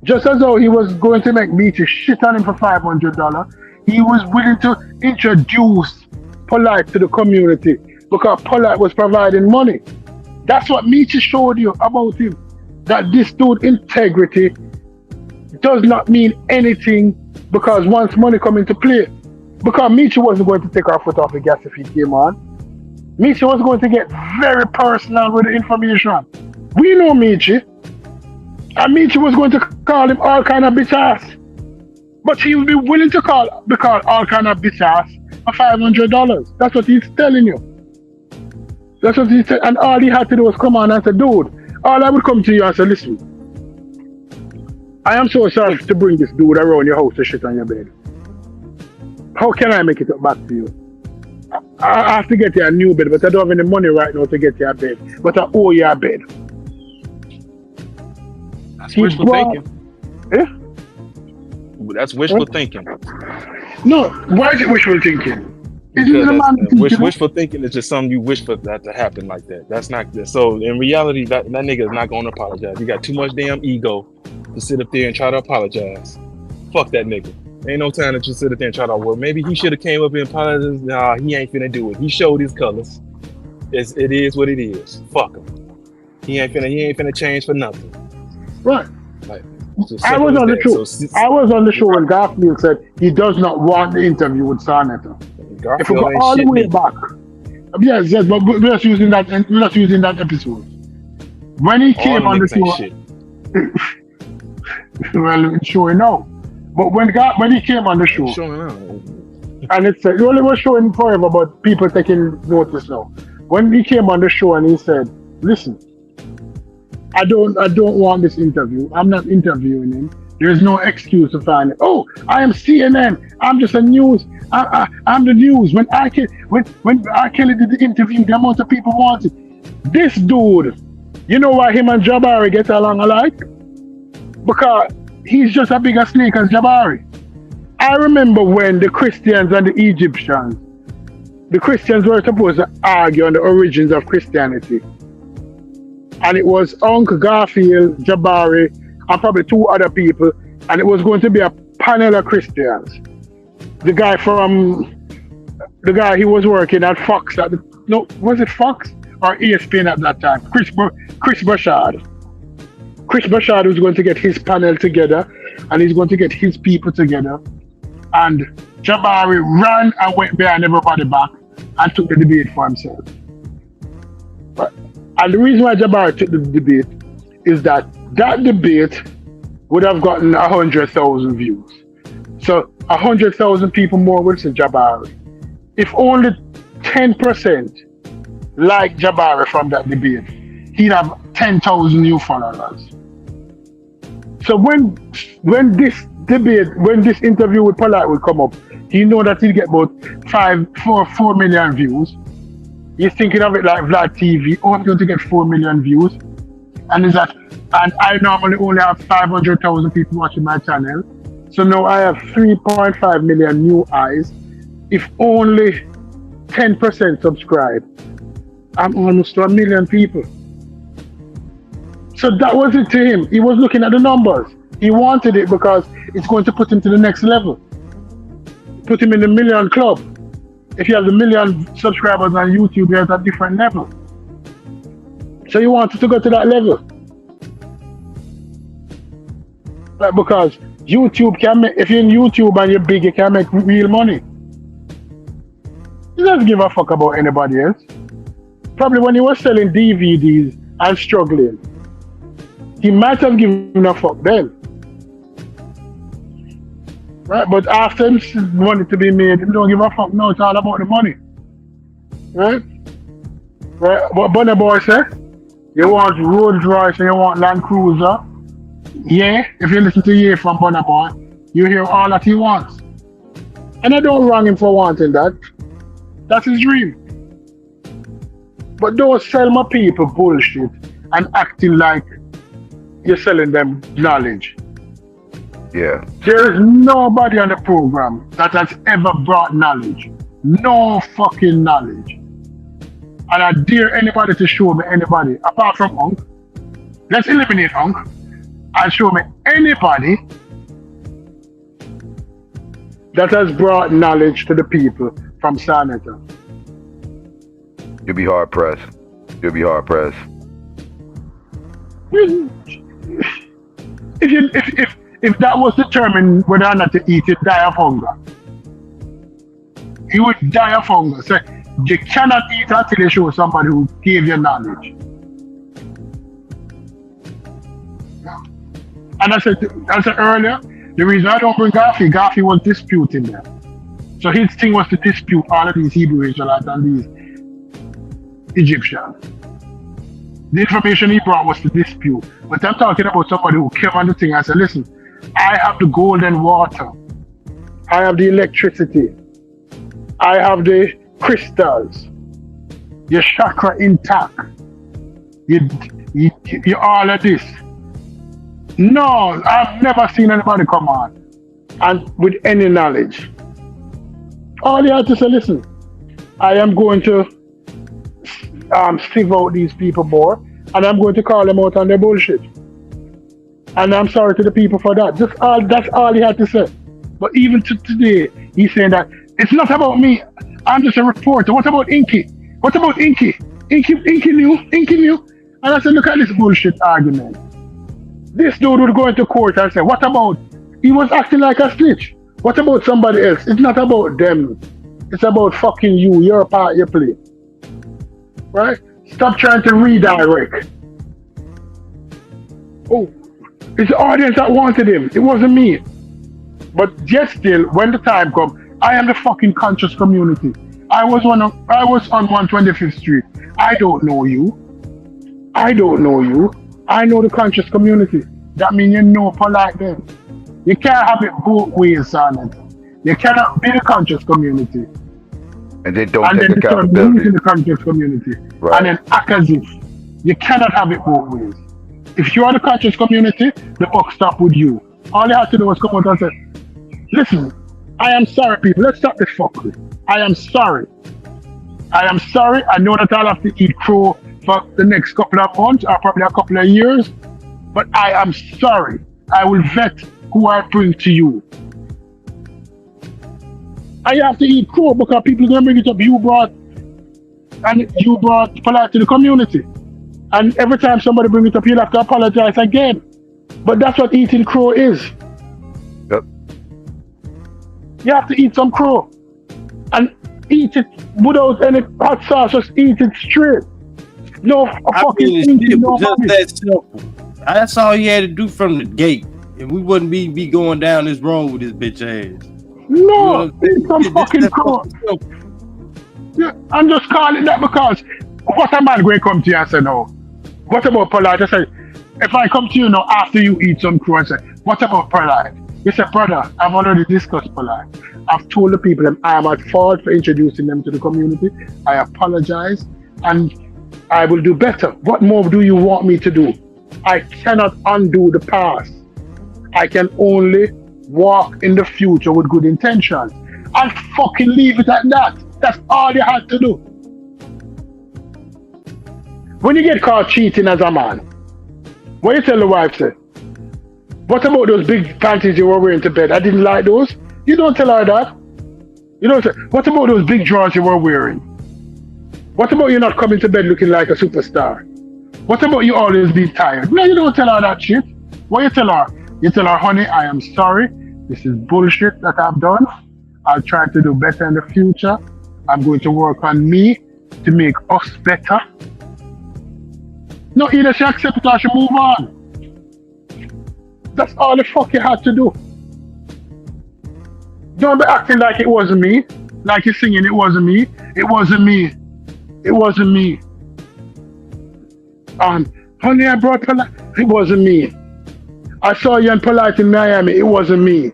just as though he was going to make me to shit on him for $500, he was willing to introduce Polite to the community because Polite was providing money. That's what Michi showed you about him. That this dude integrity does not mean anything because once money come into play. Because Michi wasn't going to take our foot off the gas if he came on. Michi was going to get very personal with the information. We know Michi. And Michi was going to call him all kind of bitch ass. But he would be willing to be called all kind of bitch ass for $500. That's what he's telling you. That's what he said. And all he had to do was come on and say, dude, all I would come to you and say, listen, I am so sorry to bring this dude around your house to shit on your bed. How can I make it back to you? I have to get you a new bed, but I don't have any money right now to get you a bed. But I owe you a bed. That's wishful thinking. Eh? That's wishful thinking. No, why is it wishful thinking? Wishful thinking is just something you wish for that to happen like that. That's not good. So in reality, that nigga is not going to apologize. He got too much damn ego to sit up there and try to apologize. Fuck that nigga. Ain't no time to just sit up there and try to, well, maybe he should have came up and apologized. Nah, he ain't finna do it. He showed his colors. It is what it is. Fuck him. He ain't finna change for nothing. Right. Like, I was on the show when Garfield said he does not want the interview with Saneter. If we go all the way back, yes, but we're not using that episode. When he came on the show, well, it's showing now. But when he came on the show, and it said, it only was showing forever, but people taking notice now. When he came on the show and he said, listen, I don't want this interview. I'm not interviewing him. There is no excuse to find it. Oh, I am CNN. I'm just a news. I'm the news. When R. Kelly did the interview, the amount of people wanted. This dude, you know why him and Jabari get along alike? Because he's just a bigger snake as Jabari. I remember when the Christians and the Egyptians, the Christians were supposed to argue on the origins of Christianity. And it was Uncle Garfield, Jabari, and probably two other people. And it was going to be a panel of Christians. The guy he was working at Fox was it Fox or ESPN at that time? Chris Bashard. Chris Bashard was going to get his panel together, and he's going to get his people together. And Jabari ran and went behind everybody back and took the debate for himself. And the reason why Jabari took the debate is that debate would have gotten 100,000 views. So 100,000 people more would see Jabari. If only 10% like Jabari from that debate, he'd have 10,000 new followers. So when this interview with Polite would come up, he know that he'd get about 4 million views. He's thinking of it like Vlad TV. Oh, I'm going to get 4 million views. And I normally only have 500,000 people watching my channel. So now I have 3.5 million new eyes. If only 10% subscribe, I'm almost to 1 million people. So that was it to him. He was looking at the numbers. He wanted it because it's going to put him to the next level. Put him in the million club. If you have the million subscribers on YouTube, you're at a different level. So he wanted to go to that level. Like, because YouTube can make, if you're in YouTube and you're big, you can make real money. He doesn't give a fuck about anybody else. Probably when he was selling DVDs and struggling, he might have given a fuck then. Right? But after him money to be made, he don't give a fuck. No, it's all about the money. Right? Right? What Bunny Boy said? You want Rolls Royce and you want Land Cruiser. Yeah, if you listen to Ye from Bunny Boy, you hear all that he wants. And I don't wrong him for wanting that. That's his dream. But don't sell my people bullshit and acting like you're selling them knowledge. Yeah. There is nobody on the program that has ever brought knowledge. No fucking knowledge. And I dare anybody to show me anybody, apart from Unk. Let's eliminate Unk and show me anybody that has brought knowledge to the people from Saneter. You'll be hard pressed. You'll be hard pressed. If that was determined whether or not to eat, you'd die of hunger. You would die of hunger. So you cannot eat until you show somebody who gave you knowledge. And I said earlier, the reason I don't bring Garfi was disputing them. So his thing was to dispute all of these Hebrew Israelites and these Egyptians. The information he brought was to dispute. But I'm talking about somebody who came on the thing and said, listen, I have the golden water. I have the electricity. I have the crystals. Your chakra intact. You all of this. No, I've never seen anybody come on and with any knowledge. All you have to say, listen, I am going to sieve out these people more, and I'm going to call them out on their bullshit. And I'm sorry to the people for that. That's all he had to say. But even to today, he's saying that it's not about me. I'm just a reporter. What about Inky? What about Inky? Inky knew. And I said, look at this bullshit argument. This dude would go into court and say, what about? He was acting like a snitch. What about somebody else? It's not about them. It's about fucking you. Your part you play. Right? Stop trying to redirect. Oh, it's the audience that wanted him. It wasn't me. But yet still, when the time comes, I am the fucking conscious community. I was on 125th Street. I don't know you. I know the conscious community. That means you know polite then. You can't have it both ways, son. You cannot be the conscious community and then don't and take then start accountability. losing the conscious community Right. and then act as if. You cannot have it both ways. If you are the conscious community, the buck stop with you. All you have to do is come out and say, listen, I am sorry, people. Let's stop this fuckery. I am sorry. I am sorry. I know that I'll have to eat crow for the next couple of months or probably a couple of years, but I am sorry. I will vet who I bring to you. And you have to eat crow because people are going to bring it up. You brought polite to the community. And every time somebody brings it up, you'll have to apologize again. But that's what eating crow is. Yep. You have to eat some crow. And eat it without any hot sauce. Just eat it straight. No fucking thinking, no just that simple. That's all he had to do from the gate. And we wouldn't be going down this road with this bitch ass. No, eat some fucking crow. Yeah, I'm just calling it that because what a man going to come to you and say no? What about polite? I say, if I come to you now after you eat some crow and say, what about polite? You say, brother, I've already discussed polite. I've told the people that I am at fault for introducing them to the community. I apologize and I will do better. What more do you want me to do? I cannot undo the past. I can only walk in the future with good intentions. And fucking leave it at that. That's all you had to do. When you get caught cheating as a man, what you tell the wife, say, what about those big panties you were wearing to bed? I didn't like those. You don't tell her that. You don't say, what about those big drawers you were wearing? What about you not coming to bed looking like a superstar? What about you always being tired? No, you don't tell her that shit. What you tell her? You tell her, honey, I am sorry. This is bullshit that I've done. I'll try to do better in the future. I'm going to work on me to make us better. No, either she accept it or she move on. That's all the fuck you had to do. Don't be acting like it wasn't me. Like you're singing, it wasn't me. It wasn't me. It wasn't me. Honey, I brought polite. It wasn't me. I saw you and polite in Miami. It wasn't me.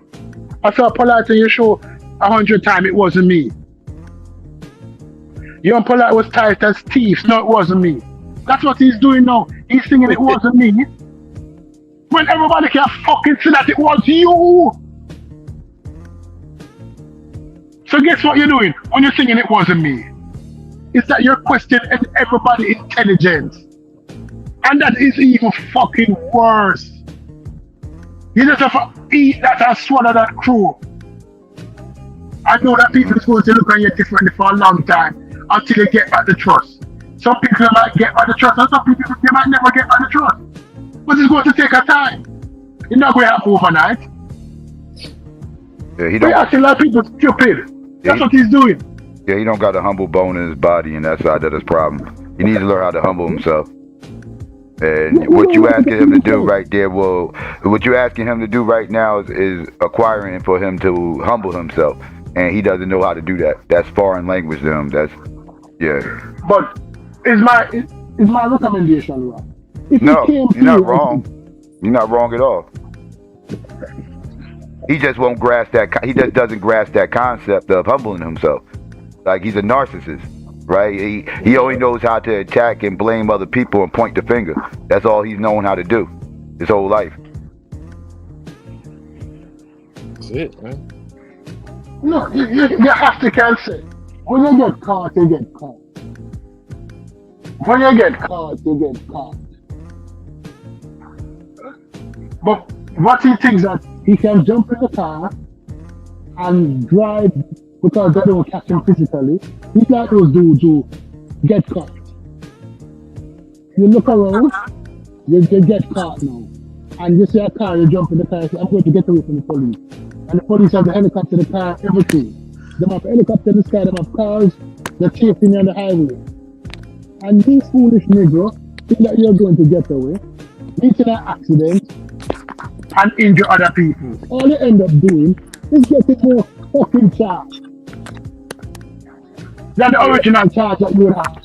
I saw polite in your show 100 times. It wasn't me. You and polite was tight as thieves. No, it wasn't me. That's what he's doing now. He's singing it wasn't me. When everybody can fucking see that it was you. So guess what you're doing when you're singing it wasn't me? Is that you're questioning everybody's intelligence. And that is even fucking worse. You just have to eat that and swallow that crow. I know that people are supposed to look at you differently for a long time until they get back the trust. Some people might get back the trust and some people they might never get back the trust. But it's going to take a time. It's not going to happen overnight. Yeah, he He's don't. acting like people stupid. Yeah, That's what he's doing. Yeah, he don't got a humble bone in his body, and that's his problem. He needs to learn how to humble himself. And what you asking him to do right there, what you asking him to do right now is acquiring for him to humble himself, and he doesn't know how to do that. That's foreign language to him. That's But is my recommendation right? No, you're not wrong. You're not wrong at all. He just won't grasp that. He just doesn't grasp that concept of humbling himself. Like he's a narcissist, right? He only knows how to attack and blame other people and point the finger. That's all he's known how to do his whole life. That's it, man. No, you have to cancel. When you get caught, you get caught. When you get caught, you get caught. But what he thinks that he can jump in the car and drive because they don't catch him physically. He's like those dudes who get caught. You look around, you get caught now. And you see a car, you jump in the car and say, I'm going to get away from the police. And the police have the helicopter, the car, everything. They have a helicopter in the sky, they have cars, they're chasing you on the highway. And these foolish niggas think that you're going to get away, meet in an accident, and injure other people. All you end up doing is getting more fucking charge than the original charge that you would have.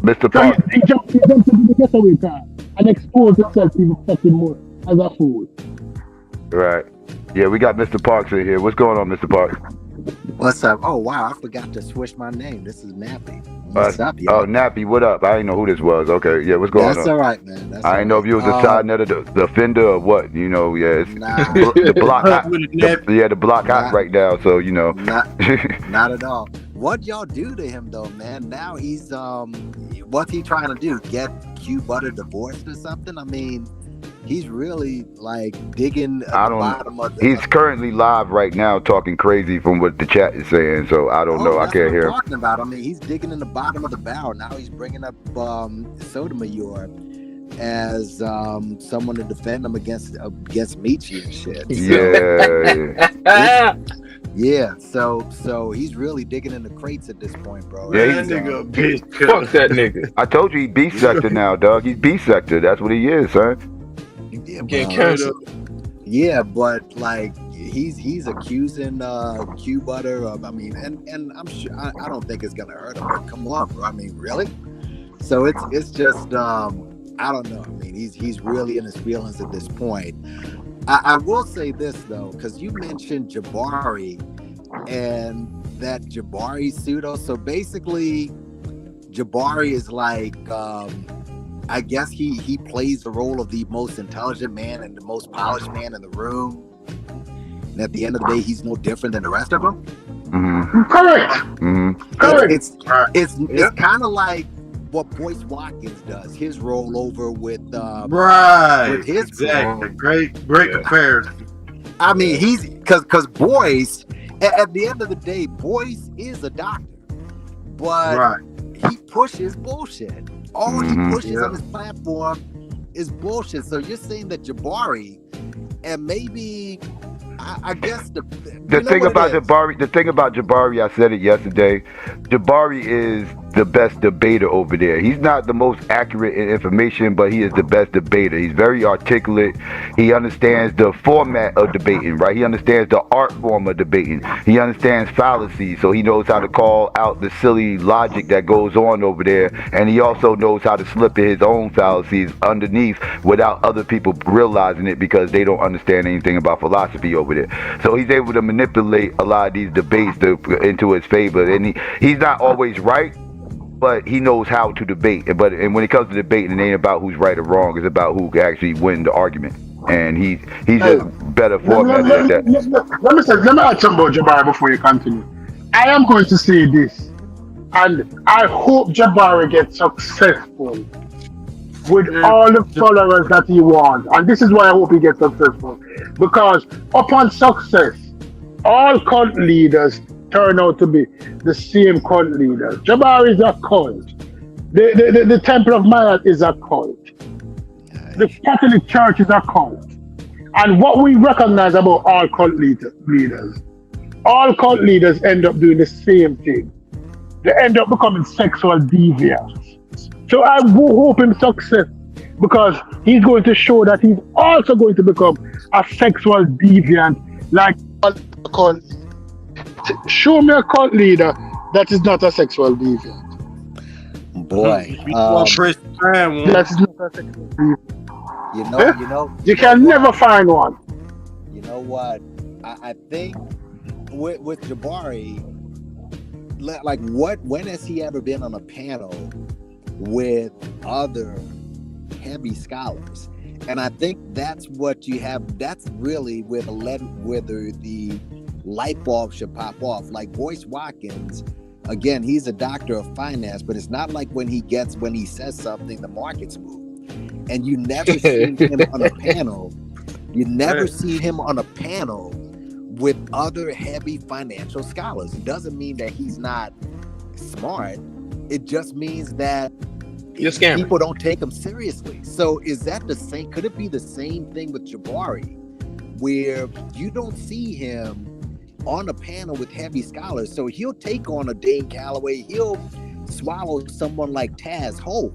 Mr. Park. So he jumped into the getaway car and exposed himself even fucking more. as a fool. Right. Yeah, we got Mr. Parks in here. What's going on, Mr. Parks? What's up? Oh wow, I forgot to switch my name. This is Nappy. What's up, y'all? Oh, Nappy, what up? I didn't know who this was. Okay, yeah, what's going on? That's all right, man. That's I didn't know if you was the side netter, the offender, or what. You know, yeah, it's the block hot. The block hot right now, so you know. Not at all. What y'all do to him though, man? Now he's what's he trying to do? Get Q Butter divorced or something? I mean, he's really like digging at the bottom of the. He's currently live right now talking crazy from what the chat is saying, so I don't know. I can't hear him. Talking about. I mean, he's digging in the bottom of the barrel. Now he's bringing up Sotomayor as someone to defend him against Michi and shit. Yeah. Yeah, so he's really digging in the crates at this point, bro. Yeah, He's, fuck that nigga. I told you he B sector now, dog. He's B sector. That's what he is, son. Yeah, but like he's accusing Q Butter of. I mean, and I'm sure I don't think it's gonna hurt him. But come on, bro. I mean, really? So it's just I don't know. I mean, he's really in his feelings at this point. I will say this though, because you mentioned Jabari and that Jabari pseudo. So basically, Jabari is like, I guess he plays the role of the most intelligent man and the most polished man in the room. And at the end of the day, he's no different than the rest of them. Mm-hmm. Correct. Mm-hmm. It's kind of like what Boyce Watkins does, his rollover with with his exactly great comparison. I mean, he's because Boyce at the end of the day, Boyce is a doctor, but he pushes bullshit. All he pushes on his platform is bullshit. So you're saying that Jabari, and maybe I guess the thing about Jabari, I said it yesterday. Jabari is the best debater over there. He's not the most accurate in information, but he is the best debater. He's very articulate. He understands the format of debating, right? He understands the art form of debating. He understands fallacies, so he knows how to call out the silly logic that goes on over there, and he also knows how to slip in his own fallacies underneath without other people realizing it because they don't understand anything about philosophy over there. So he's able to manipulate a lot of these debates into his favor, and he's not always right, but he knows how to debate. And when it comes to debating, it ain't about who's right or wrong. It's about who can actually win the argument. And he's just better formatted at that. Let me add something about Jabari before you continue. I am going to say this, and I hope Jabari gets successful with all the followers that he wants. And this is why I hope he gets successful. Because upon success, all cult leaders turn out to be the same cult leaders. Jabari is a cult. The Temple of Mayat is a cult. The Catholic Church is a cult. And what we recognize about all cult leaders, all cult leaders end up doing the same thing. They end up becoming sexual deviants. So I hope him success, because he's going to show that he's also going to become a sexual deviant, like a cult. Show me a cult leader that is not a sexual deviant. Boy, that is not a sexual deviant. You can never find one. You know what? I think with Jabari, like when has he ever been on a panel with other heavy scholars? And I think that's what you have. That's really where the light bulb should pop off. Like Boyce Watkins, again, he's a doctor of finance, but it's not like when he says something, the markets move. And you never seen him on a panel. You never see him on a panel with other heavy financial scholars. It doesn't mean that he's not smart. It just means that people don't take him seriously. So is that the same? Could it be the same thing with Jabari, where you don't see him on a panel with heavy scholars? So he'll take on a Dane Calloway, he'll swallow someone like Taz whole.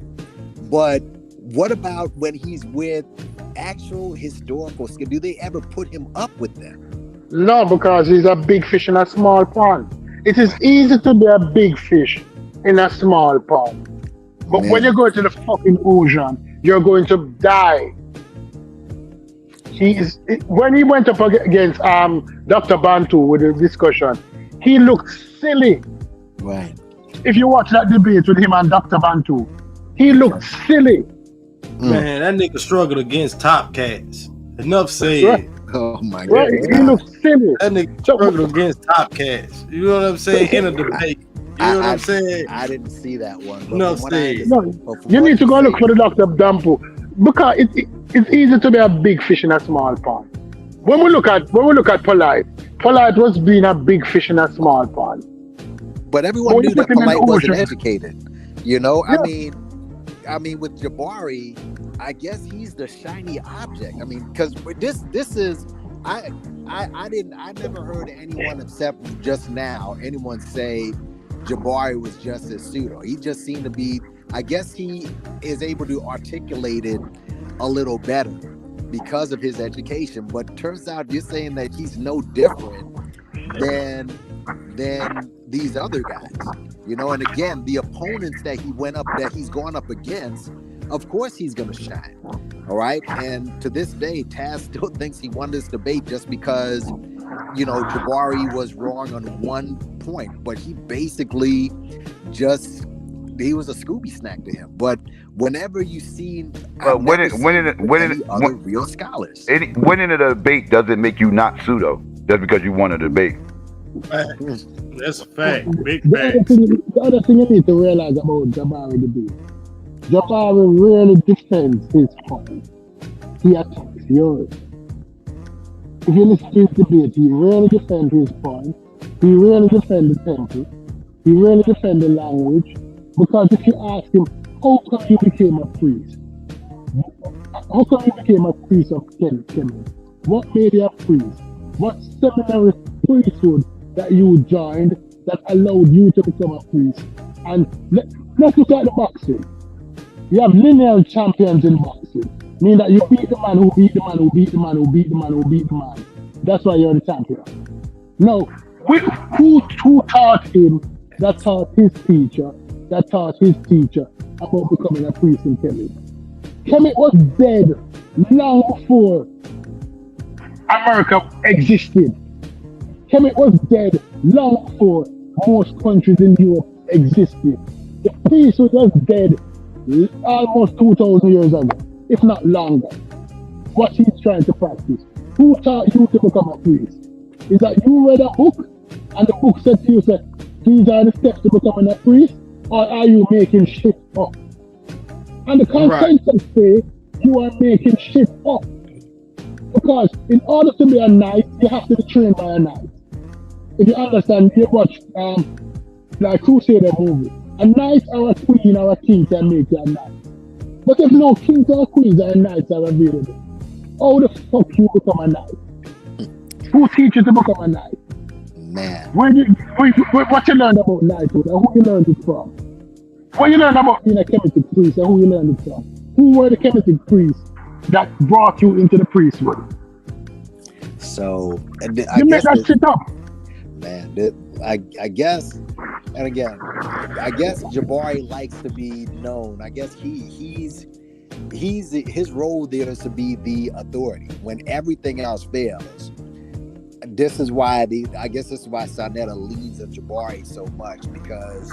But what about when he's with actual historical skill? Do they ever put him up with them? No, because he's a big fish in a small pond. It is easy to be a big fish in a small pond. But when you go to the fucking ocean, you're going to die. When he went up against Dr. Bantu with the discussion, he looked silly. Right. If you watch that debate with him and Dr. Bantu, he looked silly. Man, that nigga struggled against top cats. Enough said. Right. Oh my God. Right, he looked silly. That nigga struggled against top cats. You know what I'm saying? In a debate. You know what I'm saying? I didn't see that one. But No, You need to go look for the Dr. Bantu because it's easy to be a big fish in a small pond. When we look at Polite was being a big fish in a small pond. But everyone knew that Polite wasn't educated. You know, yeah. I mean, with Jabari, I guess he's the shiny object. I mean, because this is I never heard anyone except just now anyone say Jabari was just as pseudo. He just seemed to be. I guess he is able to articulate it a little better because of his education. But turns out you're saying that he's no different than these other guys, you know. And again, the opponents that he's gone up against, of course he's gonna shine. All right. And to this day, Taz still thinks he won this debate just because, you know, Jabari was wrong on one point, but he basically he was a Scooby snack to him. But whenever you see other real scholars, winning a debate doesn't make you not pseudo just because you won a debate. That's a fact. Big fact. The other thing you need to realize about Jabari debate, Jabari really defends his point. He attacks yours. If you listen to his debate, he really defends his point. He really defends the temple. He really defends the language. Because if you ask him, how come you became a priest? How come you became a priest of Kemet? What made you a priest? What seminary priesthood that you joined that allowed you to become a priest? And let's look at the boxing. You have lineal champions in boxing. Meaning that you beat the man who beat the man who beat the man who beat the man who beat the man. That's why you're the champion. Now, who taught him, that taught his teacher, about becoming a priest in Kemet? Kemet was dead long before America existed. Kemet was dead long before most countries in Europe existed. The priesthood was dead almost 2,000 years ago, if not longer. What he's trying to practice. Who taught you to become a priest? Is that you read a book and the book said to you, these are the steps to becoming a priest? Or are you making shit up? And the consensus say you are making shit up. Because in order to be a knight, you have to be trained by a knight. If you understand, you watch like Crusader movie. A knight or a queen or a king can make you a knight. But if no kings or queens or knights are available, how the fuck you become a knight? Who teach you to become a knight? Man. What you learned about knighthood and who you learned it from? What you learned about being a Kemetic priest and who you learned it from? Who were the Kemetic priests that brought you into the priesthood? So, you make that shit up. Man, I guess, and again, I guess Jabari likes to be known. I guess his role there is to be the authority when everything else fails. This is why Saneter leans on Jabari so much, because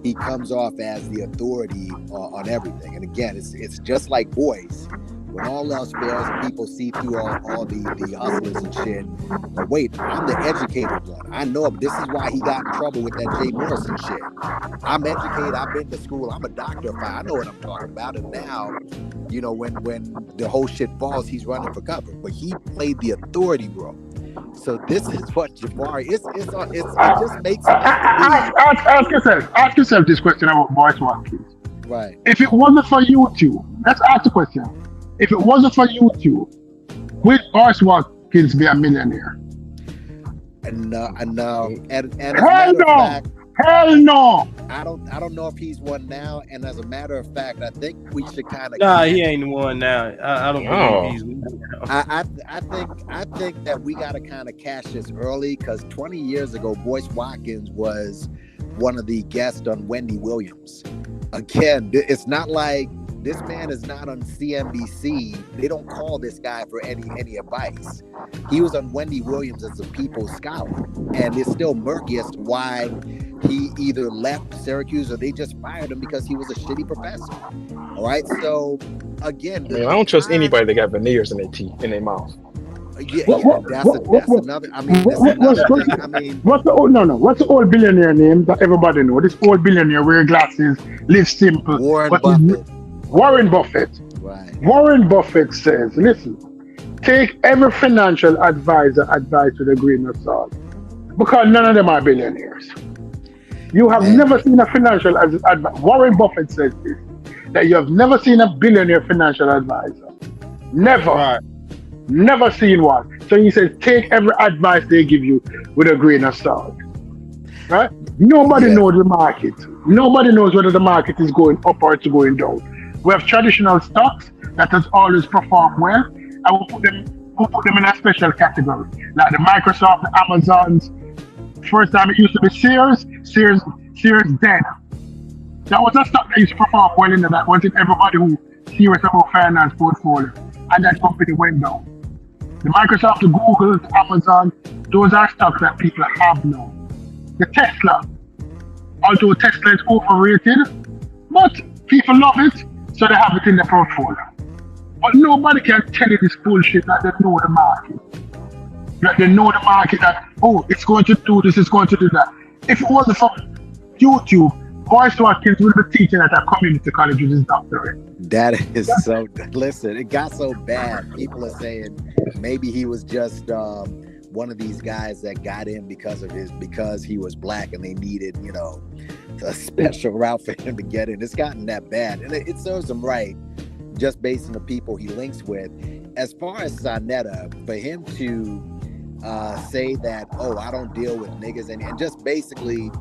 he comes off as the authority on everything. And again, it's just like boys. When all else fails and people see through all the hustlers and shit, but wait, I'm the educated one. I know him. This is why he got in trouble with that Jay Morrison shit. I'm educated. I've been to school. I'm a doctor. I know what I'm talking about. And now, you know, when the whole shit falls, he's running for cover. But he played the authority role. So this is what Jabari. It just makes sense. Ask yourself this question about Boyce Watkins. Right. If it wasn't for YouTube, let's ask the question. If it wasn't for YouTube, would Boyce Watkins be a millionaire? No. And as a Hell matter of no! fact, Hell no! I don't know if he's one now. And as a matter of fact, I think we should kind of. Nah, he ain't the one now. I don't believe he's one now. I think that we got to kind of cash this early, because 20 years ago, Boyce Watkins was one of the guests on Wendy Williams. Again, it's not like This man is not on CNBC. They don't call this guy for any advice. He was on Wendy Williams as a People's Scholar, and it's still murky as to why he either left Syracuse or they just fired him because he was a shitty professor. All right, so again, I don't trust anybody that got veneers in their teeth, in their mouth. Yeah, that's another. I mean, that's another thing. I mean, what's the old billionaire name that everybody know? This old billionaire wear glasses, live simple. Warren Buffett. Warren Buffett. Right. Warren Buffett says, listen, take every financial advisor advice with a grain of salt, because none of them are billionaires. You have never seen a financial advisor. Warren Buffett says this, that you have never seen a billionaire financial advisor. Never. Right. Never seen one. So he says, take every advice they give you with a grain of salt. Right? Nobody knows the market. Nobody knows whether the market is going up or it's going down. We have traditional stocks that has always performed well, and we'll put them in a special category. Like the Microsoft, the Amazons. First time it used to be Sears dead. That was a stock that used to perform well in that wasn't everybody who serious about finance portfolio. And that company went down. The Microsoft, the Google, the Amazon, those are stocks that people have now. The Tesla, although Tesla is overrated, but people love it, so they have it in their portfolio. But nobody can tell you this bullshit that they know the market. That they know the market that, oh, it's going to do this, it's going to do that. If it wasn't for YouTube, Horace Watkins would be teaching at a community college with his doctorate. That is so. Listen, it got so bad. People are saying maybe he was just one of these guys that got in because he was black and they needed, a special route for him to get in. It's gotten that bad, and it serves him right, just based on the people he links with. As far as Saneter, for him to say that, oh, I don't deal with niggas, and just basically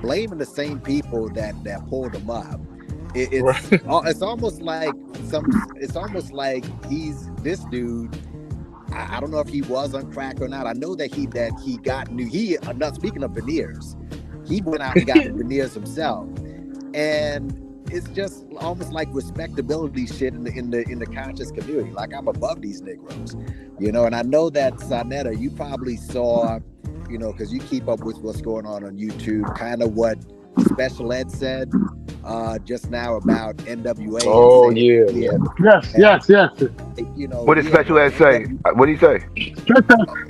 blaming the same people that pulled him up. It's almost like he's this dude. I don't know if he was on crack or not. I know that he got new. Not speaking of veneers, he went out and got veneers himself, and it's just almost like respectability shit in the conscious community. Like, I'm above these Negroes, And I know that Saneter, you probably saw, because you keep up with what's going on YouTube, kind of what Special Ed said just now about NWA. Oh, yeah. Yes. What did Special Ed say? What did he say?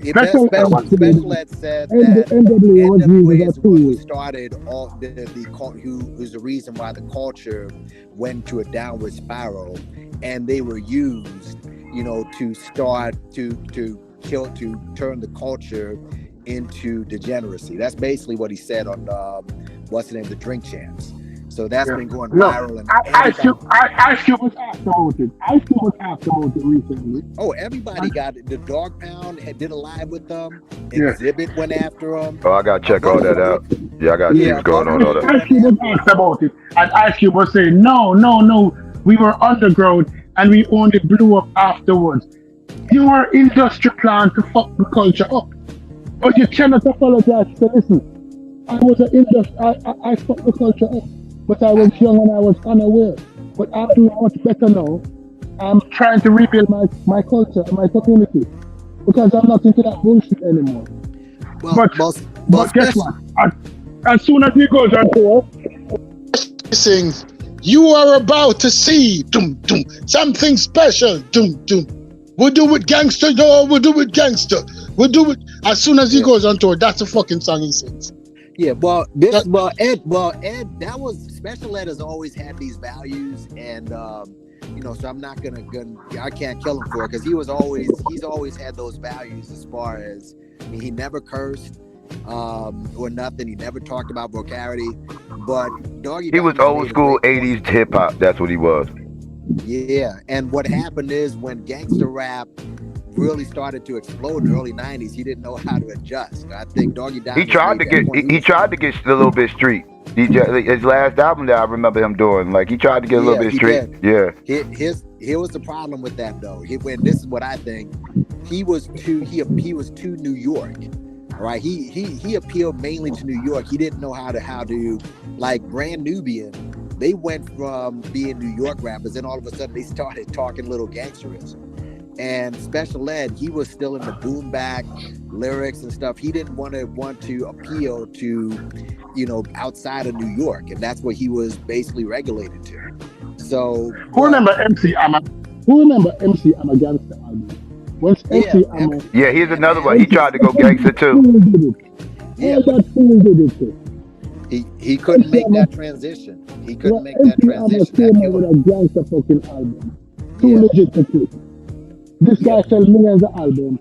Special Ed said that NWA is who started all who's the reason why the culture went to a downward spiral, and they were used, to start to turn the culture into degeneracy. That's basically what he said on the Drink Champs. So that's been going viral. And Ice Cube was asked about it. Ice Cube was asked about it recently. Oh, everybody got it. The Dog Pound did a live with them. Exhibit went after them. Oh, I gotta check all that out. Yeah, I gotta see what's going on. All that. Ice Cube was asked about it, and Ice Cube was saying, no, we were underground and we only blew up afterwards. You were industry plan to fuck the culture up, but you cannot apologize. So listen, I was an industry. I fucked the culture up. But I was young and I was unaware. But I'm doing much better now. I'm trying to rebuild my culture and my community, because I'm not into that bullshit anymore. But guess what? As soon as he goes on tour, he sings, "You are about to see something special. We'll do it gangster, no, we'll do it gangster. We'll do it." As soon as he goes on tour, that's the fucking song he sings. Yeah, Ed, that was Special Ed has always had these values, and so I'm not I can't kill him for it, because he's always had those values as far as, he never cursed or nothing. He never talked about vulgarity, but he was old school 80s hip hop. That's what he was. Yeah, and what happened is when gangster rap really started to explode in the early 90s, he didn't know how to adjust. I think Doggy Diamond, he tried to get a little bit street. His last album that I remember him doing, like, he tried to get a little bit street. Did. Yeah. Here was the problem with that though. This is what I think. He was too New York. Right? He appealed mainly to New York. He didn't know how to like Brand Nubian. they went from being New York rappers, and all of a sudden they started talking little gangsterism. And Special Ed, he was still in the boom bap lyrics and stuff. He didn't want to appeal to, you know, outside of New York, and that's what he was basically regulated to. So who remember MC Hammer? Who remember MC Hammer Gangster album? When MC Hammer, Yeah, here's another one. He tried to go gangster too. Yeah. All that fool did it too. He couldn't make that transition. He couldn't make that MC Hammer transition. came That out with killed him. a gangster fucking album. Too legit to quit. This guy sold millions of albums,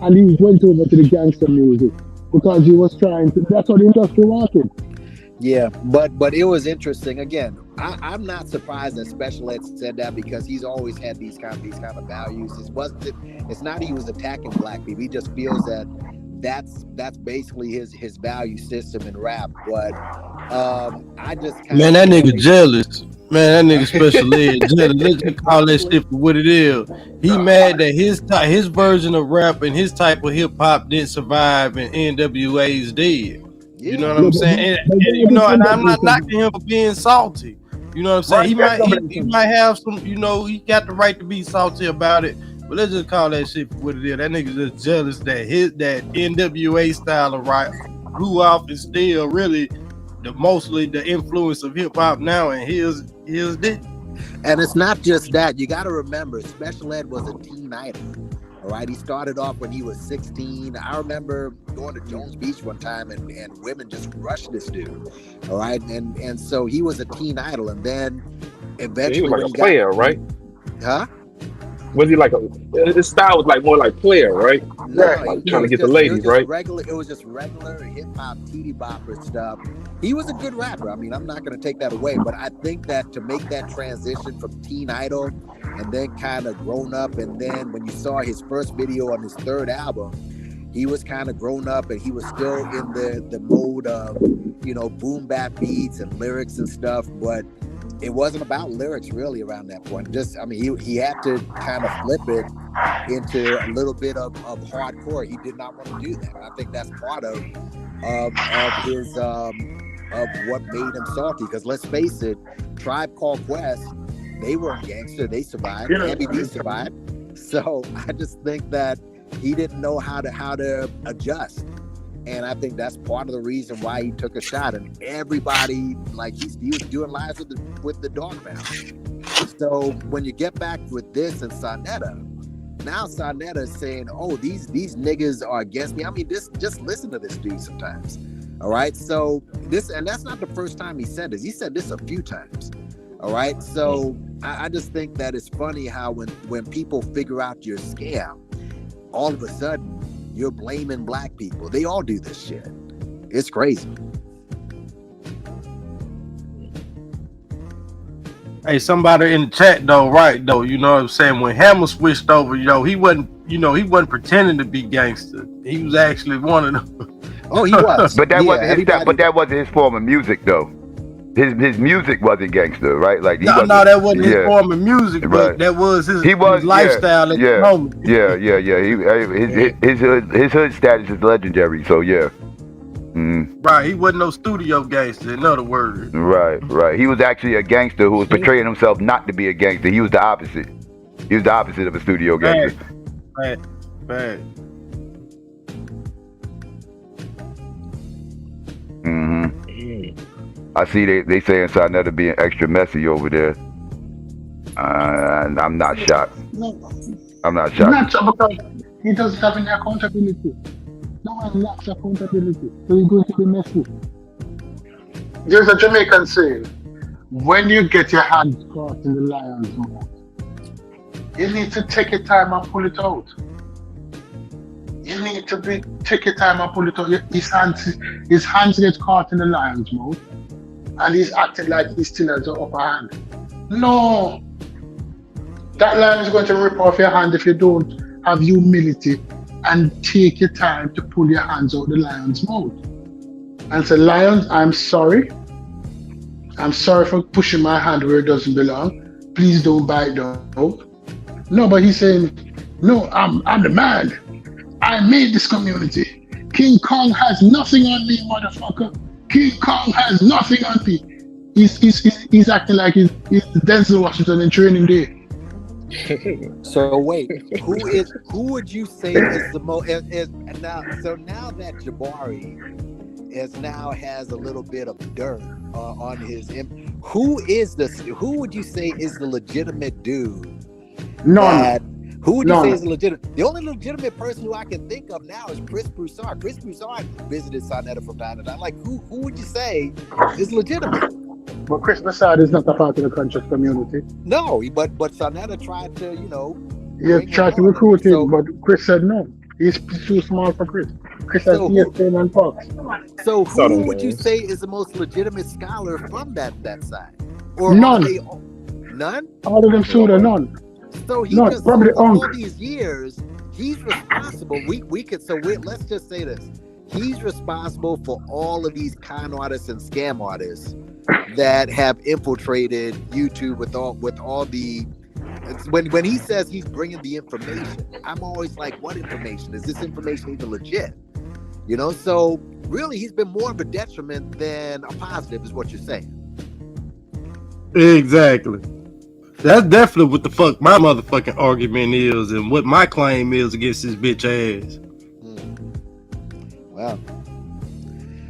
and he went over to the gangster music because he was trying to. That's what the industry wanted. Yeah, but it was interesting. Again, I'm not surprised that Special Ed said that, because he's always had these kind of values. It's not he was attacking black people. He just feels that that's basically his value system in rap. But I just Man, that nigga jealous. Man, that nigga Special Ed jealous. Let's just call that shit for what it is. He mad that his version of rap and his type of hip hop didn't survive and NWA's dead. You know what I'm saying? And you know, and I'm not knocking him for being salty. You know what I'm saying? He might have some, you know, he got the right to be salty about it. But let's just call that shit for what it is. That nigga just jealous that that NWA style of rap blew off and still really mostly the influence of hip hop now, and his didn't. And it's not just that. You got to remember, Special Ed was a teen idol. All right, he started off when he was 16. I remember going to Jones Beach one time, and women just rushed this dude. All right, and so he was a teen idol, and then eventually he was like a player, right? Huh? Was he like his style was like more like player, right? No, like trying to get the ladies, right? It was just regular hip hop, teeny bopper stuff. He was a good rapper. I mean, I'm not going to take that away, but I think that to make that transition from teen idol and then kind of grown up, and then when you saw his first video on his third album, he was kind of grown up, and he was still in the mode of, you know, boom bap beats and lyrics and stuff, but it wasn't about lyrics really around that point. Just, I mean, he had to kind of flip it into a little bit of hardcore. He did not want to do that. I think that's part of his of what made him salty. Because let's face it, Tribe Called Quest, they weren't gangster. They survived. MBD survived. So I just think that he didn't know how to adjust. And I think that's part of the reason why he took a shot. And everybody, like, he was doing lives with the dog pound. So when you get back with this and Saneter, now Saneter is saying, oh, these niggas are against me. I mean, just listen to this dude sometimes. All right. So and that's not the first time he said this. He said this a few times. All right. So I just think that it's funny how when people figure out your scam, all of a sudden you're blaming black people. They all do this shit. It's crazy. Hey, somebody in the chat though, right though, you know what I'm saying? When Hammer switched over, he wasn't pretending to be gangster. He was actually one of them. Oh, he was. But that wasn't his form of music though. His music wasn't gangster, right? Like that wasn't his form of music, but that was his lifestyle at the moment. Yeah. His hood status is legendary, so yeah. Right, he wasn't no studio gangster, in other words. Right. He was actually a gangster who was portraying himself not to be a gangster. He was the opposite. He was the opposite of a studio gangster. Bad. I see they saying Saneter being extra messy over there. And I'm not shocked. I'm not shocked. Not shocked because he doesn't have any accountability. No one lacks accountability, so he's going to be messy. There's a Jamaican saying, when you get your hands caught in the lion's mouth, you need to take your time and pull it out. You need to take your time and pull it out. His hands get caught in the lion's mouth, and he's acting like he still has the upper hand. No, that lion is going to rip off your hand if you don't have humility and take your time to pull your hands out the lion's mouth and say, lion, I'm sorry. I'm sorry for pushing my hand where it doesn't belong. Please don't bite down. No, but he's saying, no, I'm the man. I made this community. King Kong has nothing on me, motherfucker. King Kong has nothing on me. he's acting like he's Denzel Washington in Training Day. So wait, who would you say is the most? Now that Jabari has a little bit of dirt on his, who would you say is the legitimate dude? None. Who would you say is the legitimate? The only legitimate person who I can think of now is Chris Broussard. Chris Broussard visited Saneter from time to time. Like, who would you say is legitimate? But Chris Broussard is not a part of the conscious community. No, but Saneter tried to, tried to recruit him, but Chris said no. He's too small for Chris. Chris has ESPN and Fox. So who would you say is the most legitimate scholar from that side? Or none. None? All of them pseudo none. So he just probably all these years, he's responsible. Let's just say this. He's responsible for all of these con artists and scam artists that have infiltrated YouTube with all the when he says he's bringing the information, I'm always like, what information? Is this information even legit? So really he's been more of a detriment than a positive is what you're saying. Exactly. That's definitely what the fuck my motherfucking argument is and what my claim is against this bitch ass. Wow.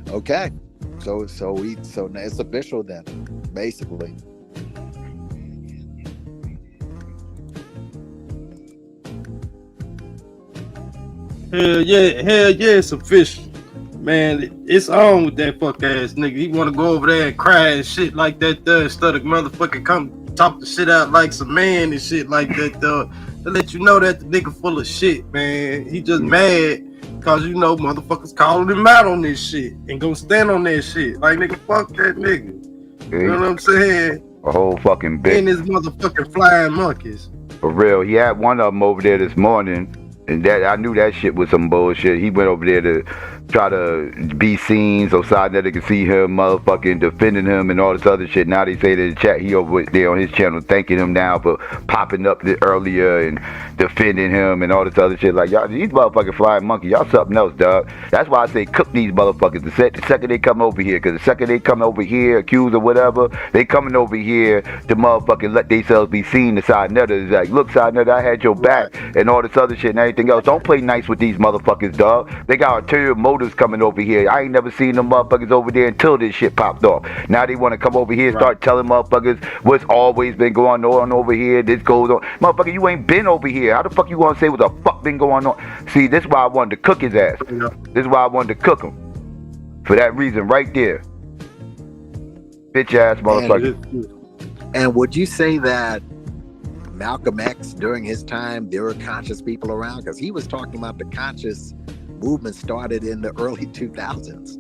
Okay. So it's official then, basically. Hell yeah, it's official. Man, it's on with that fuck ass nigga. He wanna go over there and cry and shit like that instead of motherfucking come talk the shit out like some man and shit like that to let you know that the nigga full of shit, man. He just mad cause motherfuckers calling him out on this shit and gonna stand on that shit. Like, nigga, fuck that nigga. You know what I'm saying? A whole fucking bitch. And his motherfucking flying monkeys. For real, he had one of them over there this morning. And that I knew that shit was some bullshit. He went over there to try to be seen so Saneter could see him motherfucking defending him and all this other shit. Now they say that in the chat he over there on his channel thanking him now for popping up earlier and defending him and all this other shit. Like, y'all, these motherfucking flying monkeys, y'all something else, dog. That's why I say cook these motherfuckers the second they come over here. Because the second they come over here accused or whatever, they coming over here to motherfucking let themselves be seen to Saneter. It's like, look, Saneter, I had your back and all this other shit and everything else. Don't play nice with these motherfuckers, dog. They got ulterior motives coming over here. I ain't never seen them motherfuckers over there until this shit popped off. Now they want to come over here and start telling motherfuckers what's always been going on over here. This goes on. Motherfucker, you ain't been over here. How the fuck you gonna say what the fuck been going on? See, this is why I wanted to cook his ass. This is why I wanted to cook him. For that reason right there. Bitch ass motherfucker. And would you say that Malcolm X, during his time, there were conscious people around? Because he was talking about the conscious movement started in the early 2000s.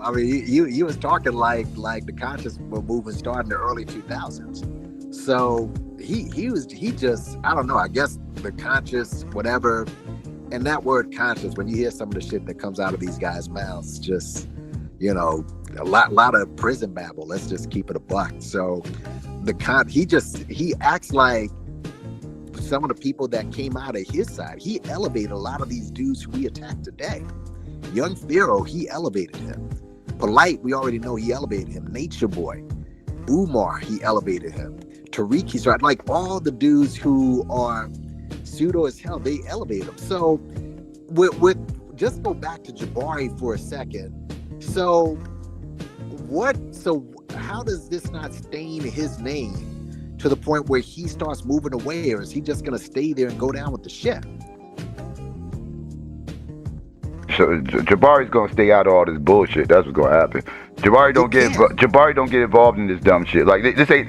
I mean, he was talking like the conscious movement started in the early 2000s. So he just, I don't know, I guess the conscious, whatever, and that word conscious, when you hear some of the shit that comes out of these guys' mouths, just, a lot of prison babble. Let's just keep it a buck. So he acts like some of the people that came out of his side. He elevated a lot of these dudes who we attack today. Young Pharaoh, he elevated him. Polite, we already know he elevated him. Nature Boy, Umar, he elevated him. Tariq, he's right. Like all the dudes who are pseudo as hell, they elevated him. So with just go back to Jabari for a second. So how does this not stain his name to the point where he starts moving away, or is he just going to stay there and go down with the ship? So Jabari's gonna stay out of all this bullshit. That's what's gonna happen. Jabari don't get involved in this dumb shit. Like this ain't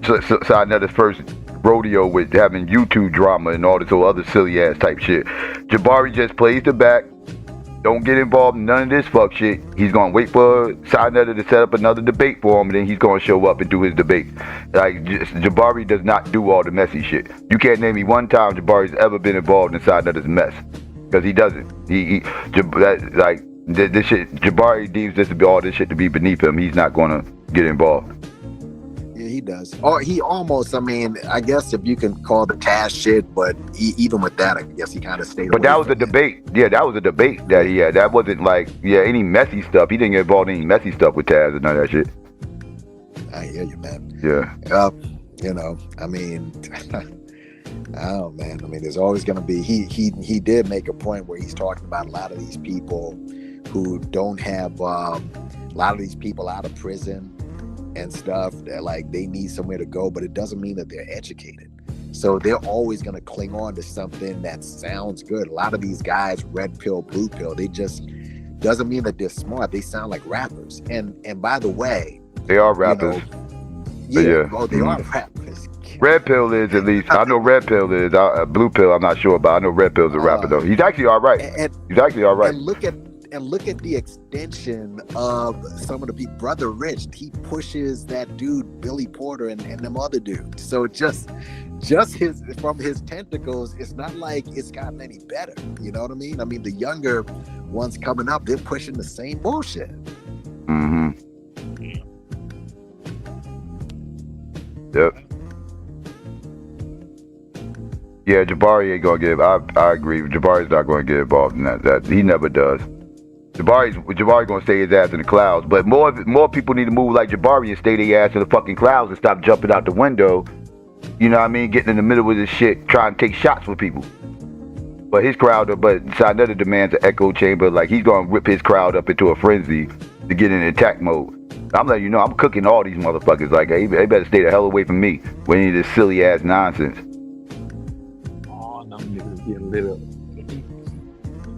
Saneter's first rodeo with having YouTube drama and all this whole other silly ass type shit. Jabari just plays the back. Don't get involved in none of this fuck shit. He's gonna wait for Saneter to set up another debate for him, and then he's gonna show up and do his debate. Like, Jabari does not do all the messy shit. You can't name me one time Jabari's ever been involved in Saneter's mess, because he doesn't. This shit. Jabari deems all this shit to be beneath him. He's not gonna get involved. Yeah, he does. Or he almost, I mean, I guess if you can call the Taz shit, but even with that, I guess he kind of stayed But away that was from a debate. Yeah, that was a debate that he had. That wasn't like, any messy stuff. He didn't get involved in any messy stuff with Taz and none of that shit. I hear you, man. Yeah. You know, I mean, oh man, I mean, there's always going to be. He did make a point where he's talking about a lot of these people who don't have a lot of these people out of prison and stuff that like they need somewhere to go, but it doesn't mean that they're educated. So they're always going to cling on to something that sounds good. A lot of these guys, red pill, blue pill, they just doesn't mean that they're smart. They sound like rappers. And by the way, they are rappers. Yeah. Oh, they are rappers. Red pill is at least. I know red pill is. Blue pill, I'm not sure, but I know red pill's a rapper though. He's actually all right. He's actually all right. And look at the extension of some of the people. Brother Rich, he pushes that dude Billy Porter and them other dudes. So just his from his tentacles, it's not like it's gotten any better. You know what I mean? I mean, the younger ones coming up, they're pushing the same bullshit. Mm-hmm. Yep. Yeah, Jabari ain't gonna give. I agree. Jabari's not gonna get involved in that. That he never does. Jabari's gonna stay his ass in the clouds. But more people need to move like Jabari and stay their ass in the fucking clouds and stop jumping out the window. You know what I mean? Getting in the middle of this shit, trying to take shots with people. But his crowd, Saneter demands an echo chamber. Like he's gonna whip his crowd up into a frenzy to get in attack mode. I'm letting you know, I'm cooking all these motherfuckers. Like they better stay the hell away from me with any of this silly ass nonsense. Oh, no, niggas getting lit up.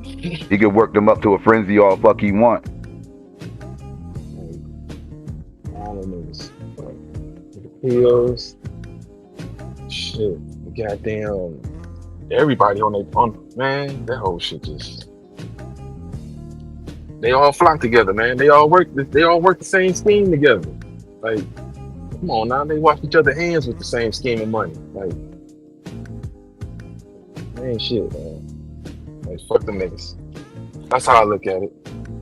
He can work them up to a frenzy all the fuck he want. All of niggas. The pills. Shit. Goddamn. Everybody on their man, that whole shit just. They all flock together, man. They all work the same scheme together. Like, come on now, they wash each other's hands with the same scheme of money. Like, man, shit, man. Like, fuck them niggas. That's how I look at it.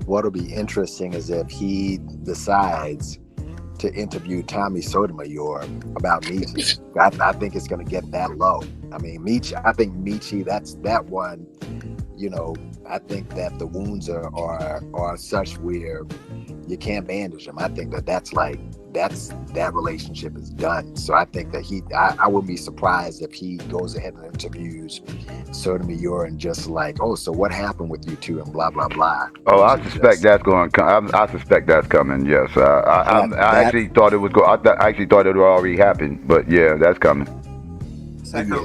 What'll be interesting is if he decides to interview Tommy Sotomayor about Michi. I think it's going to get that low. I mean, Michi, that's that one. You know, I think that the wounds are such where you can't bandage them. I think that relationship is done. So I think that I wouldn't be surprised if he goes ahead and interviews Sotomayor and just like, oh, so what happened with you two and blah blah blah. Oh, I suspect that's going to come. I suspect that's coming. Yes, I actually thought it was going. I actually thought it would already happened, but yeah, that's coming. Psycho.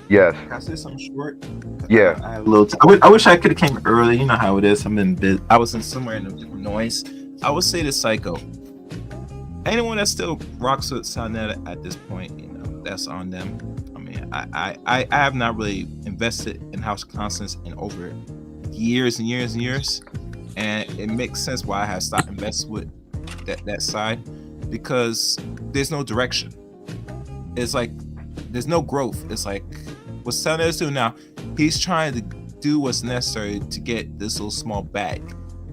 Yes. Can I say something short? Yeah. I have a little. I wish I could have came early. You know how it is. I was in somewhere in a different noise. I would say to Psycho. Anyone that still rocks with Saneter at this point, you know, that's on them. I mean, I have not really invested in House of Constance in over years and years and years, and it makes sense why I have stopped investing with that side, because there's no direction. It's like there's no growth. It's like what Saneter's doing now. He's trying to do what's necessary to get this little small bag,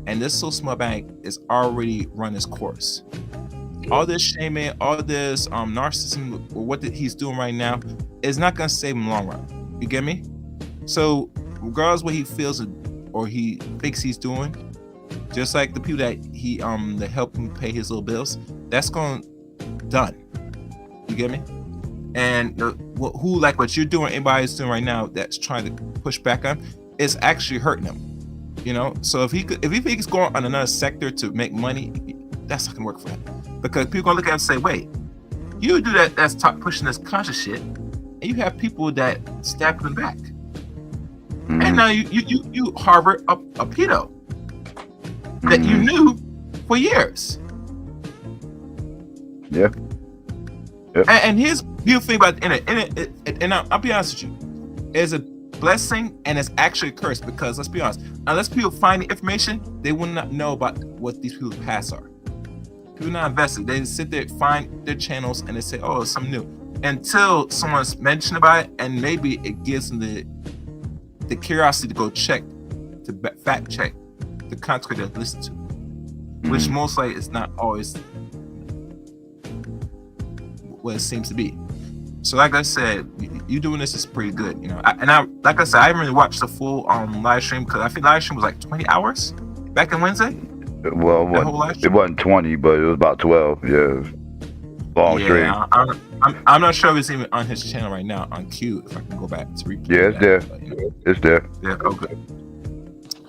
and this little small bag is already run its course. All this shaming, all this narcissism, what he's doing right now is not gonna save him in the long run. You get me? So regardless what he feels or he thinks he's doing, just like the people that he that help him pay his little bills, that's going done. You get me? And who like what you're doing, anybody's doing right now that's trying to push back on, is actually hurting him. You know, so if he thinks he's going on another sector to make money, that's not gonna work for him. Because people gonna look at him and say, wait, you do that, that's pushing this conscious shit, and you have people that stab him back. Mm-hmm. And now you harbor a pedo that you knew for years. Yeah. Yep. And here's the beautiful thing about the internet, and I'll be honest with you, it's a blessing and it's actually a curse, because let's be honest, unless people find the information, they will not know about what these people's pasts are. People not invested. They just sit there, find their channels, and they say, oh, it's something new. Until someone's mentioned about it, and maybe it gives them the curiosity to go check, to fact check the content they listen to, which most likely is not always what it seems to be. So like I said, you doing this is pretty good, you know. Like I said, I haven't really watched the full live stream because I think live stream was like 20 hours back in Wednesday. Well, it wasn't 20, but it was about 12. Yeah, long stream. I'm not sure if it's even on his channel right now on Q. If I can go back to replay. Yeah, it's there. But, you know. It's there. Yeah. Okay.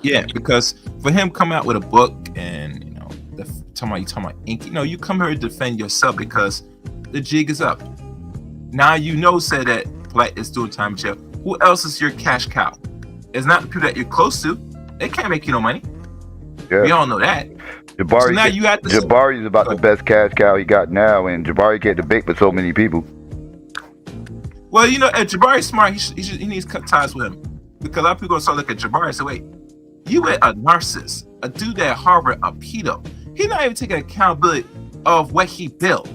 Yeah, because for him coming out with a book and you know, talking about ink, you know, you come here to defend yourself because the jig is up. Now you know, said that Black is doing time in jail. Who else is your cash cow? It's not the people that you're close to. They can't make you no money. Yeah. We all know that. Jabari, so now you have to Jabari is about the best cash cow he got now, and Jabari can't debate with so many people. Well, you know, if Jabari's smart, he needs to cut ties with him. Because a lot of people gonna start looking at Jabari and say, wait, you were a narcissist, a dude at Harvard, a pedo. He's not even taking accountability of what he built.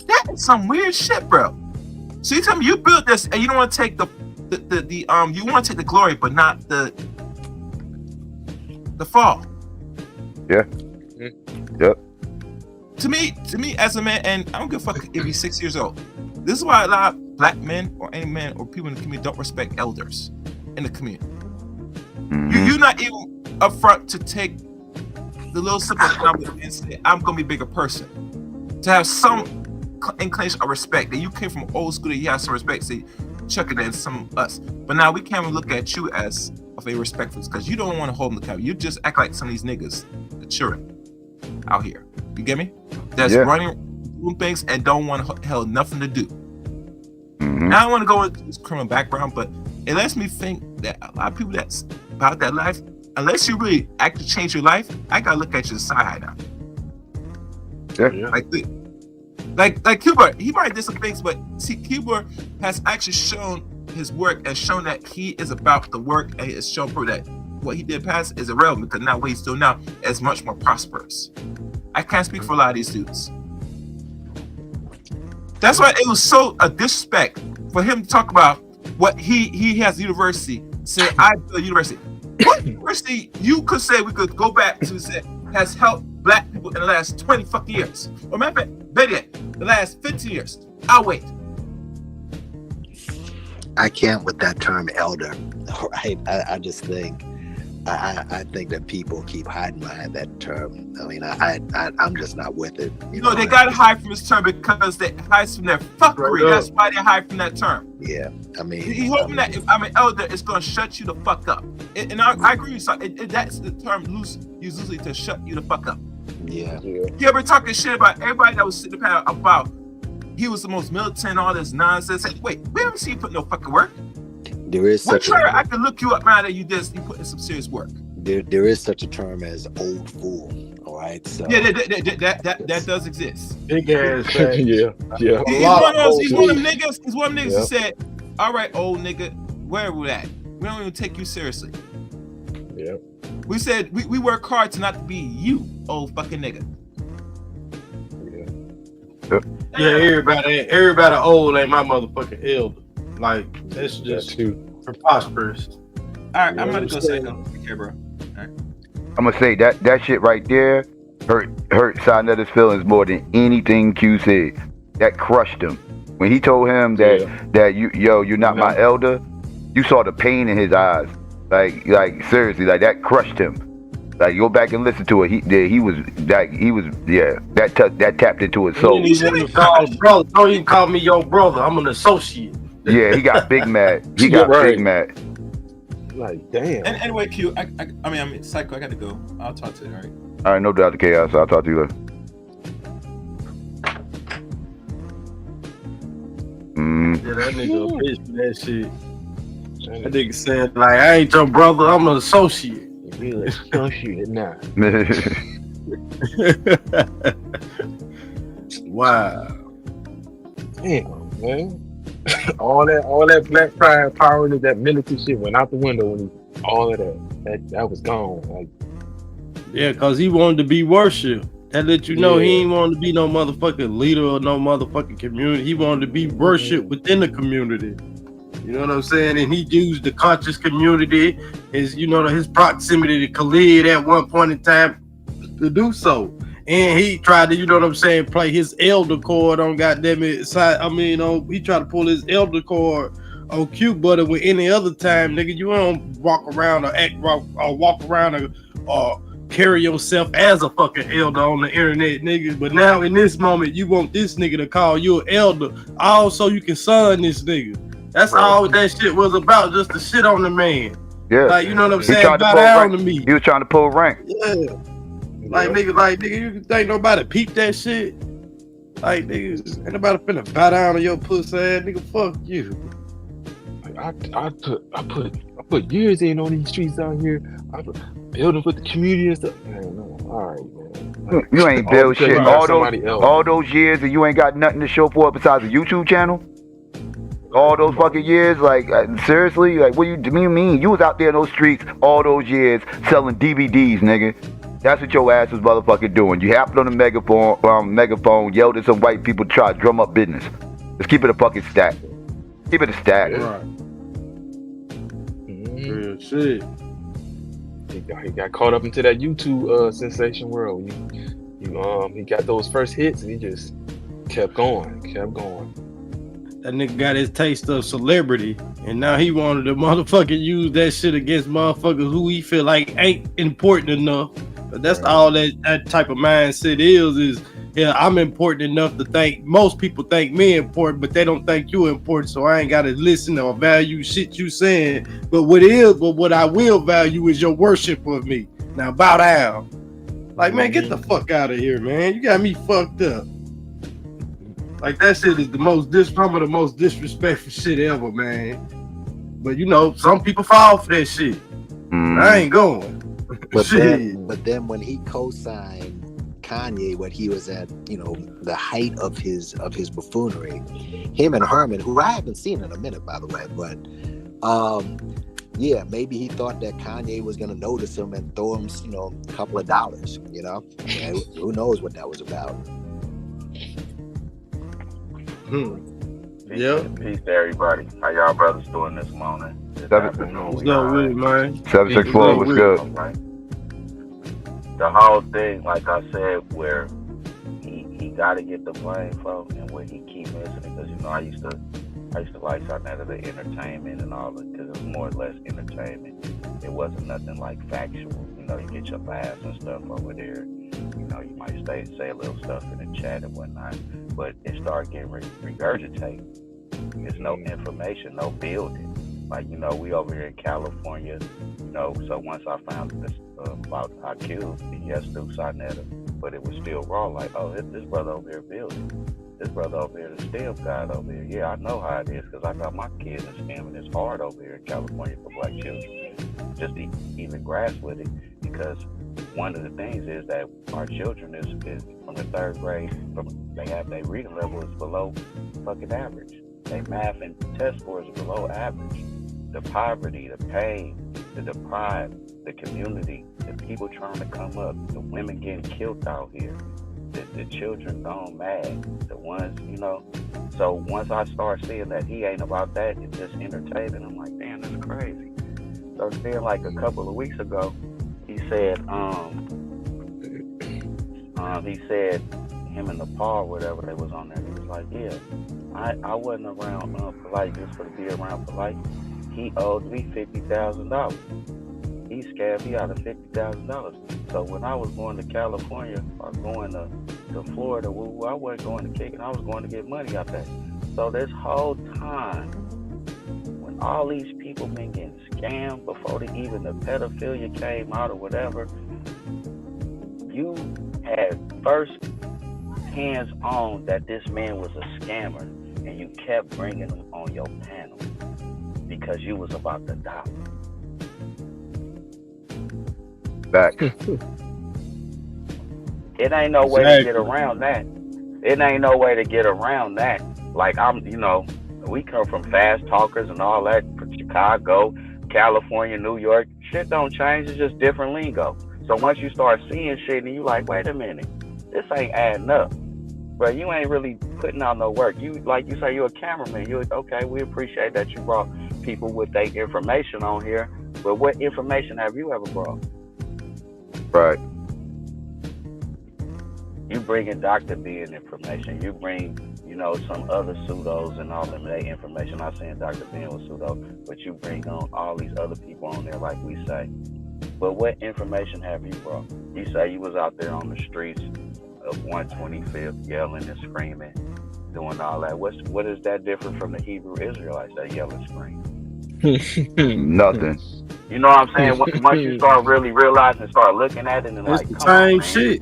That is some weird shit, bro. So you tell me you built this and you don't want to take you want to take the glory, but not the fall. Yeah. Yep. To me, as a man, and I don't give a fuck if he's 6 years old. This is why a lot of Black men or any man or people in the community don't respect elders in the community. You're not even upfront to take the little simple comment and say, I'm gonna be a bigger person. To have some inclination of respect that you came from old school, that you have some respect, say chuck it in some of us. But now we can't even look at you as of a respectful because you don't want to hold them accountable. You just act like some of these niggas, the children out here. You get me? That's running doing things and don't want to hell nothing to do. Now I don't want to go into his criminal background, but it lets me think that a lot of people that's about that life, unless you really act to change your life, I gotta look at your side now. Yeah. Like Cuba, he might do some things, but see, Cuba has actually shown his work and shown that he is about the work, and it's shown proof that what he did past is irrelevant because now what he's doing now is much more prosperous. I can't speak for a lot of these dudes. That's why it was so a disrespect for him to talk about what he has university. Say I built a university. What university you could say we could go back to say has helped Black people in the last 20 fucking years? Or matter of fact, better yet, the last 15 years. I'll wait. I can't with that term elder. Right? I just think I think that people keep hiding behind that term. I mean, I'm just not with it. You know, they gotta hide from this term because they hide from their fuckery. Right. That's why they hide from that term. Yeah, I mean, he's hoping that if I'm an elder, it's gonna shut you the fuck up. And I agree with you. That's the term used loosely to shut you the fuck up. Yeah. You ever talking shit about everybody that was sitting there about he was the most militant, all this nonsense? Hey, wait, we haven't seen you put no fucking work. There is such I can look you up now that you put in some serious work. There is such a term as old fool. All right, so yeah, that does exist. Big ass. yeah. He's one of them niggas. He's one of them niggas who said, "All right, old nigga, where we at? We don't even take you seriously." Yeah. We said we work hard to not to be you, old fucking nigga. Yeah, everybody old ain't my motherfucking elder. Like that's just preposterous. All right, I'm gonna go second. Take care, bro. Right. I'm gonna say that shit right there hurt Saneter's feelings more than anything Q said. That crushed him when he told him that you're not my elder. You saw the pain in his eyes. Like seriously, like that crushed him. Like go back and listen to it. That tapped into his soul. Don't even call me your brother. I'm an associate. Yeah, he got big mad. He got big mad. Like damn. And anyway, Q, I mean, Psycho, I gotta go. I'll talk to you. All right. All right, no doubt the chaos. I'll talk to you later. Yeah, that nigga a bitch for that shit. That nigga said like, I ain't your brother. I'm an associate. Real associate now. Wow. Damn, man. all that black pride power and that military shit went out the window when all of that was gone. Like, yeah, cause he wanted to be worshipped. That let you know he ain't wanted to be no motherfucking leader or no motherfucking community. He wanted to be worshipped within the community. You know what I'm saying? And he used the conscious community, his proximity to Khalid at one point in time to do so. And he tried to, you know what I'm saying, play his elder card on goddamn it. He tried to pull his elder card on Q Butter with any other time, nigga. You don't walk around or walk around or carry yourself as a fucking elder on the internet, nigga. But now in this moment, you want this nigga to call you an elder, also you can son this nigga. That's all that shit was about, just to shit on the man. Yeah. Like, you know what I'm He saying? tried to Bow pull down rank. to me. He was trying to pull rank. Yeah. Like nigga, you think nobody peep that shit? Like, nigga, ain't nobody finna bow down to your pussy ass, nigga. Fuck you. I put years in on these streets out here. I put building with the community and stuff. Man, no, all right, man. You ain't build shit all those years, and you ain't got nothing to show for it besides a YouTube channel. All those fucking years, like seriously, like what do you mean? You was out there in those streets all those years selling DVDs, nigga. That's what your ass was motherfucking doing. You happened on the megaphone, yelled at some white people to try to drum up business. Let's keep it a fucking stack. Keep it a stack. Right. Real shit. He got caught up into that YouTube sensation world. He got those first hits and he just kept going. That nigga got his taste of celebrity, and now he wanted to motherfucking use that shit against motherfuckers who he feel like ain't important enough. But that's all that type of mindset is yeah, I'm important enough to think most people think me important, but they don't think you important, so I ain't gotta listen or value shit you saying. But what I will value is your worship of me. Now bow down. Like, man, get the fuck out of here, man. You got me fucked up. Like, that shit is some of the most disrespectful shit ever, man. But you know, some people fall for that shit. I ain't going. But then when he co-signed Kanye when he was at, you know, the height of his buffoonery, him and Herman, who I haven't seen in a minute, by the way, but yeah, maybe he thought that Kanye was gonna notice him and throw him, you know, a couple of dollars, you know. Yeah, who knows what that was about. Yeah. Peace to everybody. How y'all brothers doing this morning? What's up with it, man? 764, what's good? Right. The whole thing, like I said, where he got to get the blame from, and where he keep missing it, because you know I used to like Saneter the entertainment and all that, because it was more or less entertainment. It wasn't nothing like factual. You know, you get your laughs and stuff over there. You know, you might say a little stuff in the chat and whatnot, but it started getting regurgitated. There's no information, no building. Like, you know, we over here in California, you know, so once I found this about IQ, yes, through Saneter, but it was still raw, like, oh, this brother over here building. This brother over here, the STEM guy over here. Yeah, I know how it is, because I got my kids in STEM, and it's hard over here in California for black children just to even grasp with it, because one of the things is that our children is from the third grade, they have their reading level is below fucking average. Their math and test scores are below average. The poverty, the pain, the deprived, the community, the people trying to come up, the women getting killed out here, the children gone mad, the ones, you know. So once I start seeing that he ain't about that, it's just entertainment, I'm like, damn, that's crazy. So then, like a couple of weeks ago, he said him and the Paul, whatever they was on there, he was like, yeah, I wasn't around Polite just for to be around Polite. He owed me $50,000. He scammed me out of $50,000. So when I was going to California or going to Florida, I wasn't going to kick it. I was going to get money out there. So this whole time, when all these people been getting scammed before even the pedophilia came out or whatever, you had first hands on that this man was a scammer, and you kept bringing him on your panel because you was about to die. Back. It ain't no way to get around that. It ain't no way to get around that. Like, we come from fast talkers and all that from Chicago, California, New York. Shit don't change. It's just different lingo. So once you start seeing shit and you like, wait a minute, this ain't adding up. But you ain't really putting out no work. You, like you say, you're a cameraman. Okay, we appreciate that you brought people with their information on here. But what information have you ever brought? Right. You bring in Dr. B in information. You bring, some other pseudos and all them their information. I'm saying Dr. B was pseudo, but you bring on all these other people on there, like we say. But what information have you brought? You say you was out there on the streets of 125th yelling and screaming, doing all that. What is that different from the Hebrew Israelites that yell and scream? Nothing. You know what I'm saying? Once you start really realizing and start looking at it and It's like, the come on, same man. shit.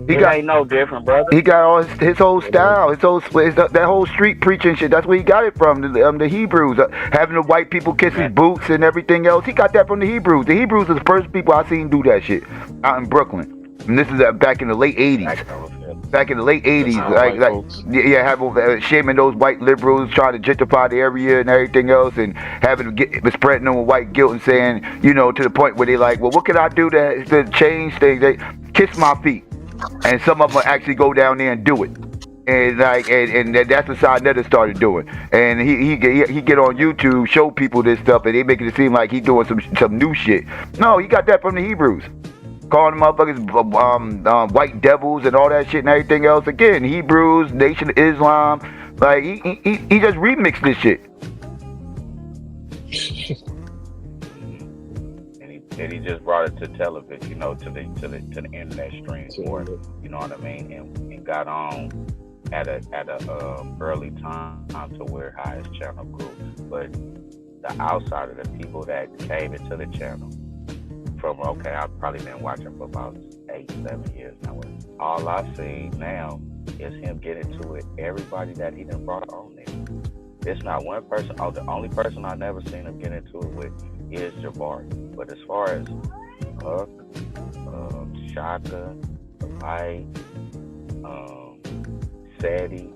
It ain't no different, brother. He got all his whole style, that whole street preaching shit. That's where he got it from. The Hebrews, having the white people kiss his boots and everything else. He got that from the Hebrews. The Hebrews are the first people I seen do that shit out in Brooklyn. And this is back in the late '80s. Back in the late '80s, shaming those white liberals, trying to gentrify the area and everything else, and spreading them with white guilt and saying, to the point where they like, well, what can I do to change things? They kiss my feet. And some of them actually go down there and do it, and that's what Saneter started doing. And he get on YouTube, show people this stuff, and they making it seem like he doing some new shit. No, he got that from the Hebrews, calling them motherfuckers white devils and all that shit and everything else. Again, Hebrews, Nation of Islam, like he just remixed this shit. And he just brought it to television, to the internet stream for it, you know what I mean, and got on at a early time to where how his channel grew. But the outside of the people that came into the channel I've probably been watching for about 8-7 years now. All I've seen now is him get into it. Everybody that he done brought on there. It's not one person. The only person I've never seen him get into it with is Jabari. But as far as Huck, Shaka, Mike, Sadie,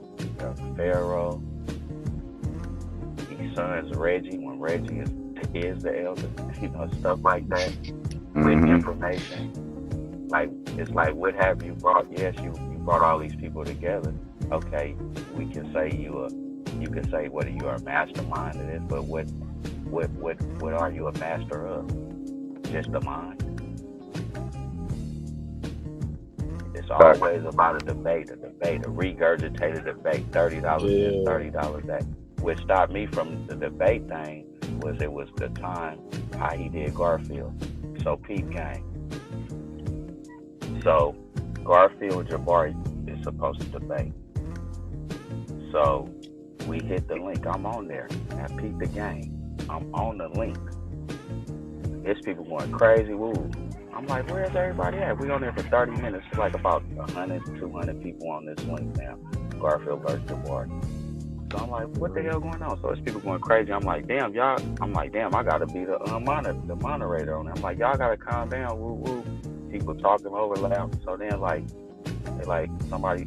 Pharaoh, his sons Reggie, when Reggie is the elder, stuff like that, with information. Like, it's like, what have you brought? Yes, you brought all these people together. Okay, we can say you can say whether you are a mastermind of this, but what are you a master of? Just a mind. It's always about a debate, a regurgitated debate. $30 this, $30 that. What stopped me from the debate thing was the time how he did Garfield. So peep game. So Garfield Jabari is supposed to debate. So we hit the link. I'm on there. Now peep the game. I'm on the link. There's people going crazy. Woo. I'm like, where's everybody at? We on there for 30 minutes. It's like about 100, 200 people on this link now. Garfield versus Jabari. So I'm like, what the hell going on? So there's people going crazy. I'm like, damn, y'all. I gotta be the moderator on it. I'm like, y'all gotta calm down. Woo woo. People talking over loud. So then somebody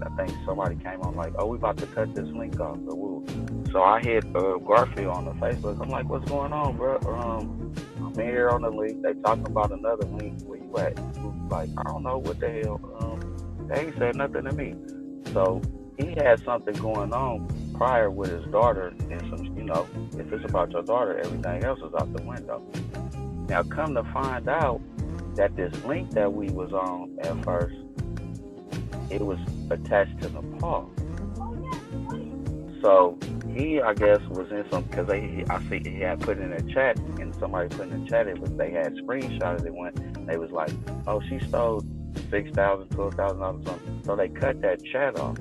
came on like, oh, we about to cut this link off. So woo. So I hit Garfield on the Facebook. I'm like, what's going on, bro? I'm here on the link. They talking about another link. Where you at? Like, I don't know what the hell. They ain't said nothing to me. So he had something going on prior with his daughter, and some, if it's about your daughter, everything else is out the window. Now, come to find out that this link that we was on at first, it was attached to Nepal. So he, I guess, was in some, because I see he had put in a chat, and somebody put in the chat, they had screenshotted it. They was like, oh, she stole $6,000, $12,000 something. So they cut that chat off.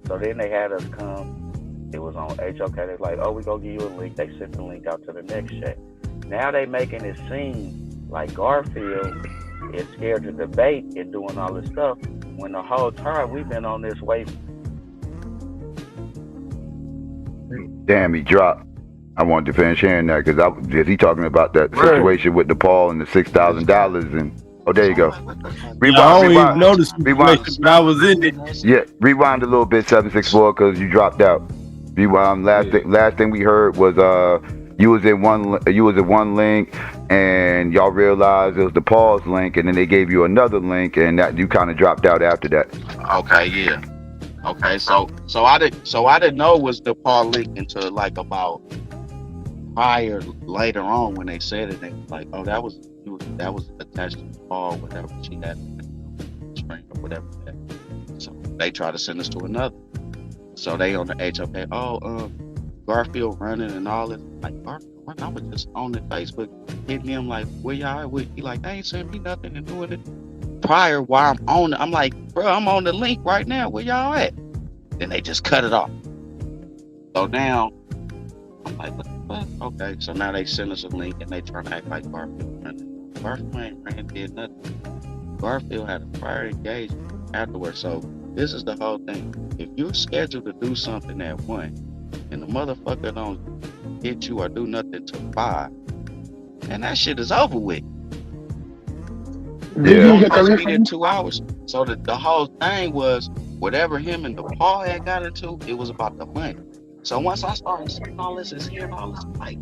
So then they had us come. It was on HOK. They're like, oh, we gonna give you a link. They sent the link out to the next chat. Now they making it seem like Garfield is scared to debate and doing all this stuff, when the whole time we've been on this way. Damn, he dropped. I wanted to finish hearing that because he talking about that situation with Nepal and the $6,000 and. Oh, there you go. Rewind, I don't even know the situation, but I was in it. Yeah, rewind a little bit, 764, because you dropped out. Rewind. Last thing we heard was you was in one link, and y'all realized it was the pause link, and then they gave you another link, and that you kind of dropped out after that. Okay, yeah. Okay, so I didn't know it was the Paul link until like about later on when they said it. They was like, oh, that was attached to Paul, whatever she had screen or whatever. they try to send us to another. So they on the HOK, Garfield running and all this. Like, Garfield running? I was just on the Facebook hitting him like, where y'all at? He like, they ain't sent me nothing and doing it. Prior while I'm on it, I'm like, bro, I'm on the link right now. Where y'all at? Then they just cut it off. So now, I'm like, what the fuck? Okay, so now they send us a link and they trying to act like Garfield running. Garfield ain't ran, did nothing. Garfield had a prior engagement afterwards. So this is the whole thing. If you're scheduled to do something at 1 and the motherfucker don't hit you or do nothing till 5, and that shit is over with. Did you get a Supposed to be there refund? 2 hours. So the whole thing was whatever him and DePaul had got into, it was about the money. So once I started seeing all this and hearing all this, I'm like,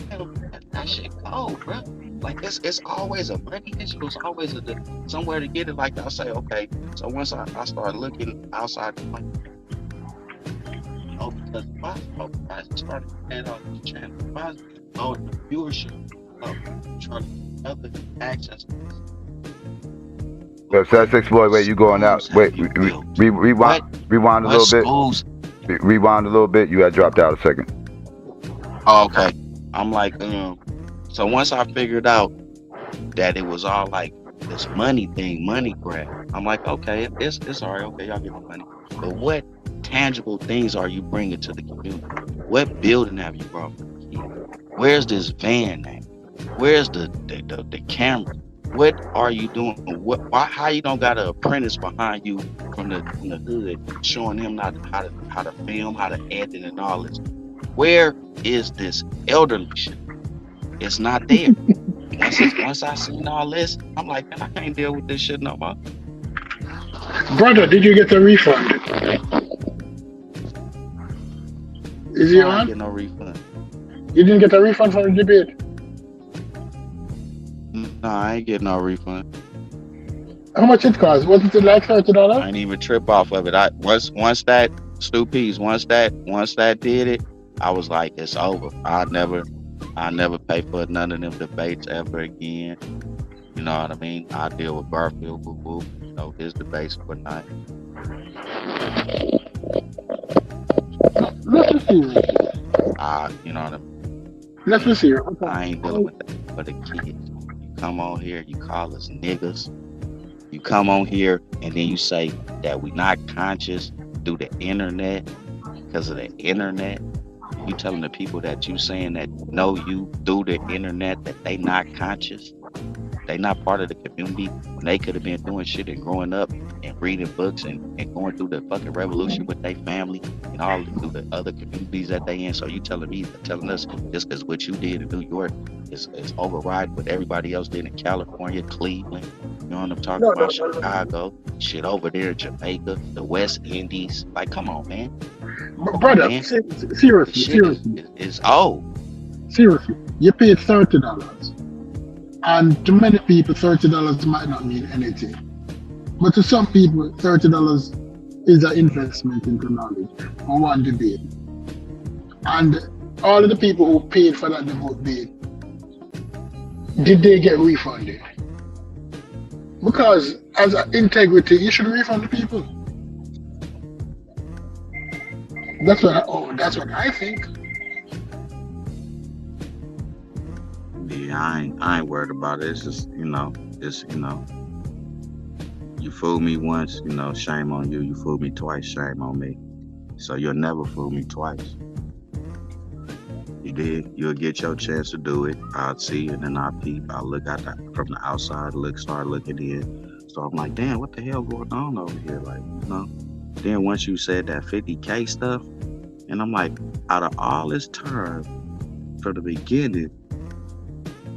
man, that shit cold, bro. Like it's always a money issue. It's always somewhere to get it. Like I'll say, okay. So once I started looking outside the money, because I started paying off the channel, the viewership, trying to other access. So let's explore. Wait, you going out? Wait, rewind a little bit. Rewind a little bit. You had dropped out a second. Oh, okay. I'm like, so once I figured out that it was all like this money thing, money grab, I'm like, okay, it's all right. Okay, y'all get the money. But what tangible things are you bringing to the community? What building have you brought for the kids? Where's this van at? Where's the camera? What are you doing? How you don't got an apprentice behind you from the hood showing him how to film, how to edit and all this? Where is this elderly shit? It's not there. Once I seen all this, I'm like, man, I can't deal with this shit no more. Brother, did you get a refund? Is he I on? ain't get no refund. You didn't get a refund for the debate? No, I ain't getting no refund. How much it cost? Was it like $30? I ain't even trip off of it. Once that Stu Peas, once that did it, I was like, it's over. I'll never pay for none of them debates ever again. You know what I mean? I deal with Garfield, you know, his debates for night. Let's be serious. You know what I mean? Let's be serious. Okay. I ain't dealing with that for the kids. You come on here, you call us niggas. You come on here and then you say that we not conscious through the internet because of the internet. You telling the people that you saying that know you through the internet that they not conscious. They not part of the community when they could have been doing shit and growing up and reading books and going through the fucking revolution with their family and all through the other communities that they in. So you telling us just because what you did in New York is override what everybody else did in California, Cleveland, you know what I'm talking about, Chicago, shit over there in Jamaica, the West Indies. Like, come on, man. Brother, Man. seriously. It's old. Seriously, you paid $30. And to many people, $30 might not mean anything. But to some people, $30 is an investment into knowledge for one debate. And all of the people who paid for that debate, did they get refunded? Because as an integrity, you should refund the people. That's what I think. Yeah, I ain't worried about it. It's just, you fooled me once, shame on you. You fooled me twice, shame on me. So you'll never fool me twice. You did. You'll get your chance to do it. I'll see you and then I'll peep. I'll look out from the outside, start looking in. So I'm like, damn, what the hell going on over here? Like, Then once you said that 50K stuff, and I'm like, out of all this time from the beginning,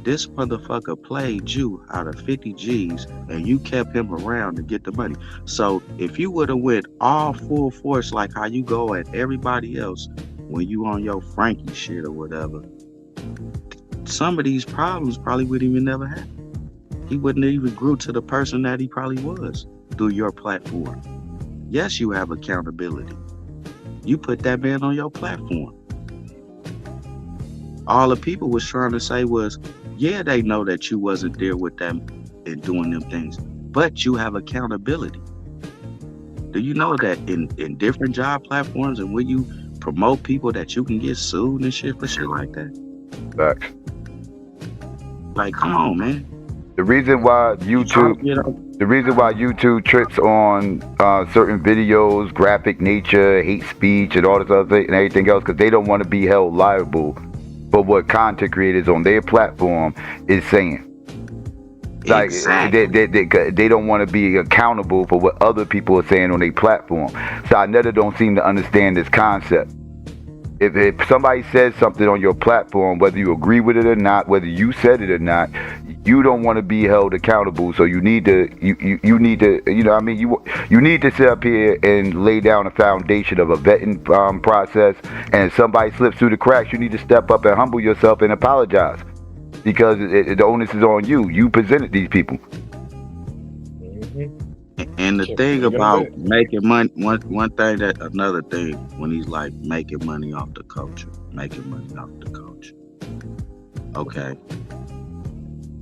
this motherfucker played you out of 50 G's and you kept him around to get the money. So if you would have went all full force like how you go at everybody else when you on your Frankie shit or whatever, some of these problems probably wouldn't even never happen. He wouldn't have even grew to the person that he probably was through your platform. Yes, you have accountability. You put that man on your platform. All the people was trying to say was, yeah, they know that you wasn't there with them and doing them things, but you have accountability. Do you know that in different job platforms and when you promote people that you can get sued and shit for shit like that? Facts. Like, come on, man. The reason why YouTube trips on certain videos, graphic nature, hate speech, and all this other thing and everything else, because they don't want to be held liable for what content creators on their platform is saying. Like exactly. they don't want to be accountable for what other people are saying on their platform. So I never don't seem to understand this concept. If somebody says something on your platform, whether you agree with it or not, whether you said it or not, you don't want to be held accountable. So you need to, you need to, you know what I mean? You need to sit up here and lay down a foundation of a vetting process. And if somebody slips through the cracks, you need to step up and humble yourself and apologize. Because the onus is on you. You presented these people. And the thing about making money, another thing, when he's like making money off the culture, okay,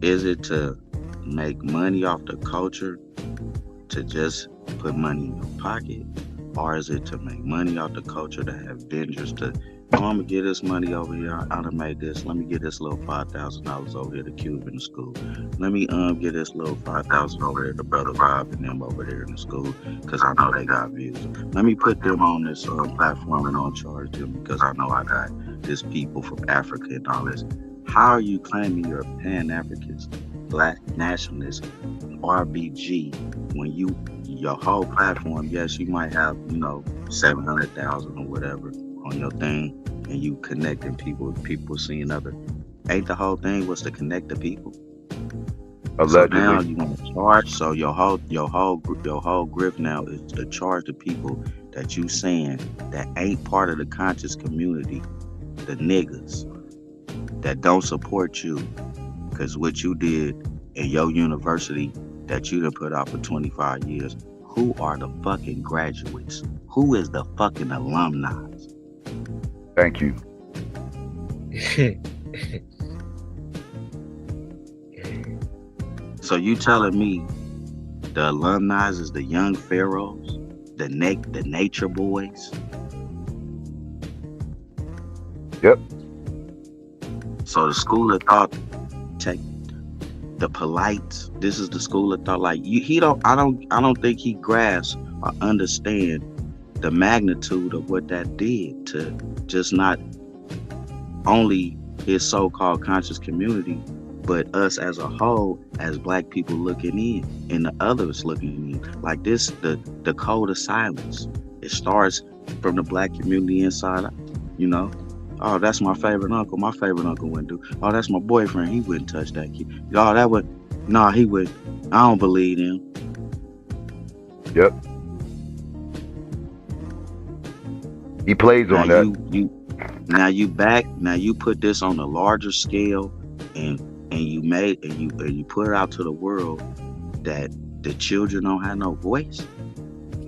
is it to make money off the culture to just put money in your pocket, or is it to make money off the culture to have ventures to, oh, I'm gonna get this money over here, I done made this, let me get this little $5,000 over here to Cuban school, let me get this little $5,000 over here to Brother Rob and them over there in the school, because I know they got views, let me put them on this platform and on charge them because I know I got this people from Africa and all this. How are you claiming you're a Pan-Africanist, Black nationalist, RBG, when your whole platform, yes, you might have, 700,000 or whatever on your thing, and you connecting people seeing other. Ain't the whole thing was to connect the people? Allegedly. So now you want to charge. So your whole grift now is to charge the people that you saying that ain't part of the conscious community, the niggas that don't support you, because what you did in your university that you done put out for 25 years. Who are the fucking graduates? Who is the fucking alumni? Thank you. So you telling me the alumni is the young pharaohs, the nature boys? Yep. So the school of thought, take the polite. This is the school of thought. Like I don't think he grasps or understand the magnitude of what that did to just not only his so-called conscious community, but us as a whole, as Black people looking in, and the others looking in. Like this, the code of silence. It starts from the Black community inside out, Oh, that's my favorite uncle. My favorite uncle wouldn't do. Oh, that's my boyfriend. He wouldn't touch that kid. Oh, that would. Nah, he would. I don't believe him. Yep. He plays now on that. Now you put this on a larger scale, and you put it out to the world that the children don't have no voice,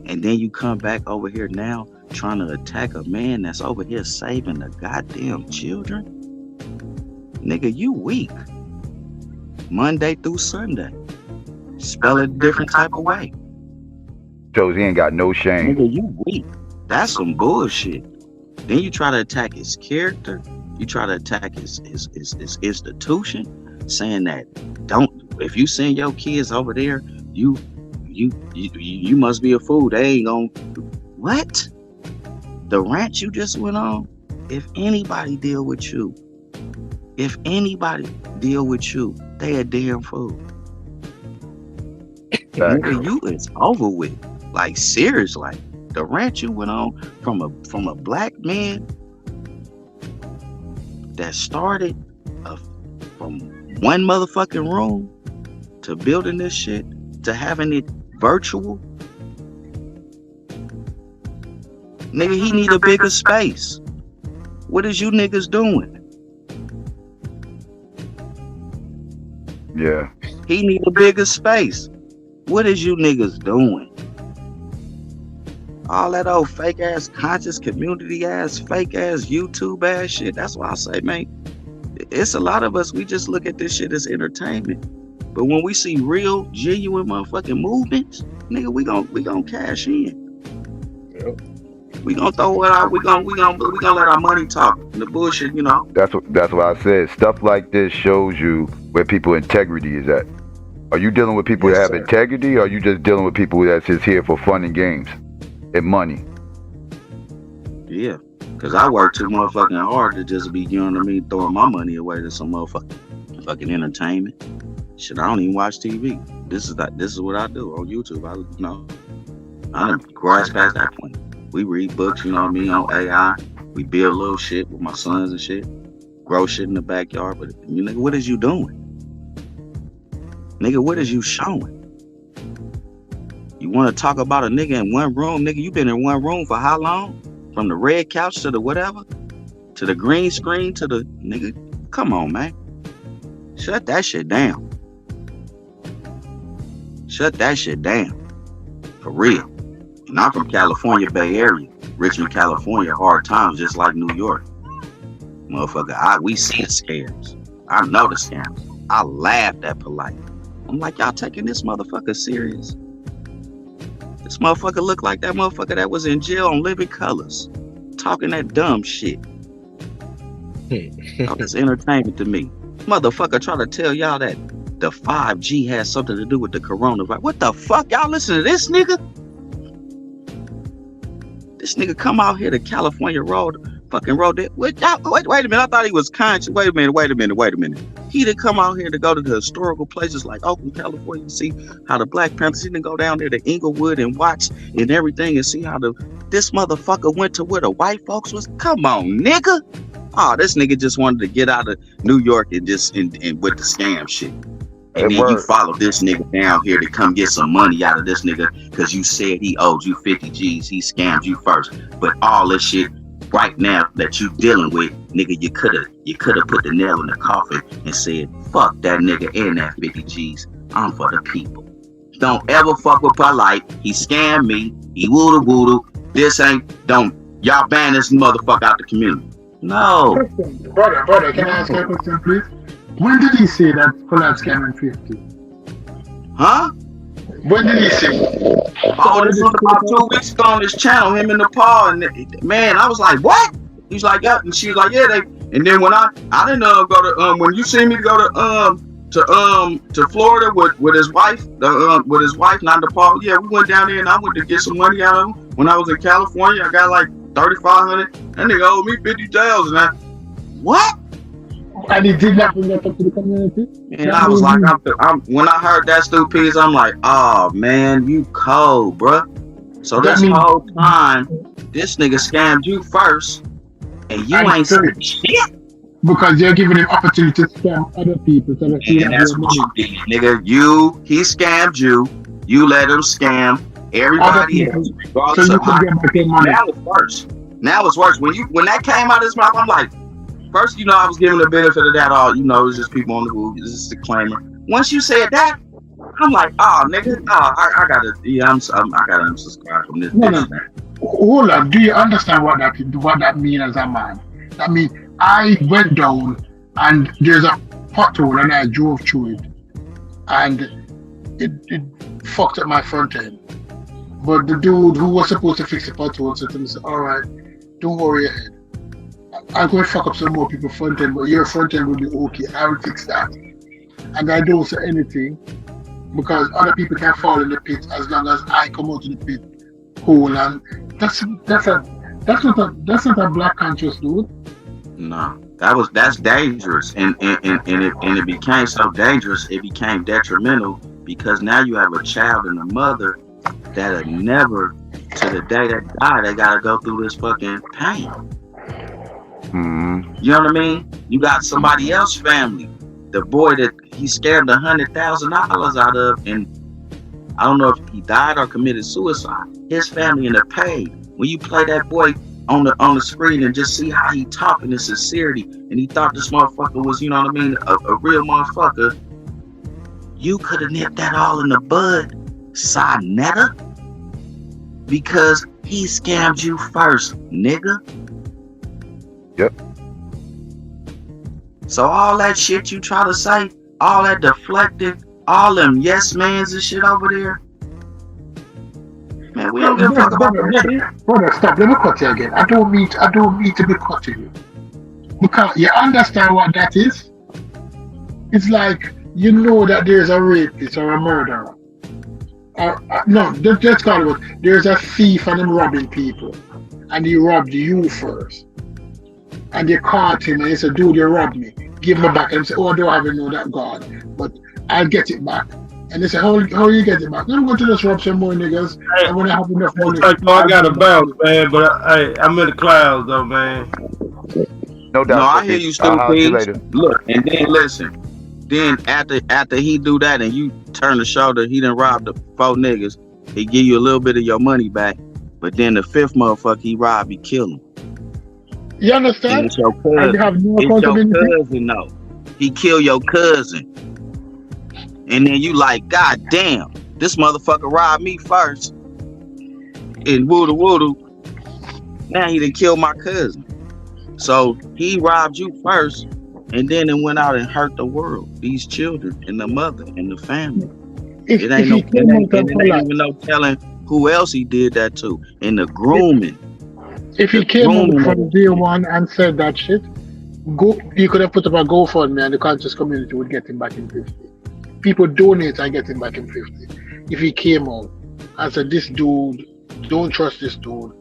and then you come back over here now trying to attack a man that's over here saving the goddamn children. Nigga, you weak. Monday through Sunday. Spell it a different type of way. Shows he ain't got no shame. Nigga, you weak. That's some bullshit. Then you try to attack his character. You try to attack his institution, saying that if you send your kids over there, you must be a fool. They ain't gonna. What? The rant you just went on, if anybody deal with you, they a damn fool. Nigga, you is over with. Like, seriously. The rant you went on from a Black man that started from one motherfucking room to building this shit to having it virtual. Nigga, he need a bigger space. What is you niggas doing? Yeah. He need a bigger space. What is you niggas doing? All that old fake ass conscious community ass, fake ass YouTube ass shit. That's why I say, man, it's a lot of us, we just look at this shit as entertainment. But when we see real, genuine motherfucking movements, nigga, we gon' cash in. We gonna throw it out. We gonna let our money talk. And the bullshit, you know. That's what I said. Stuff like this shows you where people integrity is at. Are you dealing with people that have integrity, or are you just dealing with people that's just here for fun and games and money? Yeah, cause I work too motherfucking hard to just be, you know what I mean, throwing my money away to some motherfucking fucking entertainment. Shit, I don't even watch TV. This is what I do on YouTube. I done grasped past that point. We read books, you know what I mean, on AI. We build little shit with my sons and shit. Grow shit in the backyard. But you nigga, what is you doing? Nigga, what is you showing? You want to talk about a nigga in one room? Nigga, you been in one room for how long? From the red couch to the whatever? To the green screen to the nigga? Come on, man. Shut that shit down. Shut that shit down. For real. And I'm from California, Bay Area. Richmond, California, hard times just like New York. Motherfucker, we see the scams. I know the scams. I laughed at Polite. I'm like, y'all taking this motherfucker serious? This motherfucker look like that motherfucker that was in jail on Living Colors, talking that dumb shit. Oh, that's entertainment to me. Motherfucker try to tell y'all that the 5G has something to do with the coronavirus. What the fuck? Y'all listen to this nigga? This nigga come out here to California fucking road. Wait a minute. I thought he was conscious. Wait a minute. He didn't come out here to go to the historical places like Oakland, California, and see how the Black Panthers. He didn't go down there to Inglewood and watch and everything and see how this motherfucker went to where the white folks was. Come on, nigga. Oh, this nigga just wanted to get out of New York and just and with the scam shit. And then you follow this nigga down here to come get some money out of this nigga because you said he owed you 50 G's. He scammed you first. But all this shit right now that you dealing with, nigga, you could have put the nail in the coffin and said, fuck that nigga and that 50 G's. I'm for the people. Don't ever fuck with Polite. He scammed me. He woodoo. Y'all ban this motherfucker out the community. No. Brother, can I ask you a question, please? When did he say that Polite scamming 50? Huh? When did he say? Oh, this was about 2 weeks ago on this channel, him and Nepal, and man, I was like, what? He's like, yeah, and she was like, yeah, and then when I didn't go to when you see me go to Florida with his wife, not Nepal, yeah, we went down there and I went to get some money out of him. When I was in California, I got like $3,500. That nigga owed me $50,000. What? And he did not bring that up to the community? And I was like, when I heard that stupid, I'm like, oh man, you cold, bruh. So this whole time, this nigga scammed you first, and you ain't said shit. Because you're giving him opportunity to scam other people. So and that's what you did, nigga. He scammed you. You let him scam everybody else. So you could get back your money. Now it's worse. When that came out of his mouth, I'm like, first, I was giving the benefit of that. All it was just people on the move. It's just a disclaimer. Once you said that, I'm like, oh, nigga, I gotta unsubscribe from this. No. Hold on. Do you understand what that means as a man? I mean, I went down and there's a pothole and I drove through it, and it fucked up my front end. But the dude who was supposed to fix the pothole said to me, "All right, don't worry your head. I'm going to fuck up some more people's front end, but your front end will be okay. I will fix that." And I don't say anything because other people can fall in the pit as long as I come out of the pit whole. And that's not a black conscious dude. No, that's dangerous, and it became so dangerous. It became detrimental because now you have a child and a mother that are never, to the day they die, they gotta go through this fucking pain. Mm-hmm. You know what I mean? You got somebody else's family, the boy that he scammed $100,000 out of, and I don't know if he died or committed suicide. His family in the pain. When you play that boy on the screen and just see how he talking in sincerity, and he thought this motherfucker was, you know what I mean, a real motherfucker. You could have nipped that all in the bud, Saneter, because he scammed you first, nigga. Yep. So all that shit you try to say, all that deflected, all them yes mans and shit over there, Man, we don't give a fuck about that shit. Brother, stop. Let me cut you again. I don't mean to be cutting you. Because you understand what that is? It's like you know that there's a rapist or a murderer. No, let's call it. There's a thief and him robbing people. And he robbed you first. And they caught him and he said, dude, you robbed me. Give me back. And he said, oh, I don't have know that God. But I'll get it back. And they said, how you get it back? I'm going to just rob some more niggas. And when I have enough money. I got a bounce, man, but I'm in the clouds, though, man. No doubt. No, I hear you, stupid. Look, and then listen. Then after he do that and you turn the shoulder, he done robbed the 4 niggas. He give you a little bit of your money back. But then the 5th motherfucker he robbed, he kill him. You understand? And it's your cousin. And you have no it's your cousin, though. He kill your cousin. And then you like, God damn, this motherfucker robbed me first. And woodoo. Now he done killed my cousin. So he robbed you first. And then it went out and hurt the world, these children and the mother and the family. It ain't even no telling who else he did that to. And the grooming. If he came on from day one and said that shit, he could have put up a GoFundMe and the conscious community would get him back in 50. People donate and get him back in 50. If he came on and said, this dude, don't trust this dude.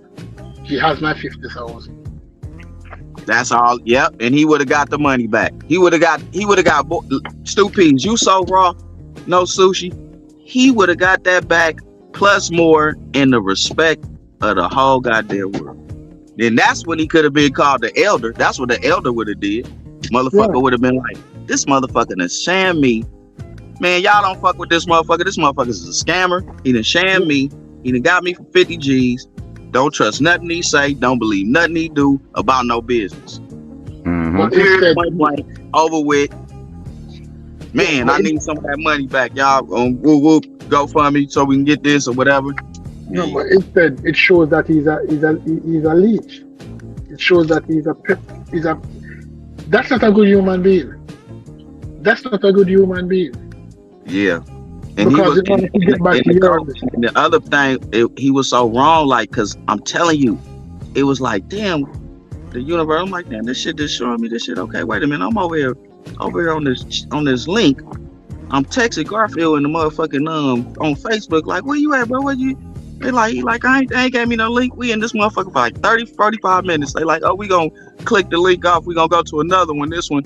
He has my 50,000. That's all. Yep. And he would have got the money back. He would have got Stupies. You so raw, no sushi. He would have got that back plus more in the respect of the whole goddamn world. Then that's when he could have been called the elder. That's what the elder would have did. Motherfucker would have been like, this motherfucker done sham me. Man, y'all don't fuck with this motherfucker. This motherfucker is a scammer. He done sham me. He done got me for 50 G's. Don't trust nothing he say. Don't believe nothing he do about no business. Over with. Man, I need some of that money back, y'all. Go for me so we can get this or whatever. No, but instead it shows that he's a leech. It shows that he's a. That's not a good human being. That's not a good human being. Yeah. And the other thing, he was so wrong, like, cause I'm telling you, it was like, damn, the universe. I'm like, damn, this shit just showing me this shit. Okay, wait a minute, I'm over here on this link. I'm texting Garfield and the motherfucking on Facebook, like, where you at, bro? Where you? They like, I ain't gave me no link. We in this motherfucker for like 30, 45 minutes. They like, oh, we gonna click the link off. We gonna go to another one. This one.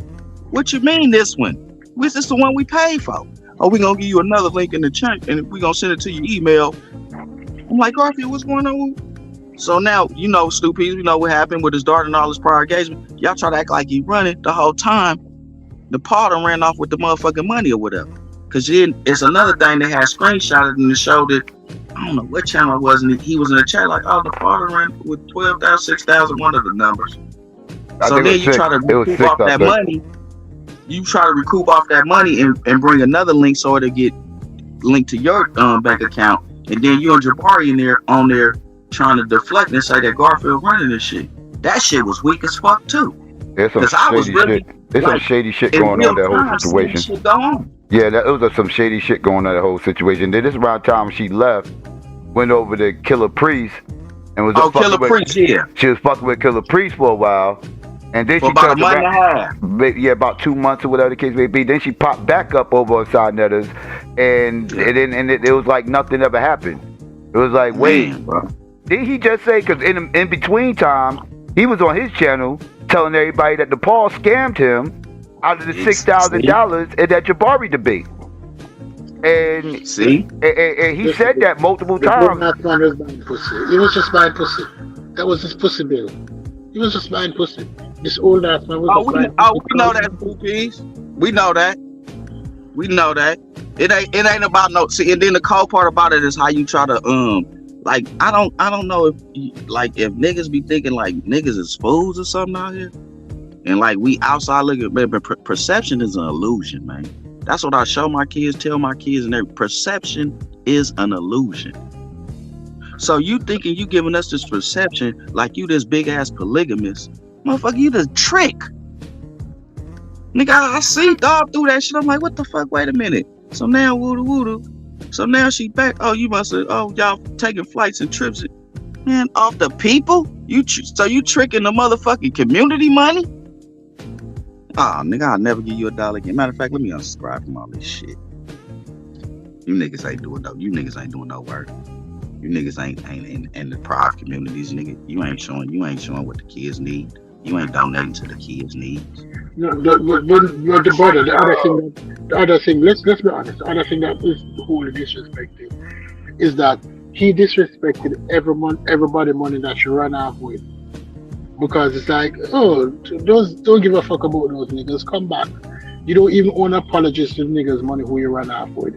What you mean this one? This is the one we paid for. Oh, we gonna give you another link in the chat and we gonna send it to your email. I'm like, Garfield, what's going on? So now, you know, Stupies, we know what happened with his daughter and all his prior engagement. Y'all try to act like he running the whole time. The Paul done ran off with the motherfucking money or whatever. Cause then it's another thing they had screenshotted in the show that I don't know what channel it was, and he was in the chat like, oh, the father ran with 12,000, 6,000, one of the numbers. So then you try to recoup off that money. You try to recoup off that money and bring another link so it'll get linked to your bank account. And then you and Jabari on there trying to deflect and say that Garfield running this shit. That shit was weak as fuck too. There's some shady shit going on that whole situation. Yeah, it was some shady shit going on that whole situation. Then this around time she left, went over to Killer Priest and was she was fucking with Killer Priest for a while. And then she about a month and a half. Yeah, about 2 months or whatever the case may be. Then she popped back up over on Saneter's, and it was like nothing ever happened. It was like, wait, did he just say? Because in between time, he was on his channel telling everybody that DePaul scammed him out of the $6,000 in that Jabari debate. And and he said that multiple times. He was just buying pussy. That was his pussy bill. He was just buying pussy. This old ass man was we know that, Poopies. We know that. We know that. It ain't about no. See, and then the cold part about it is how you try to like I don't know if niggas be thinking like niggas is fools or something out here, and like we outside looking. But perception is an illusion, man. That's what I show my kids, tell my kids, and their perception is an illusion. So you thinking you giving us this perception like you this big ass polygamist. Motherfucker, you the trick. Nigga, I see dog through that shit. I'm like, what the fuck? Wait a minute. So now, woodoo, So now she back. Oh, you must have. Oh, y'all taking flights and trips. Man, off the people? So you tricking the motherfucking community money? Oh, nigga, I'll never give you $1 again. Matter of fact, let me unsubscribe from all this shit. You niggas ain't doing no work. You niggas ain't in the private communities, nigga. You ain't showing what the kids need. You ain't donating to the kids' needs. No, the brother. The other thing. Let's be honest. The other thing that is wholly disrespecting is that he disrespected everybody money that she ran off with, because it's like, oh, don't give a fuck about those niggas. Come back. You don't even owe an apology to the niggas' money who you ran off with,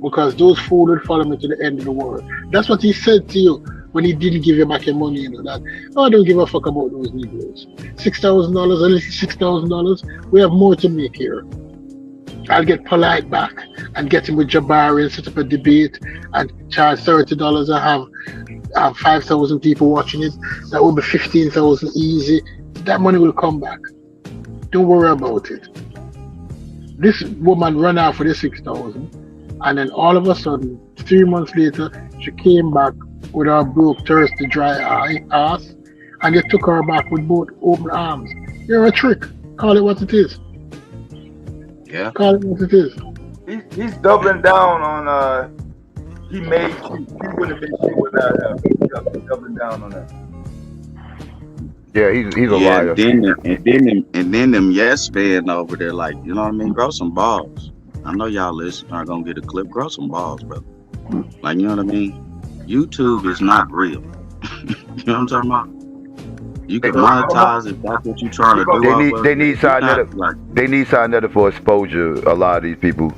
because those fools would follow me to the end of the world. That's what he said to you when he didn't give you back your money. You know that. Oh, I don't give a fuck about those niggas. $6,000, at least $6,000. We have more to make here. I'll get Polite back and get him with Jabari and set up a debate and charge $30 and have 5,000 people watching it. That will be 15,000 easy. That money will come back. Don't worry about it. This woman ran out for the 6,000, and then all of a sudden, 3 months later, she came back with her broke, thirsty, dry ass, and they took her back with both open arms. You're a trick. Call it what it is. Yeah. Call it what it is. He's doubling down on he made shit. He wouldn't have been shit without him. He's doubling down on that. Yeah, he's a liar. And then them yes men over there, like, you know what I mean? Grow some balls. I know y'all listeners are gonna get a clip. Grow some balls, bro. Like, you know what I mean? YouTube is not real. You know what I'm talking about? You can monetize if that's what you're trying to do. They need Saneter for exposure. A lot of these people,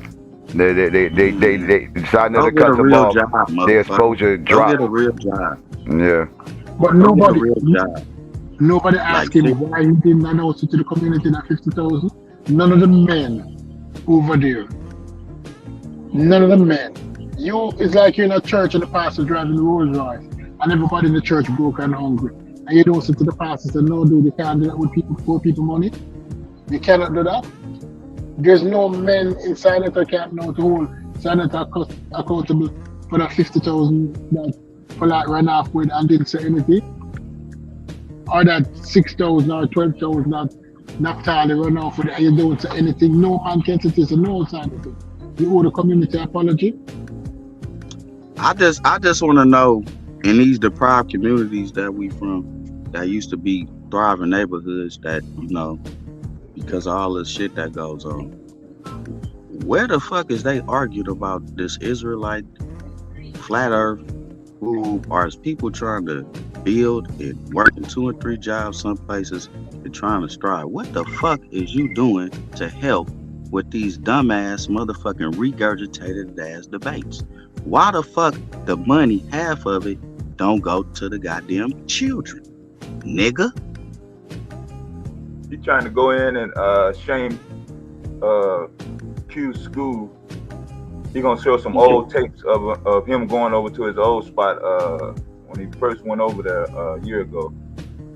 they Saneter cuts them off. Their exposure drops. Go get a real job. Yeah. But nobody asked him why he didn't announce it to the community that 50,000. None of the men over there. None of the men. It's like you're in a church and the pastor driving the Rolls Royce, and everybody in the church broke and hungry. And you don't sit to the pastor and say, no, dude, you can't do that with poor people money. You cannot do that. There's no men in Saneter camp now to hold Saneter accountable for that 50,000 that Polite ran off with and didn't say anything. Or that 6,000 or 12,000 that Naphtali run off with and you don't say anything. No man can sit this and no Saneter. You owe the community apology. I just want to know, in these deprived communities that we from, that used to be thriving neighborhoods, that, you know, because of all the shit that goes on, where the fuck is they argued about this Israelite flat earth, who are people trying to build and working 2 and 3 jobs some places and trying to strive? What the fuck is you doing to help with these dumbass motherfucking regurgitated ass debates? Why the fuck the money, half of it, don't go to the goddamn children, nigga? He's trying to go in and shame Q's school. He gonna show some old tapes of him going over to his old spot when he first went over there a year ago.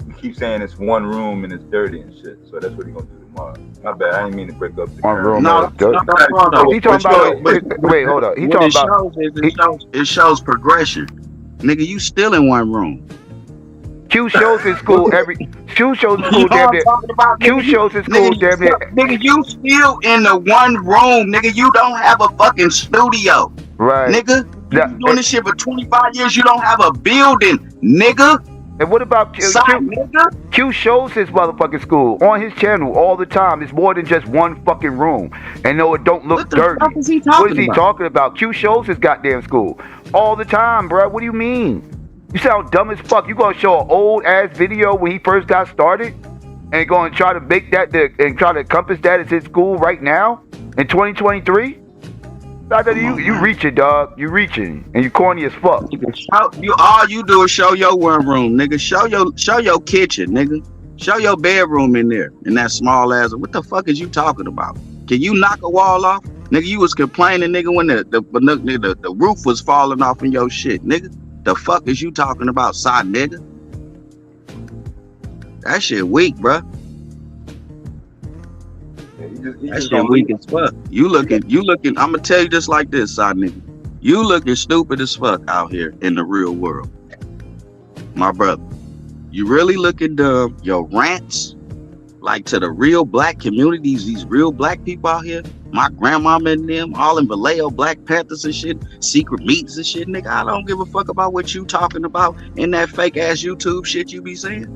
He keeps saying it's one room and it's dirty and shit. So that's what he gonna do tomorrow. My bad, I didn't mean to break up the room. No, he talking about. Wait, hold up. He talking about. It shows progression, nigga. You still in one room. Q shows in school Q shows in school damn near. Q shows in school damn near. Nigga, you still in the one room, nigga. You don't have a fucking studio, right? Nigga, you been doing this shit for 25 years. You don't have a building, nigga. And what about Q? Q shows his motherfucking school on his channel all the time. It's more than just one fucking room. And no, it don't look dirty. What is he talking about? Q shows his goddamn school all the time, bro. What do you mean? You sound dumb as fuck. You gonna show an old ass video when he first got started, and gonna try to make that and try to encompass that as his school right now in 2023? You reaching, dog. You reaching, and you corny as fuck. All you do is show your one room, nigga. Show your kitchen, nigga. Show your bedroom in there, in that small ass. What the fuck is you talking about? Can you knock a wall off, nigga? You was complaining, nigga, when the roof was falling off in your shit, nigga. The fuck is you talking about, side nigga? That shit weak, bruh. That shit weak as fuck. You looking, I'ma tell you just like this, side nigga. You looking stupid as fuck out here in the real world, my brother. You really looking dumb. Your rants, like to the real black communities, these real black people out here. My grandmama and them, all in Vallejo, Black Panthers and shit, secret meetings and shit, nigga. I don't give a fuck about what you talking about in that fake ass YouTube shit you be saying.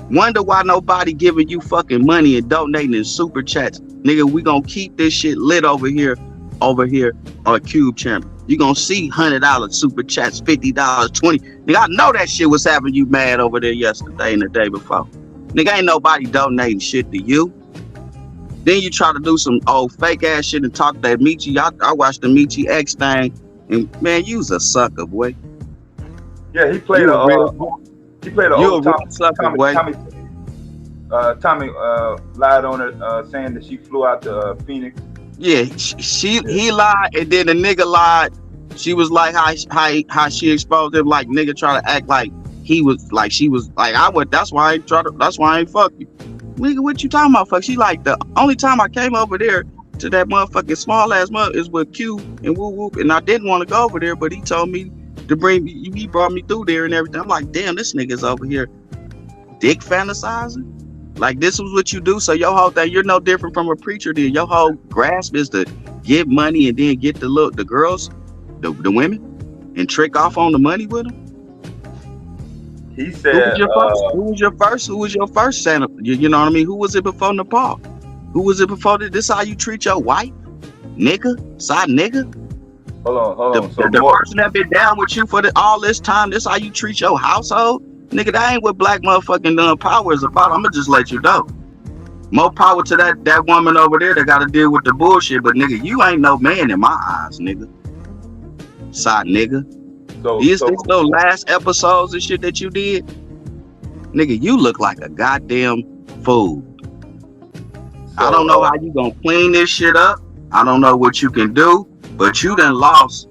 Wonder why nobody giving you fucking money and donating in super chats. Nigga, we gonna keep this shit lit over here on Cube Channel. You gonna see $100 super chats, $50, $20. Nigga, I know that shit was having you mad over there yesterday and the day before. Nigga, ain't nobody donating shit to you. Then you try to do some old fake ass shit and talk that Michi. I watched the Michi X thing, and man, you's a sucker, boy. Yeah, he played You a a real- he played a you old a real sucker, boy. Tommy lied on her saying that she flew out to Phoenix. Yeah, he lied, and then the nigga lied. She was like how she exposed him, like nigga try to act like he was like she was like I would. That's why I ain't fuck you. Nigga, what you talking about? Fuck. She like the only time I came over there to that motherfucking small ass mother is with Q and whoop whoop, and I didn't want to go over there, but he told me to bring me. He brought me through there and everything. I'm like, damn, this nigga's over here dick fantasizing. Like this was what you do. So your whole thing, you're no different from a preacher. Then your whole grasp is to give money and then get the girls, the women, and trick off on the money with them. He said, Who was your first Santa? You know what I mean? Who was it before Nepal? Who was it before this? How you treat your wife, nigga, side nigga? Hold on. So the person that been down with you for all this time. This how you treat your household, nigga. That ain't what black motherfucking power is about. I'ma just let you know. More power to that woman over there that got to deal with the bullshit. But nigga, you ain't no man in my eyes, nigga. Side nigga. These those last episodes and shit that you did, nigga, you look like a goddamn fool. I don't know how you gonna clean this shit up. I don't know what you can do, but you done lost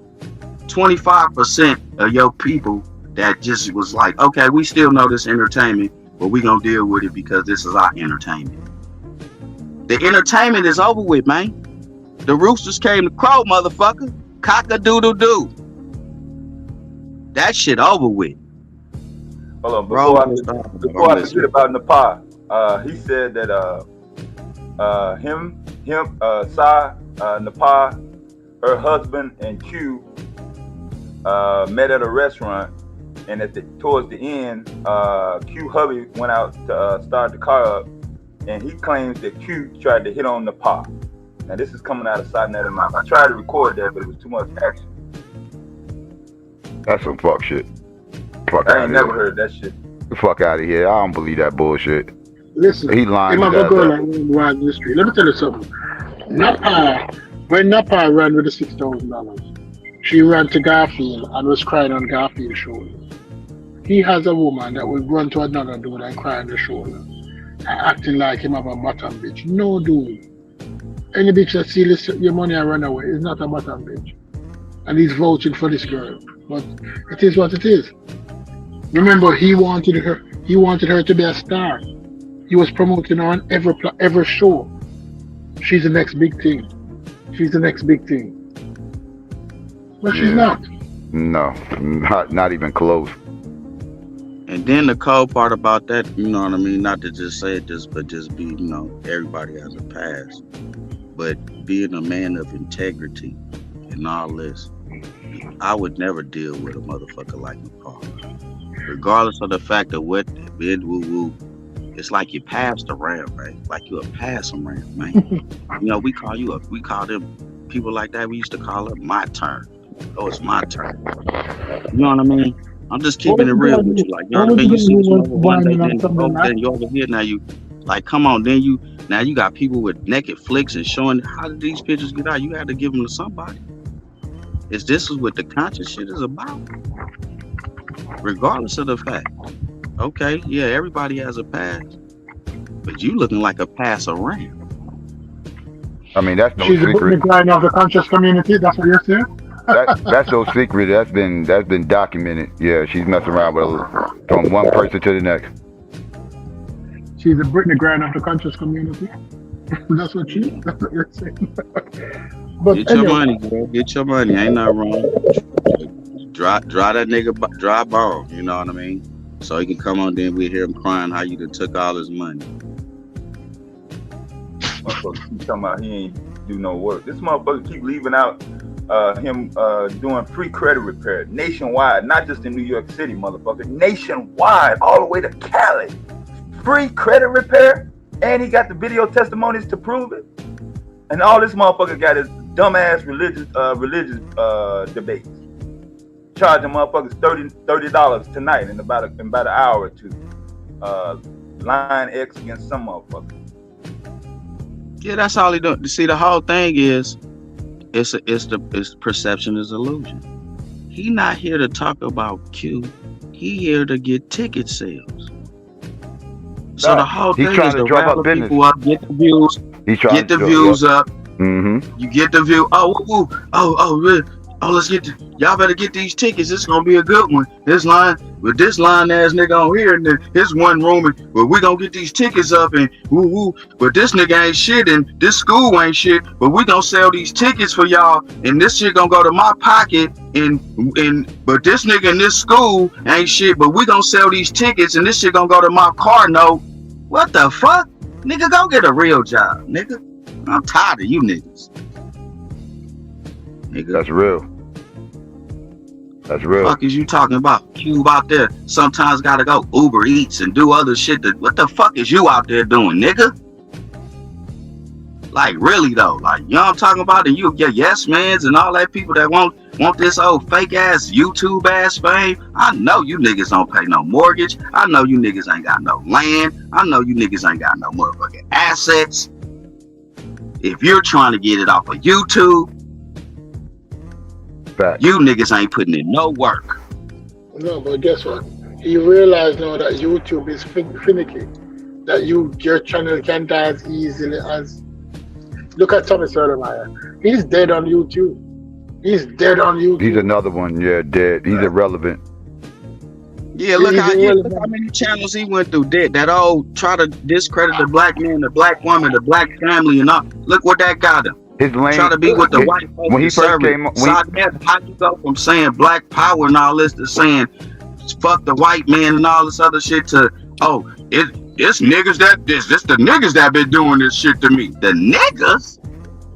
25% of your people that just was like, okay, we still know this entertainment, but we gonna deal with it because this is our entertainment. The entertainment is over with, man. The roosters came to crow, motherfucker. Cock-a-doodle-doo. That shit over with. Hold on, before I forget about Nepal, he said that Nepal, her husband and Q met at a restaurant, and towards the end, Q hubby went out to start the car up, and he claims that Q tried to hit on Nepal. Now this is coming out of Saneter Drama. I tried to record that, but it was too much action. That's some fuck shit. Fuck I out ain't never heard that shit. The fuck out of here. I don't believe that bullshit. Listen, he lying. I'm a girl around the street. Let me tell you something. When Napa ran with the $6,000, she ran to Garfield and was crying on Garfield's shoulder. He has a woman that will run to another dude and cry on the shoulder, acting like him have a bottom bitch. No, dude. Any bitch that steals your money and run away is not a bottom bitch. And he's vouching for this girl. But it is what it is. Remember, he wanted her to be a star. He was promoting her on every show. She's the next big thing. But she's not. No, not even close. And then the cold part about that, you know what I mean? Not to just say it but just be, everybody has a past. But being a man of integrity and all this, I would never deal with a motherfucker like Nepal. Regardless of the fact of what it's like you passed around, right? Like you a pass around, man. We call them people like that. We used to call it my turn. Oh, it's my turn. You know what I mean? I'm just keeping it real with you. Like, you know what I mean? You see some over one day, then you over here, now you like, come on, then you got people with naked flicks and showing how did these pictures get out? You had to give them to somebody. This is what the conscious shit is about. Regardless of the fact. Okay, yeah, everybody has a past. But you looking like a pass around. I mean, that's no She's secret. the guy of the conscious community, that's what you're saying? That's no secret. That's been documented. Yeah, she's messing around with from one person to the next. She's the Britney Grant of the conscious community. That's what you're saying. But Get your anyway, money, girl. Get your money. Ain't nothing wrong. Dry that nigga dry ball. You know what I mean? So he can come on, then we hear him crying how you done took all his money. Motherfucker keep talking about he ain't do no work. This motherfucker keep leaving out him doing free credit repair nationwide, not just in New York City, motherfucker. Nationwide, all the way to Cali. Free credit repair, and he got the video testimonies to prove it. And all this motherfucker got is dumbass religious debates. Charging motherfuckers $30 tonight in about an hour or two. Line X against some motherfucker. Yeah, that's all he doing. See, the whole thing is, it's perception is illusion. He not here to talk about Q. He here to get ticket sales. So the whole thing is to rattle people up, get the views, get the views up. Mm-hmm. You get the view. Really? Let's get y'all better get these tickets. It's gonna be a good one. This line ass nigga on here, and then his one room, but we gonna get these tickets up and woo. But this nigga ain't shit, and this school ain't shit. But we gonna sell these tickets for y'all, and this shit gonna go to my pocket. But this nigga in this school ain't shit. But we gonna sell these tickets, and this shit gonna go to my car note. What the fuck, nigga? Go get a real job, nigga. I'm tired of you niggas. Nigga. That's real. That's real. What the fuck is you talking about? Cube out there sometimes gotta go Uber Eats and do other shit. What the fuck is you out there doing, nigga? Like really though, like you know what I'm talking about? And you, your yes mans and all that people that want this old fake ass YouTube ass fame. I know you niggas don't pay no mortgage. I know you niggas ain't got no land. I know you niggas ain't got no motherfucking assets. If you're trying to get it off of YouTube, you niggas ain't putting in no work. no, but guess what? You realize now that YouTube is finicky. That your channel can't die as easily as. Look at Tommy Sotomayor. He's dead on YouTube. He's dead on YouTube. He's another one, yeah, dead. He's irrelevant. Yeah, look how many channels he went through. That old try to discredit the black man, the black woman, the black family, and all. Look what that got him. His lane, try to be with the white folks. When he first came on, how you go from saying black power and all this to saying fuck the white man and all this other shit to it's niggas this the niggas that been doing this shit to me. The niggas?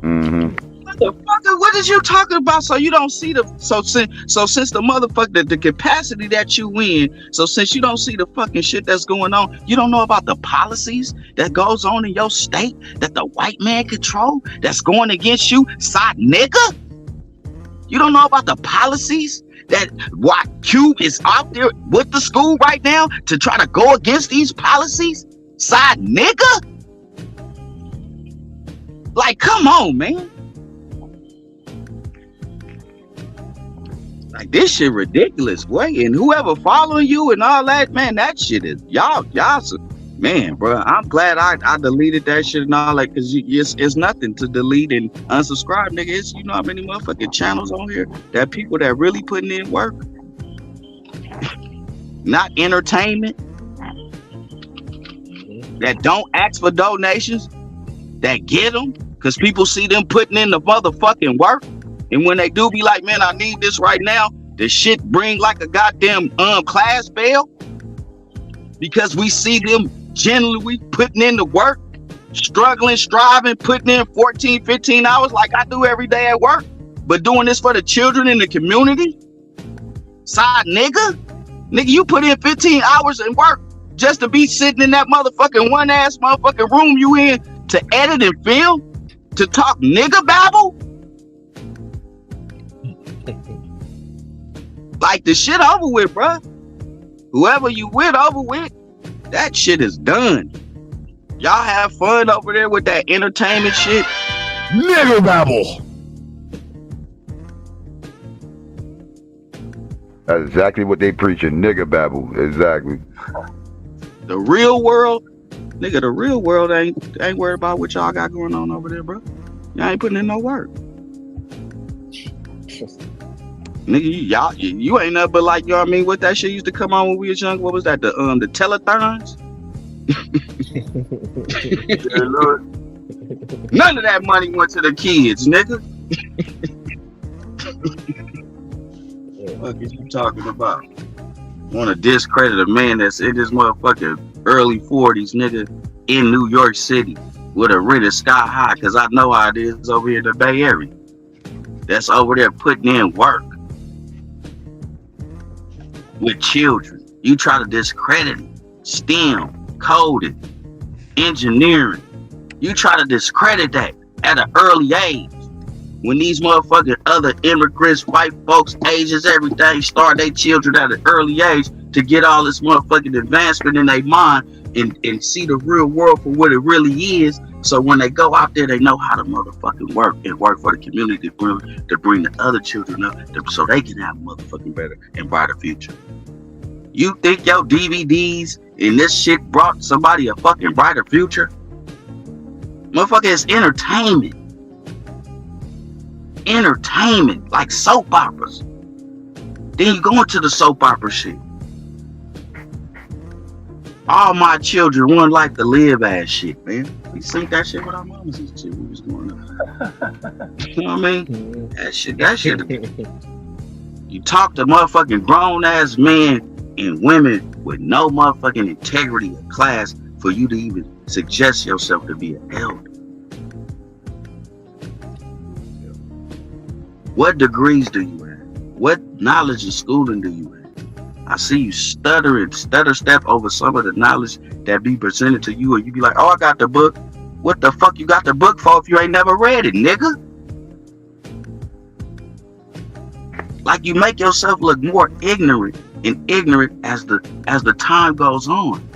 Mm-hmm. Motherfucker, what is you talking about? So you don't see since the motherfucker the capacity that you in, so since you don't see the fucking shit that's going on, you don't know about the policies that goes on in your state that the white man control that's going against you, side nigga? You don't know about the policies that why Q is out there with the school right now to try to go against these policies, side nigga? Like, come on, man. Like, this shit ridiculous, boy. And whoever following you and all that, man, that shit is y'all, man, bro. I'm glad I deleted that shit and all that, because it's nothing to delete and unsubscribe, nigga. It's, you know how many motherfucking channels on here that people that really putting in work, not entertainment, that don't ask for donations, that get them because people see them putting in the motherfucking work. And when they do be like, man, I need this right now, the shit bring like a goddamn class fail. Because we see them generally putting in the work, struggling, striving, putting in 14, 15 hours like I do every day at work. But doing this for the children in the community? Side nigga? Nigga, you put in 15 hours in work just to be sitting in that motherfucking one ass motherfucking room you in to edit and film? To talk nigga babble? Like, the shit over with, bruh. Whoever you with over with, that shit is done. Y'all have fun over there with that entertainment shit. Nigga babble. That's exactly what they preaching. Nigga babble. Exactly. The real world, nigga, the real world ain't worried about what y'all got going on over there, bro. Y'all ain't putting in no work. Nigga, you ain't nothing but like, you know what I mean? What that shit used to come on when we was young? What was that? The telethons? None of that money went to the kids, nigga. What is you talking about? Want to discredit a man that's in his motherfucking early 40s, nigga, in New York City with a rent sky high, because I know how it is over here in the Bay Area. That's over there putting in work with children. You try to discredit it. STEM, coding, engineering. You try to discredit that at an early age. When these motherfucking other immigrants, white folks, Asians, everything, start their children at an early age to get all this motherfucking advancement in their mind and see the real world for what it really is. So when they go out there, they know how to motherfucking work and work for the community to bring the other children up so they can have a motherfucking better and brighter future. You think your DVDs and this shit brought somebody a fucking brighter future? Motherfucker, it's entertainment. Entertainment, like soap operas. Then you go into the soap opera shit. All my children want like to live ass shit, man. We seen that shit with our mamas and shit. We was going up. You know what I mean? That shit. You talk to motherfucking grown ass men and women with no motherfucking integrity or class for you to even suggest yourself to be an elder. What degrees do you have? What knowledge and schooling do you have? I see you stutter step over some of the knowledge that be presented to you, and you be like, oh, I got the book. What the fuck you got the book for if you ain't never read it, nigga? Like you make yourself look more ignorant and ignorant as the time goes on.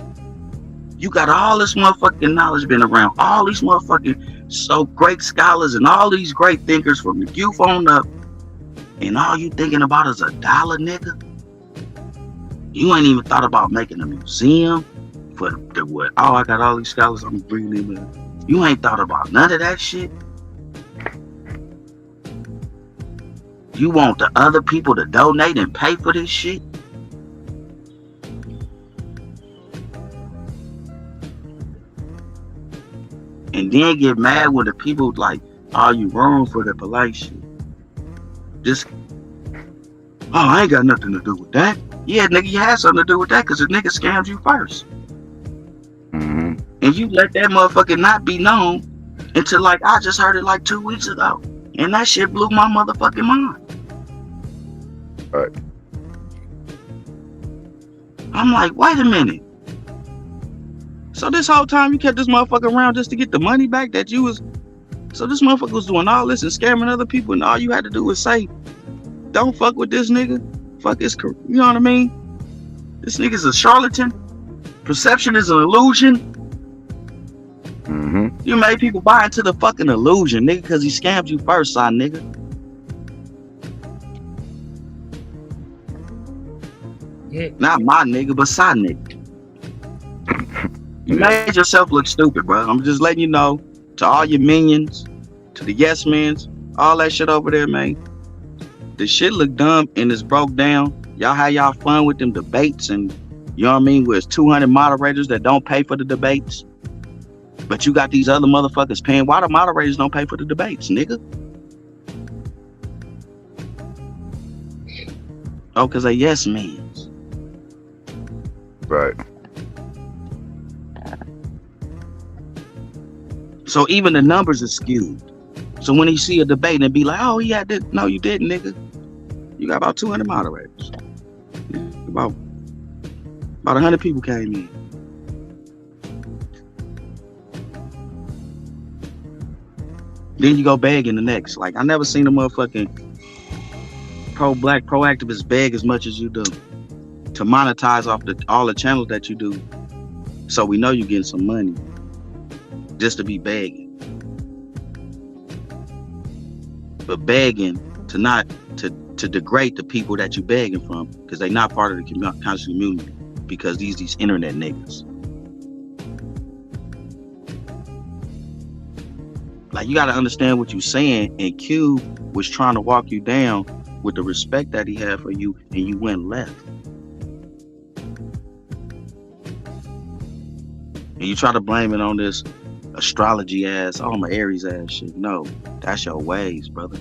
You got all this motherfucking knowledge been around, all these motherfucking so great scholars and all these great thinkers from the youth on up, and all you thinking about is $1, nigga. You ain't even thought about making a museum for the what? Oh, I got all these scholars, I'm bringing them in. You ain't thought about none of that shit. You want the other people to donate and pay for this shit? And then get mad when the people like, oh, you wrong for the polite shit. Just, oh, I ain't got nothing to do with that. Yeah, nigga, you had something to do with that because the nigga scammed you first. Mm-hmm. And you let that motherfucker not be known until like, I just heard it like 2 weeks ago. And that shit blew my motherfucking mind. All right. I'm like, wait a minute. So this whole time you kept this motherfucker around just to get the money back that you was... So this motherfucker was doing all this and scamming other people, and all you had to do was say, don't fuck with this nigga. Fuck his career. You know what I mean? This nigga's a charlatan. Perception is an illusion. Mm-hmm. You made people buy into the fucking illusion, nigga, because he scammed you first, son, nigga. Yeah. Not my nigga, but son, nigga. You made yourself look stupid, bro. I'm just letting you know, to all your minions, to the yes mans, all that shit over there, man. The shit look dumb and it's broke down. Y'all have y'all fun with them debates, and you know what I mean, where it's 200 moderators that don't pay for the debates. But you got these other motherfuckers paying. Why the moderators don't pay for the debates, nigga? Oh, because they yes mans. Right. So even the numbers are skewed. So when you see a debate and be like, oh, he had this. No, you didn't, nigga. You got about 200 moderators. About 100 people came in. Then you go begging the next. Like, I never seen a motherfucking pro-black, pro-activist beg as much as you do to monetize off all the channels that you do. So we know you're getting some money just to be begging. But begging to not to degrade the people that you're begging from, because they're not part of the conscious community, because these internet niggas. Like, you got to understand what you're saying, and Q was trying to walk you down with the respect that he had for you, and you went left. And you try to blame it on this astrology ass, oh, I'm an Aries ass shit. No, that's your ways, brother.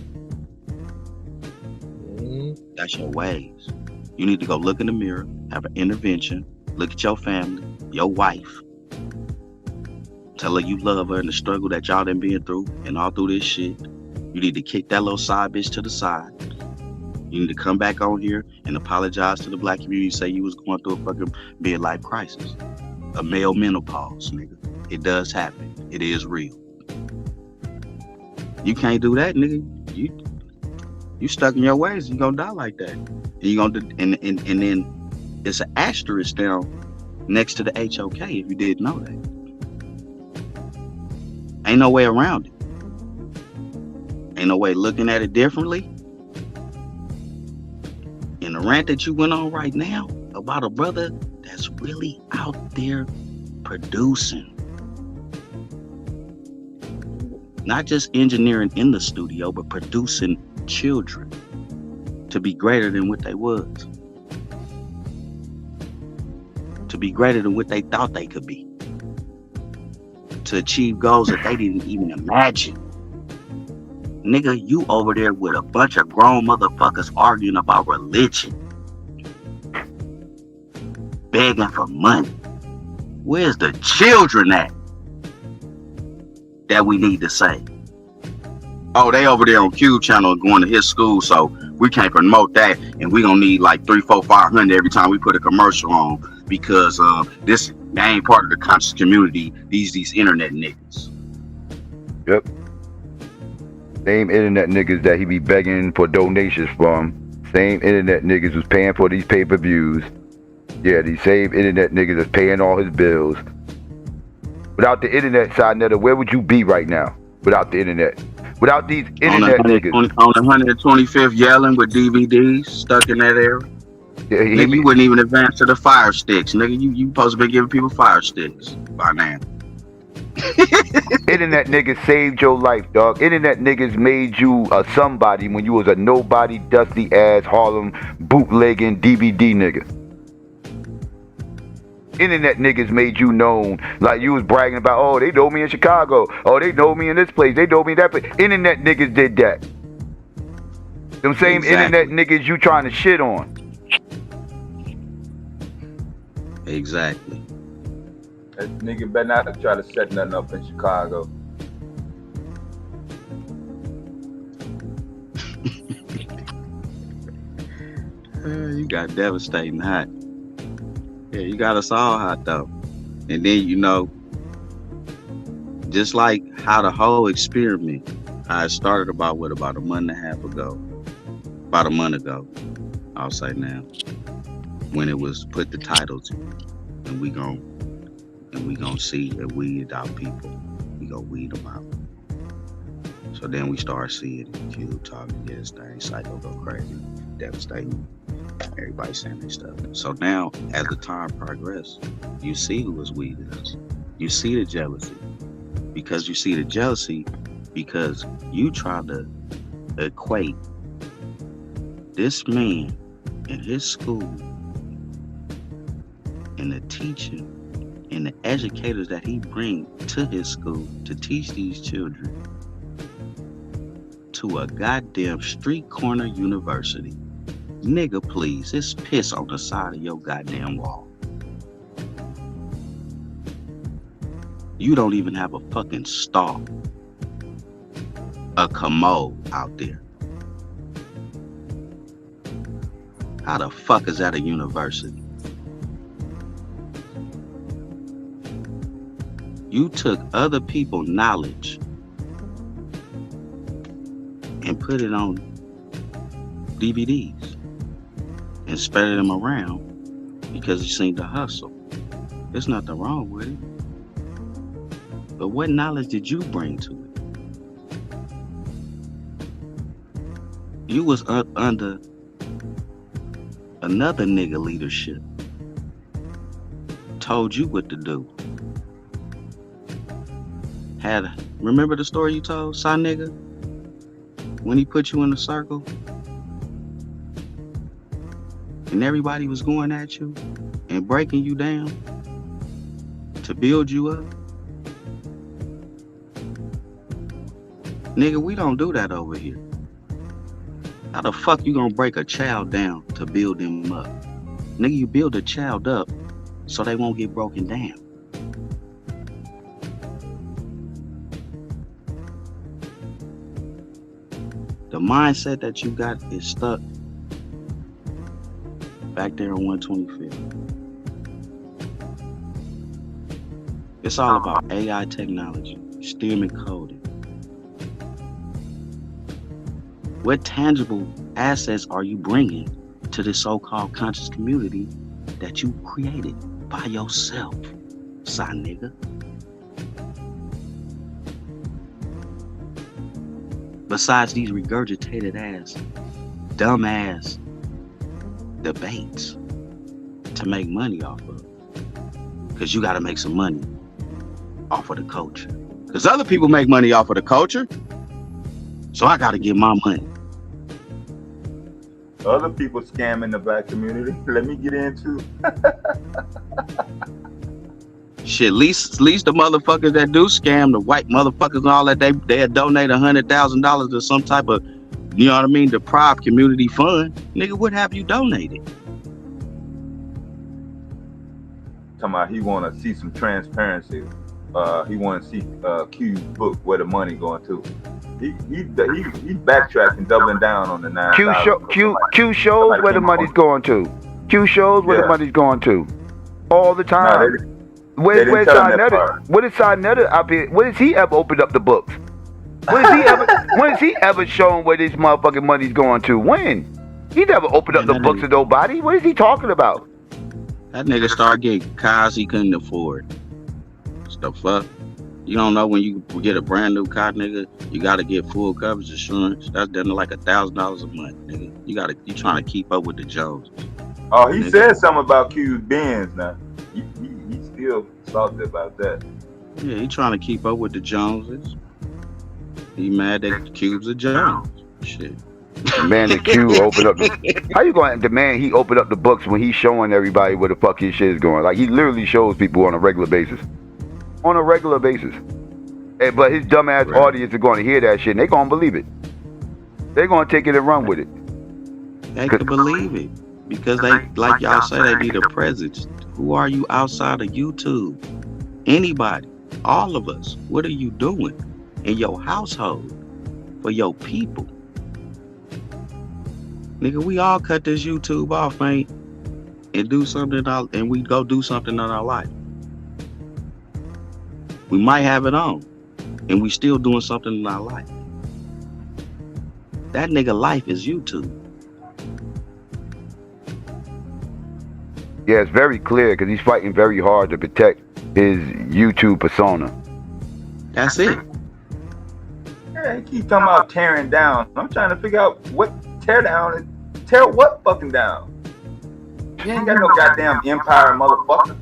That's your ways. You need to go look in the mirror, have an intervention, look at your family, your wife, tell her you love her and the struggle that y'all done been through and all through this shit. You need to kick that little side bitch to the side. You need to come back on here and apologize to the black community, say you was going through a fucking midlife crisis. A male menopause, nigga. It does happen. It is real. You can't do that, nigga. You stuck in your ways. You gonna die like that. And you gonna and then it's an asterisk down next to the HOK if you didn't know that. Ain't no way around it. Ain't no way looking at it differently. And the rant that you went on right now about a brother that's really out there producing. Not just engineering in the studio, but producing children to be greater than what they was. To be greater than what they thought they could be. To achieve goals that they didn't even imagine. Nigga, you over there with a bunch of grown motherfuckers arguing about religion. Begging for money. Where's the children at? That we need to say. Oh, they over there on Q channel going to his school, so we can't promote that, and we gonna need like 3, 4, 500 every time we put a commercial on because this they ain't part of the conscious community. These internet niggas. Yep. Same internet niggas that he be begging for donations from. Same internet niggas who's paying for these pay-per-views. Yeah, these same internet niggas that's paying all his bills. Without the internet, Saneter, where would you be right now? Without the internet. Without these internet niggas. On the 125th yelling with DVDs stuck in that area. Yeah, nigga, you wouldn't even advance to the fire sticks. Nigga, you supposed to be giving people fire sticks by now. Internet niggas saved your life, dog. Internet niggas made you a somebody when you was a nobody, dusty ass Harlem bootlegging DVD nigga. Internet niggas made you known, like you was bragging about, oh, they know me in Chicago, oh, they know me in this place, they know me in that place. Internet niggas did that. Them same internet niggas you trying to shit on. Exactly. That nigga better not try to set nothing up in Chicago. You got devastating hot. Yeah, you got us all hot though. And then, you know, just like how the whole experiment, how it started about a month and a half ago. About a month ago, I'll say now. When it was put the title to it. And we gon' see and weed out people. We gon' weed them out. So then we start seeing Q talking this thing, Psycho go crazy, devastating. Everybody saying their stuff. So now, as the time progressed, you see who was weeding us. You see the jealousy. Because you see the jealousy, because you try to equate this man and his school and the teaching and the educators that he brings to his school to teach these children to a goddamn street corner university. Nigga, please, it's piss on the side of your goddamn wall. You don't even have a fucking stall, a commode out there. How the fuck is that a university? You took other people's knowledge and put it on DVDs and spread them around because you seen the hustle. There's nothing wrong with it. But what knowledge did you bring to it? You was under another nigga leadership. Told you what to do. Remember the story you told, son nigga? When he put you in a circle? And everybody was going at you and breaking you down to build you up. Nigga, we don't do that over here. How the fuck you gonna break a child down to build them up? Nigga, you build a child up so they won't get broken down. The mindset that you got is stuck back there on 125th. It's all about AI technology, STEM and coding. What tangible assets are you bringing to this so-called conscious community that you created by yourself, son nigga? Besides these regurgitated ass, dumb ass debates to make money off of. Because you got to make some money off of the culture. Because other people make money off of the culture. So I got to get my money. Other people scamming the black community. Let me get into. Shit, at least the motherfuckers that do scam, the white motherfuckers and all that, they donate $100,000 to some type of, you know what I mean, deprived community fund. Nigga, what have you donated? Talking about he want to see some transparency. He want to see Q's book where the money going to. He backtracking, doubling down on the 9. Q shows where the money's going to. Q shows where the money's going to. All the time. Where's Saneter? What is Saneter up here? When has he ever opened up the books? When has he ever shown where this motherfucking money's going to? When? He never opened up the books to nobody. What is he talking about? That nigga started getting cars he couldn't afford. What the fuck? You don't know when you get a brand new car, nigga, you gotta get full coverage insurance. That's done to like $1,000 a month, nigga. You trying to keep up with the Joneses. Oh, he said something about Q's Benz now. He still salty about that. Yeah, he trying to keep up with the Joneses. He mad that Q's a Jones. Shit. Demand that Q open up how you going to demand he open up the books when he's showing everybody where the fuck his shit is going? Like, he literally shows people on a regular basis. On a regular basis. But his dumbass audience are going to hear that shit and they going to believe it. They're going to take it and run with it. They could believe it. Because they, like y'all say, they need a presence. Who are you outside of YouTube? Anybody. All of us. What are you doing in your household for your people? Nigga, we all cut this YouTube off, man, and do something, and we go do something in our life. We might have it on, and we still doing something in our life. That nigga life is YouTube. Yeah, it's very clear because he's fighting very hard to protect his YouTube persona. That's it. Yeah, he keep talking about tearing down. I'm trying to figure out what tear down is. Tear what fucking down? You ain't got no goddamn empire, motherfucker.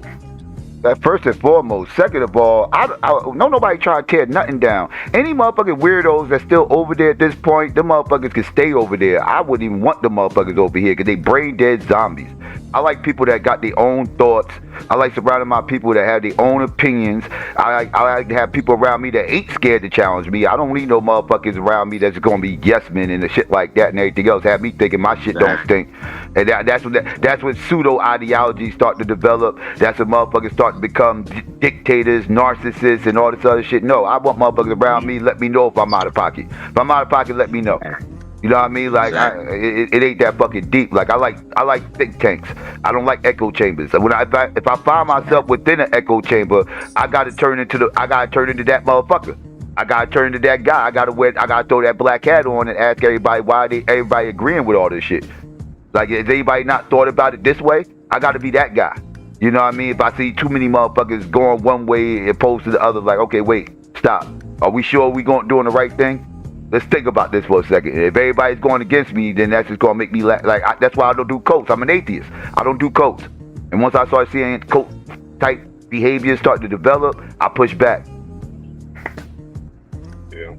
That first and foremost. Second of all, I no nobody trying to tear nothing down. Any motherfucking weirdos that's still over there at this point, them motherfuckers can stay over there. I wouldn't even want them motherfuckers over here because they brain dead zombies. I like people that got their own thoughts. I like surrounding my people that have their own opinions. I like to have people around me that ain't scared to challenge me. I don't need no motherfuckers around me that's gonna be yes men and the shit like that and everything else. Have me thinking my shit don't stink. And that's when pseudo ideologies start to develop. That's when motherfuckers start to become dictators, narcissists, and all this other shit. No, I want motherfuckers around me. Let me know if I'm out of pocket. If I'm out of pocket, let me know. You know what I mean? Like, it ain't that fucking deep. Like, I like think tanks. I don't like echo chambers. If I find myself within an echo chamber, I gotta turn into that motherfucker. I gotta turn into that guy. I gotta throw that black hat on and ask everybody why everybody agreeing with all this shit. Like, has anybody not thought about it this way? I gotta be that guy. You know what I mean? If I see too many motherfuckers going one way opposed to the other, like, okay, wait, stop. Are we sure we doing the right thing? Let's think about this for a second. If everybody's going against me, then that's just gonna make me that's why I don't do cults. I'm an atheist. I don't do cults. And once I start seeing cult type behaviors start to develop, I push back. Yeah.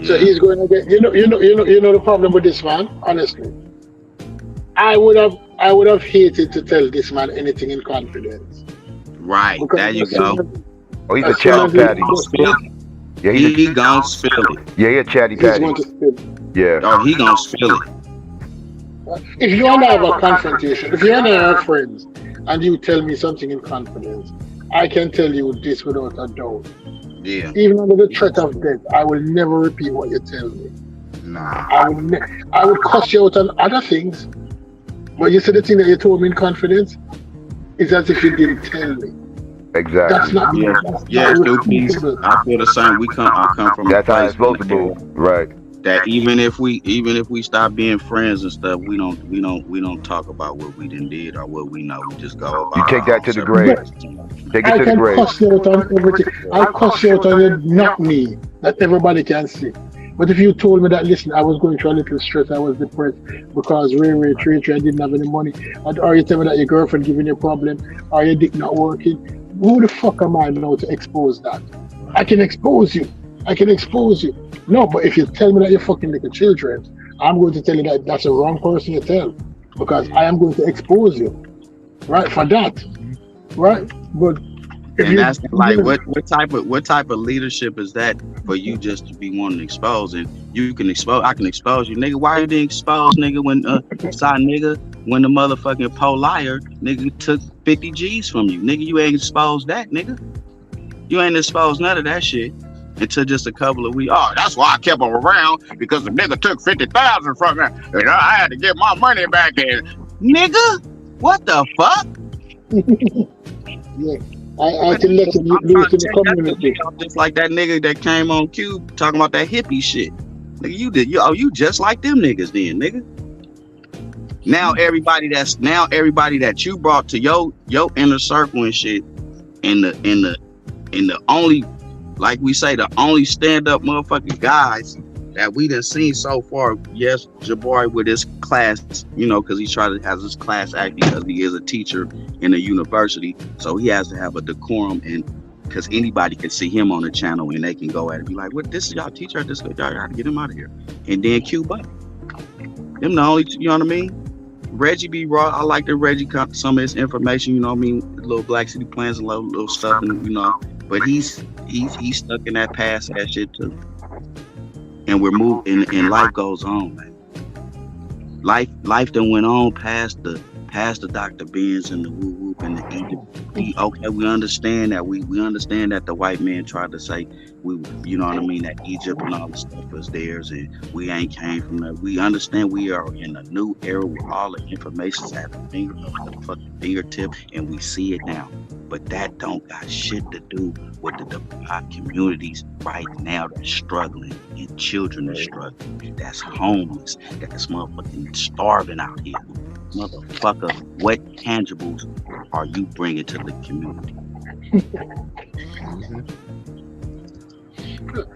So he's going to get. You know the problem with this man. Honestly, I would have hated to tell this man anything in confidence. Right. There you go. Oh, he's a As soon chatty as patty. Yeah, He gon' spill it. Yeah, he a chatty he's patty. going to spill. Yeah. Oh, he gon' spill it. If you and I have a confrontation, if you and I are friends, and you tell me something in confidence, I can tell you this without a doubt. Yeah. Even under the threat of death, I will never repeat what you tell me. Nah. I would cuss you out on other things, but you said the thing that you told me in confidence is as if you didn't tell me. Exactly. That's not. Yeah, That's yeah, not Doopies. repeatable. I feel the same. I come from That's a how place it's supposed to be. Right. that even if we stop being friends and stuff, we don't talk about what we done did or what we know. We just go about. You take that to the grave. Take it I to the can grave. cuss you out on everything. I cuss you out on it, not me, that everybody can see. But if you told me that, listen, I was going through a little stress, I was depressed because Ray, I didn't have any money, or you tell me that your girlfriend giving you a problem, or your dick not working, who the fuck am I now to expose that? I can expose you. No, but if you tell me that you're fucking little children, I'm going to tell you that that's the wrong person to tell, because I am going to expose you, right, for that, right? But if And you, that's like what type of leadership is that for you just to be wanting to expose? And you can expose, I can expose you, nigga. Why you didn't expose, nigga, when when the motherfucking liar nigga took 50 G's from you, nigga? You ain't exposed that, nigga. You ain't exposed none of that shit until just a couple of weeks. Oh, that's why I kept him around, because the nigga took 50,000 from me, and I had to get my money back. And nigga, what the fuck? yeah. I can let you lose to the community. Just like that nigga that came on Cube talking about that hippie shit. Nigga, you just like them niggas then, nigga. Now everybody that you brought to your inner circle and shit, and the only, like we say, the only stand up motherfucking guys that we done seen so far. Yes, Jabari with his class, because he has his class act because he is a teacher in a university, so he has to have a decorum, and because anybody can see him on the channel and they can go at it and be like, "What? This is y'all teacher? This y'all gotta get him out of here." And then Q Buddy, them the only, you know what I mean? Reggie be raw. I like that Reggie got some of his information, you know what I mean? Little Black City Plans and little stuff, and but he's stuck in that past ass shit too. And we're moving, and life goes on, man. Life done went on past the Dr. Benz and the woo whoop and the Egypt. Okay, we understand that. We understand that the white man tried to say you know what I mean, that Egypt and all the stuff was theirs, and we ain't came from that. We understand we are in a new era where all the information's at the fucking fingertip, and we see it now. But that don't got shit to do with the deprived communities right now that's struggling, and children are struggling, that's homeless, that's motherfucking starving out here. Motherfucker, what tangibles are you bringing to the community?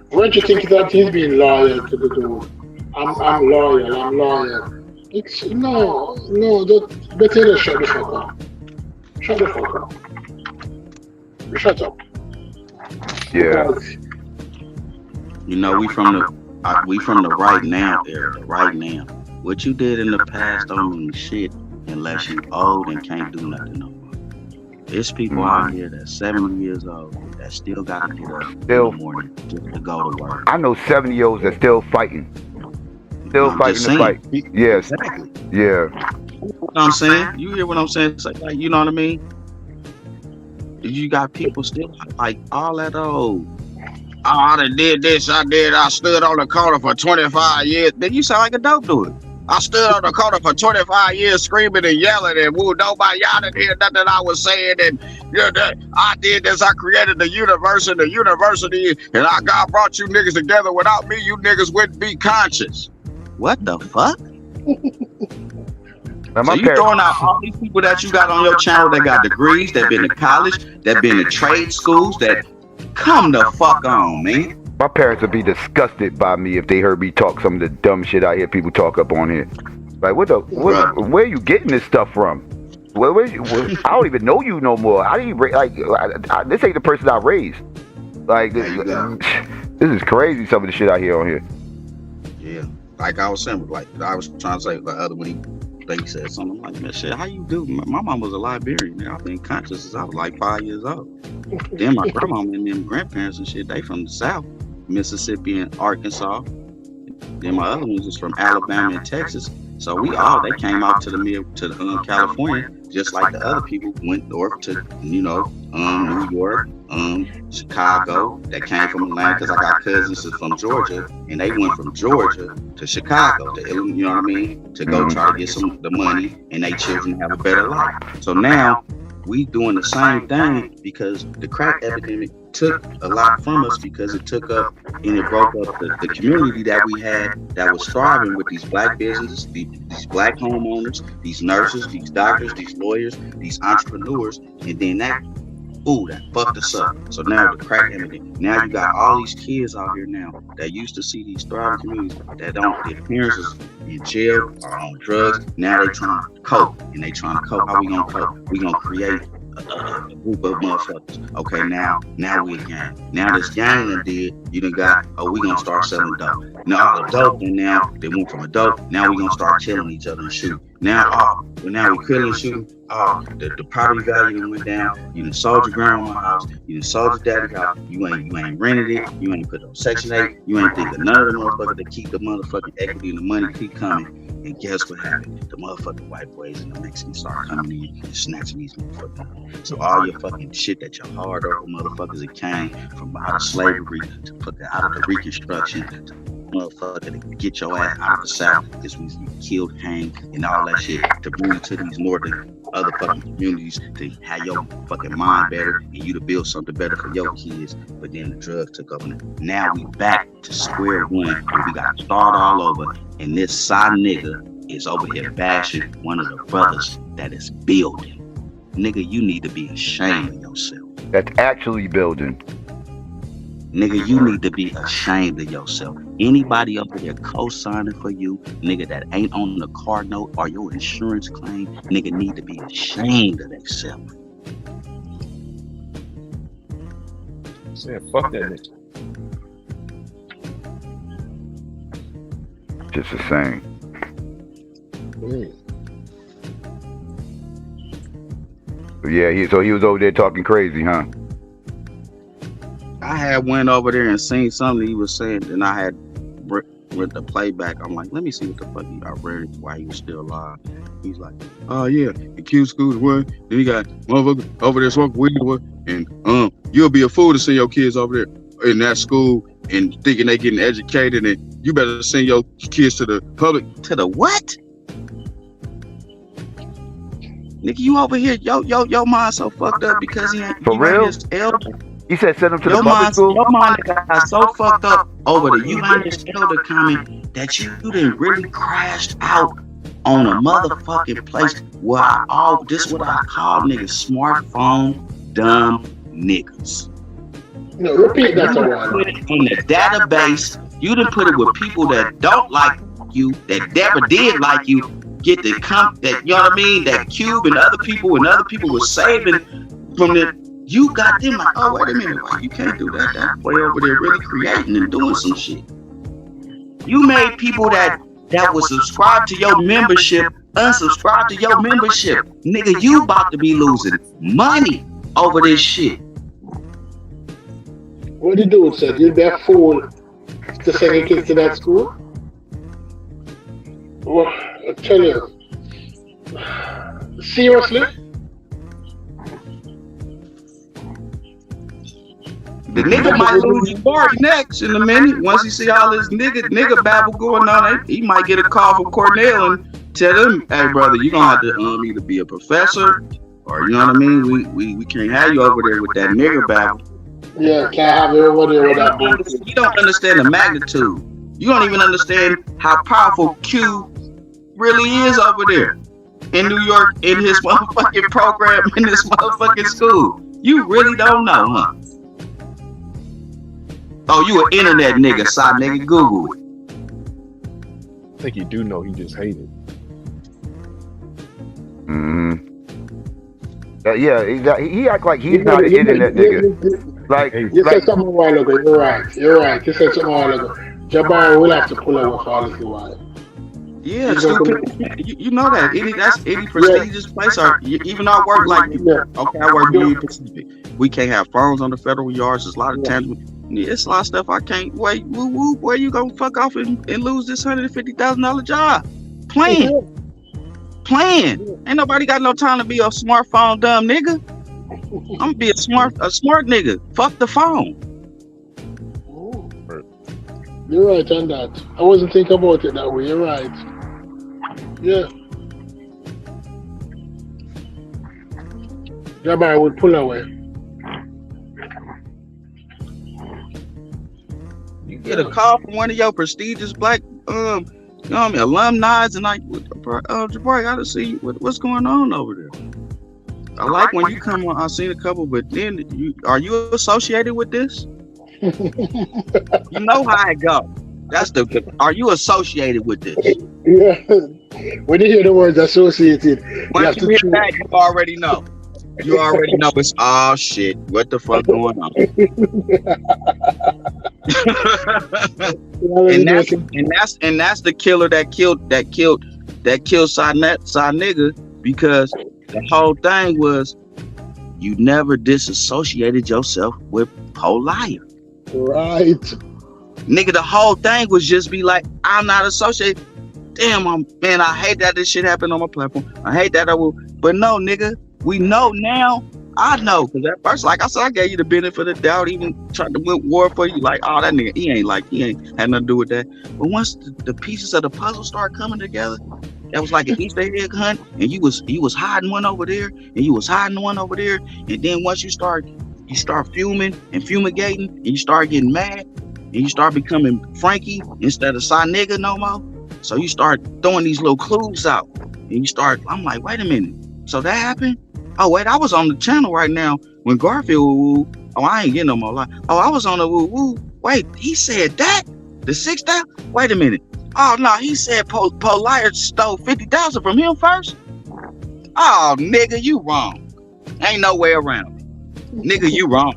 Where do you think that he's being loyal to the dude? I'm loyal. It's no, just better shut the fuck up. Shut the fuck up. Shut up. Yeah. We from the right now era, right now. What you did in the past don't mean shit unless you old and can't do nothing no more. There's people out here that's 70 years old that still gotta get up in the morning just to go to work. I know 70-year-olds that still fighting. Still fighting the fight. Yes. Exactly. Yeah. You know what I'm saying? You hear what I'm saying? It's like, you know what I mean? You got people still like all that old. I done did this, I stood on the corner for 25 years. Then you sound like a dope dude. I stood on the corner for 25 years screaming and yelling, and nobody, y'all didn't hear nothing I was saying, and I did this, I created the universe and the university, and God brought you niggas together. Without me, you niggas wouldn't be conscious. What the fuck? So you throwing out all these people that you got on your channel that got degrees, that been to college, that been to trade schools, that come the fuck on, man. My parents would be disgusted by me if they heard me talk some of the dumb shit I hear people talk up on here. Like, where are you getting this stuff from? I don't even know you no more. I didn't this ain't the person I raised. Like, this is crazy. Some of the shit I hear on here. Yeah, like I was saying, like I was trying to say the other when they said something like, man, shit, how you do? My mom was a Liberian. Man. I've been conscious since I was like 5 years old. Then my grandma and them grandparents and shit, they from the South, Mississippi and Arkansas. Then my other ones was from Alabama and Texas. So they came out to the California, just like the other people went north to, New York, Chicago. That came from Atlanta because I got cousins from Georgia, and they went from Georgia to Chicago, to go try to get the money and their children have a better life. So now we doing the same thing because the crack epidemic took a lot from us because it took up and it broke up the community that we had that was thriving with these black businesses, these black homeowners, these nurses, these doctors, these lawyers, these entrepreneurs, and then that fucked us up. So now the crack epidemic. Now you got all these kids out here now that used to see these thriving communities that don't, their parents is in jail or on drugs. Now they trying to cope, and they trying to cope. How we gonna cope? We gonna create a group of motherfuckers. Okay, now we a gang. Now this gang done did, you done got, we gonna start selling dope. Now the dope, and now they went from a dope, now we gonna start killing each other and shooting. Now we killing and shooting. The property value went down. You done sold your grandma's house. You done sold your daddy's house. You ain't rented it. You ain't put on Section 8. You ain't think of none of the motherfuckers that keep the motherfucking equity and the money keep coming. And guess what happened? The motherfucking white boys and the Mexicans start coming in and snatching these motherfuckers. So all your fucking shit that you hard over motherfuckers, it came from out of slavery to out of the Reconstruction to motherfucker to get your ass out of the South because we killed, hanged, and all that shit to bring you to these northern other fucking communities to have your fucking mind better and you to build something better for your kids. But then the drugs took over. Now we back to square one where we got to start all over. And this side nigga is over here bashing one of the brothers that is building. Nigga, you need to be ashamed of yourself. That's actually building. Nigga, you need to be ashamed of yourself. Anybody over there co-signing for you, nigga, that ain't on the car note or your insurance claim, nigga need to be ashamed of themselves. Saying fuck that nigga. Just the same. Yeah, he was over there talking crazy, huh? I had went over there and seen something he was saying, and I had read the playback. I'm like, let me see what the fuck I read while he was still alive. He's like, oh yeah, the Q school's one. Then he got motherfucker over there smoking weed, and you'll be a fool to send your kids over there in that school and thinking they getting educated, and you better send your kids to the public. To the what? Nigga, you over here, your mind so fucked up because he ain't for real. His elder. He said send him to the public school. Your mind got so fucked up over the United Elder comment that you done really crashed out on a motherfucking place where this what I call niggas smartphone dumb niggas. No, repeat that on the database. You done put it with people that don't like you, that never did like you. Get the that, you know what I mean? That Cube and other people was saving from the. You got them like, oh, wait a minute, why you can't do that? That boy over there really creating and doing some shit. You made people that was subscribed to your membership unsubscribe to your membership. Nigga, you about to be losing money over this shit. What you doing, sir? You that fool to send your kids to that school? Well, I tell you, seriously? The nigga might lose his bar next in a minute. Once he see all this nigga babble going on, he might get a call from Cornell and tell him, hey brother, you gonna have to either be a professor or you know what I mean? We can't have you over there with that nigga babble. Yeah, can't have you over there with that bullshit. You don't understand the magnitude. You don't even understand how powerful Q really is over there in New York in his motherfucking program in this motherfucking school. You really don't know, huh? Oh, you an internet nigga, side nigga, Google it. I think you do know, he just hated. He act like he's not an internet nigga. Like you said something a while ago. You're right. You said something a while ago. Jabari will have to pull over for all this while. Yeah, You don't come. stupid. You know that. That's any prestigious place, or even our work. Like, okay, I work Union Pacific. We can't have phones on the federal yards. There's a lot of tangible. Yeah, it's a lot of stuff I can't wait. Woo woo, boy, you gonna fuck off and lose this $150,000 job? Playing. Ain't nobody got no time to be a smartphone dumb nigga. I'm gonna be a smart nigga. Fuck the phone. You're right on that. I wasn't thinking about it that way. You're right. Yeah. Jabari would pull away. You get a call from one of your prestigious black alumni and like, Jabari, I gotta see what's going on over there. I like when you come on. I've seen a couple, but then are you associated with this? You know how it go. That's are you associated with this? Yeah. When you hear the words associated, once you hear that, you already know. You already know it's shit. What the fuck going on? and that's the killer that killed Sa nigga, because the whole thing was you never disassociated yourself with Poe Liar. Right. Nigga, the whole thing was just be like, I'm not associated. Damn, man, I hate that this shit happened on my platform. I hate that but no, nigga, we know now. I know, because at first, like I said, I gave you the benefit of the doubt, even tried to win war for you. Like, that nigga, he ain't had nothing to do with that. But once the pieces of the puzzle start coming together, that was like an Easter egg hunt, and you was hiding one over there, and you was hiding one over there, and then once you start fuming and fumigating, and you start getting mad, and you start becoming Frankie instead of Sa nigga no more. So you start throwing these little clues out, and I'm like, wait a minute, so that happened? Oh wait, I was on the channel right now when Garfield woo. Oh, I ain't getting no more life. Oh, I was on the woo woo. Wait, he said that? The 6,000? Wait a minute. Oh no, he said Poe Liar stole 50,000 from him first. Oh nigga, you wrong. Ain't no way around it. Nigga, you wrong.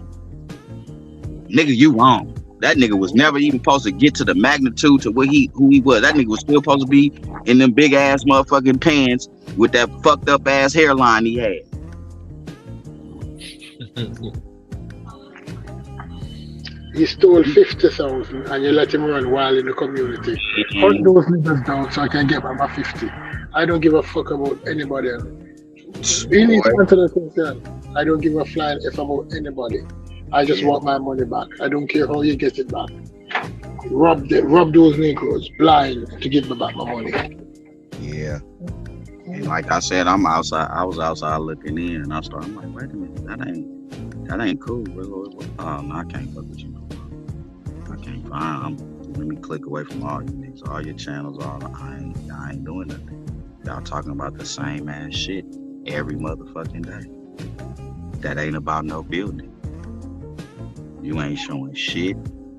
Nigga, you wrong. That nigga was never even supposed to get to the magnitude to who he was. That nigga was still supposed to be in them big ass motherfucking pants with that fucked up ass hairline he had. He stole 50,000 and you let him run wild in the community. Hunt those niggas down so I can get my 50. I don't give a fuck about anybody else. He needs to answer that question. I don't give a flying F about anybody. I just want my money back. I don't care how you get it back. Rob those Negroes blind to give me back my money. Yeah. And like I said, I'm outside. I was outside looking in, and I'm like, wait a minute, that ain't cool. No, I can't fuck with you. I can't find. Let me click away from all you niggas, all your channels. I ain't doing nothing. Y'all talking about the same ass shit every motherfucking day. That ain't about no building. You ain't showing shit.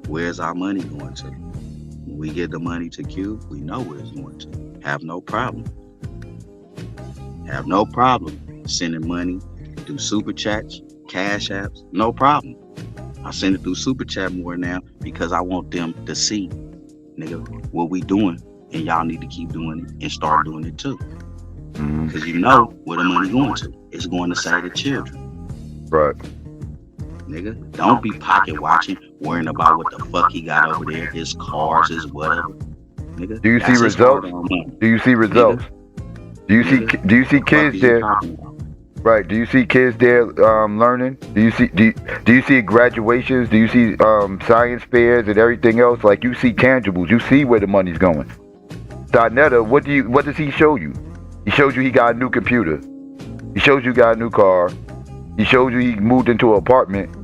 Where's our money going to? When we get the money to Q, we know where it's going to. Have no problem sending money through super chats, cash apps. No problem. I send it through super chat more now because I want them to see, nigga, what we doing, and y'all need to keep doing it and start doing it too. Because you know where the money going to. It's going to save the children. Right. Nigga, don't be pocket watching, worrying about what the fuck he got over there, his cars, his whatever. Nigga, do you see results? Do you see results? Do you see kids there? Right. Do you see kids there learning? Do you see graduations? Do you see science fairs and everything else? Like, you see tangibles. You see where the money's going. Saneter, what does he show you? He showed you he got a new computer. He showed you he got a new car. He showed you he moved into an apartment.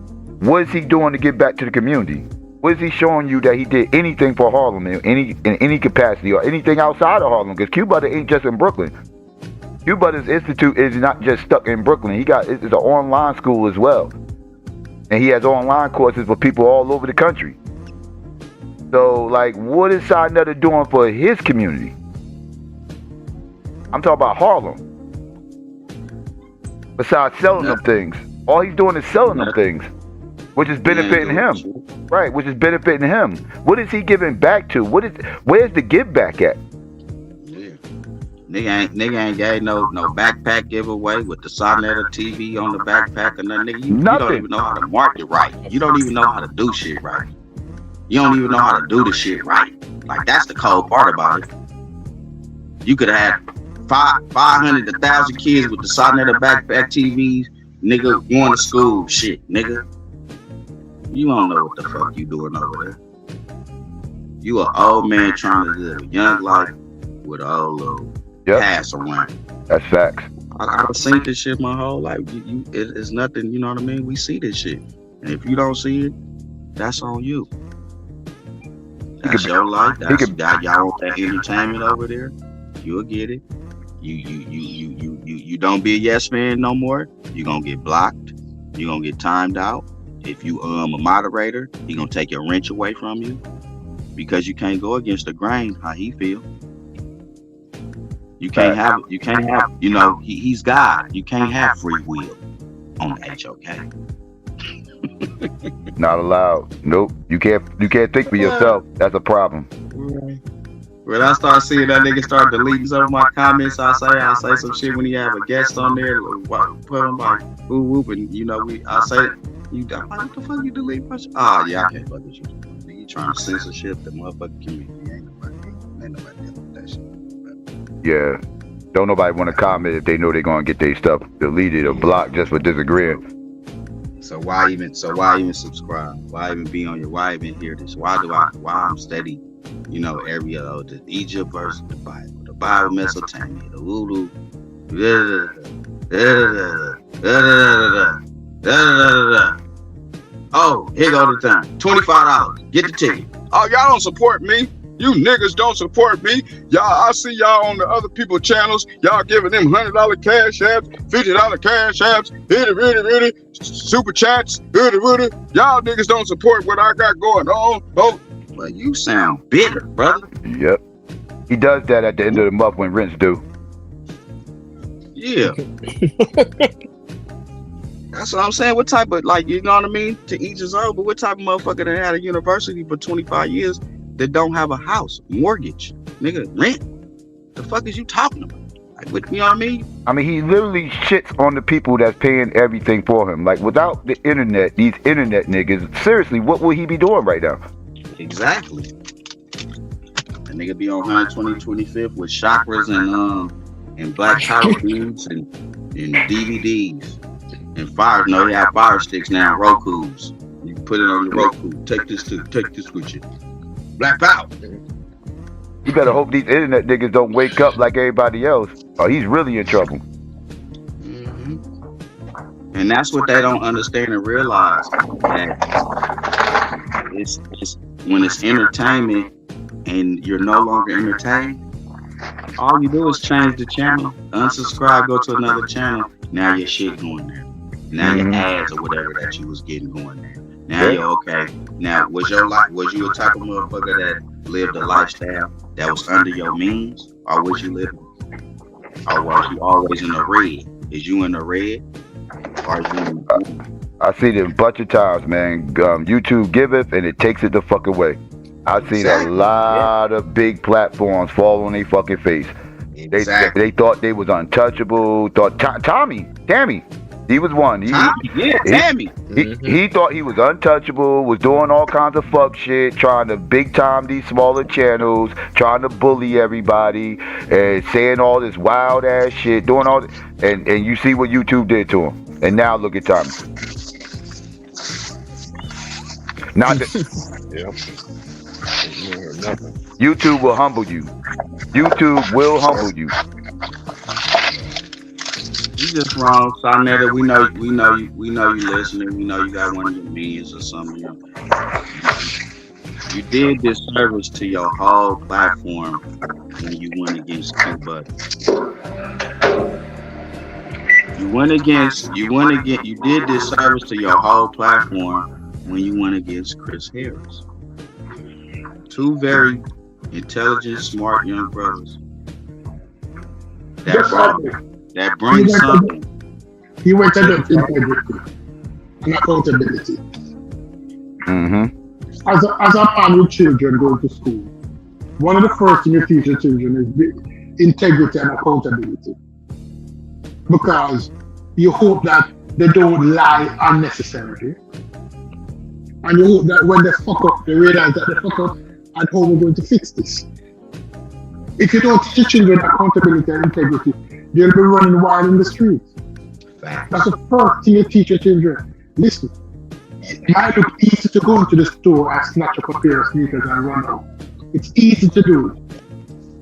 What is he doing to give back to the community? What is he showing you that he did anything for Harlem in any capacity or anything outside of Harlem? Because Q-Butter ain't just in Brooklyn. Q-Butter's Institute is not just stuck in Brooklyn. It's an online school as well. And he has online courses for people all over the country. So, like, what is Saneter doing for his community? I'm talking about Harlem. Besides selling them things. All he's doing is selling them things. Which is benefiting him. Right, which is benefiting him. What is he giving back to? Where's the give back at? Nigga ain't gave no backpack giveaway with the Saneter TV on the backpack or nothing. Nigga, you don't even know how to market right. You don't even know how to do shit right. You don't even know how to do the shit right. Like, that's the cold part about it. You could have had 500 to 1,000 kids with the Saneter backpack TVs, nigga, going to school. Shit, nigga. You don't know what the fuck you doing over there. You an old man trying to live a young life with an old little pass around. That's facts. I've seen this shit my whole life. It's nothing, you know what I mean? We see this shit. And if you don't see it, that's on you. That's your life. That's y'all want that entertainment over there. You'll get it. You don't be a yes man no more. You're gonna get blocked. You're gonna get timed out. If you a moderator, he gonna take your wrench away from you because you can't go against the grain. How he feel? You can't have. You know, he's God. You can't have free will on the HOK. Not allowed. Nope. You can't think for yourself. That's a problem. When I start seeing that nigga start deleting some of my comments, I say some shit when he have a guest on there, put him like whoop whoop, and you know I say you like, what the fuck you delete? Oh yeah, I can't fuck with you. You trying to censorship the motherfucking community? Ain't nobody dealing with that shit. Yeah. Don't nobody want to comment if they know they're gonna get their stuff deleted or blocked just for disagreeing. So why even subscribe? Why even be on your? Why even hear this? Why I'm steady? You know, every other the Egypt versus the Bible Mesopotamia, the voodoo. Oh, here go the time. $25. Get the ticket. Oh, y'all don't support me. You niggas don't support me. Y'all, I see y'all on the other people's channels. Y'all giving them $100 cash apps, $50 cash apps, really, super chats, really. Y'all niggas don't support what I got going on. Oh, well, you sound bitter, brother. Yep. He does that at the end of the month when rents due. Yeah. That's what I'm saying. What type of, like, you know what I mean? To each his own, but what type of motherfucker that had a university for 25 years that don't have a house, mortgage, nigga, rent? The fuck is you talking about? Like, what, you know what I mean? I mean, he literally shits on the people that's paying everything for him. Like, without the internet, these internet niggas, seriously, what would he be doing right now? Exactly. That nigga be on 125th with chakras and black power beads and DVDs and fire. No, they have fire sticks now, Roku's. You put it on your Roku. Take this with you. Black power. You better hope these internet niggas don't wake up like everybody else, or he's really in trouble. Mm-hmm. And that's what they don't understand and realize. That it's when it's entertainment and you're no longer entertained, all you do is change the channel, unsubscribe, go to another channel. Now your shit going there. Now your ads or whatever that you was getting going there. Now you're okay. Now was you a type of motherfucker that lived a lifestyle that was under your means, or was you living, or was you always in the red? Is you in the red, or is you in the blue? I seen it a bunch of times, man. YouTube giveth and it takes it the fuck away. I've seen a lot of big platforms fall on their fucking face. They thought they was untouchable. Thought Tammy, he was one. Tammy. He thought he was untouchable, was doing all kinds of fuck shit, trying to big time these smaller channels, trying to bully everybody, and saying all this wild ass shit, doing all this, and you see what YouTube did to him. And now look at Tommy. Not that YouTube will humble you. YouTube will humble you. You just wrong, Saneter. We know you listening. We know you got one of your millions or something. You did this service to your whole platform when you went against Q-Buddy. You did this service to your whole platform when you went against Chris Harris. Two very intelligent, smart young brothers. That brings something. He went against integrity and accountability. Mm-hmm. As a man with children going to school, one of the first things you teach your children integrity and accountability. Because you hope that they don't lie unnecessarily. And you hope that when they fuck up, they realize that they fuck up and how we're going to fix this. If you don't teach children accountability and integrity, they'll be running wild in the streets. That's the first thing you teach your children. Listen, it might look easy to go into the store and snatch up a pair of sneakers and run out. It's easy to do.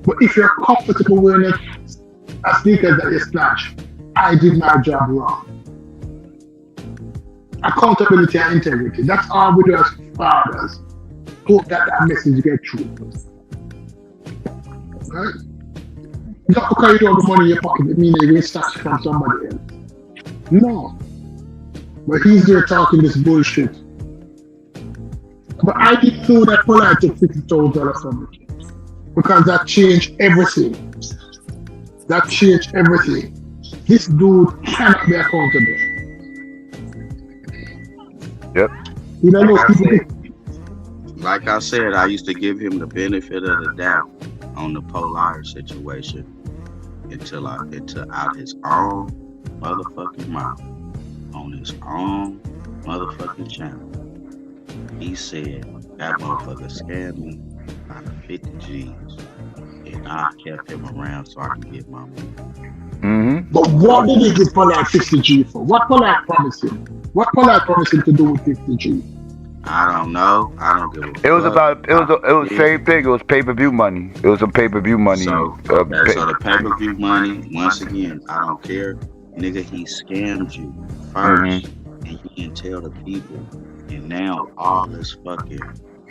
But if you're comfortable wearing a sneakers that you snatch, I did my job wrong. Accountability and integrity. That's all we do as fathers. Hope that message gets through. Right? Not because you don't have the money in your pocket, it means you're going to snatch from somebody else. No. But he's there talking this bullshit. But I didn't know that Polite took $50,000 from me. Because that changed everything. That changed everything. This dude cannot be accountable. Yep. You know, like I said, I used to give him the benefit of the doubt on the Polar situation until out his own motherfucking mouth on his own motherfucking channel. He said that motherfucker scammed me out of 50 G's and I kept him around so I can get my money. Mm-hmm. But what did he give Polite 50 G for? What Polite promised him? What Polite promised him to do with 50 G? I don't know. I don't give a fuck. It was the same thing. It was pay-per-view money. It was some pay-per-view money. So the pay-per-view money, once again, I don't care. Nigga, he scammed you first, and you didn't tell the people. And now all this fucking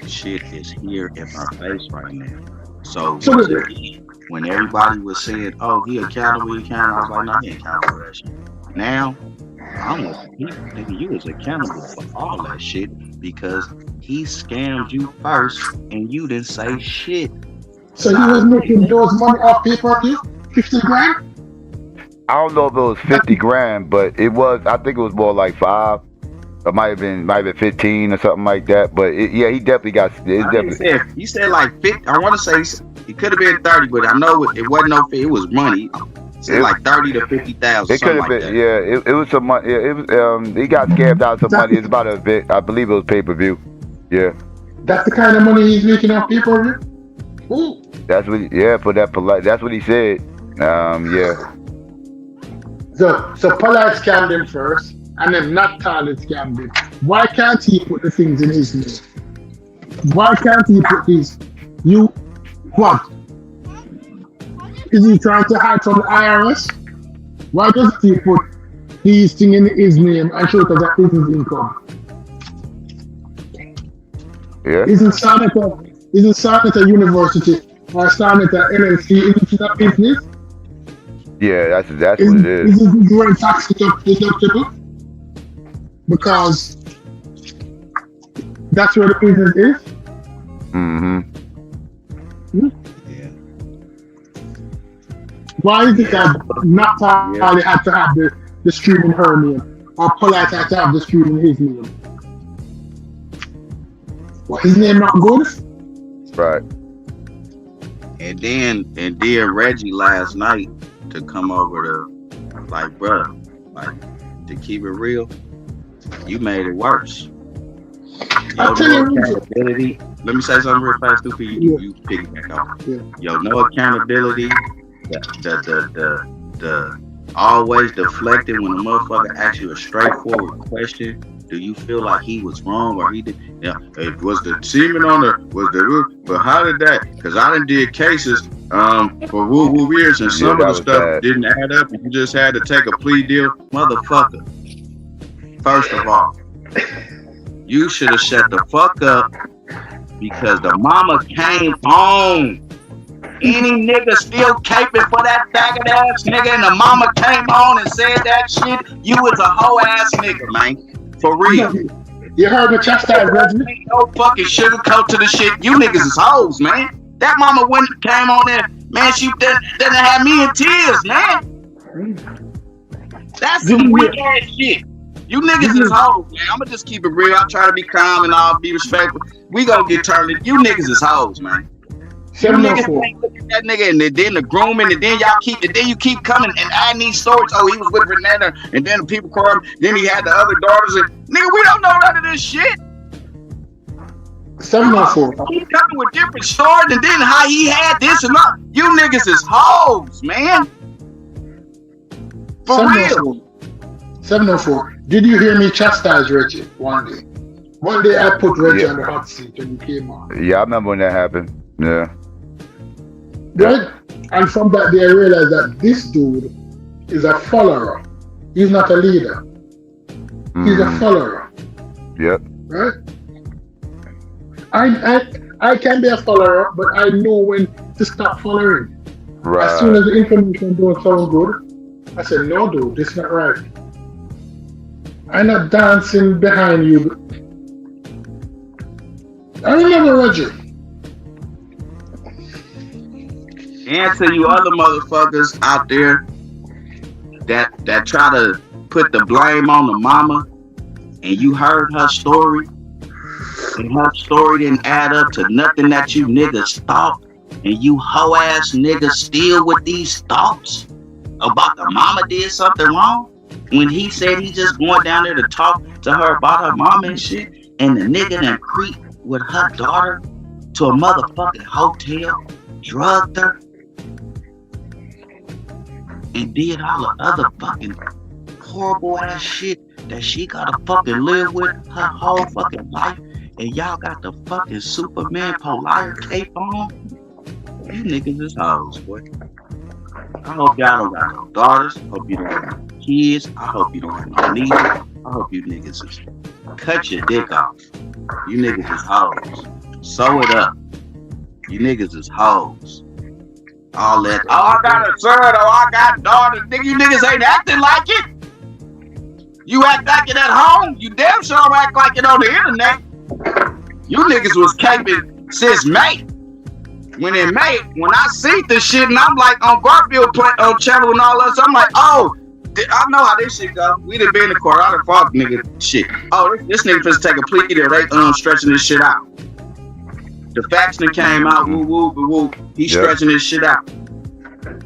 shit is here in our face right now. So when everybody was saying, "Oh, he accountable," I was like, "No, he ain't accountable for that shit." Now, nigga, you was accountable for all that shit because he scammed you first, and you didn't say shit. So he was making those money off pay-per-view, 50 grand. I don't know if it was 50 grand, but it was. I think it was more like 5. It might have been 15 or something like that. But yeah, he definitely got. You said like 50. I want to say it could have been 30, but I know it wasn't no. It was money. It was like 30 to 50,000. It could have been. That. Yeah, it was some money. Yeah, it was. He got scammed out some money. It's about a bit. I believe it was pay-per-view. Yeah. That's the kind of money he's making off pay-per-view. Ooh. That's what. Yeah, for that Polite. That's what he said. Yeah. So Polite scammed him first, and then not Talent scammed him. Why can't he put the things in his name? Why can't he put these? You what? Is he trying to hide from the IRS? Why doesn't he put these things in his name and show it as a business income? Yeah. Isn't Saneter University or Saneter LLC isn't it a business? Yeah, that's what it is. Isn't doing tax deductible? Because that's where the business is. Mm-hmm. Yeah. Why is it that not Natalie had to have the stream in her name, or Polite had to have the stream in his name? Well, his name not good? Right. And then Reggie last night to come over to, like, bro, like, to keep it real, you made it worse. Let me say something real fast too for you. You piggyback off. Yeah. Yo, no accountability. The always deflecting when a motherfucker asks you a straightforward question. Do you feel like he was wrong or he did? Yeah, it was the semen on but how did that? Because I done did cases for woo years and some of the stuff didn't add up and you just had to take a plea deal. Motherfucker. First of all, you should have shut the fuck up because the mama came on. Any nigga still caping for that faggot ass nigga and the mama came on and said that shit, you was a hoe ass nigga, man. For real. You heard me chastise, Reggie? Ain't no fucking sugarcoat to the shit. You niggas is hoes, man. That mama went came on there, man, she doesn't have me in tears, man. That's some weak ass shit. You niggas is hoes, man. I'ma just keep it real. I try to be calm and I'll be respectful. We gonna get turned. You niggas is hoes, man. You niggas ain't looking that nigga, and then the grooming, and then you keep coming and adding these stories. Oh, he was with Renee, and then the people call him. Then he had the other daughters, and nigga, we don't know none of this shit. 704. Keep coming with different stories, and then how he had this and that. You niggas is hoes, man. For real. 704. Did you hear me chastise Reggie one day? One day I put Reggie on the hot seat when he came on. Yeah, I remember when that happened. Yeah. Right? And from that day I realized that this dude is a follower. He's not a leader. He's a follower. Yep. Right? I can be a follower, but I know when to stop following. Right. As soon as the information don't sound good, I said, no dude, this is not right. I'm not dancing behind you. I remember Roger. And to you other motherfuckers out there that try to put the blame on the mama, and you heard her story, and her story didn't add up to nothing that you niggas thought, and you hoe ass niggas still with these thoughts about the mama did something wrong, when he said he just going down there to talk to her about her mama and shit, and the nigga done creep with her daughter to a motherfucking hotel, drugged her, and did all the other fucking horrible ass shit that she gotta fucking live with her whole fucking life, and y'all got the fucking Superman Polar cape on. You niggas is hoes, boy. I hope y'all don't got no daughters. I hope you don't got no kids. I hope you don't have no nieces. I hope you niggas is cut your dick off. You niggas is hoes. Sew it up. You niggas is hoes. All that. Oh, I got a son. Oh, I got daughters. Nigga, you niggas ain't acting like it. You act like it at home. You damn sure don't act like it on the internet. You niggas was caping since May. When in May, when I see this shit and I'm like on Garfield channel and all that, so I'm like, oh, I know how this shit go. We done been in the court. I done fought nigga shit. Oh, this nigga finna take a plea deal. They stretching this shit out. The facts that came out, woo woo woo woo. He stretching this shit out.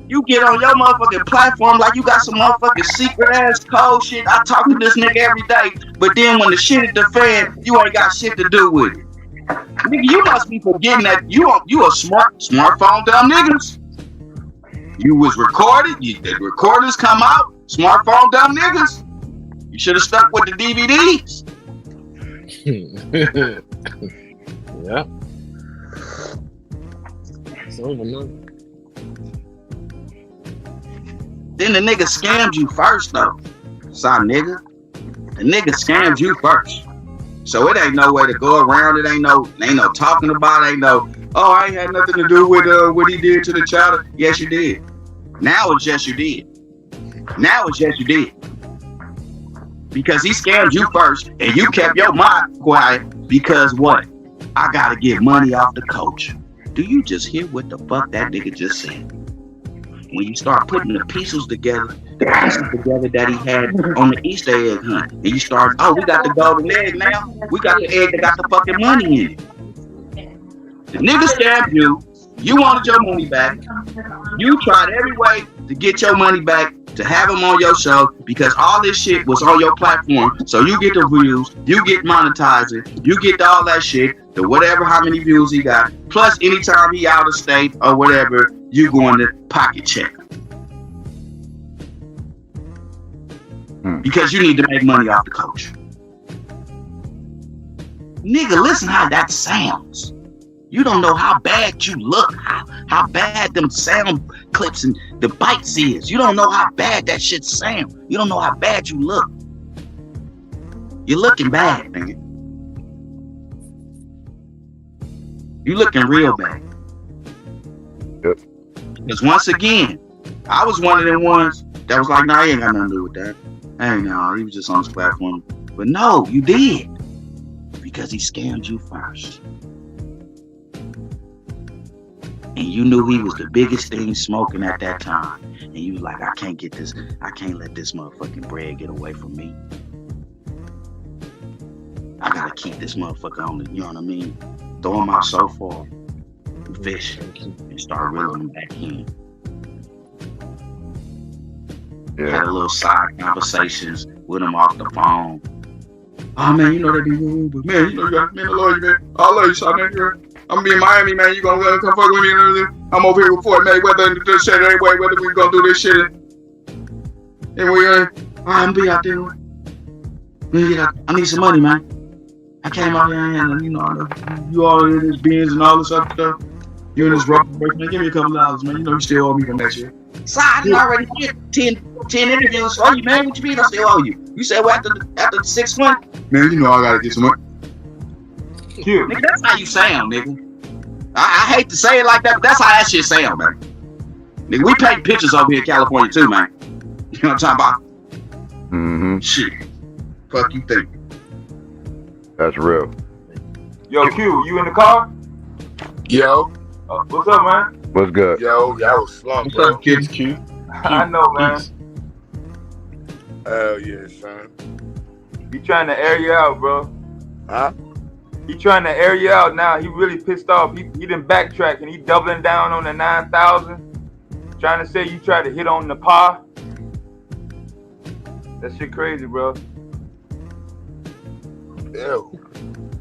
You get on your motherfucking platform like you got some motherfucking secret ass cold shit. I talk to this nigga every day, but then when the shit is the fan, you ain't got shit to do with it. Nigga, you must be forgetting that you a smartphone dumb niggas. You was recorded. The recordings come out. Smartphone dumb niggas. You should have stuck with the DVDs. Yeah. It's over now. Then the nigga scammed you first though. Son nigga. The nigga scammed you first. So it ain't no way to go around it. Ain't no talking about it. Ain't no, oh, I ain't had nothing to do with what he did to the child. Yes, you did. Now it's just you did. Now it's just you did. Because he scammed you first and you kept your mind quiet because what? I gotta get money off the coach. Do you just hear what the fuck that nigga just said? When you start putting the pieces together that he had on the Easter egg hunt, and you start, oh, we got the golden egg now. We got the egg that got the fucking money in it. The nigga scammed you. You wanted your money back. You tried every way to get your money back, to have him on your show, because all this shit was on your platform. So you get the views, you get monetizing, you get all that shit, the whatever, how many views he got. Plus, anytime he out of state or whatever, you going to pocket check. Because you need to make money off the coach. Nigga, listen how that sounds. You don't know how bad you look, how bad them sound clips and the bites is. You don't know how bad that shit sound. You don't know how bad you look. You're looking bad, nigga. You looking real bad. Yep. Because once again, I was one of them ones that was like, nah, he ain't got nothing to do with that. Hey, no, he was just on his platform. But no, you did. Because he scammed you first. And you knew he was the biggest thing smoking at that time. And you was like, I can't let this motherfucking bread get away from me. I gotta keep this motherfucker on the, you know what I mean? Throw him out so far. fish and start reeling them back in. Had a little side conversations with them off the phone. Oh man, you know they be rude, but man, you know you got man, I love you, man. I love you, Saneter. I'm gonna be in Miami, man. You gonna come fuck with me and everything. I'm over here with Fort Mayweather and this shit anyway, whether we gonna do this shit. And we I'm gonna be out there. I need some money, man. I came out here and you know, you all in this beans and all this other stuff. You in this rubber, man. Give me a couple dollars, man. You know you still owe me from that shit. So I didn't already get 10 interviews for you, man. What you mean I still owe you? You said, well, after the 6 months? Man, you know I gotta get some money. Cute. Nigga, that's how you sound, nigga. I hate to say it like that, but that's how that shit sound, man. Nigga, we paint pictures over here in California too, man. You know what I'm talking about? Mm-hmm. Shit. Fuck you think? That's real. Yo, Q, you in the car? Yo. What's up, man? What's good? Yo, y'all was slumped, bro. What's up, kids? Q? I know, man. Hell yeah, son. He trying to air you out, bro. Huh? He trying to air you out now. He really pissed off. He didn't backtrack and he doubling down on the 9,000. Trying to say you tried to hit on the par. That shit crazy, bro. Ew.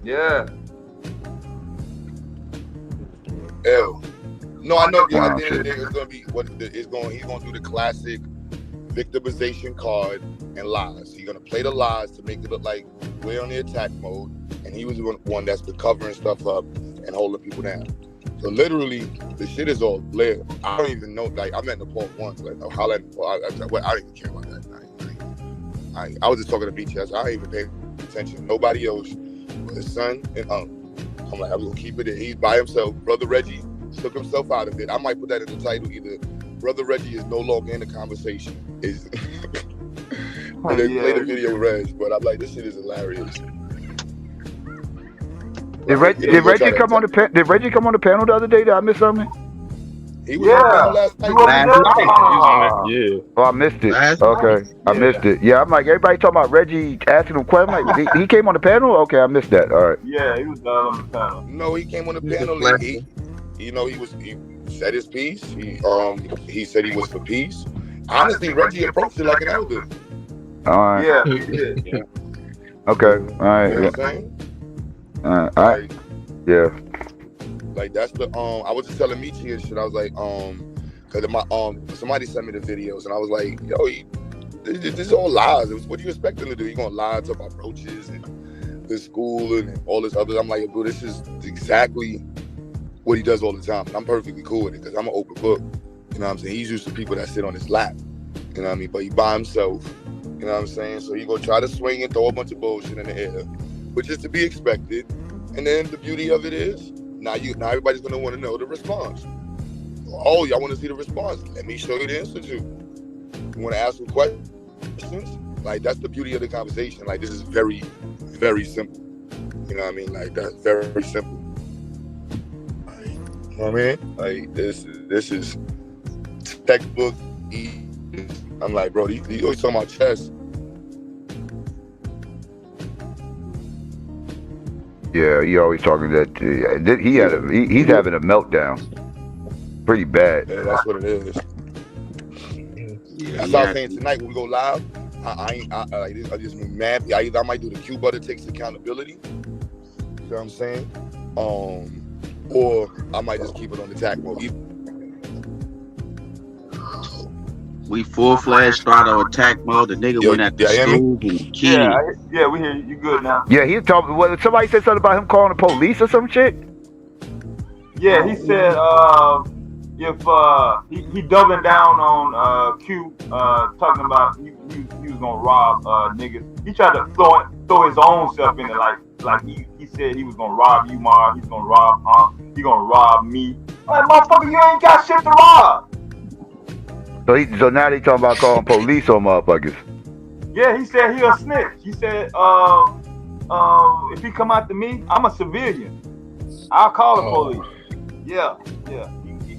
Yeah. Ew. No, I know. At the end of the day, it's gonna be what he's gonna do the classic victimization card and lies. He's gonna play the lies to make it look like we're on the attack mode, and he was the one that's been covering stuff up and holding people down. So literally, the shit is all clear. I don't even know. Like I met Nepal once. Like how I don't even care about that. I was just talking to BTS. I ain't even pay attention. Nobody else but his son and I'm like, I'm gonna keep it in. He's by himself. Brother Reggie took himself out of it. I might put that in the title either. Brother Reggie is no longer in the conversation. Is and then play the video Reg, but I'm like, this shit is hilarious. Did Reggie come on the panel the other day? Did I miss something? He was on the panel last night. Yeah. Oh, I missed it. Okay, I missed it. Yeah, I'm like, everybody talking about Reggie asking him questions. I'm like, he came on the panel? Okay, I missed that. All right. Yeah, he was on the panel. No, he came on the panel and he said his piece. He said he was for peace. Honestly, Reggie approached it like an elder. All right. Yeah, he did. Okay. All right. You know what I'm saying? All right. Yeah. Like that's the I was just telling Michi and shit. I was like because my somebody sent me the videos and I was like, yo, this is all lies. What do you expect him to do? You gonna lie to my approaches and the school and all this other? I'm like, bro, this is exactly what he does all the time. And I'm perfectly cool with it because I'm an open book. You know what I'm saying? He's used to people that sit on his lap. You know what I mean? But he by himself. You know what I'm saying? So he gonna try to swing and throw a bunch of bullshit in the air, which is to be expected. And then the beauty of it is, now everybody's gonna want to know the response. Oh, y'all want to see the response? Let me show you the answer to. You want to ask some questions? Like that's the beauty of the conversation. Like this is very, very simple. You know what I mean? Like that's very, very simple. You know what I mean? Like this is textbook. I'm like, bro, you always talking about chess. Yeah, he always talking that. He's having a meltdown. Pretty bad. Yeah, that's what it is. That's what I was saying tonight when we go live. I just been mad. I might do the Q butter takes accountability. You know what I'm saying? Or I might just keep it on attack mode. We full-fledged throttle attack mode. The nigga went at the school and killed. Yeah, we hear you. You good now? Yeah, he's talking. Well, somebody said something about him calling the police or some shit. Yeah, he said if he doubling down on Q talking about he was gonna rob niggas. He tried to throw his own self in it, like he said he was gonna rob you, Mar. He's gonna rob he gonna rob me. Like motherfucker, you ain't got shit to rob. So now they talking about calling police on motherfuckers. Yeah, he said he a snitch. He said if he come after me, I'm a civilian. I'll call the police. Yeah.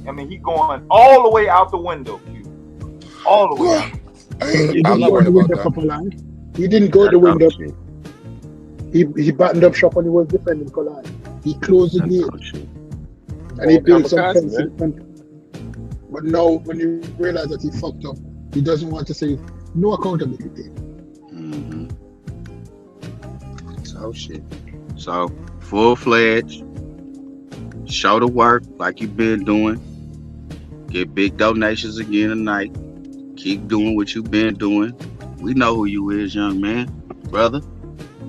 I mean, he going all the way out the window, Q. All the way. I'm not worried about that. He didn't go the window. He buttoned up shop when he was defending Collide. He closed the gate. And he All built some kamikaze, fence to man. the country. But now, when you realize that he fucked up, he doesn't want to say no accountability. Mm-hmm. So shit. So full-fledged, show the work like you've been doing. Get big donations again tonight. Keep doing what you've been doing. We know who you is, young man, brother.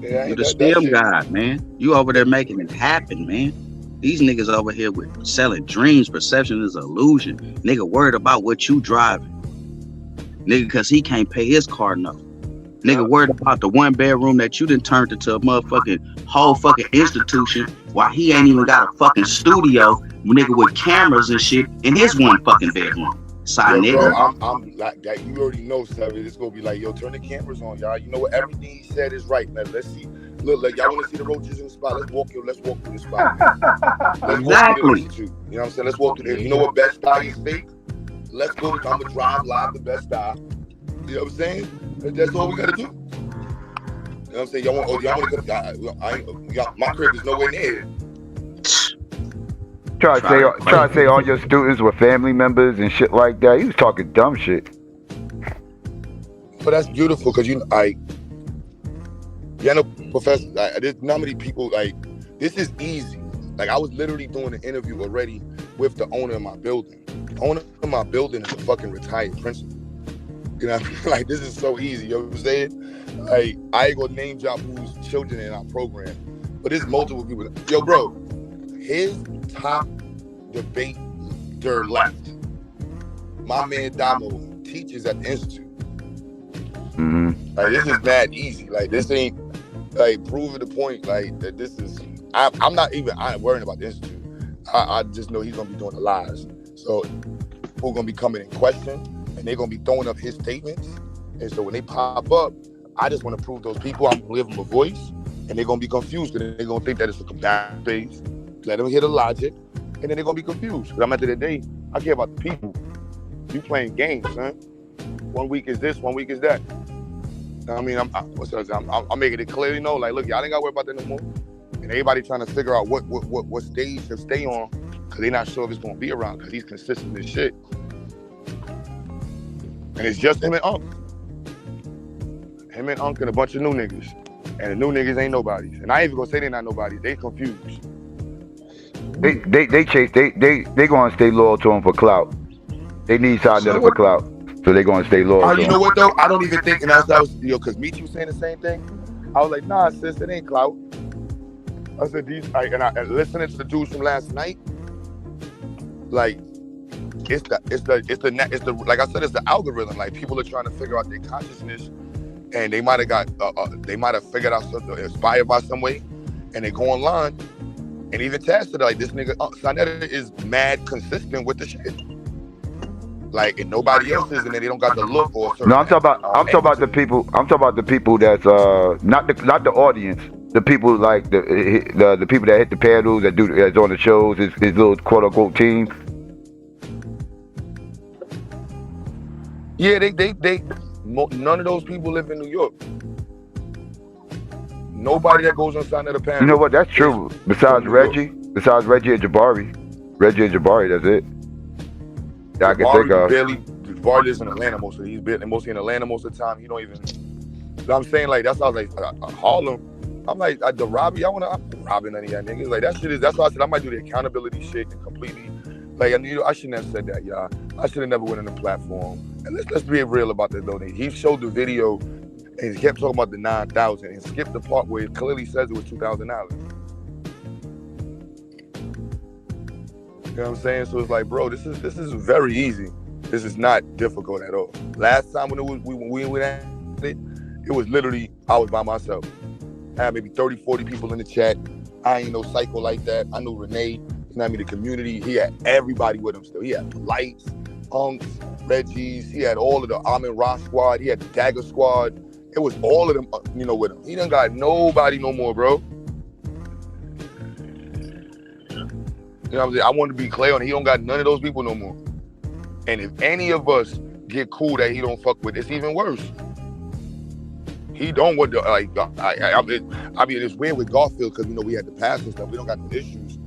Yeah, You the that STEM shit. guy, man. You over there making it happen, man. These niggas over here with selling dreams. Perception is illusion. Nigga worried about what you driving. Nigga, cause he can't pay his car note. Nigga worried about the one bedroom that you done turned into a motherfucking whole fucking institution while he ain't even got a fucking studio, nigga, with cameras and shit in his one fucking bedroom. Side Yo, bro, nigga. I'm like that. You already know, Savvy. It's gonna be like, yo, turn the cameras on, y'all. You know what? Everything he said is right. Now let's see. Look, like y'all want to see the roaches in the spot? Let's walk through the spot, man. Let's walk through the institute. You know what I'm saying? Let's walk through there. You know what? Best Buy is fake. Let's go. I'm gonna drive live to Best Buy. You know what I'm saying? That's all we gotta do. You know what I'm saying? Y'all want to come? My crib is nowhere near. Try to say all your students were family members and shit like that. He was talking dumb shit. But that's beautiful because professor, there's not many people this is easy. Like I was literally doing an interview already with the owner of my building. The owner of my building is a fucking retired principal. You know what I mean? Like this is so easy. You know what I'm saying? Like I ain't gonna name drop who's children in our program, but there's multiple people. Yo, bro, his top debater left. My man Damo teaches at the institute. Mm-hmm. Like this is mad easy. Like this ain't like proving the point. Like that this is. I ain't worrying about the institute. I just know he's gonna be doing the lies. So people gonna be coming in question, and they're gonna be throwing up his statements. And so when they pop up, I just want to prove those people. I'm gonna give them a voice, and they're gonna be confused because they're gonna think that it's a combative phase. Let them hear the logic, and then they're gonna be confused. Because at the end of the day, I care about the people. You playing games, son. 1 week is this, 1 week is that. I mean, I'm making it clear, you know, like, look, y'all ain't got to worry about that no more. And everybody trying to figure out what stage to stay on because they're not sure if it's going to be around because he's consistent as shit. And it's just him and Unc. Him and Unc and a bunch of new niggas. And the new niggas ain't nobodies. And I ain't even going to say they're not nobodies. They confused. They going to stay loyal to him for clout. They need Saneter for clout. So they're going to stay loyal to him. You know what, though? I don't even think, and I was, because Michi was saying the same thing. I was like, nah, sis, it ain't clout. I said, and listening to the dudes from last night, like, it's the like I said, it's the algorithm. Like, people are trying to figure out their consciousness, and they might have figured out something, inspired by some way, and they go online, and even tested like this nigga, Saneter is mad consistent with the shit. Like, and nobody else is, and they don't got the look or certain. No, I'm talking about the people. I'm talking about the people that's not the audience. The people like the people that hit the pedals that's on the shows. His little quote unquote team. Yeah, none of those people live in New York. Nobody that goes on Saneter panel. You know what? That's true. Besides Reggie and Jabari, that's it. I can think of. Jabari lives in Atlanta most of the time. He's mostly in Atlanta most of the time. He don't even. You know what I'm saying? Like, that's why I was like, Harlem. I'm like, the robbing, I'm robbing none of y'all niggas. Like, that shit is, that's why I said I might do the accountability shit and completely. Like, I shouldn't have said that, y'all. I should have never went on the platform. And let's be real about this, though. He showed the video and he kept talking about the 9,000 and skipped the part where it clearly says it was $2,000. You know what I'm saying? So it's like, bro, this is very easy. This is not difficult at all. Last time when we went at it, it was literally, I was by myself. I had maybe 30, 40 people in the chat. I ain't no psycho like that. I knew Renee, you know what I mean, the community. He had everybody with him still. He had Lights, Unks, Reggie's. He had all of the Amin Ra squad. He had the Dagger squad. It was all of them, with him. He done got nobody no more, bro. You know what I'm saying? I want to be clear on it. He don't got none of those people no more. And if any of us get cool that he don't fuck with, it's even worse. He don't want to, like, I mean, it's weird with Garfield because, we had the past and stuff. We don't got no issues.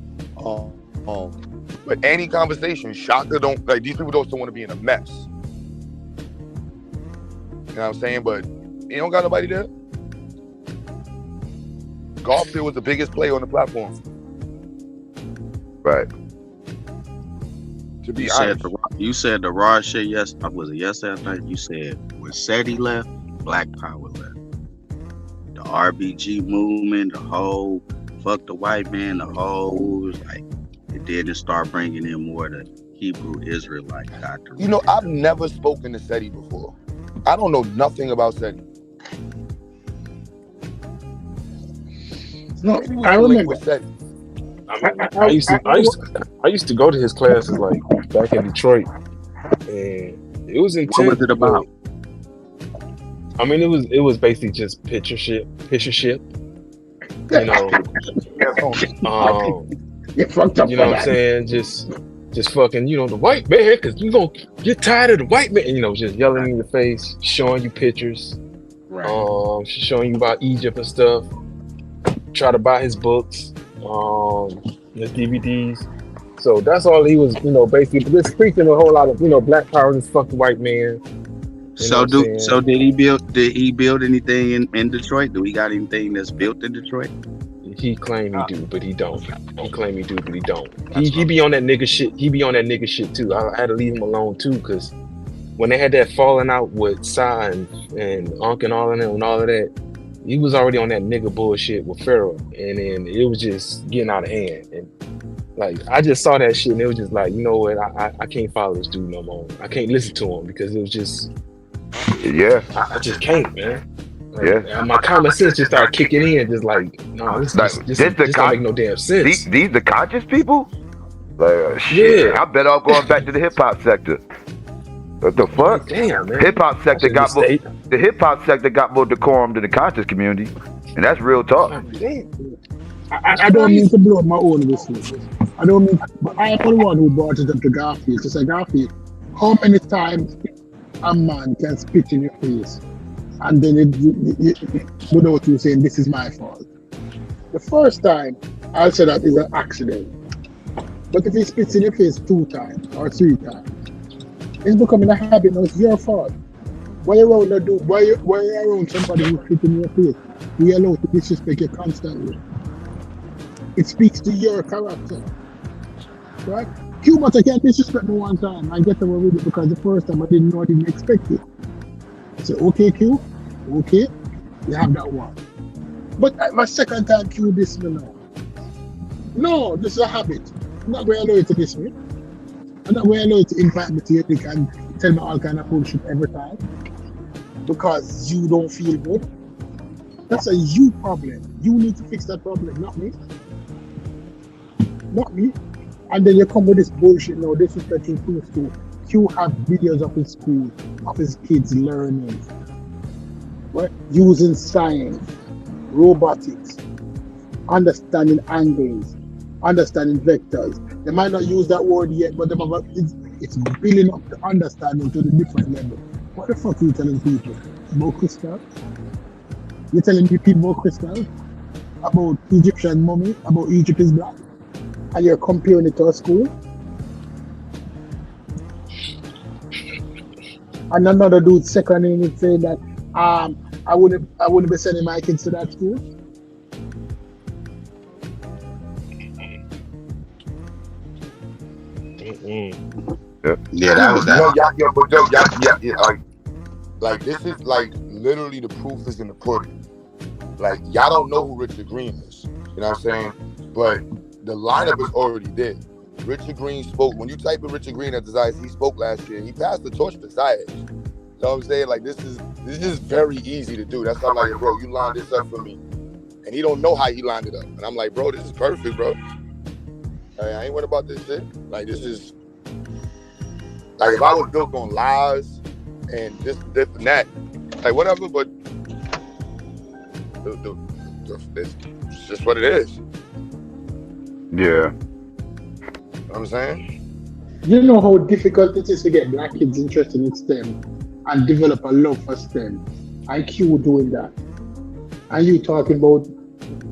But any conversation, Shaka don't like these people don't still want to be in a mess. You know what I'm saying? But you don't got nobody there. Garfield was the biggest player on the platform. Right. To be You honest. said the raw shit was it yesterday? I think you said when SETI left, Black Power left. The RBG movement, the whole fuck the white man, the whole was like it didn't start bringing in more the Hebrew Israelite doctrine. You know, I've never spoken to SETI before. I don't know nothing about SETI. No, I remember. I used to go to his classes like back in Detroit, and it was intense. What was it about? I mean, it was basically just pictureship. You know, you fucked up. You know what I'm saying? Just fucking, you know, the white man, because you gonna get tired of the white man. You know, just yelling in your face, showing you pictures, showing you about Egypt and stuff. Try to buy his books, his DVDs. So that's all he was, you know, basically just preaching a whole lot of, you know, black power and fuck the white man. So did he build anything in Detroit? Do he got anything that's built in Detroit? He claimed he do, but he don't. He claimed he do, but he don't. He be on that nigga shit. He be on that nigga shit too. I had to leave him alone too, because when they had that falling out with Sai and Unc and all of them and all of that, he was already on that nigga bullshit with Pharaoh, and then it was just getting out of hand. And like I just saw that shit, and it was just like, you know what, I can't follow this dude no more. I can't listen to him because it was just, I just can't, man. Like, my common sense just started kicking in, just like, no, this don't make no damn sense. These the conscious people? Like, shit, I better off going back to the hip hop sector. What the fuck? Damn, man. Hip hop sector got more. The hip hop sector got more decorum than the conscious community, and that's real talk. I don't mean to blow my own whistle. I don't mean, but I am the one who brought it up to Garfield to say, Garfield, how many times a man can spit in your face, and then without you saying this is my fault? The first time, I'll say that is an accident. But if he spits in your face 2 times or 3 times, it's becoming a habit now. It's your fault. Why you around that dude? Why you around somebody who's spitting in your face? We allowed to disrespect you constantly. It speaks to your character, right? Q, but I can't disrespect me one time. I get away with it because the first time I didn't know, I didn't expect it. I said, okay, Q, okay, you have that one. But my second time, Q diss me now. No, this is a habit. I'm not going to allow you to diss me. I'm not going to allow you to invite me to your dick and tell me all kind of bullshit every time because you don't feel good. That's a you problem. You need to fix that problem, not me. Not me. And then you come with this bullshit now, disrespecting things too. You have videos of his school, of his kids learning, right? Using science, robotics, understanding angles, understanding vectors. They might not use that word yet, but it's building up the understanding to the different level. What the fuck are you telling people? About crystal? You're telling people about crystal? About Egyptian mummy? About Egypt is black? And you're comparing it to a school? And another dude seconding it saying that I wouldn't be sending my kids to that school. Yeah, that was that. Like this is like literally the proof is in the pudding. Like y'all don't know who Richard Green is, you know what I'm saying? But the lineup is already there. Richard Green spoke. When you type in Richard Green at the XyayX, he spoke last year. He passed the torch to XyayX. You know what I'm saying? Like this is very easy to do. That's why I'm like, bro, you lined this up for me, and he don't know how he lined it up. And I'm like, bro, this is perfect, bro. I ain't worried about this shit. Like this is like if I was built on lies and this and that, like whatever. But it's just what it is. Yeah. You know what I'm saying? You know how difficult it is to get black kids interested in STEM and develop a love for STEM. And Q doing that. And you talking about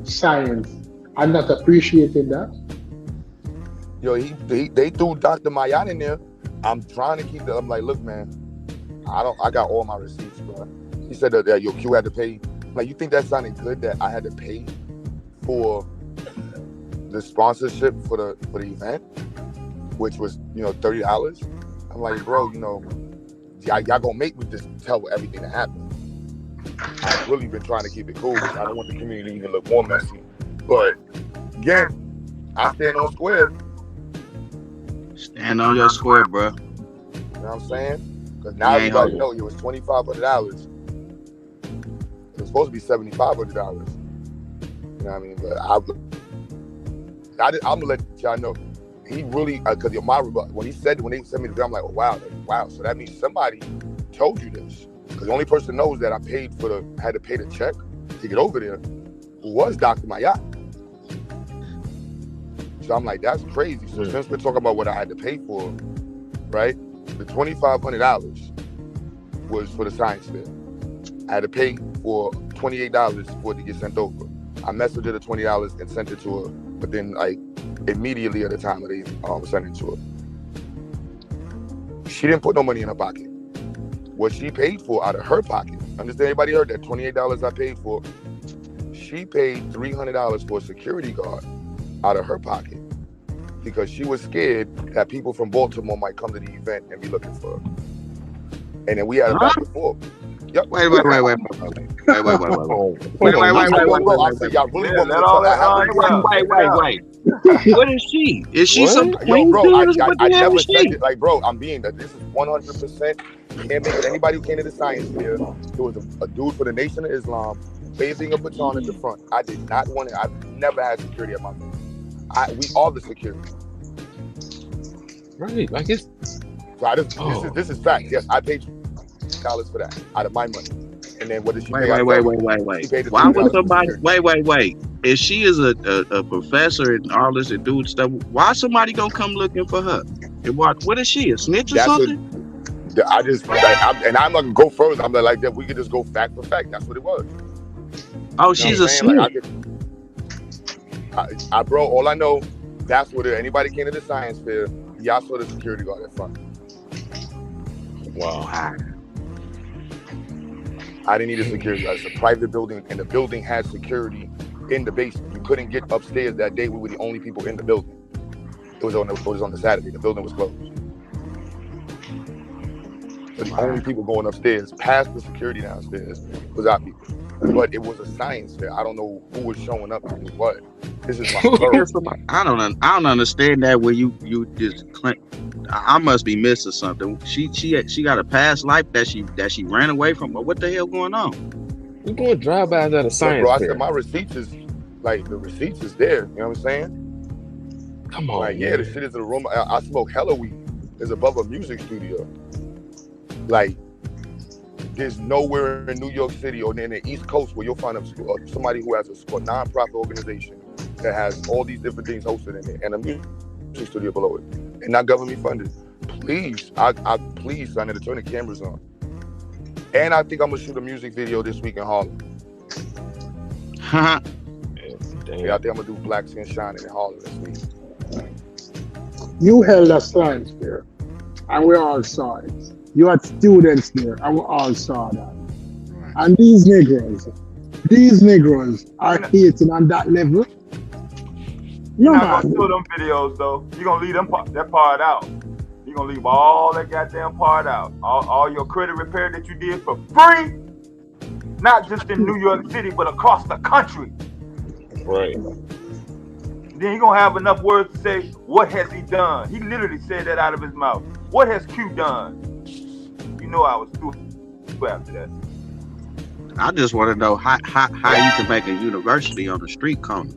science and not appreciating that. Yo, they threw Dr. Mayat in there. I'm trying to keep that. I'm like, look, man, I got all my receipts, bro. He said that your Q had to pay. Like, you think that sounded good that I had to pay for the sponsorship for the event, which was, you know, $30? I'm like, bro, you know, y'all gonna make me just tell everything that happened. I've really been trying to keep it cool because I don't want the community to even look more messy. But again, I stand on square. Stand on your square, bro. You know what I'm saying? Because now everybody know it was $2,500. It was supposed to be $7,500. You know what I mean? But I'm gonna let y'all know. He really, because when they sent me the bill, I'm like, oh, wow. So that means somebody told you this. Because the only person knows that I had to pay the check to get over there was Dr. Mayat. So I'm like, that's crazy. So since we're talking about what I had to pay for, right? The $2,500 was for the science fair. I had to pay for $28 for it to get sent over. I messaged her the $20 and sent it to her, but then like immediately at the time they sent it to her. She didn't put no money in her pocket. What she paid for out of her pocket, understand, everybody heard that $28 I paid for, she paid $300 for a security guard out of her pocket because she was scared that people from Baltimore might come to the event and be looking for her. And then we had a back and forth. Yep. Wait. Y'all really want me to talk? Wait. What is she? Is she some queen? Yo, bro, I never said it. Like, bro, I'm being that this is 100%. Can't make it. Anybody who came to the science fair, there was a dude for the Nation of Islam facing a baton at the front. I did not want it. I've never had security at my face. We are the security. Right, like it's. So this is fact. Yes, I paid $2 for that out of my money. And then what did she pay? Wait. Why would somebody? Wait. If she is a professor and all this and doing stuff, why somebody gonna come looking for her? And what is she? A snitch or something? I'm not gonna go further. I'm like that. We could just go fact for fact. That's what it was. Oh, she's a snitch. Like, bro, all I know, that's what anybody came to the science fair. Y'all saw the security guard at front. Wow. I didn't need a security guard. It's a private building, and the building had security in the basement. You couldn't get upstairs that day. We were the only people in the building. It was on the Saturday. The building was closed. So the only people going upstairs, past the security downstairs, was our people. But it was a science fair. I don't know who was showing up and what. This is my first. I don't understand that where you just I must be missing something. She got a past life that she ran away from. But what the hell going on? You doing drive-bys at a science fair? I said my receipts is the receipts is there. You know what I'm saying? Come on, like, yeah, the shit is in the room. I smoke hella weed. It's above a music studio. Like, there's nowhere in New York City or in the East Coast where you'll find somebody who has a non-profit organization that has all these different things hosted in it and a music studio below it, and not government funded. Please, please, I need to turn the cameras on. And I think I'm gonna shoot a music video this week in Harlem. Yeah, I think I'm gonna do Black Skin Shining in Harlem this week. You held a science fair, and we all saw it. You had students there, and we all saw that. Right. And these Negroes are hating on that level. You're not gonna do them videos though. You're gonna leave that part out. You're gonna leave all that goddamn part out. All your credit repair that you did for free, not just in New York City, but across the country. Right. Then you're gonna have enough words to say, what has he done? He literally said that out of his mouth. What has Q done? You know I was through after that. I just want to know how you can make a university on the street corner.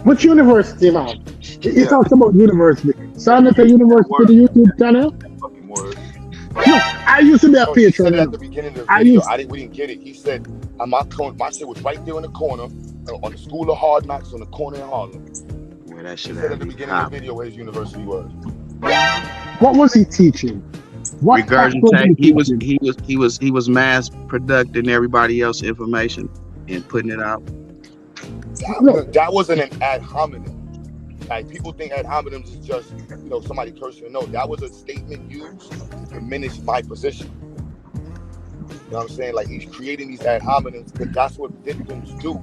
Which university, man? You talked about university. Saneter University, the YouTube channel? No, I used to be a patron. At the beginning of the video, we didn't get it. He said, my shit was right there in the corner, on the School of Hard Knocks on the corner in Harlem. Where that shit he said at the beginning of the video where his university was. What was he teaching? Regurgitate. He was mass producing everybody else's information and putting it out. That wasn't an ad hominem. Like people think ad hominems is just, you know, somebody cursing. No, that was a statement used to diminish my position. You know what I'm saying? Like he's creating these ad hominems because that's what victims do. You know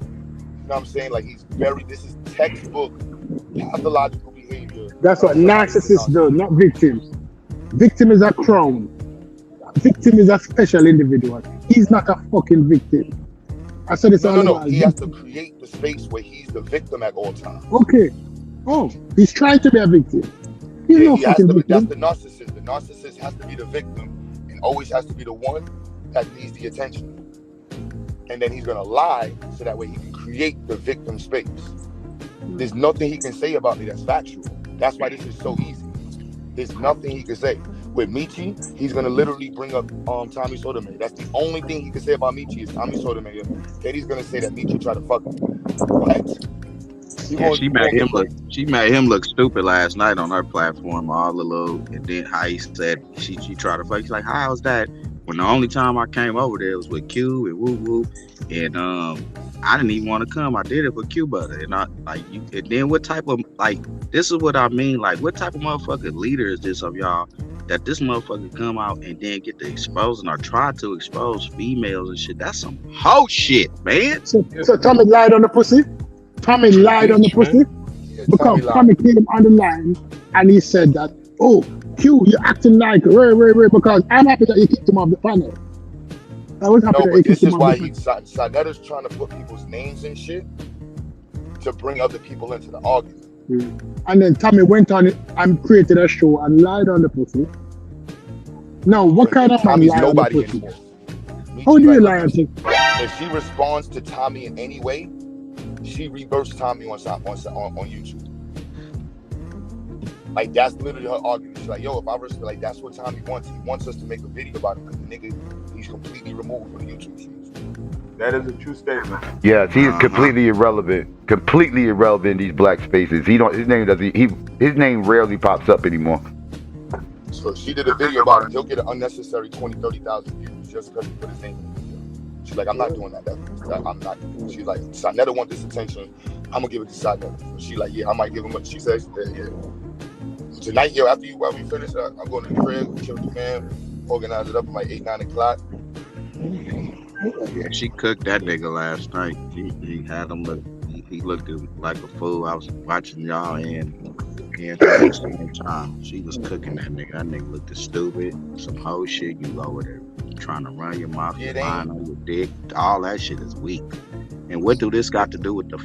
what I'm saying? Like this is textbook pathological behavior. That's what narcissists do, not victims. Victim is a crown. Victim is a special individual. He's not a fucking victim. I said it's all about He has to create the space where he's the victim at all times. Okay. Oh, he's trying to be a victim. He's no fucking victim. That's the narcissist. The narcissist has to be the victim and always has to be the one that needs the attention. And then he's gonna lie so that way he can create the victim space. There's nothing he can say about me that's factual. That's why this is so easy. There's nothing he can say. With Michi, he's gonna literally bring up Tommy Sotomayor. That's the only thing he can say about Michi is Tommy Sotomayor. Then he's gonna say that Michi tried to fuck him. What? Yeah, she made him look stupid last night on her platform, all the little, and then how he said she tried to fuck. He's like, how was that? When the only time I came over there was with Q and Woo Woo, and I didn't even want to come. I did it for Q Butter, and and then what type of this is what I mean, like what type of motherfucking leader is this of y'all that this motherfucker come out and then get to exposing or try to expose females and shit? That's some hoe shit, man. So Tommy lied on the pussy. Tommy lied on the pussy because Tommy came on the line and he said that, oh, Q, you're acting like Ray, because I'm happy that you kicked him off the panel. I was happy that you kicked him off the panel. Saneta's trying to put people's names and shit to bring other people into the argument. And then Tommy went on it and created a show and lied on the pussy. Now, what kind of man lied on the pussy? How do you lie on it? If she responds to Tommy in any way, she reverses Tommy on YouTube. Like that's literally her argument. She's like, yo, if I was like, that's what Tommy wants. He wants us to make a video about him because the nigga, he's completely removed from the YouTube streams. That is a true statement. Yes, he is completely irrelevant. Completely irrelevant in these black spaces. His name rarely pops up anymore. So she did a video about him. He'll get an unnecessary 20,000, 30,000 views just because he put his name in the video. She's like, I'm not doing that. I'm not. She's like, Saneta want this attention. I'm gonna give it to Saneta. She like, yeah, I might give him. She says, yeah. Tonight, yo, after we finish, I'm going to the crib, chill with the fam, organize it up at like 8, 9 o'clock. Yeah, she cooked that nigga last night. He had him look. He looked like a fool. I was watching y'all and at the same time. She was cooking that nigga. That nigga looked stupid. Some whole shit. You over there trying to run your mouth, your line on your dick. All that shit is weak. And what do this got to do with the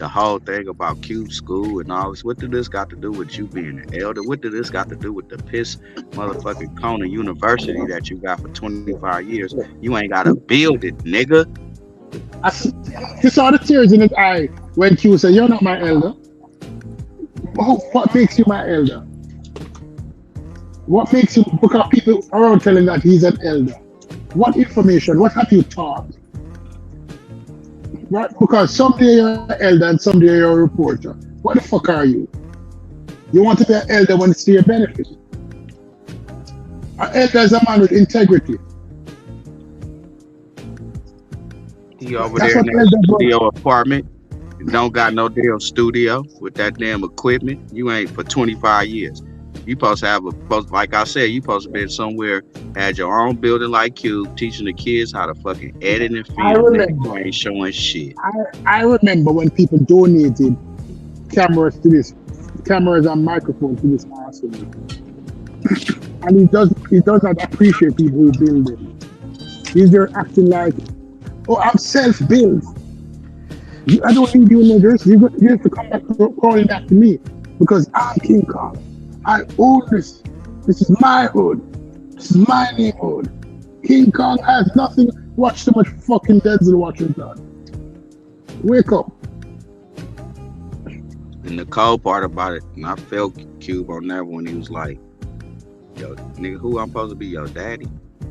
whole thing about Q school and all this? What do this got to do with you being an elder? What do this got to do with the piss motherfucking Kona University that you got for 25 years? You ain't got to build it, nigga. He saw the tears in his eye when Q said, you're not my elder. What makes you my elder? What makes you, because people are telling that he's an elder. What information, what have you taught? Right? Because someday you're an elder and someday you're a reporter. What the fuck are you? You want to be an elder when it's to your benefit. An elder is a man with integrity. He over there in that studio apartment. Don't got no damn studio with that damn equipment. You ain't for 25 years. You supposed to have like I said, you supposed to be somewhere, had your own building like Cube, teaching the kids how to fucking edit and film. I remember. You ain't showing shit. I remember when people donated cameras and microphones to this hospital. And he does not appreciate people who build it. He's there acting like, oh, I'm self-built. I don't need you niggers. You have to come back crawling back to me because I'm King Kong. I own this. This is my hood. This is my neighborhood. King Kong has nothing. Watch too much fucking Denzel Washington. Wake up. And the cold part about it, and I felt Cube on that when he was like, yo, nigga, who I'm supposed to be, your daddy?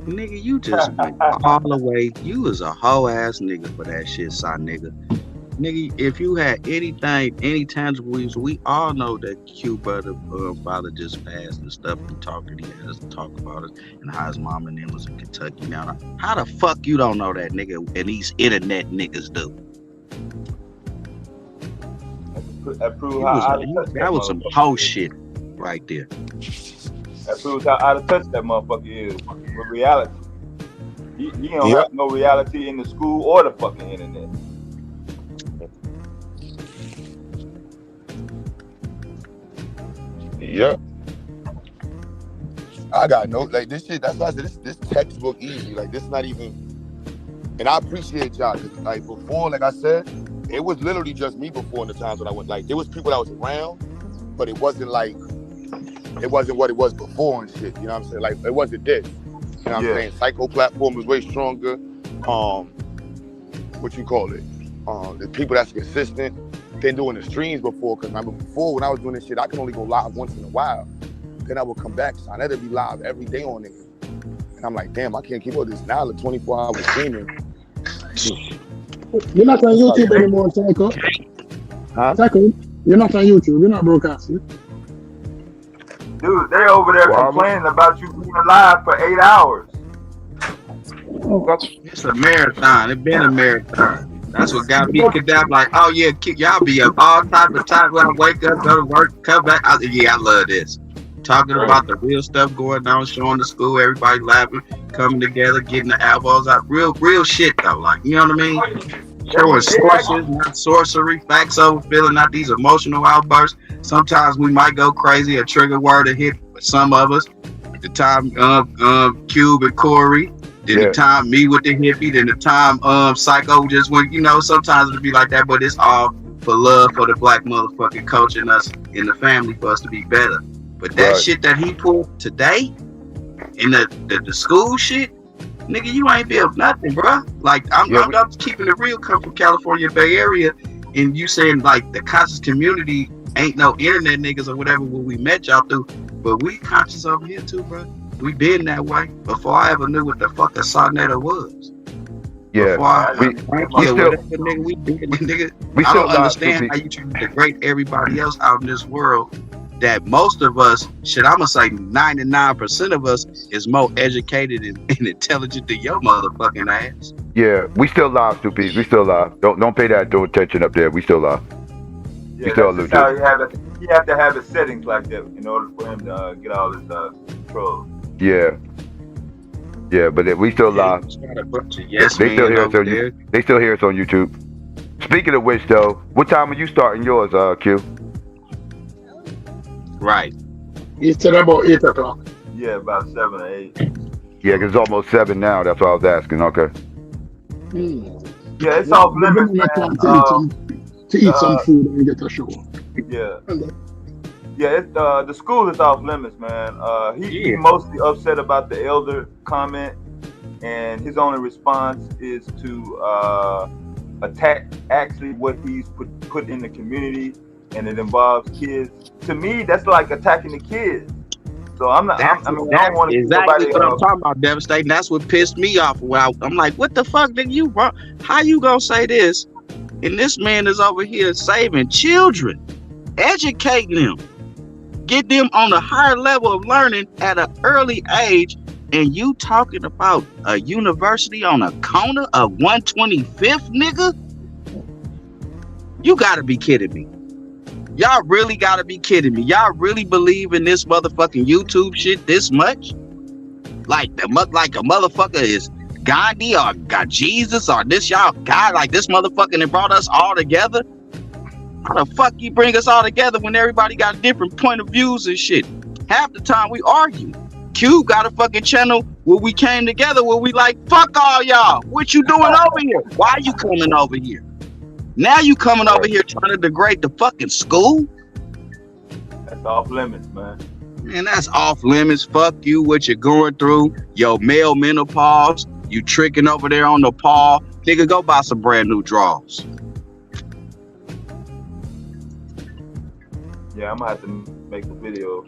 Nigga, you just went all the way. You was a hoe ass nigga for that shit, son, nigga. Nigga, if you had anything, any tangible reason, we all know that Q brother father just passed and stuff and talking. He has to talk about it and how his mom and them was in Kentucky. Now, how the fuck you don't know that, nigga, and these internet niggas do? That proves He how was out of touch that that was some motherfucker hoe is. shit right there. That proves how out of touch that motherfucker is with reality. He don't Yep. have no reality in the school or the fucking internet. Yep. I got no like this shit. That's why I said this textbook easy. Like this not even. And I appreciate y'all because like before, like I said, it was literally just me before in the times when I went. Like there was people that was around, but it wasn't like it wasn't what it was before and shit. You know what I'm saying? Like it wasn't this. You know what I'm saying? Psycho platform was way stronger. What you call it? The people that's consistent. Been doing the streams before because remember before when I was doing this shit, I could only go live once in a while. Then I would come back. So I had to be live every day on it. And I'm like, damn, I can't keep up with this now. The 24 hours streaming. You're not on YouTube anymore, Psycho. Huh? Psycho, you're not on YouTube. You're not broadcasting. Dude, they're over there complaining about you being live for 8 hours. It's a marathon. It's been a marathon. That's what got me kidnapped. Like, oh yeah, y'all be up all type of time when I wake up, go to work, come back. I love this. Talking about the real stuff going on, showing the school, everybody laughing, coming together, getting the elbows out. Real shit though. Like, you know what I mean? Showing sources, not sorcery, facts over feeling, not these emotional outbursts. Sometimes we might go crazy, a trigger word to hit some of us. The time Cube and Corey. Then the time me with the hippie, then the time Psycho just went, you know, sometimes it'll be like that, but it's all for love for the black motherfucking culture and us in the family for us to be better. But that shit that he pulled today in the school shit, nigga, you ain't built nothing, bro. Like I'm keeping it real, come from California Bay Area, and you saying like the conscious community ain't no internet niggas or whatever when we met y'all through, but we conscious over here too, bro. We been that way before I ever knew what the fuck a Saneter was. Yeah, I don't understand live, how you try to degrade everybody else out in this world. That most of us, I'm gonna say 99% of us is more educated and intelligent than your motherfucking ass. Yeah, we still live, Stupies. We still live. Don't pay that attention up there. We still live. Yeah, that's just how you have to have his settings like that in order for him to get all his control. Yeah, but we still live. They still hear us on They still hear us on YouTube. Speaking of which, though, what time are you starting yours, Q? Right. He said about 8 o'clock. Yeah, about 7 or 8. Yeah, because it's almost 7 now. That's what I was asking. Okay. Yeah, it's off limits, man. To eat some food and get a show. Yeah. Yeah, the school is off limits, man. He's mostly upset about the elder comment, and his only response is to attack actually what he's put in the community, and it involves kids. To me, that's like attacking the kids. So I'm not. I don't want to exactly what I'm talking about. Devastating. That's what pissed me off. I'm like, what the fuck, nigga? You wrong? How you gonna say this? And this man is over here saving children, educating them. Get them on a higher level of learning at an early age, and you talking about a university on a corner of 125th, nigga? You gotta be kidding me. Y'all really gotta be kidding me. Y'all really believe in this motherfucking YouTube shit this much? Like a motherfucker is Gandhi or got Jesus or this y'all guy, like this motherfucker that brought us all together? How the fuck you bring us all together when everybody got a different point of views and shit? Half the time we argue. Cube got a fucking channel where we came together where we like, fuck all y'all. What you doing over here? Why are you coming over here? Now you coming over here trying to degrade the fucking school? That's off limits, man. Man, that's off limits. Fuck you, what you're going through. Your male menopause. You tricking over there on the paw. Nigga, go buy some brand new drawers. Yeah, I'm gonna have to make a video.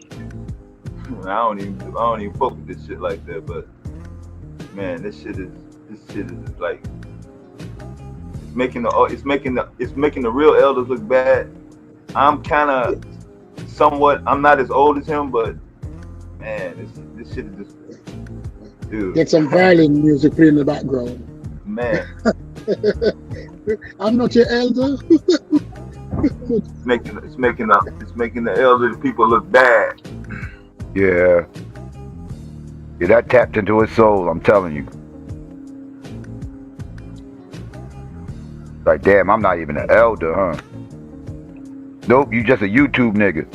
I don't even fuck with this shit like that, but man, this shit is like it's making the real elders look bad. I'm not as old as him, but man, this shit is just, dude. Get some violin music playing in the background. Man. I'm not your elder. It's making the elderly people look bad. Yeah. Yeah, that tapped into his soul, I'm telling you. Like, damn, I'm not even an elder, huh? Nope, you just a YouTube nigga.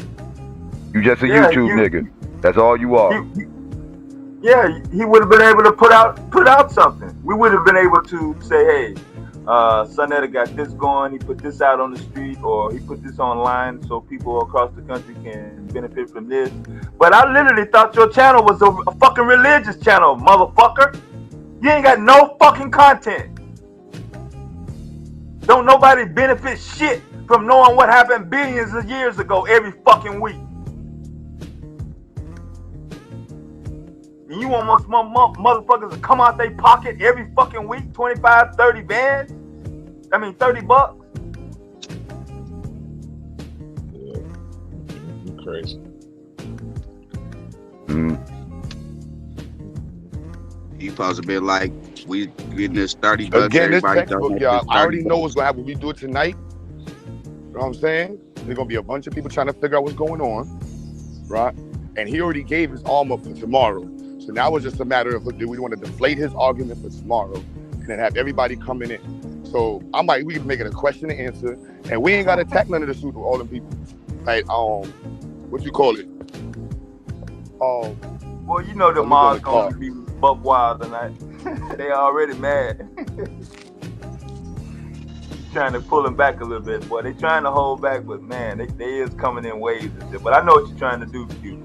You just a YouTube nigga. That's all you are. He would have been able to put out something. We would have been able to say, hey, Saneter got this going. He put this out on the street, or he put this online so people across the country can benefit from this. But I literally thought your channel was a fucking religious channel, motherfucker. You ain't got no fucking content. Don't nobody benefit shit from knowing what happened billions of years ago every fucking week. And you want most motherfuckers to come out their pocket every fucking week, 25, 30 bands? I mean, $30. Yeah, you crazy. He supposed to be like, we getting this $30. Again, this everybody textbook, donate y'all. this I already $30. know what's gonna happen when we do it tonight. You know what I'm saying? There's gonna be a bunch of people trying to figure out what's going on, right? And he already gave his armor for tomorrow. So now it's just a matter of, do we want to deflate his argument for tomorrow and then have everybody coming in? So we can make it a question and answer, and we ain't got to attack none of the suit with all them people. Like, what you call it? Well, you know the mods gonna be buck wild tonight. They already mad. Trying to pull them back a little bit, boy. They trying to hold back, but man, they is coming in waves and shit. But I know what you're trying to do, Q.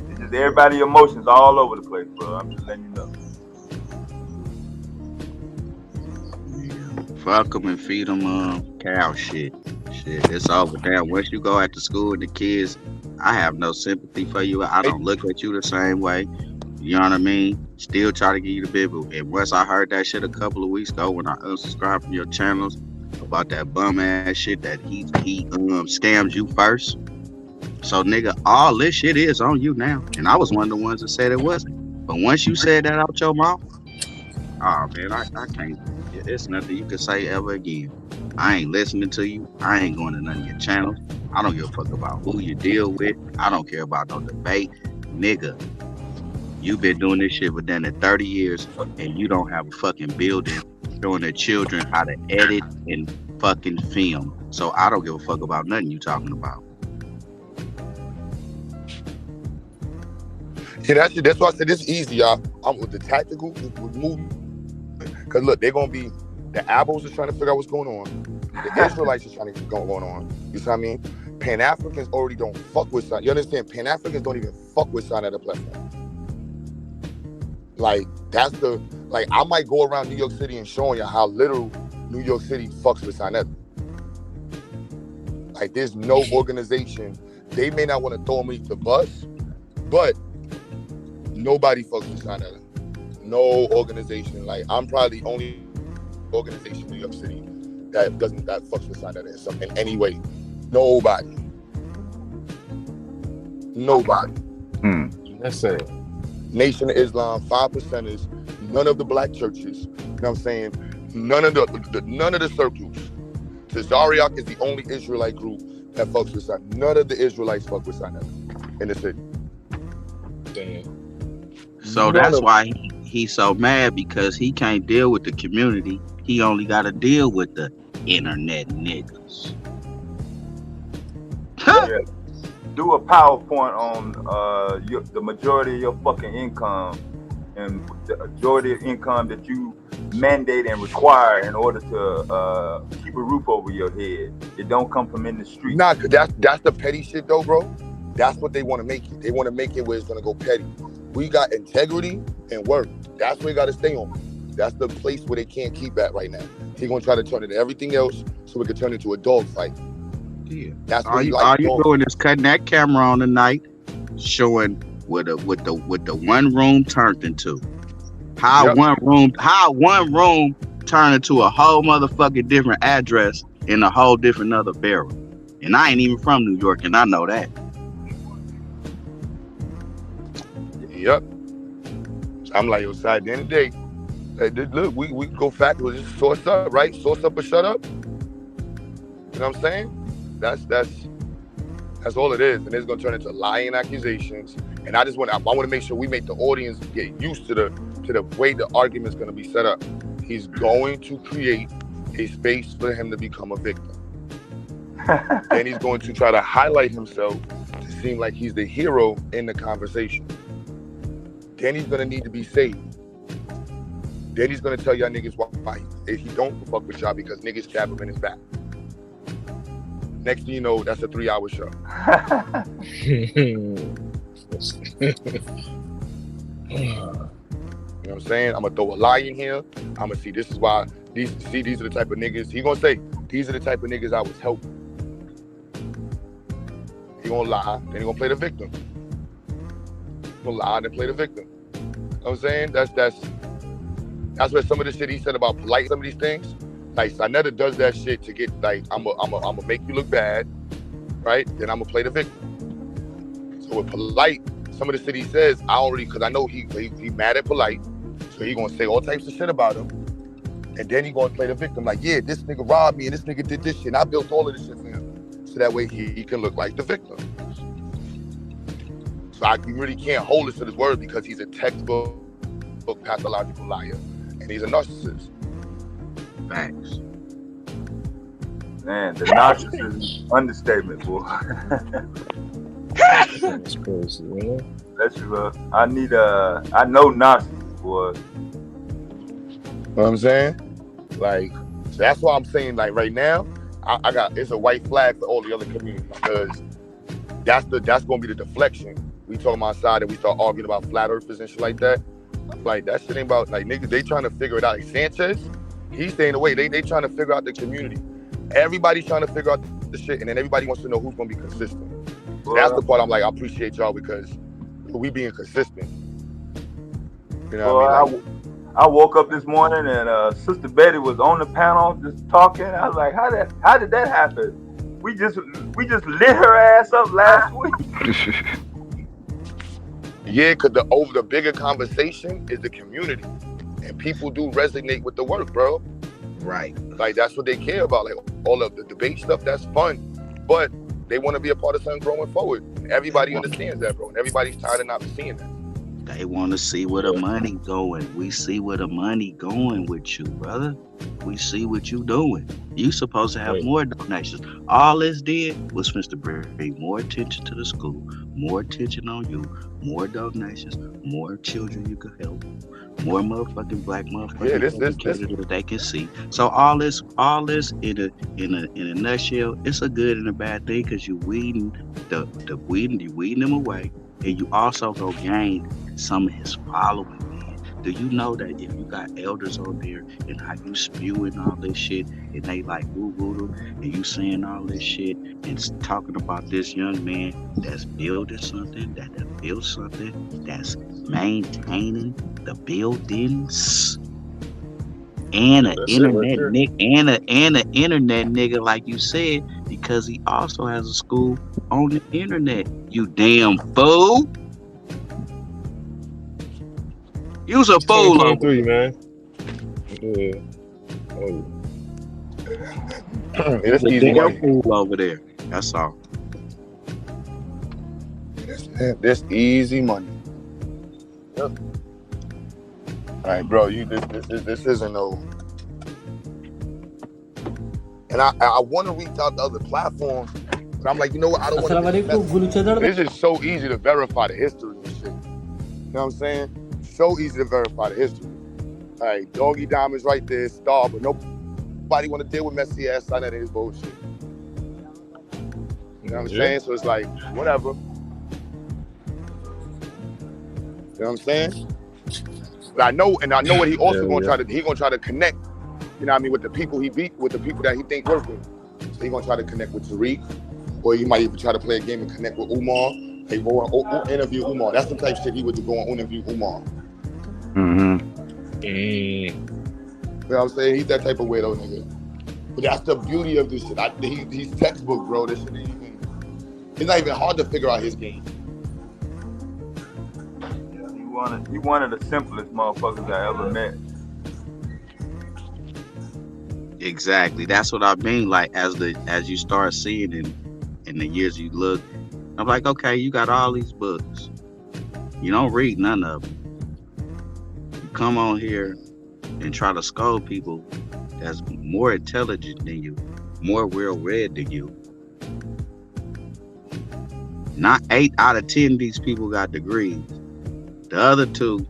It's just everybody emotions all over the place, bro. I'm just letting you know. Fuck them and feed them cow shit. Shit, it's over. Damn, once you go after school with the kids, I have no sympathy for you. I don't look at you the same way. You know what I mean? Still try to give you the bibble. And once I heard that shit a couple of weeks ago when I unsubscribed from your channels about that bum ass shit that he scammed you first. So nigga, all this shit is on you now. And I was one of the ones that said it wasn't. But once you said that out your mouth, oh man, I can't. It's nothing you can say ever again. I ain't listening to you. I ain't going to none of your channels. I don't give a fuck about who you deal with. I don't care about no debate. Nigga, you've been doing this shit for damn near 30 years and you don't have a fucking building showing their children how to edit and fucking film. So I don't give a fuck about nothing you talking about. Yeah, that's why I said it's easy, y'all. I'm with the tactical movement. Because look, they're going to be, the Abos are trying to figure out what's going on. The Israelites are trying to get going on. You see what I mean? Pan-Africans already don't fuck with Saneter. You understand? Pan-Africans don't even fuck with Saneter platform. Like, I might go around New York City and showing you how little New York City fucks with Saneter. Like, there's no organization. They may not want to throw me the bus, but nobody fucks with Saneter. No organization. Like, I'm probably the only organization in New York City that fucks with Saneter in any way. Nobody. That's it. Nation of Islam, 5%ers, none of the black churches. You know what I'm saying? None of the circles. XyayX is the only Israelite group that fucks with Saneter. None of the Israelites fuck with Saneter in the city. Damn. So that's why he's so mad, because he can't deal with the community. He only got to deal with the internet niggas. Yeah. Do a PowerPoint on the majority of your fucking income and the majority of income that you mandate and require in order to keep a roof over your head. It don't come from in the street. Nah, that's the petty shit though, bro. That's what they want to make it. They want to make it where it's gonna go petty. We got integrity and work. That's where we gotta stay on. That's the place where they can't keep at right now. He's gonna try to turn it to everything else so it can turn into a dog fight. Yeah. That's all you doing is cutting that camera on tonight, showing what the one room turned into. How one room turned into a whole motherfucking different address in a whole different other barrel. And I ain't even from New York, and I know that. Yep. I'm like, yo, at the end of the day, hey, look, we can go fact, we'll just source up, right? Source up or shut up. You know what I'm saying? That's all it is, and it's gonna turn into lying accusations. And I want to make sure we make the audience get used to the way the argument's gonna be set up. He's going to create a space for him to become a victim. Then he's going to try to highlight himself to seem like he's the hero in the conversation. Then he's gonna need to be saved. Then he's gonna tell y'all niggas why he don't fuck with y'all because niggas stab him in his back. Next thing you know, that's a 3-hour show. You know what I'm saying? I'm gonna throw a lie in here. I'm gonna see this is why these are the type of niggas. He gonna say these are the type of niggas I was helping. He gonna lie, then he gonna play the victim. He gonna lie, then play the victim. You know what I'm saying? That's what some of the shit he said about polite, some of these things. Like Saneter does that shit to get like I'm gonna make you look bad, right? Then I'm gonna play the victim. So with polite, some of the shit he says, because I know he mad at polite, so he gonna say all types of shit about him, and then he gonna play the victim. Like, yeah, this nigga robbed me and this nigga did this shit, and I built all of this shit for him, so that way he can look like the victim. So you really can't hold us to his word because he's a textbook pathological liar, and he's a narcissist. Thanks. Man, the narcissism is an understatement, boy. That's crazy, man. That's real. I know narcissists, boy. You know what I'm saying? Like, so that's why I'm saying, like, right now, it's a white flag for all the other communities because that's gonna be the deflection. We talking about side and we start arguing about flat earthers and shit like that. I'm like, that shit ain't about, like, niggas, they trying to figure it out. Like Sanchez, he's staying away. They trying to figure out the community. Everybody's trying to figure out the shit, and then everybody wants to know who's gonna be consistent. So that's the part I'm like, I appreciate y'all because we being consistent. You know what I mean? Like, I woke up this morning and Sister Betty was on the panel just talking. I was like, how did that happen? We just lit her ass up last week. Yeah, because the bigger conversation is the community, and people do resonate with the work, bro. Right. Like that's what they care about. Like all of the debate stuff, that's fun, but they want to be a part of something growing forward. Everybody understands that, bro, and everybody's tired of not seeing that. They want to see where the money going. We see where the money going with you, brother. We see what you doing. You supposed to have more donations. All this did was supposed to bring more attention to the school, more attention on you, more donations, more children you could help, more motherfucking black motherfuckers that they can see. So all this in a nutshell, it's a good and a bad thing because you weeding them away, and you also go gain some of his following. Do you know that if you got elders on there and how you spewing all this shit and they like woo and you saying all this shit and talking about this young man that's building something, that built something, that's maintaining the buildings and an internet nigga like you said, because he also has a school on the internet, you damn fool. You's a fool over 23, man. Yeah. It's easy money. Fool over there. That's all. This easy money. Yep. All right, bro. This isn't no. And I want to reach out to other platforms, but I'm like, you know what? I don't want to. This is so easy to verify the history and shit. You know what I'm saying? So easy to verify the history. All right, Doggy Diamond's right there, star, but nobody want to deal with messy ass son of his bullshit. You know what I'm saying? So it's like, whatever. You know what I'm saying? But I know what he also gonna try to connect. You know what I mean, with the people he beat, with the people that he think work with. So he gonna try to connect with Tariq, or he might even try to play a game and connect with Umar. They go on interview Umar. That's the type of shit he would go on interview Umar. Mm-hmm. You know what I'm saying? He's that type of weirdo nigga. But that's the beauty of this shit. He's textbook, bro. This shit ain't even. It's not even hard to figure out his game. Yeah, he one of the simplest motherfuckers I ever met. Exactly. That's what I mean. Like as you start seeing in the years you look, I'm like, okay, you got all these books. You don't read none of them. You come on here and try to scold people that's more intelligent than you, more well read than you. Not 8 out of 10 of these people got degrees. The other 2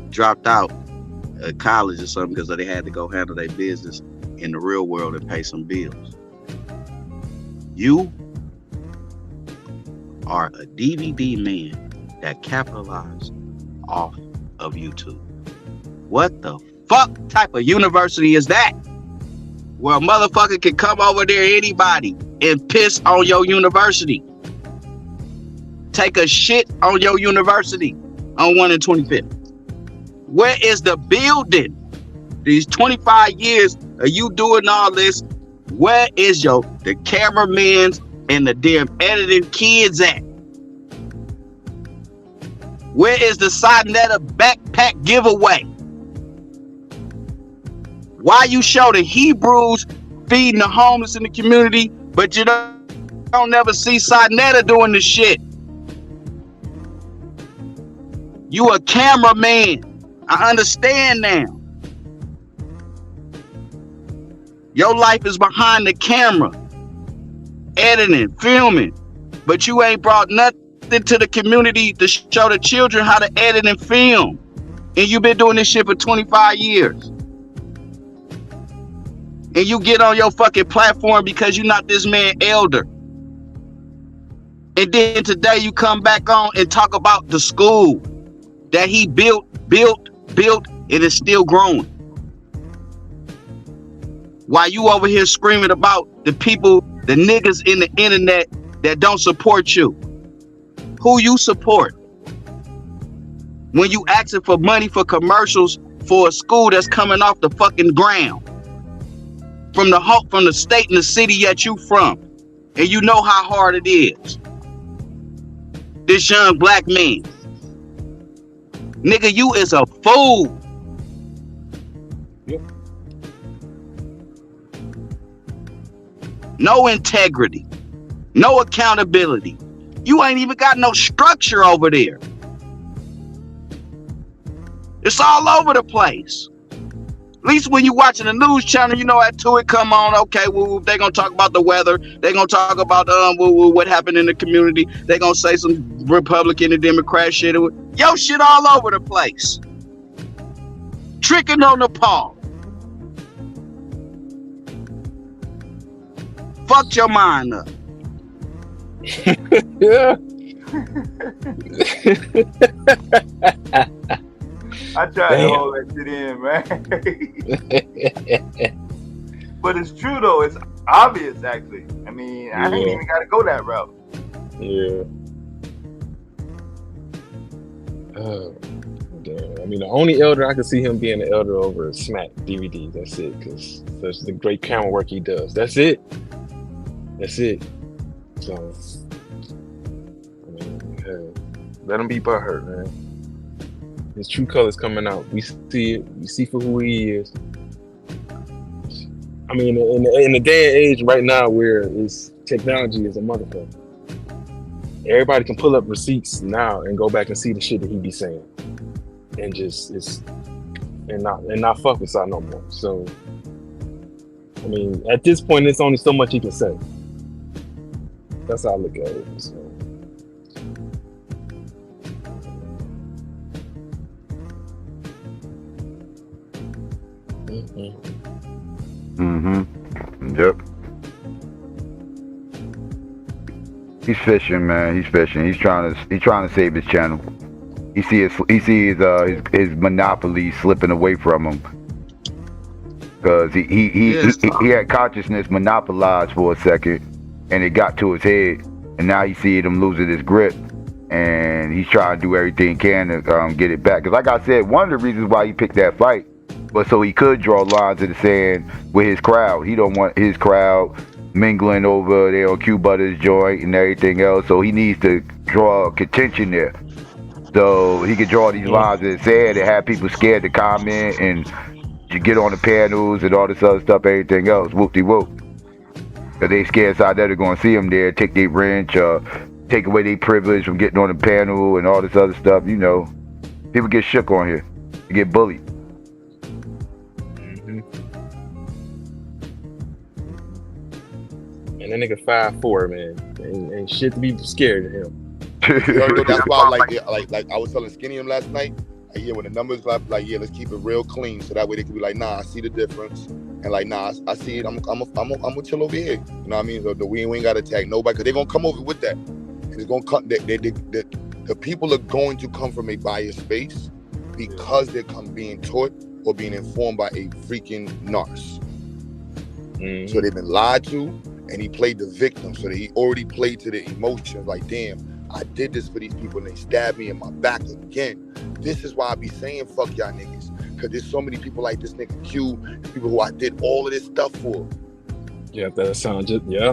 dropped out at college or something because they had to go handle their business in the real world and pay some bills. You are a DVD man that capitalized off of YouTube. What the fuck type of university is that? Where a motherfucker can come over there, anybody, and piss on your university. Take a shit on your university on 1 and 25th. Where is the building? These 25 years of you doing all this, where is the cameramans and the damn editing kids at? Where is the Saneter backpack giveaway? Why you show the Hebrews feeding the homeless in the community, but you don't never see Saneter doing the shit? You a cameraman. I understand now. Your life is behind the camera, editing, filming, but you ain't brought nothing to the community to show the children how to edit and film. And you've been doing this shit for 25 years. And you get on your fucking platform because you're not this man elder. And then today you come back on and talk about the school that he built, and is still growing. While you over here screaming about the people, the niggas in the internet that don't support you. Who you support? When you asking for money for commercials for a school that's coming off the fucking ground. From the state and the city that you from. And you know how hard it is. This young black man. Nigga, you is a fool. Yep. No integrity. No accountability. You ain't even got no structure over there. It's all over the place. At least when you watching the news channel, you know at 2 it come on, okay, well, they gonna talk about the weather. They gonna talk about what happened in the community. They gonna say some Republican and Democrat shit. Yo, shit all over the place. Tricking on the paw. Fucked your mind up. Yeah. I tried to hold that shit in, man. But it's true though. It's obvious actually. I mean, I ain't even got to go that route. Yeah. Oh, damn. I mean, the only elder I could see him being an elder over is Smack DVD. That's it, because that's the great camera work he does. That's it. That's it. So, I mean, hey, let him be butthurt, man. His true colors coming out. We see it. We see for who he is. I mean, in the day and age right now where it's technology is a motherfucker. Everybody can pull up receipts now and go back and see the shit that he be saying, and not fuck with side no more. So, I mean, at this point, there's only so much he can say. That's how I look at it. So. Yep. He's fishing, man. He's fishing. He's trying to save his channel. He sees his monopoly slipping away from him because he had consciousness monopolized for a second, and it got to his head, and now he's seeing him losing his grip, and he's trying to do everything he can to get it back. Because like I said, one of the reasons why he picked that fight was so he could draw lines in the sand with his crowd. He don't want his crowd mingling over there on Q Butter's joint and everything else, so he needs to draw contention there. So he could draw these lines in the sand and have people scared to comment and You get on the panels and all this other stuff, everything else, whoop-de-whoop. Because they scared out there they're going to see them there, take their wrench, take away their privilege from getting on the panel and all this other stuff. You know, people get shook on here. They get bullied. And that nigga 5'4", man, and shit to be scared of him. That's why, like I was telling Skinny him last night. Like, yeah, when the numbers like, yeah, let's keep it real clean, so that way they can be like, nah, I see the difference, and like, nah, I see it. I'm gonna chill over here. You know what I mean? So we ain't gotta tag nobody, because they're gonna come over with that, and it's gonna come. The people are going to come from a biased space because they're being taught or being informed by a freaking narc. So they've been lied to, and he played the victim. So that he already played to the emotions. Like, damn, I did this for these people, and they stabbed me in my back again. This is why I be saying fuck y'all niggas, because there's so many people like this nigga Q, people who I did all of this stuff for. Yeah, that sounds just yeah.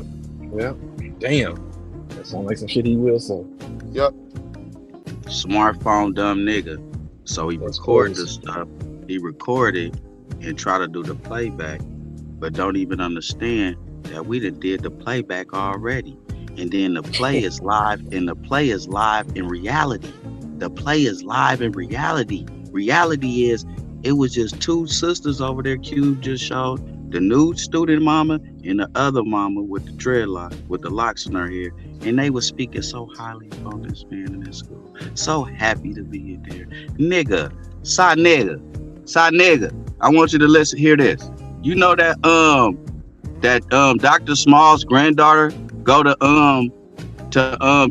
Damn, that sounds like some shit he will say. Yep. Smartphone dumb nigga. So he recorded the stuff. He recorded and try to do the playback, but don't even understand that we done did the playback already. And then the play is live, and the play is live in reality. The play is live in reality. Reality is, it was just two sisters over there, Cube just showed, the new student mama and the other mama with the dreadlock, with the locks in her hair. And they were speaking so highly about this man in this school. So happy to be in there. Nigga, nigga, I want you to listen, hear this. You know that Dr. Small's granddaughter go to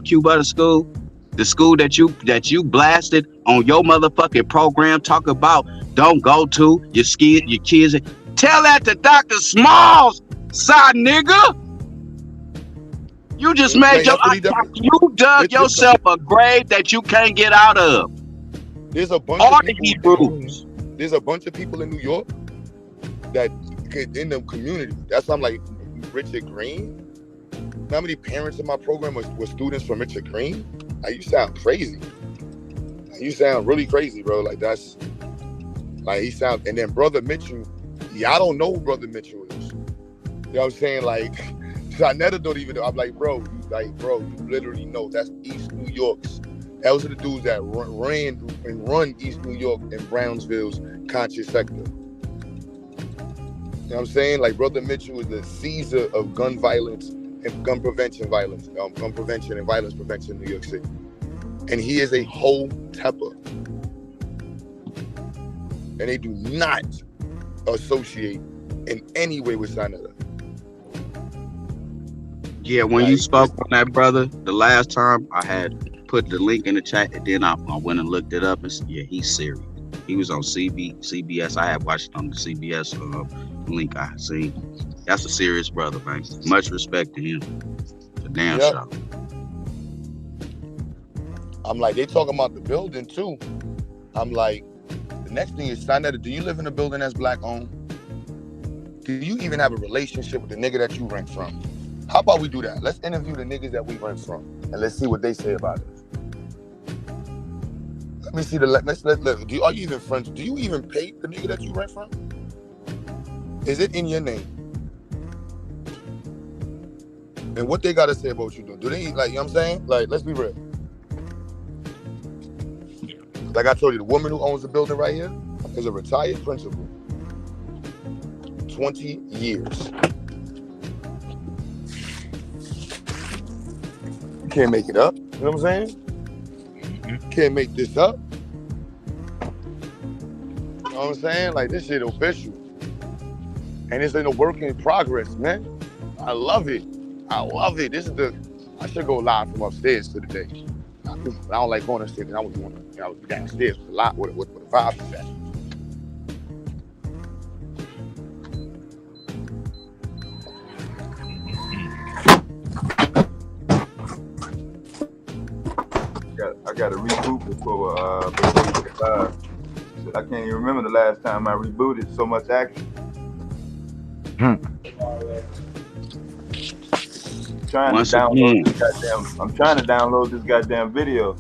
Q Butter School? The school that you blasted on your motherfucking program, talk about don't go to your kids. Tell that to Dr. Smalls, side nigga. You just made you dug yourself a grave that you can't get out of. There's a bunch of people. There's a bunch of people in New York that in the community. That's why I'm like, Richard Green. How many parents in my program were students from Richard Green? Like, you sound crazy. Like, you sound really crazy, bro. Like, that's like he sound. And then Brother Mitchell, I don't know who Brother Mitchell is. You know what I'm saying? Like, I never don't even know. I'm like, bro, you literally know that's East New York's. Those are the dudes that run East New York and Brownsville's conscious sector. You know what I'm saying? Like, Brother Mitchell is the Caesar of gun violence and gun prevention and violence prevention in New York City. And he is a whole tepper. And they do not associate in any way with Saneter. Yeah, when you spoke on that, brother, the last time I had put the link in the chat, and then I went and looked it up, and yeah, he's serious. He was on CBS. I had watched it on the CBS link I seen. That's a serious brother, man. Much respect to him. The damn show. I'm like, they talking about the building too. I'm like, the next thing is, Saneter, do you live in a building that's black owned? Do you even have a relationship with the nigga that you rent from? How about we do that? Let's interview the niggas that we rent from, and let's see what they say about it. Let me see are you even friends? Do you even pay the nigga that you rent from? Is it in your name? And what they gotta say about you? Do they, like, you know what I'm saying? Like, let's be real. Like I told you, the woman who owns the building right here is a retired principal. 20 years. You can't make it up. You know what I'm saying? Can't make this up. You know what I'm saying? Like, this shit official. And it's in a work in progress, man. I love it. I should go live from upstairs for the day. I don't like going upstairs, and I was downstairs with a lot with the vibes of that. I got to reboot before we get live. I can't even remember the last time I rebooted. So much action. I'm trying to download this goddamn video.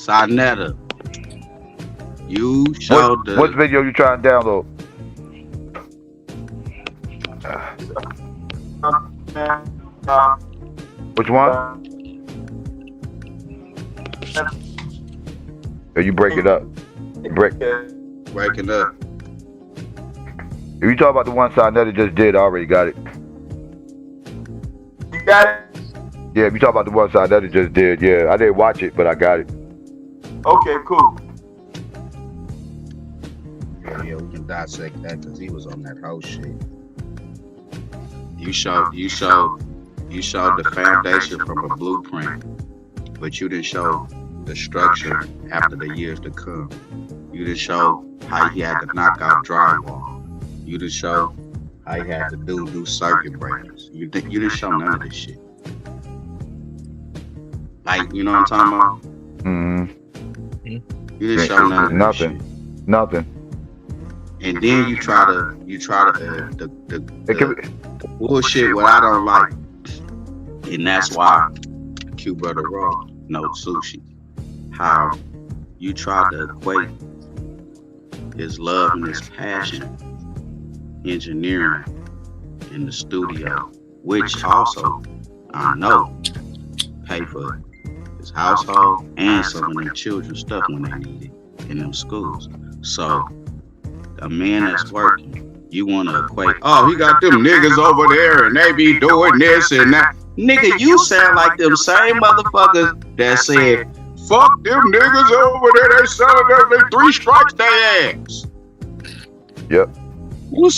Saneter, you showed the. What video you trying to download? Which one? Or you break it up? Breaking up. If you talk about the one Saneter just did, I already got it. You got it? Yeah, if you talk about the one Saneter just did, yeah. I didn't watch it, but I got it. Okay, cool. Yeah, we can dissect that because he was on that whole shit. You showed the foundation from a blueprint, but you didn't show the structure after the years to come. You didn't show how he had to knock out drywall. You didn't show how he had to do circuit breakers. You didn't show none of this shit. Like, you know what I'm talking about? Mm-hmm. You didn't show none of this shit. Nothing. And then you try to the bullshit what I don't like. And that's why Q Brother Raw knows sushi. How you try to equate his love and his passion, engineering in the studio, which also I know pay for his household and some of their children's stuff when they need it in them schools. So a man that's working, you want to equate, oh, he got them niggas over there and they be doing this and that. Nigga, you sound like them same motherfuckers that said, fuck them niggas over there, they selling them, they 3 strikes they ass. Yep. You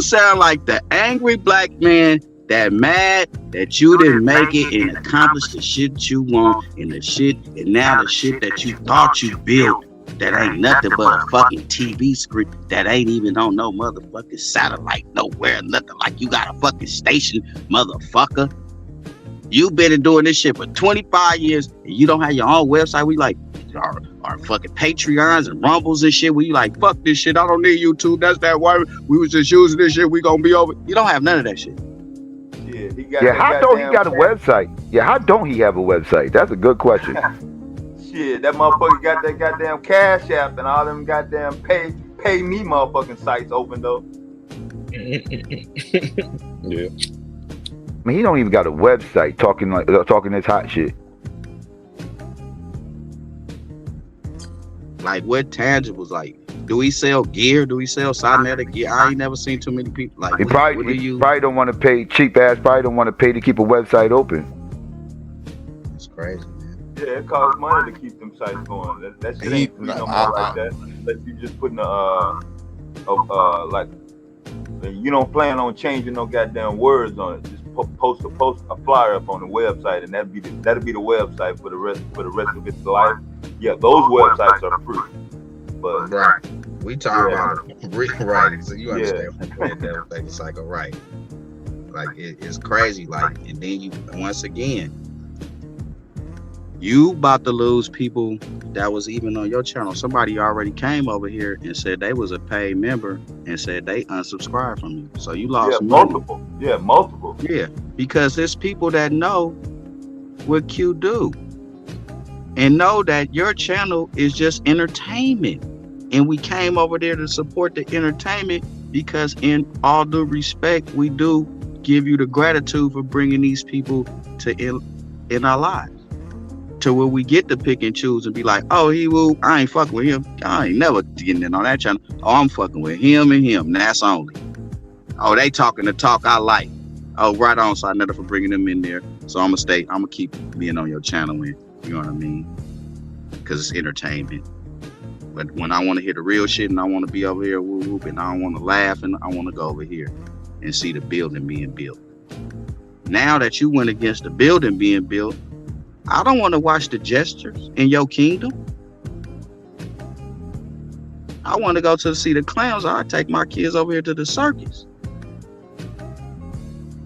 sound like the angry black man that mad that you didn't make it and accomplish the shit you want and now the shit that you thought you built that ain't nothing but a fucking TV screen that ain't even on no motherfucking satellite nowhere, nothing like you got a fucking station, motherfucker. You've been doing this shit for 25 years and you don't have your own website. We like our fucking Patreons and Rumbles and shit where you like, fuck this shit, I don't need YouTube, that's that why we was just using this shit, we gonna be over. You don't have none of that shit. How don't he got a website? Yeah, how don't he have a website? That's a good question. Shit, that motherfucker got that goddamn Cash App and all them goddamn pay me motherfucking sites open though. Yeah. I mean, he don't even got a website talking this hot shit. Like what tangibles? Like, do we sell gear? Do we sell Saneter gear? I ain't never seen too many people. Like, He probably don't want to pay cheap ass. Probably don't want to pay to keep a website open. It's crazy. Yeah, it costs money to keep them sites going. That shit ain't free no more like that. Unless you just putting like, you don't plan on changing no goddamn words on it. Just post a flyer up on the website, and that'll be the website for the rest of its life. Yeah, those websites are free. But right, we talking about right. So you understand that it's like a right. Like it's crazy. Like, and then you once again. You about to lose people that was even on your channel. Somebody already came over here and said they was a paid member and said they unsubscribed from you. So you lost multiple. Yeah, multiple. Yeah, because there's people that know what Q do and know that your channel is just entertainment. And we came over there to support the entertainment because in all due respect, we do give you the gratitude for bringing these people to in our lives. To where we get to pick and choose and be like, oh, I ain't fucking with him. I ain't never getting in on that channel. Oh, I'm fucking with him and him. And that's only. Oh, they talking the talk I like. Oh, right on. So I never for bringing them in there. So I'm gonna keep being on your channel. And you know what I mean? Because it's entertainment. But when I want to hear the real shit and I want to be over here whoop and I don't want to laugh and I want to go over here and see the building being built. Now that you went against the building being built, I don't want to watch the gestures in your kingdom. I want to go to see the clowns. I take my kids over here to the circus.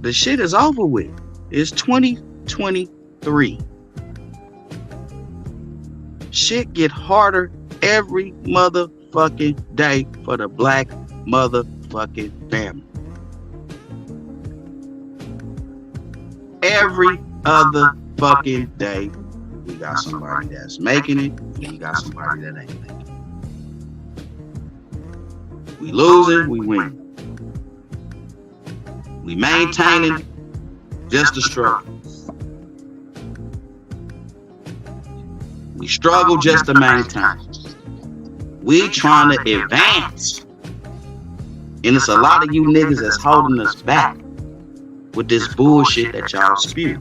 The shit is over with. It's 2023. Shit get harder every motherfucking day for the black motherfucking family. Every other fucking day We got somebody that's making it, and you got somebody that ain't making it. We losing, we win. We maintaining just the struggle. We struggle just to maintain. We trying to advance. And it's a lot of you niggas that's holding us back with this bullshit that y'all spew.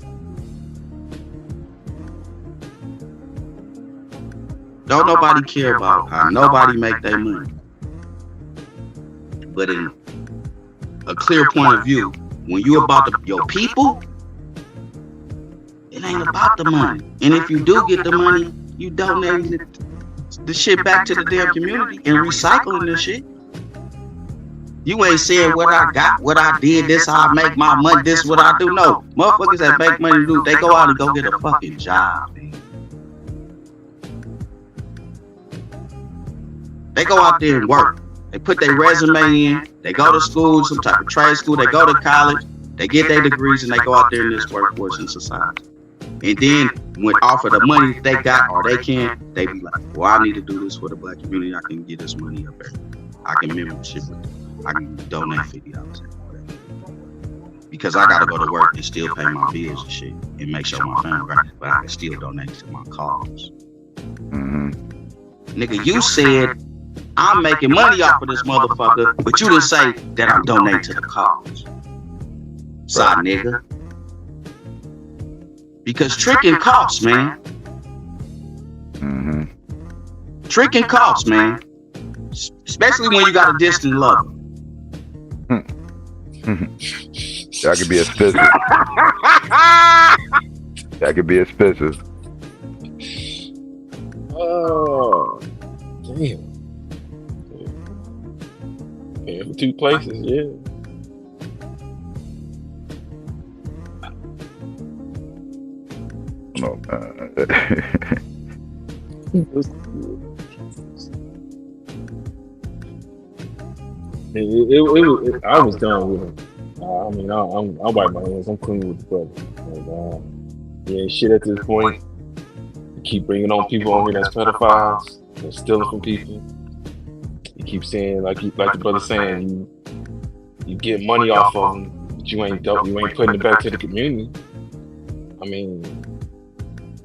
Don't nobody care about how nobody make their money. But in a clear point of view, when you about your people, it ain't about the money. And if you do get the money, you donate the shit back to the damn community and recycling the shit. You ain't saying what I got, what I did, this how I make my money, this what I do. No, motherfuckers that make money do, they go out and go get a fucking job, man. They go out there and work. They put their resume in, they go to school, some type of trade school, they go to college, they get their degrees, and they go out there in this workforce in society. And then when offer the money that they got or they can, they be like, well, I need to do this for the black community. I can get this money up there. I can membership with them. I can donate $50 because I gotta go to work and still pay my bills and shit and make sure my family right, but I can still donate to my cause. Nigga, you said I'm making money off of this motherfucker, but you didn't say that I'm donating to the cause. Side nigga. Because tricking costs, man. Tricking costs, man. Especially when you got a distant lover. That could be expensive. That could be expensive. Oh, damn. Yeah, for two places, yeah. No, I was done with him. I mean, I wipe my hands. I'm clean with the brother. Like, he ain't shit at this point. You keep bringing on people on here that's pedophiles, that's stealing from people. You keep saying, like the brother saying, you get money off of them, but you ain't putting it back to the community. I mean,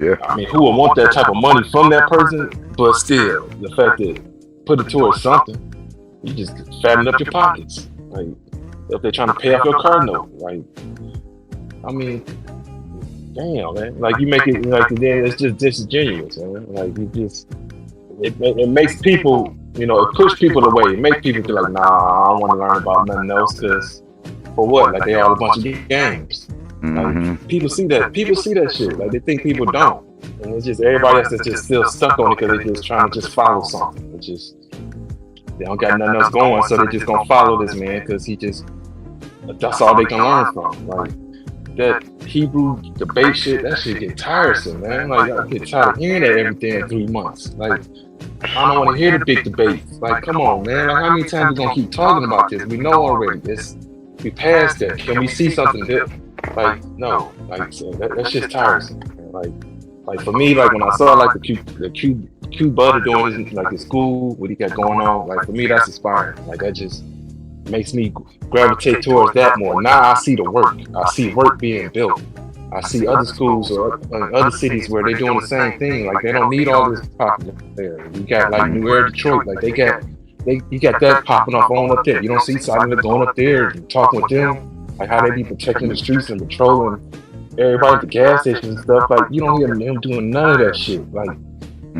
yeah. I mean, who would want that type of money from that person? But still, the fact that put it towards something, you just fatten up your pockets. Like, if they're trying to pay off your car note, like, I mean, damn, man. Like, you make it like then it's just disingenuous, man. Like, you just it makes people, you know, it pushes people away. It makes people feel like, nah, I don't want to learn about nothing else, because for what? Like, they all a bunch of games. Like, people see that shit. Like, they think people don't, and it's just everybody else that's just still stuck on it because they're just trying to just follow something. It's just they don't got nothing else going, so they just gonna follow this man because that's all they can learn from. Like, that Hebrew debate shit, that shit get tiresome, man. Like, I get tired of hearing that every damn 3 months. Like, I don't want to hear the big debates. Like, come on, man. Like, how many times we gonna keep talking about this? We know already. We passed that. Can we see something different? Like, no, like, so that shit's tiresome. Like for me, like, when I saw like the Q Butter doing his, like, his school, what he got going on, like, for me, that's inspiring. Like, that just makes me gravitate towards that more. Now I see the work. I see work being built. I see other schools or other cities where they're doing the same thing. Like, they don't need all this popularity. You got like New Era, Detroit, like you got that popping off on up there. You don't see Saneter going up there and talking with them. Like, how they be protecting the streets and patrolling everybody at the gas stations and stuff. Like, you don't hear them doing none of that shit. Like,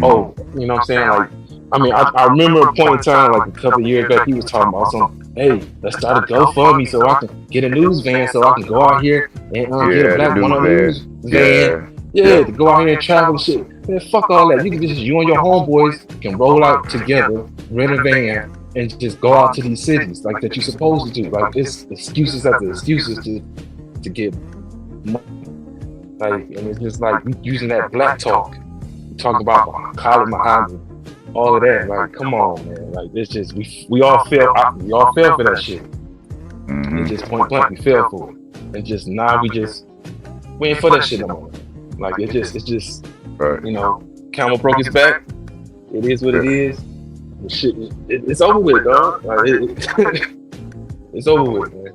oh, you know what I'm saying? Like, I mean, I remember a point in time, like a couple of years back, he was talking about something. Hey, let's start a GoFundMe so I can get a news van, so I can go out here and get a black one on news van. Yeah, to go out here and travel and shit. Man, fuck all that. You can just, you and your homeboys can roll out together, rent a van, and just go out to these cities like that you're supposed to do. Like, it's excuses after excuses to get money. Like, and it's just like using that black talk, talking about Khalid Muhammad, all of that. Like, come on, man. Like, it's just we all fell for that shit. It's just point blank, we fell for it. And just now we ain't for that shit no more. Like, it's just Right. You know, Camel broke his back. It is what it is. The shit, it's over with, dog. Like, it's over with, man.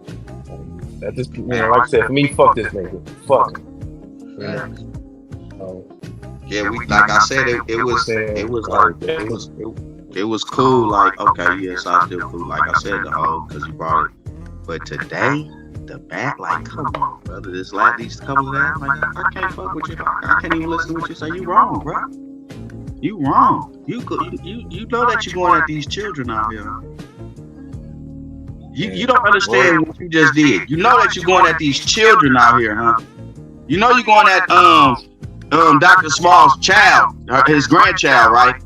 That just, like I said, for me, fuck this nigga. Fuck him. You know? Yeah, we like I said, it was cool. Like, okay, yes, I still cool. Like I said, the whole because you brought it. But today, the back, like, come on, brother. These couple of that, like, I can't fuck with you. I can't even listen to what you say. You wrong, bro. You wrong. You know that you're going at these children out here. You don't understand what you just did. You know that you're going at these children out here, huh? You know you're going at Dr. Small's child, his grandchild, right?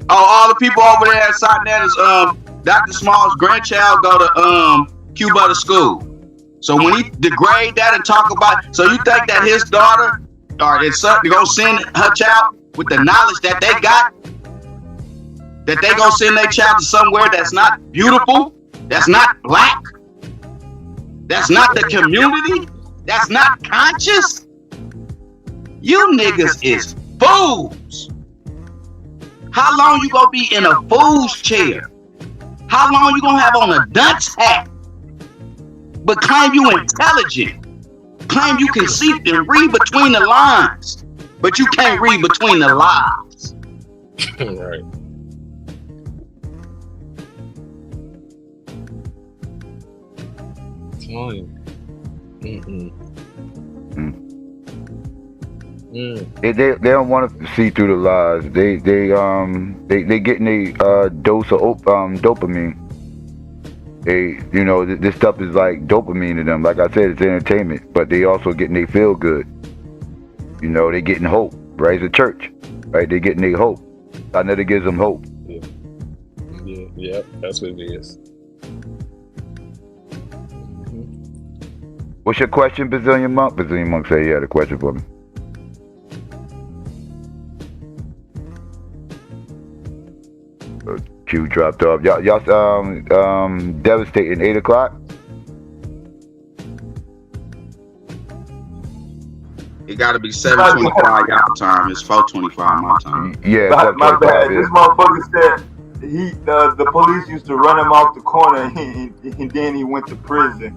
Oh, all the people over there at Saneter's Dr. Small's grandchild go to Cuba to school. So when he degrade that and talk about, so you think that his daughter or his son gonna send her child with the knowledge that they got, that they gonna send their child to somewhere that's not beautiful, that's not black, that's not the community, that's not conscious? You niggas is fools. How long you gonna be in a fool's chair? How long you gonna have on a dunce hat? But claim you intelligent. Claim you can see and read between the lines. But you can't read between the lies. Right. They don't want us to see through the lies. They getting a dose of dopamine. This stuff is like dopamine to them. Like I said, it's entertainment, but they also getting they feel good. They getting hope, right? It's a church, right? They getting their hope. I know that gives them hope. Yeah, that's what it is. What's your question, Brazilian Monk? Brazilian Monk said he had a question for me. Q dropped off. Y'all devastating 8 o'clock. It got to be 7:25 y'all time. It's 4:25 my time. Yeah, my bad. This motherfucker said the police used to run him off the corner and then he went to prison.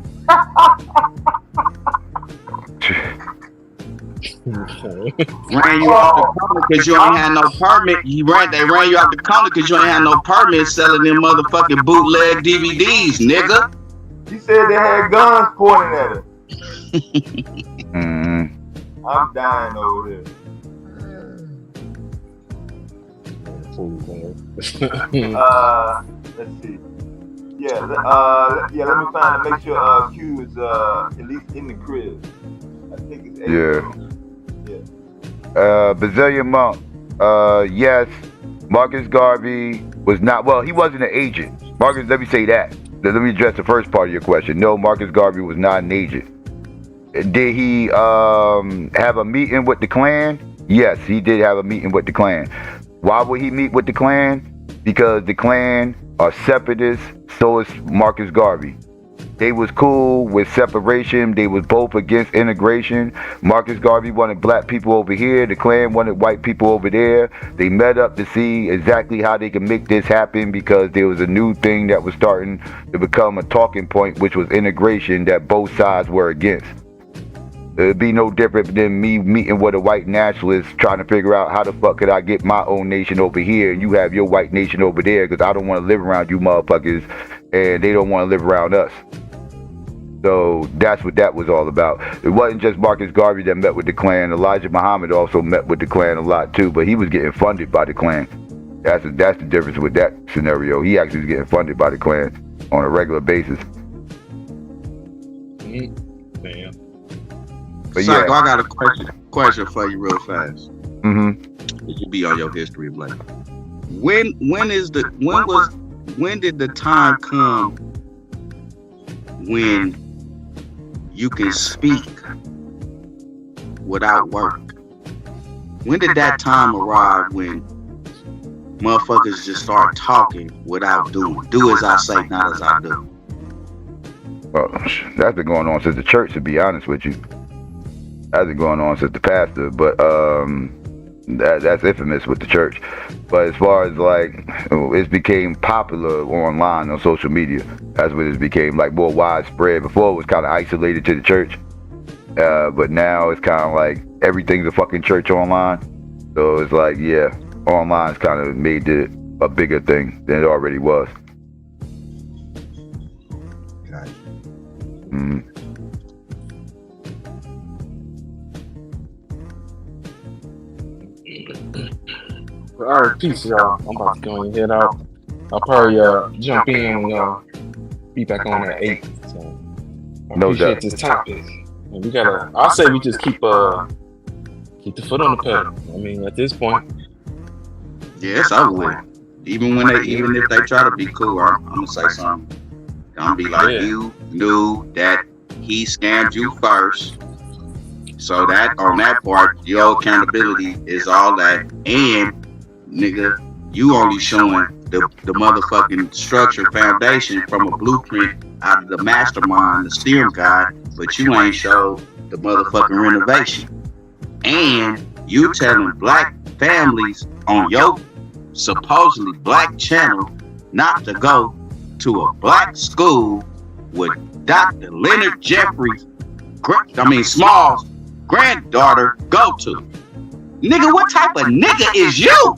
Ran you off the corner because you ain't had no permit. They ran you off the corner because you ain't had no permit selling them motherfucking bootleg DVDs, nigga. He said they had guns pointing at him. Mm-hmm. I'm dying over here. Let's see. Let me find to make sure Q is at least in the crib. I think it's 8. Brazilian Monk. Yes, Marcus Garvey was not. Well, he wasn't an agent. Marcus, let me say that. Let me address the first part of your question. No, Marcus Garvey was not an agent. Did he have a meeting with the Klan? Yes, he did have a meeting with the Klan. Why would he meet with the Klan? Because the Klan are separatists, so is Marcus Garvey. They was cool with separation. They was both against integration. Marcus Garvey wanted black people over here. The Klan wanted white people over there. They met up to see exactly how they could make this happen because there was a new thing that was starting to become a talking point, which was integration that both sides were against. It'd be no different than me meeting with a white nationalist trying to figure out how the fuck could I get my own nation over here and you have your white nation over there because I don't want to live around you motherfuckers and they don't want to live around us. So that's what that was all about. It wasn't just Marcus Garvey that met with the Klan. Elijah Muhammad also met with the Klan a lot too, but he was getting funded by the Klan. That's the difference with that scenario. He actually was getting funded by the Klan on a regular basis. Damn. But Psycho, I got a question for you real fast. Mm-hmm. You be on your history, Blake. When did the time come when you can speak without work? When did that time arrive when motherfuckers just start talking without doing? Do as I say, not as I do. Well, that's been going on since the church, to be honest with you. That's been going on since the pastor. But That's infamous with the church. But as far as like, it became popular online on social media. That's when it became like more widespread. Before it was kind of isolated to the church, but now it's kind of like everything's a fucking church online. So it's like, yeah, online's kind of made it a bigger thing than it already was. Mm. All right, peace, y'all. I'm about to go and head out. I'll probably jump in and be back on at 8. So I No appreciate doubt. this topic. And we gotta. I say we just keep the foot on the pedal. I mean, at this point. Yes, I would. Even if they try to be cool, I'm gonna say something. Don't be like, you knew that he scammed you first. So that on that part, your accountability is all that. And nigga, you only showing the motherfucking structure foundation from a blueprint out of the mastermind, the steering guide, but you ain't showed the motherfucking renovation. And you telling black families on your supposedly black channel not to go to a black school with Dr. Leonard Jeffries, Small's granddaughter go to. Nigga, what type of nigga is you?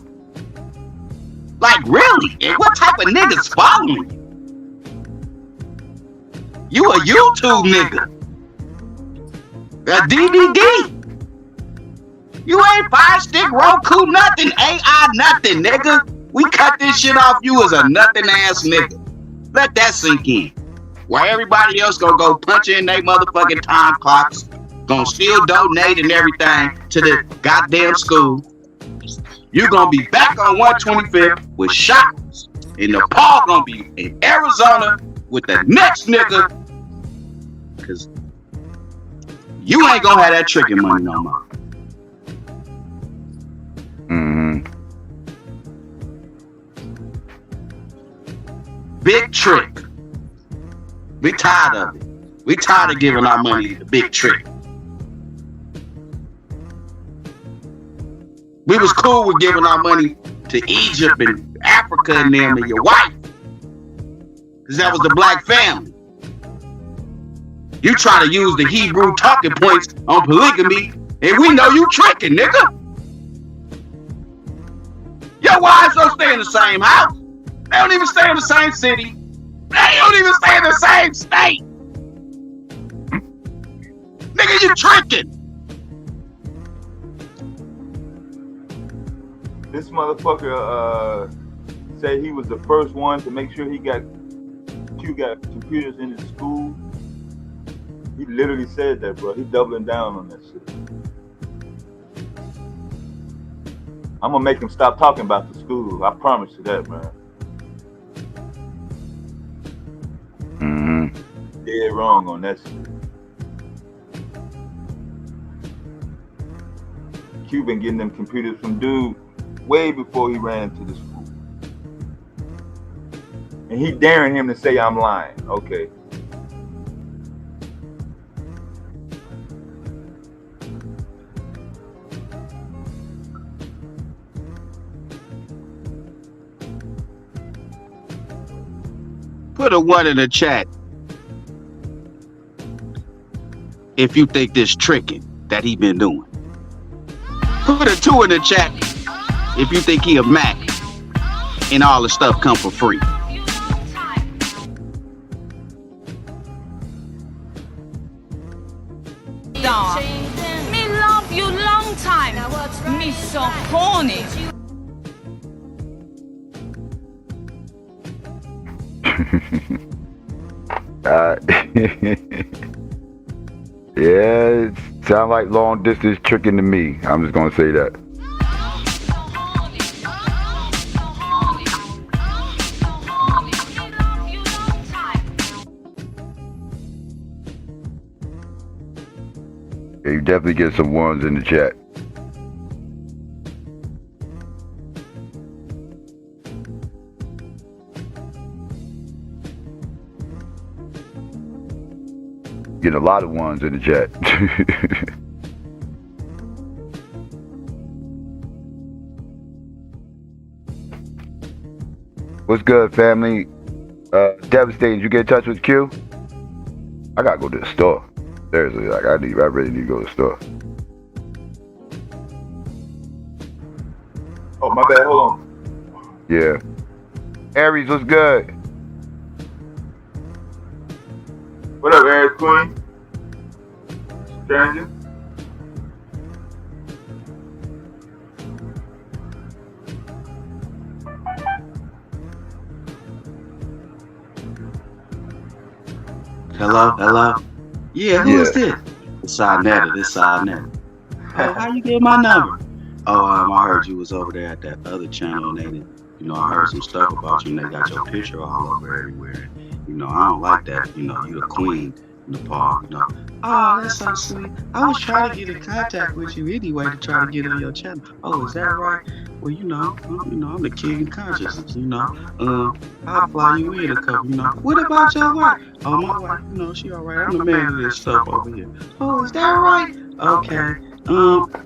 Like, really? And what type of nigga's following you? You a YouTube nigga. A DVD. You ain't Fire Stick, Roku, nothing, AI, nothing, nigga. We cut this shit off you as a nothing ass nigga. Let that sink in. While everybody else gonna go punch in their motherfucking time clocks, gonna still donate and everything to the goddamn school. You gonna be back on 125th with Shoutouts. And the Paul gonna be in Arizona with the next nigga. Cause you ain't gonna have that tricking money no more. Mm-hmm. Big trick. We tired of it. We tired of giving our money to Big Trick. We was cool with giving our money to Egypt and Africa and them and your wife. Cause that was the black family. You try to use the Hebrew talking points on polygamy, and we know you tricking, nigga. Your wives don't stay in the same house. They don't even stay in the same city. They don't even stay in the same state. Nigga, you tricking. This motherfucker said he was the first one to make sure Q got computers in his school. He literally said that, bro. He doubling down on that shit. I'm gonna make him stop talking about the school. I promise you that, man. Mm-hmm. Dead wrong on that shit. Q been getting them computers from dude way before he ran into the school. And he daring him to say I'm lying. Okay. Put a 1 in the chat if you think this tricking that he been doing. Put a 2 in the chat if you think he a Mac and all the stuff come for free. Me love you long time. Me so horny. Yeah, it sound like long distance tricking to me. I'm just gonna say that. Yeah, you definitely get some ones in the chat. Getting a lot of ones in the chat. What's good, family? Devastating. Did you get in touch with Q? I gotta go to the store. Seriously, like I really need to go to the store. Oh, my bad. Hold on. Yeah. Aries, what's good? What up, Aries Queen? Stranger? Hello, hello. Yeah, who is this? It's Saneter. This Saneter. Oh, how you get my number? Oh, I heard you was over there at that other channel, and they, you know, I heard some stuff about you, and they got your picture all over everywhere. You know, I don't like that. You know, you the queen, Nepal. You know. Oh, that's so sweet. I was trying to get in contact with you anyway to try to get on your channel. Oh, is that right? Well, you know, I'm the king of consciousness. You know, I'll fly you in a couple. You know, what about your wife? Oh, my wife, you know, she all right. I'm the man of this stuff over here. Oh, is that right? Okay.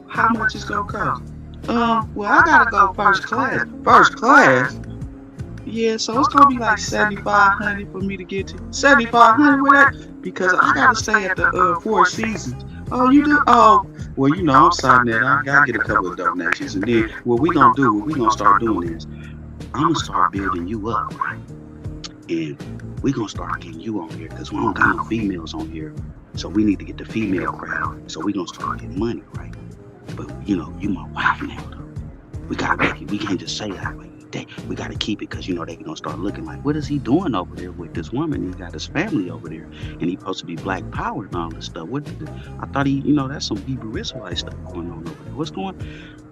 How much it's gonna cost? Well, I gotta go first class. First class? Yeah, so it's gonna be like $7,500 for me to get to. $7,500 with that? Because I gotta stay at the Four Seasons. Oh, you do? Oh, well, you know, I'm signing that. I gotta get a couple of donations, and then what we gonna start doing is, I'm gonna start building you up, right? And we gonna start getting you on here because we don't got no females on here, so we need to get the female crowd. So we gonna start getting money, right? But you know, you my wife now, though. We gotta make it. We can't just say that. Like, we gotta keep it because you know they gonna start looking like, what is he doing over there with this woman? He got his family over there, and he supposed to be black power and all this stuff. I thought he, you know, that's some Hebrew Israelite stuff going on over there. What's going?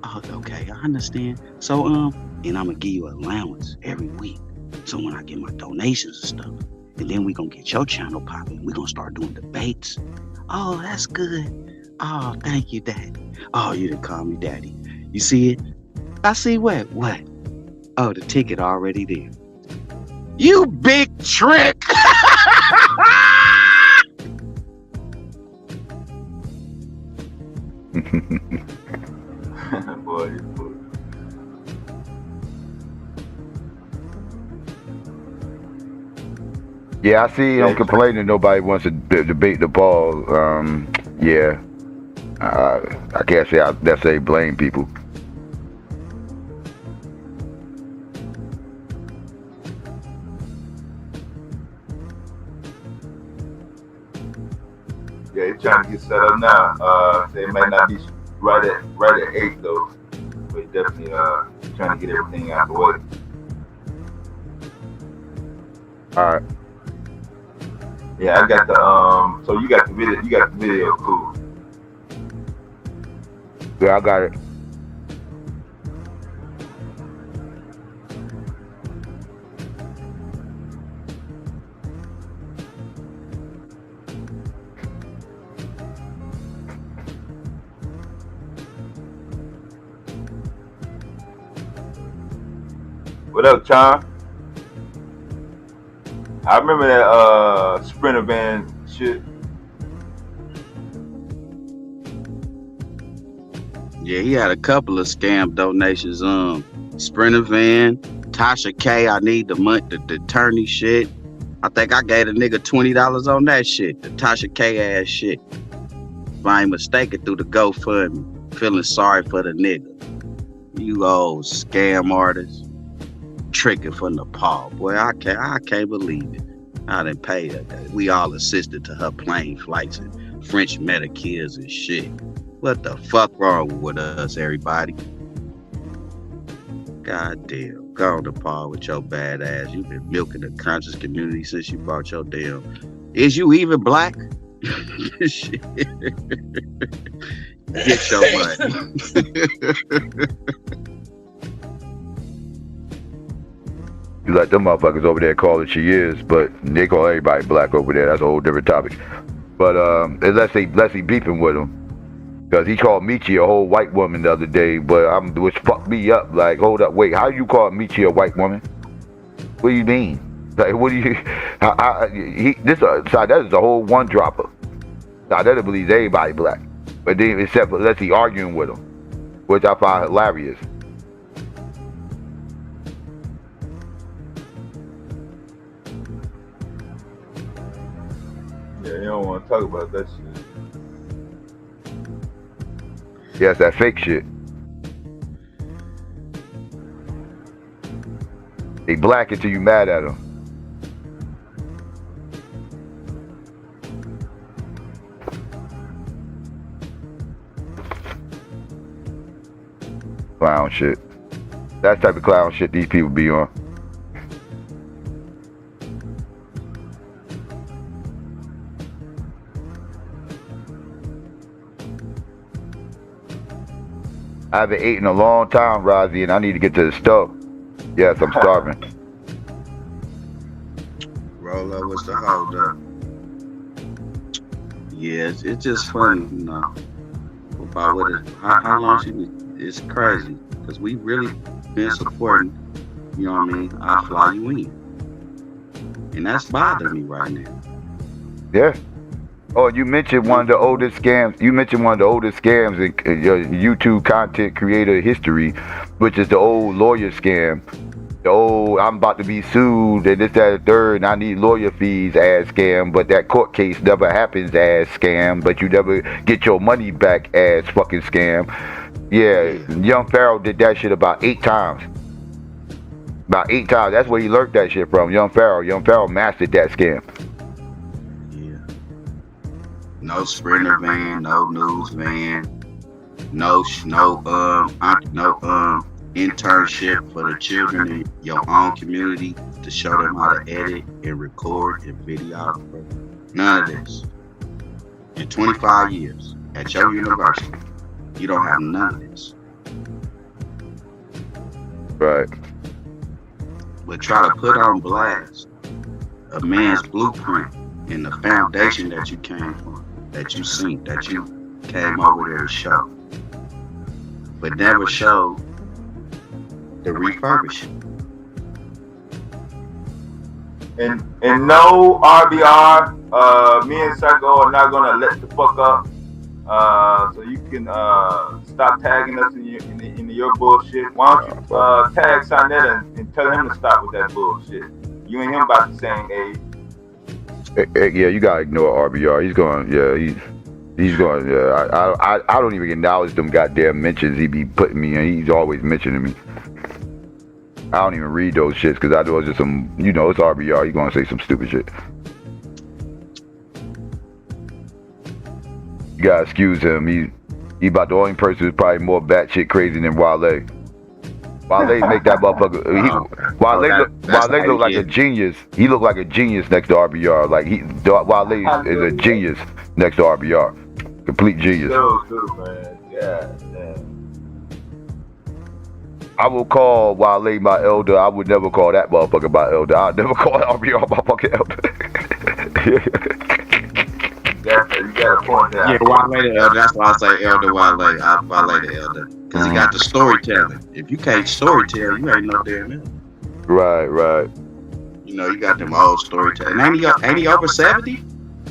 Oh, okay, I understand. So and I'm gonna give you an allowance every week. So when I get my donations and stuff, and then we gonna get your channel popping. We gonna start doing debates. Oh, that's good. Oh, thank you, Daddy. Oh, you didn't call me Daddy. You see it? I see what? What? Oh, the ticket already there. You big trick! Boy. Yeah, I see. I'm complaining. Nobody wants to debate the ball. Yeah, I can't say I necessarily blame people. Yeah, he's trying to get set up now. They might not be right at 8 though, but definitely trying to get everything out the way. All right. Yeah, I got the so you got the video. You got the video, cool. Yeah, I got it. What up, Chon? I remember that Sprinter van shit. Yeah, he had a couple of scam donations. Sprinter van, Tasha K. I need the money, the attorney shit. I think I gave a nigga $20 on that shit, the Tasha K ass shit. If I ain't mistaken, through the GoFundMe, feeling sorry for the nigga. You old scam artist. Tricking for Nepal, boy. I can't believe it. I didn't pay her. We all assisted to her plane flights and French Medicairs and shit. What the fuck wrong with us, everybody? God damn. Go on Nepal with your bad ass. You've been milking the conscious community since you brought your damn. Is you even black? Shit. Get your money. You let them motherfuckers over there call it she is, but they call everybody black over there. That's a whole different topic. But unless he beefing with him, because he called Michi a whole white woman the other day, but which fucked me up. Like, hold up, wait, how you call Michi a white woman? What do you mean? Like, what do you? That is a whole one dropper. That believes everybody black, but then except for unless he arguing with him, which I find hilarious. talk about that shit. Yes, that fake shit. They black until you mad at them. Clown shit. That type of clown shit these people be on. I haven't eaten in a long time, Rozzy, and I need to get to the stove. Yes, I'm starving. Roll up, what's the hold up? Yeah, it's just funny, you know. About what it, how long she been, it's crazy. Because we really been supporting, you know what I mean? I fly you in. And that's bothering me right now. Yeah. Oh, you mentioned one of the oldest scams. You mentioned one of the oldest scams in your YouTube content creator history, which is the old lawyer scam. The old, I'm about to be sued and this, that, and third, and I need lawyer fees ass scam, but that court case never happens ass scam, but you never get your money back ass fucking scam. Yeah, Young Pharaoh did that shit about 8 times. About 8 times. That's where he learned that shit from, Young Pharaoh. Young Pharaoh mastered that scam. No Sprinter van, no news van, no internship for the children in your own community to show them how to edit and record and videographer. None of this. In 25 years at your university, you don't have none of this. Right. But try to put on blast a man's blueprint and the foundation that you came from, that you seen, that you came over there to show, but never showed the refurbishing. And no RBR, me and Psycho are not gonna let the fuck up. So you can stop tagging us in your bullshit. Why don't you tag Saneter and tell him to stop with that bullshit? You and him about the same age. Yeah, you gotta ignore RBR. He's going. Yeah, he's going. Yeah, I don't even acknowledge them goddamn mentions he be putting me in. He's always mentioning me. I don't even read those shits because I know it's just some. You know, it's RBR. He's gonna say some stupid shit. You gotta excuse him. He about the only person who's probably more batshit crazy than Wale. Wale make that motherfucker. Wale look like a genius. He look like a genius next to RBR. Like Wale is a genius next to RBR. Complete genius. So good, man. Yeah. I will call Wale my elder. I would never call that motherfucker my elder. I'd never call RBR my fucking elder. You got a point there. Yeah, Wale the elder. That's why I say elder Wale. Wale the elder. Because he got the storytelling. If you can't storytell, you ain't no damn elder. Right. You know, you got them old storytelling. Ain't he over 70?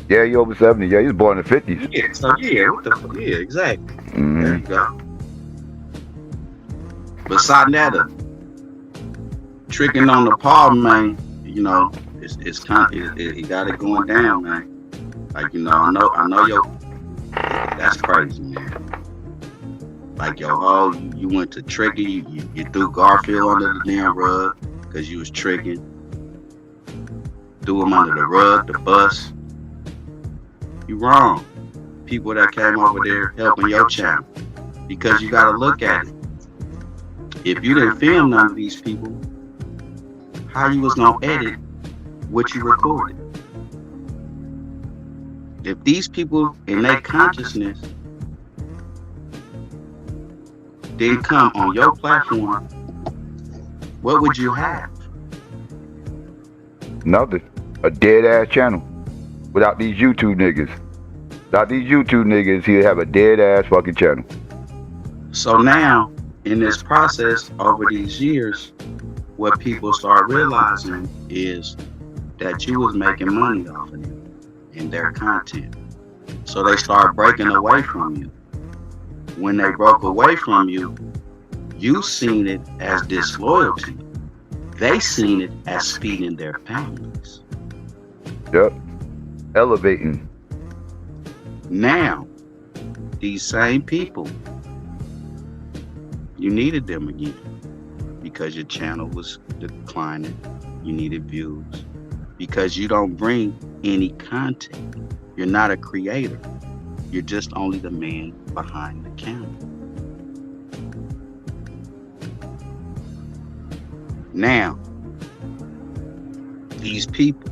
Yeah, he over 70. Yeah, he was born in the 50s. Yeah, so what the fuck? Yeah, exactly. Mm-hmm. There you go. But Saneter tricking on the Paul, man, you know, it's kind of, he got it going down, man. Like, you know, I know that's crazy, man. Like, yo, oh, you went to tricking, you threw Garfield under the damn rug because you was tricking. Threw him under the rug, the bus. You wrong. People that came over there helping your channel. Because you gotta look at it. If you didn't film none of these people, how you was gonna edit what you recorded? If these people in their consciousness didn't come on your platform, what would you have? Nothing. A dead ass channel. Without these YouTube niggas. Without these YouTube niggas, he'd have a dead ass fucking channel. So now, in this process over these years, what people start realizing is that you was making money off of them and their content. So they start breaking away from you. When they broke away from you, you seen it as disloyalty. They seen it as feeding their families. Yep. Elevating. Now, these same people, you needed them again because your channel was declining. You needed views because you don't bring any content. You're not a creator. You're just only the man behind the camera. Now, these people,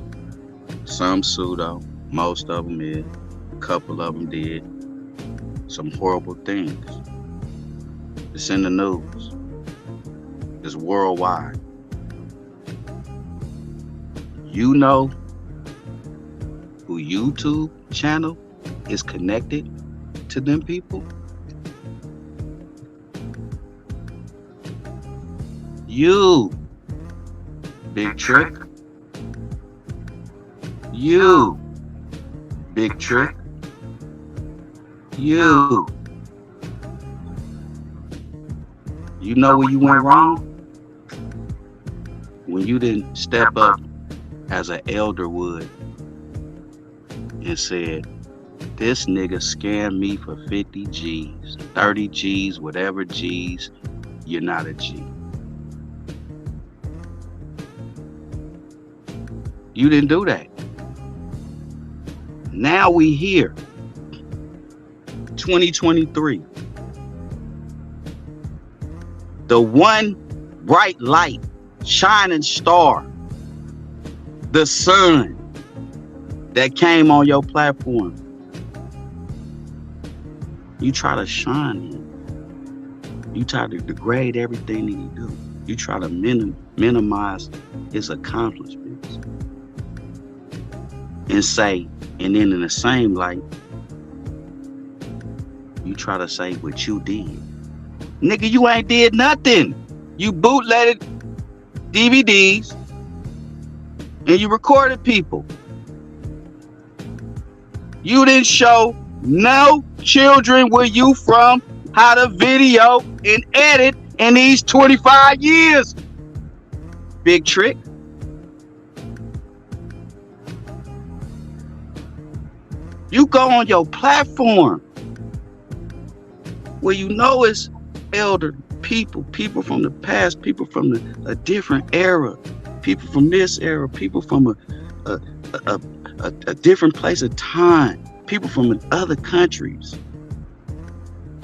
some pseudo, most of them is, a couple of them did some horrible things. It's in the news. It's worldwide. You know who YouTube channel is connected to them people? You, Big Trick. You, Big Trick. You. You know where you went wrong? When you didn't step up as an elder would and said, this nigga scammed me for 50 G's, 30 G's, whatever G's, you're not a G. You didn't do that. Now we here, 2023. The one bright light, shining star, the sun that came on your platform. You try to shine him. You try to degrade everything that he do. You try to minimize his accomplishments. And say, and then in the same light, you try to say what you did. Nigga, you ain't did nothing. You bootlegged DVDs and you recorded people. You didn't show no children where you from how to video and edit in these 25 years. Big Trick. You go on your platform where you know it's elder people, people from the past, people from a different era, people from this era, people from a different place of time, people from other countries.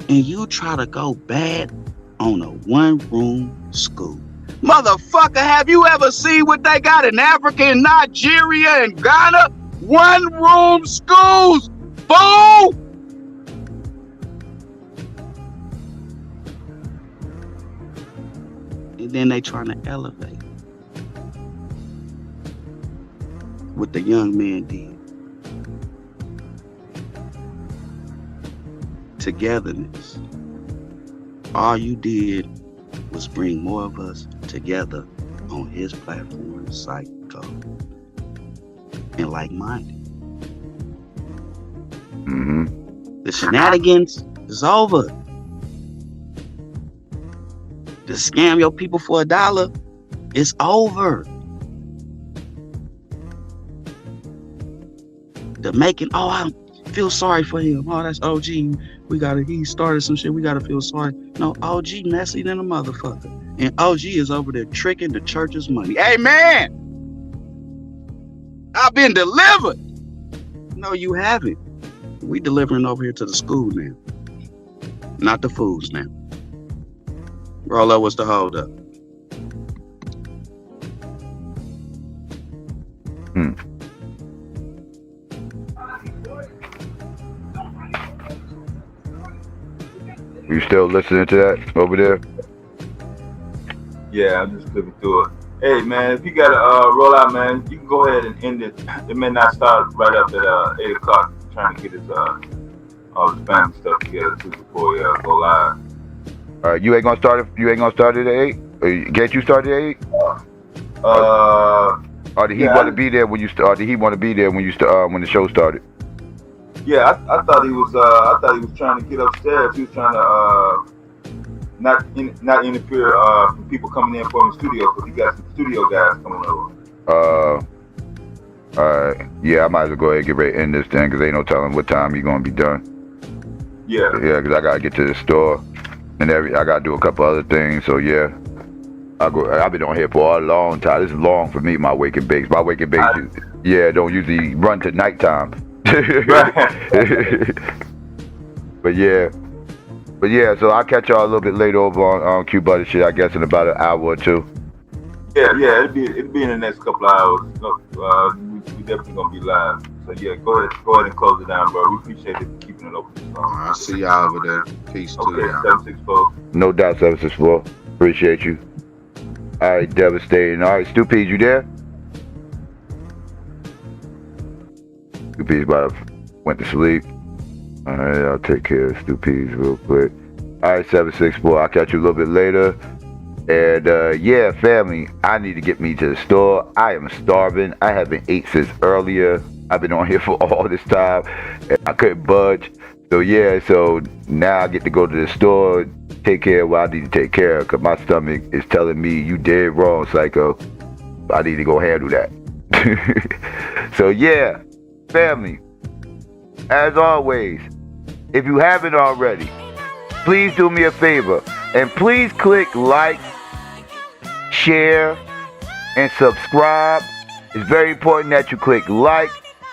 And you try to go bad on a one-room school. Motherfucker, have you ever seen what they got in Africa and Nigeria and Ghana? One-room schools, fool! And then they trying to elevate what the young man did. Togetherness. All you did was bring more of us together on his platform, Psycho, and like-minded. The shenanigans is over. To scam your people for $1 is over. The making, oh, I feel sorry for him. Oh, that's OG. He started some shit. We gotta feel sorry. No, OG messy than a motherfucker. And OG is over there tricking the church's money. Amen. I've been delivered. No, you haven't. We delivering over here to the school now. Not the fools now. Rollo, what's the hold up? You still listening to that over there? Yeah, I'm just clicking through it. Hey man, if you gotta roll out, man, you can go ahead and end it. It may not start right up at 8 o'clock. Trying to get his all his family stuff together too before we go live. All right, you ain't gonna start it at 8? Or get you started at 8? Or did he want to be there when you start? Did he want to be there when you when the show started? Yeah, I thought he was. I thought he was trying to get upstairs. He was trying to not interfere from people coming in from the studio because he got some studio guys coming over. Alright. Yeah, I might as well go ahead and get ready to end this thing because ain't no telling what time you're going to be done. Yeah. Yeah, because I got to get to the store and I got to do a couple other things. So, yeah. I've been on here for a long time. This is long for me, my wake and bakes. My wake and bakes, don't usually run to nighttime. But yeah, so I'll catch y'all a little bit later over on Q Buddy shit, I guess, in about an hour or two. Yeah, it'll be in the next couple hours. We definitely gonna be live. So yeah, go ahead and close it down, bro. We appreciate it keeping it open. I'll see y'all over there. Peace to y'all. 764. No doubt, 764. Appreciate you. All right, devastating. All right, Stupies, you there? Stupies went to sleep. All right, I'll take care of Stupies real quick. All right, 764. I'll catch you a little bit later. And yeah, family, I need to get me to the store. I am starving. I haven't ate since earlier. I've been on here for all this time, and I couldn't budge. So yeah, so now I get to go to the store, take care of what I need to take care of, because my stomach is telling me you did wrong, psycho. I need to go handle that. So yeah, family, as always, if you haven't already, please do me a favor and please click like, share, and subscribe. It's very important that you click like.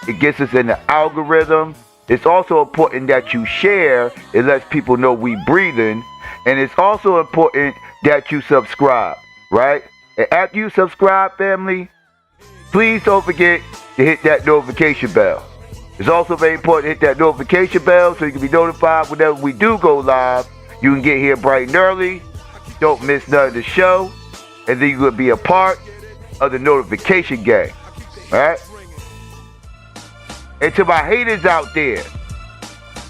It gets us in the algorithm. It's also important that you share. It lets people know we breathing. And it's also important that you subscribe, right? And after you subscribe, family, please don't forget to hit that notification bell. It's also very important to hit that notification bell so you can be notified whenever we do go live. You can get here bright and early. Don't miss none of the show. And then you will be a part of the notification gang. Alright? And to my haters out there,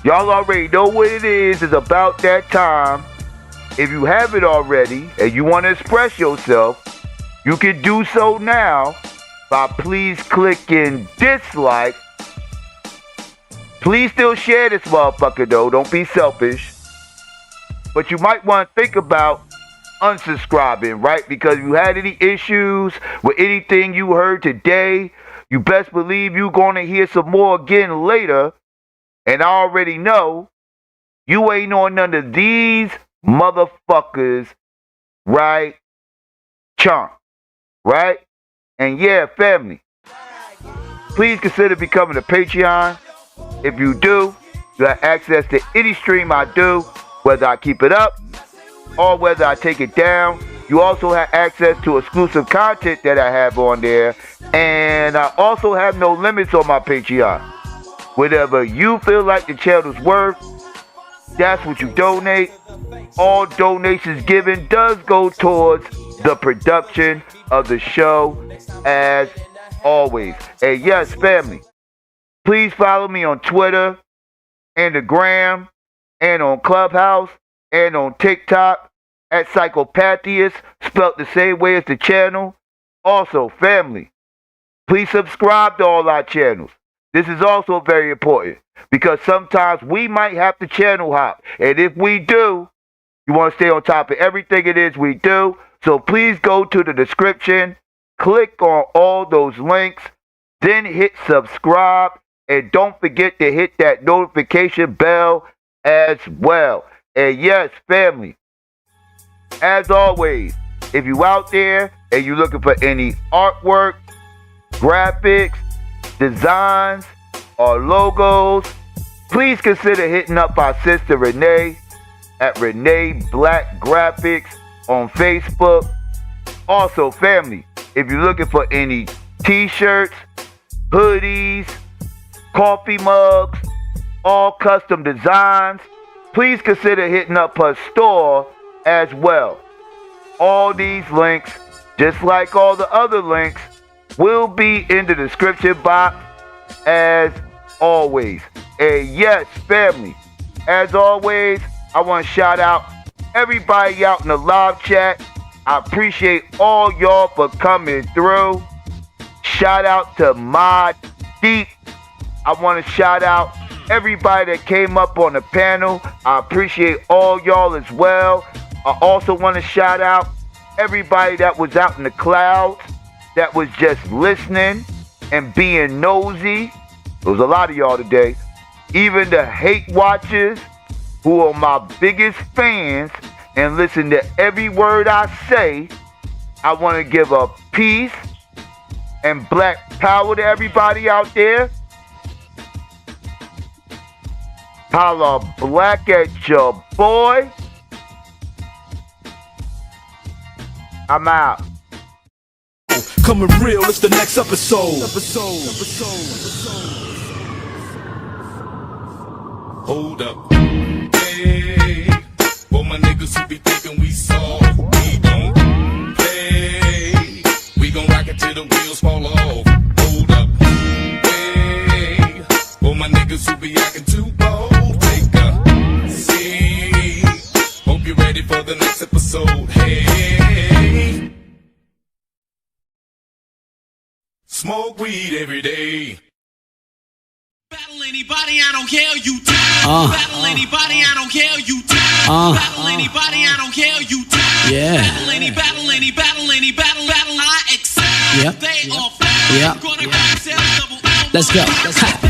y'all already know what it is. It's about that time. If you haven't already and you want to express yourself, you can do so now by please clicking dislike. Please still share this motherfucker though. Don't be selfish. But you might want to think about unsubscribing, right? Because if you had any issues with anything you heard today, you best believe you're going to hear some more again later. And I already know you ain't on none of these motherfuckers, right? Chomp, right? And yeah, family, please consider becoming a Patreon. If you do, you have access to any stream I do, whether I keep it up or whether I take it down. You also have access to exclusive content that I have on there. And I also have no limits on my Patreon. Whatever you feel like the channel's worth, that's what you donate. All donations given does go towards the production of the show as always. And yes, family, please follow me on Twitter and the Gram and on Clubhouse and on TikTok at SYKOPATHeist, spelled the same way as the channel. Also, family, please subscribe to all our channels. This is also very important because sometimes we might have to channel hop. And if we do, you want to stay on top of everything it is we do. So please go to the description, click on all those links, then hit subscribe. And don't forget to hit that notification bell as well. And yes, family, as always, if you out there and you looking for any artwork, graphics, designs, or logos, please consider hitting up our sister Renee at Renee Black Graphics on Facebook. Also, family, if you're looking for any t-shirts, hoodies, coffee mugs, all custom designs, please consider hitting up her store as well. All these links, just like all the other links, will be in the description box as always. And yes, family, as always, I want to shout out everybody out in the live chat. I appreciate all y'all for coming through. Shout out to Mod Deep. I want to shout out everybody that came up on the panel. I appreciate all y'all as well. I also want to shout out everybody that was out in the clouds, that was just listening and being nosy. There was a lot of y'all today. Even the hate watchers who are my biggest fans and listen to every word I say. I want to give a peace and black power to everybody out there. Holla black at your boy. I'm out. Coming real, it's the next episode. Hold up. Hey, for my niggas who be thinking we soft, we don't play. We gon' rock it till the wheels fall off. Hold up. Hey, for my niggas who be acting too bold, take a seat. Hope you're ready for the next episode. Hey, smoke weed every day. Battle anybody, I don't care, you die. Battle anybody, I don't care, you die. Battle anybody, I don't care, you die. Yeah. Battle any, I accept. Yep. They all fail. Yep. Gonna go sell double. Let's go.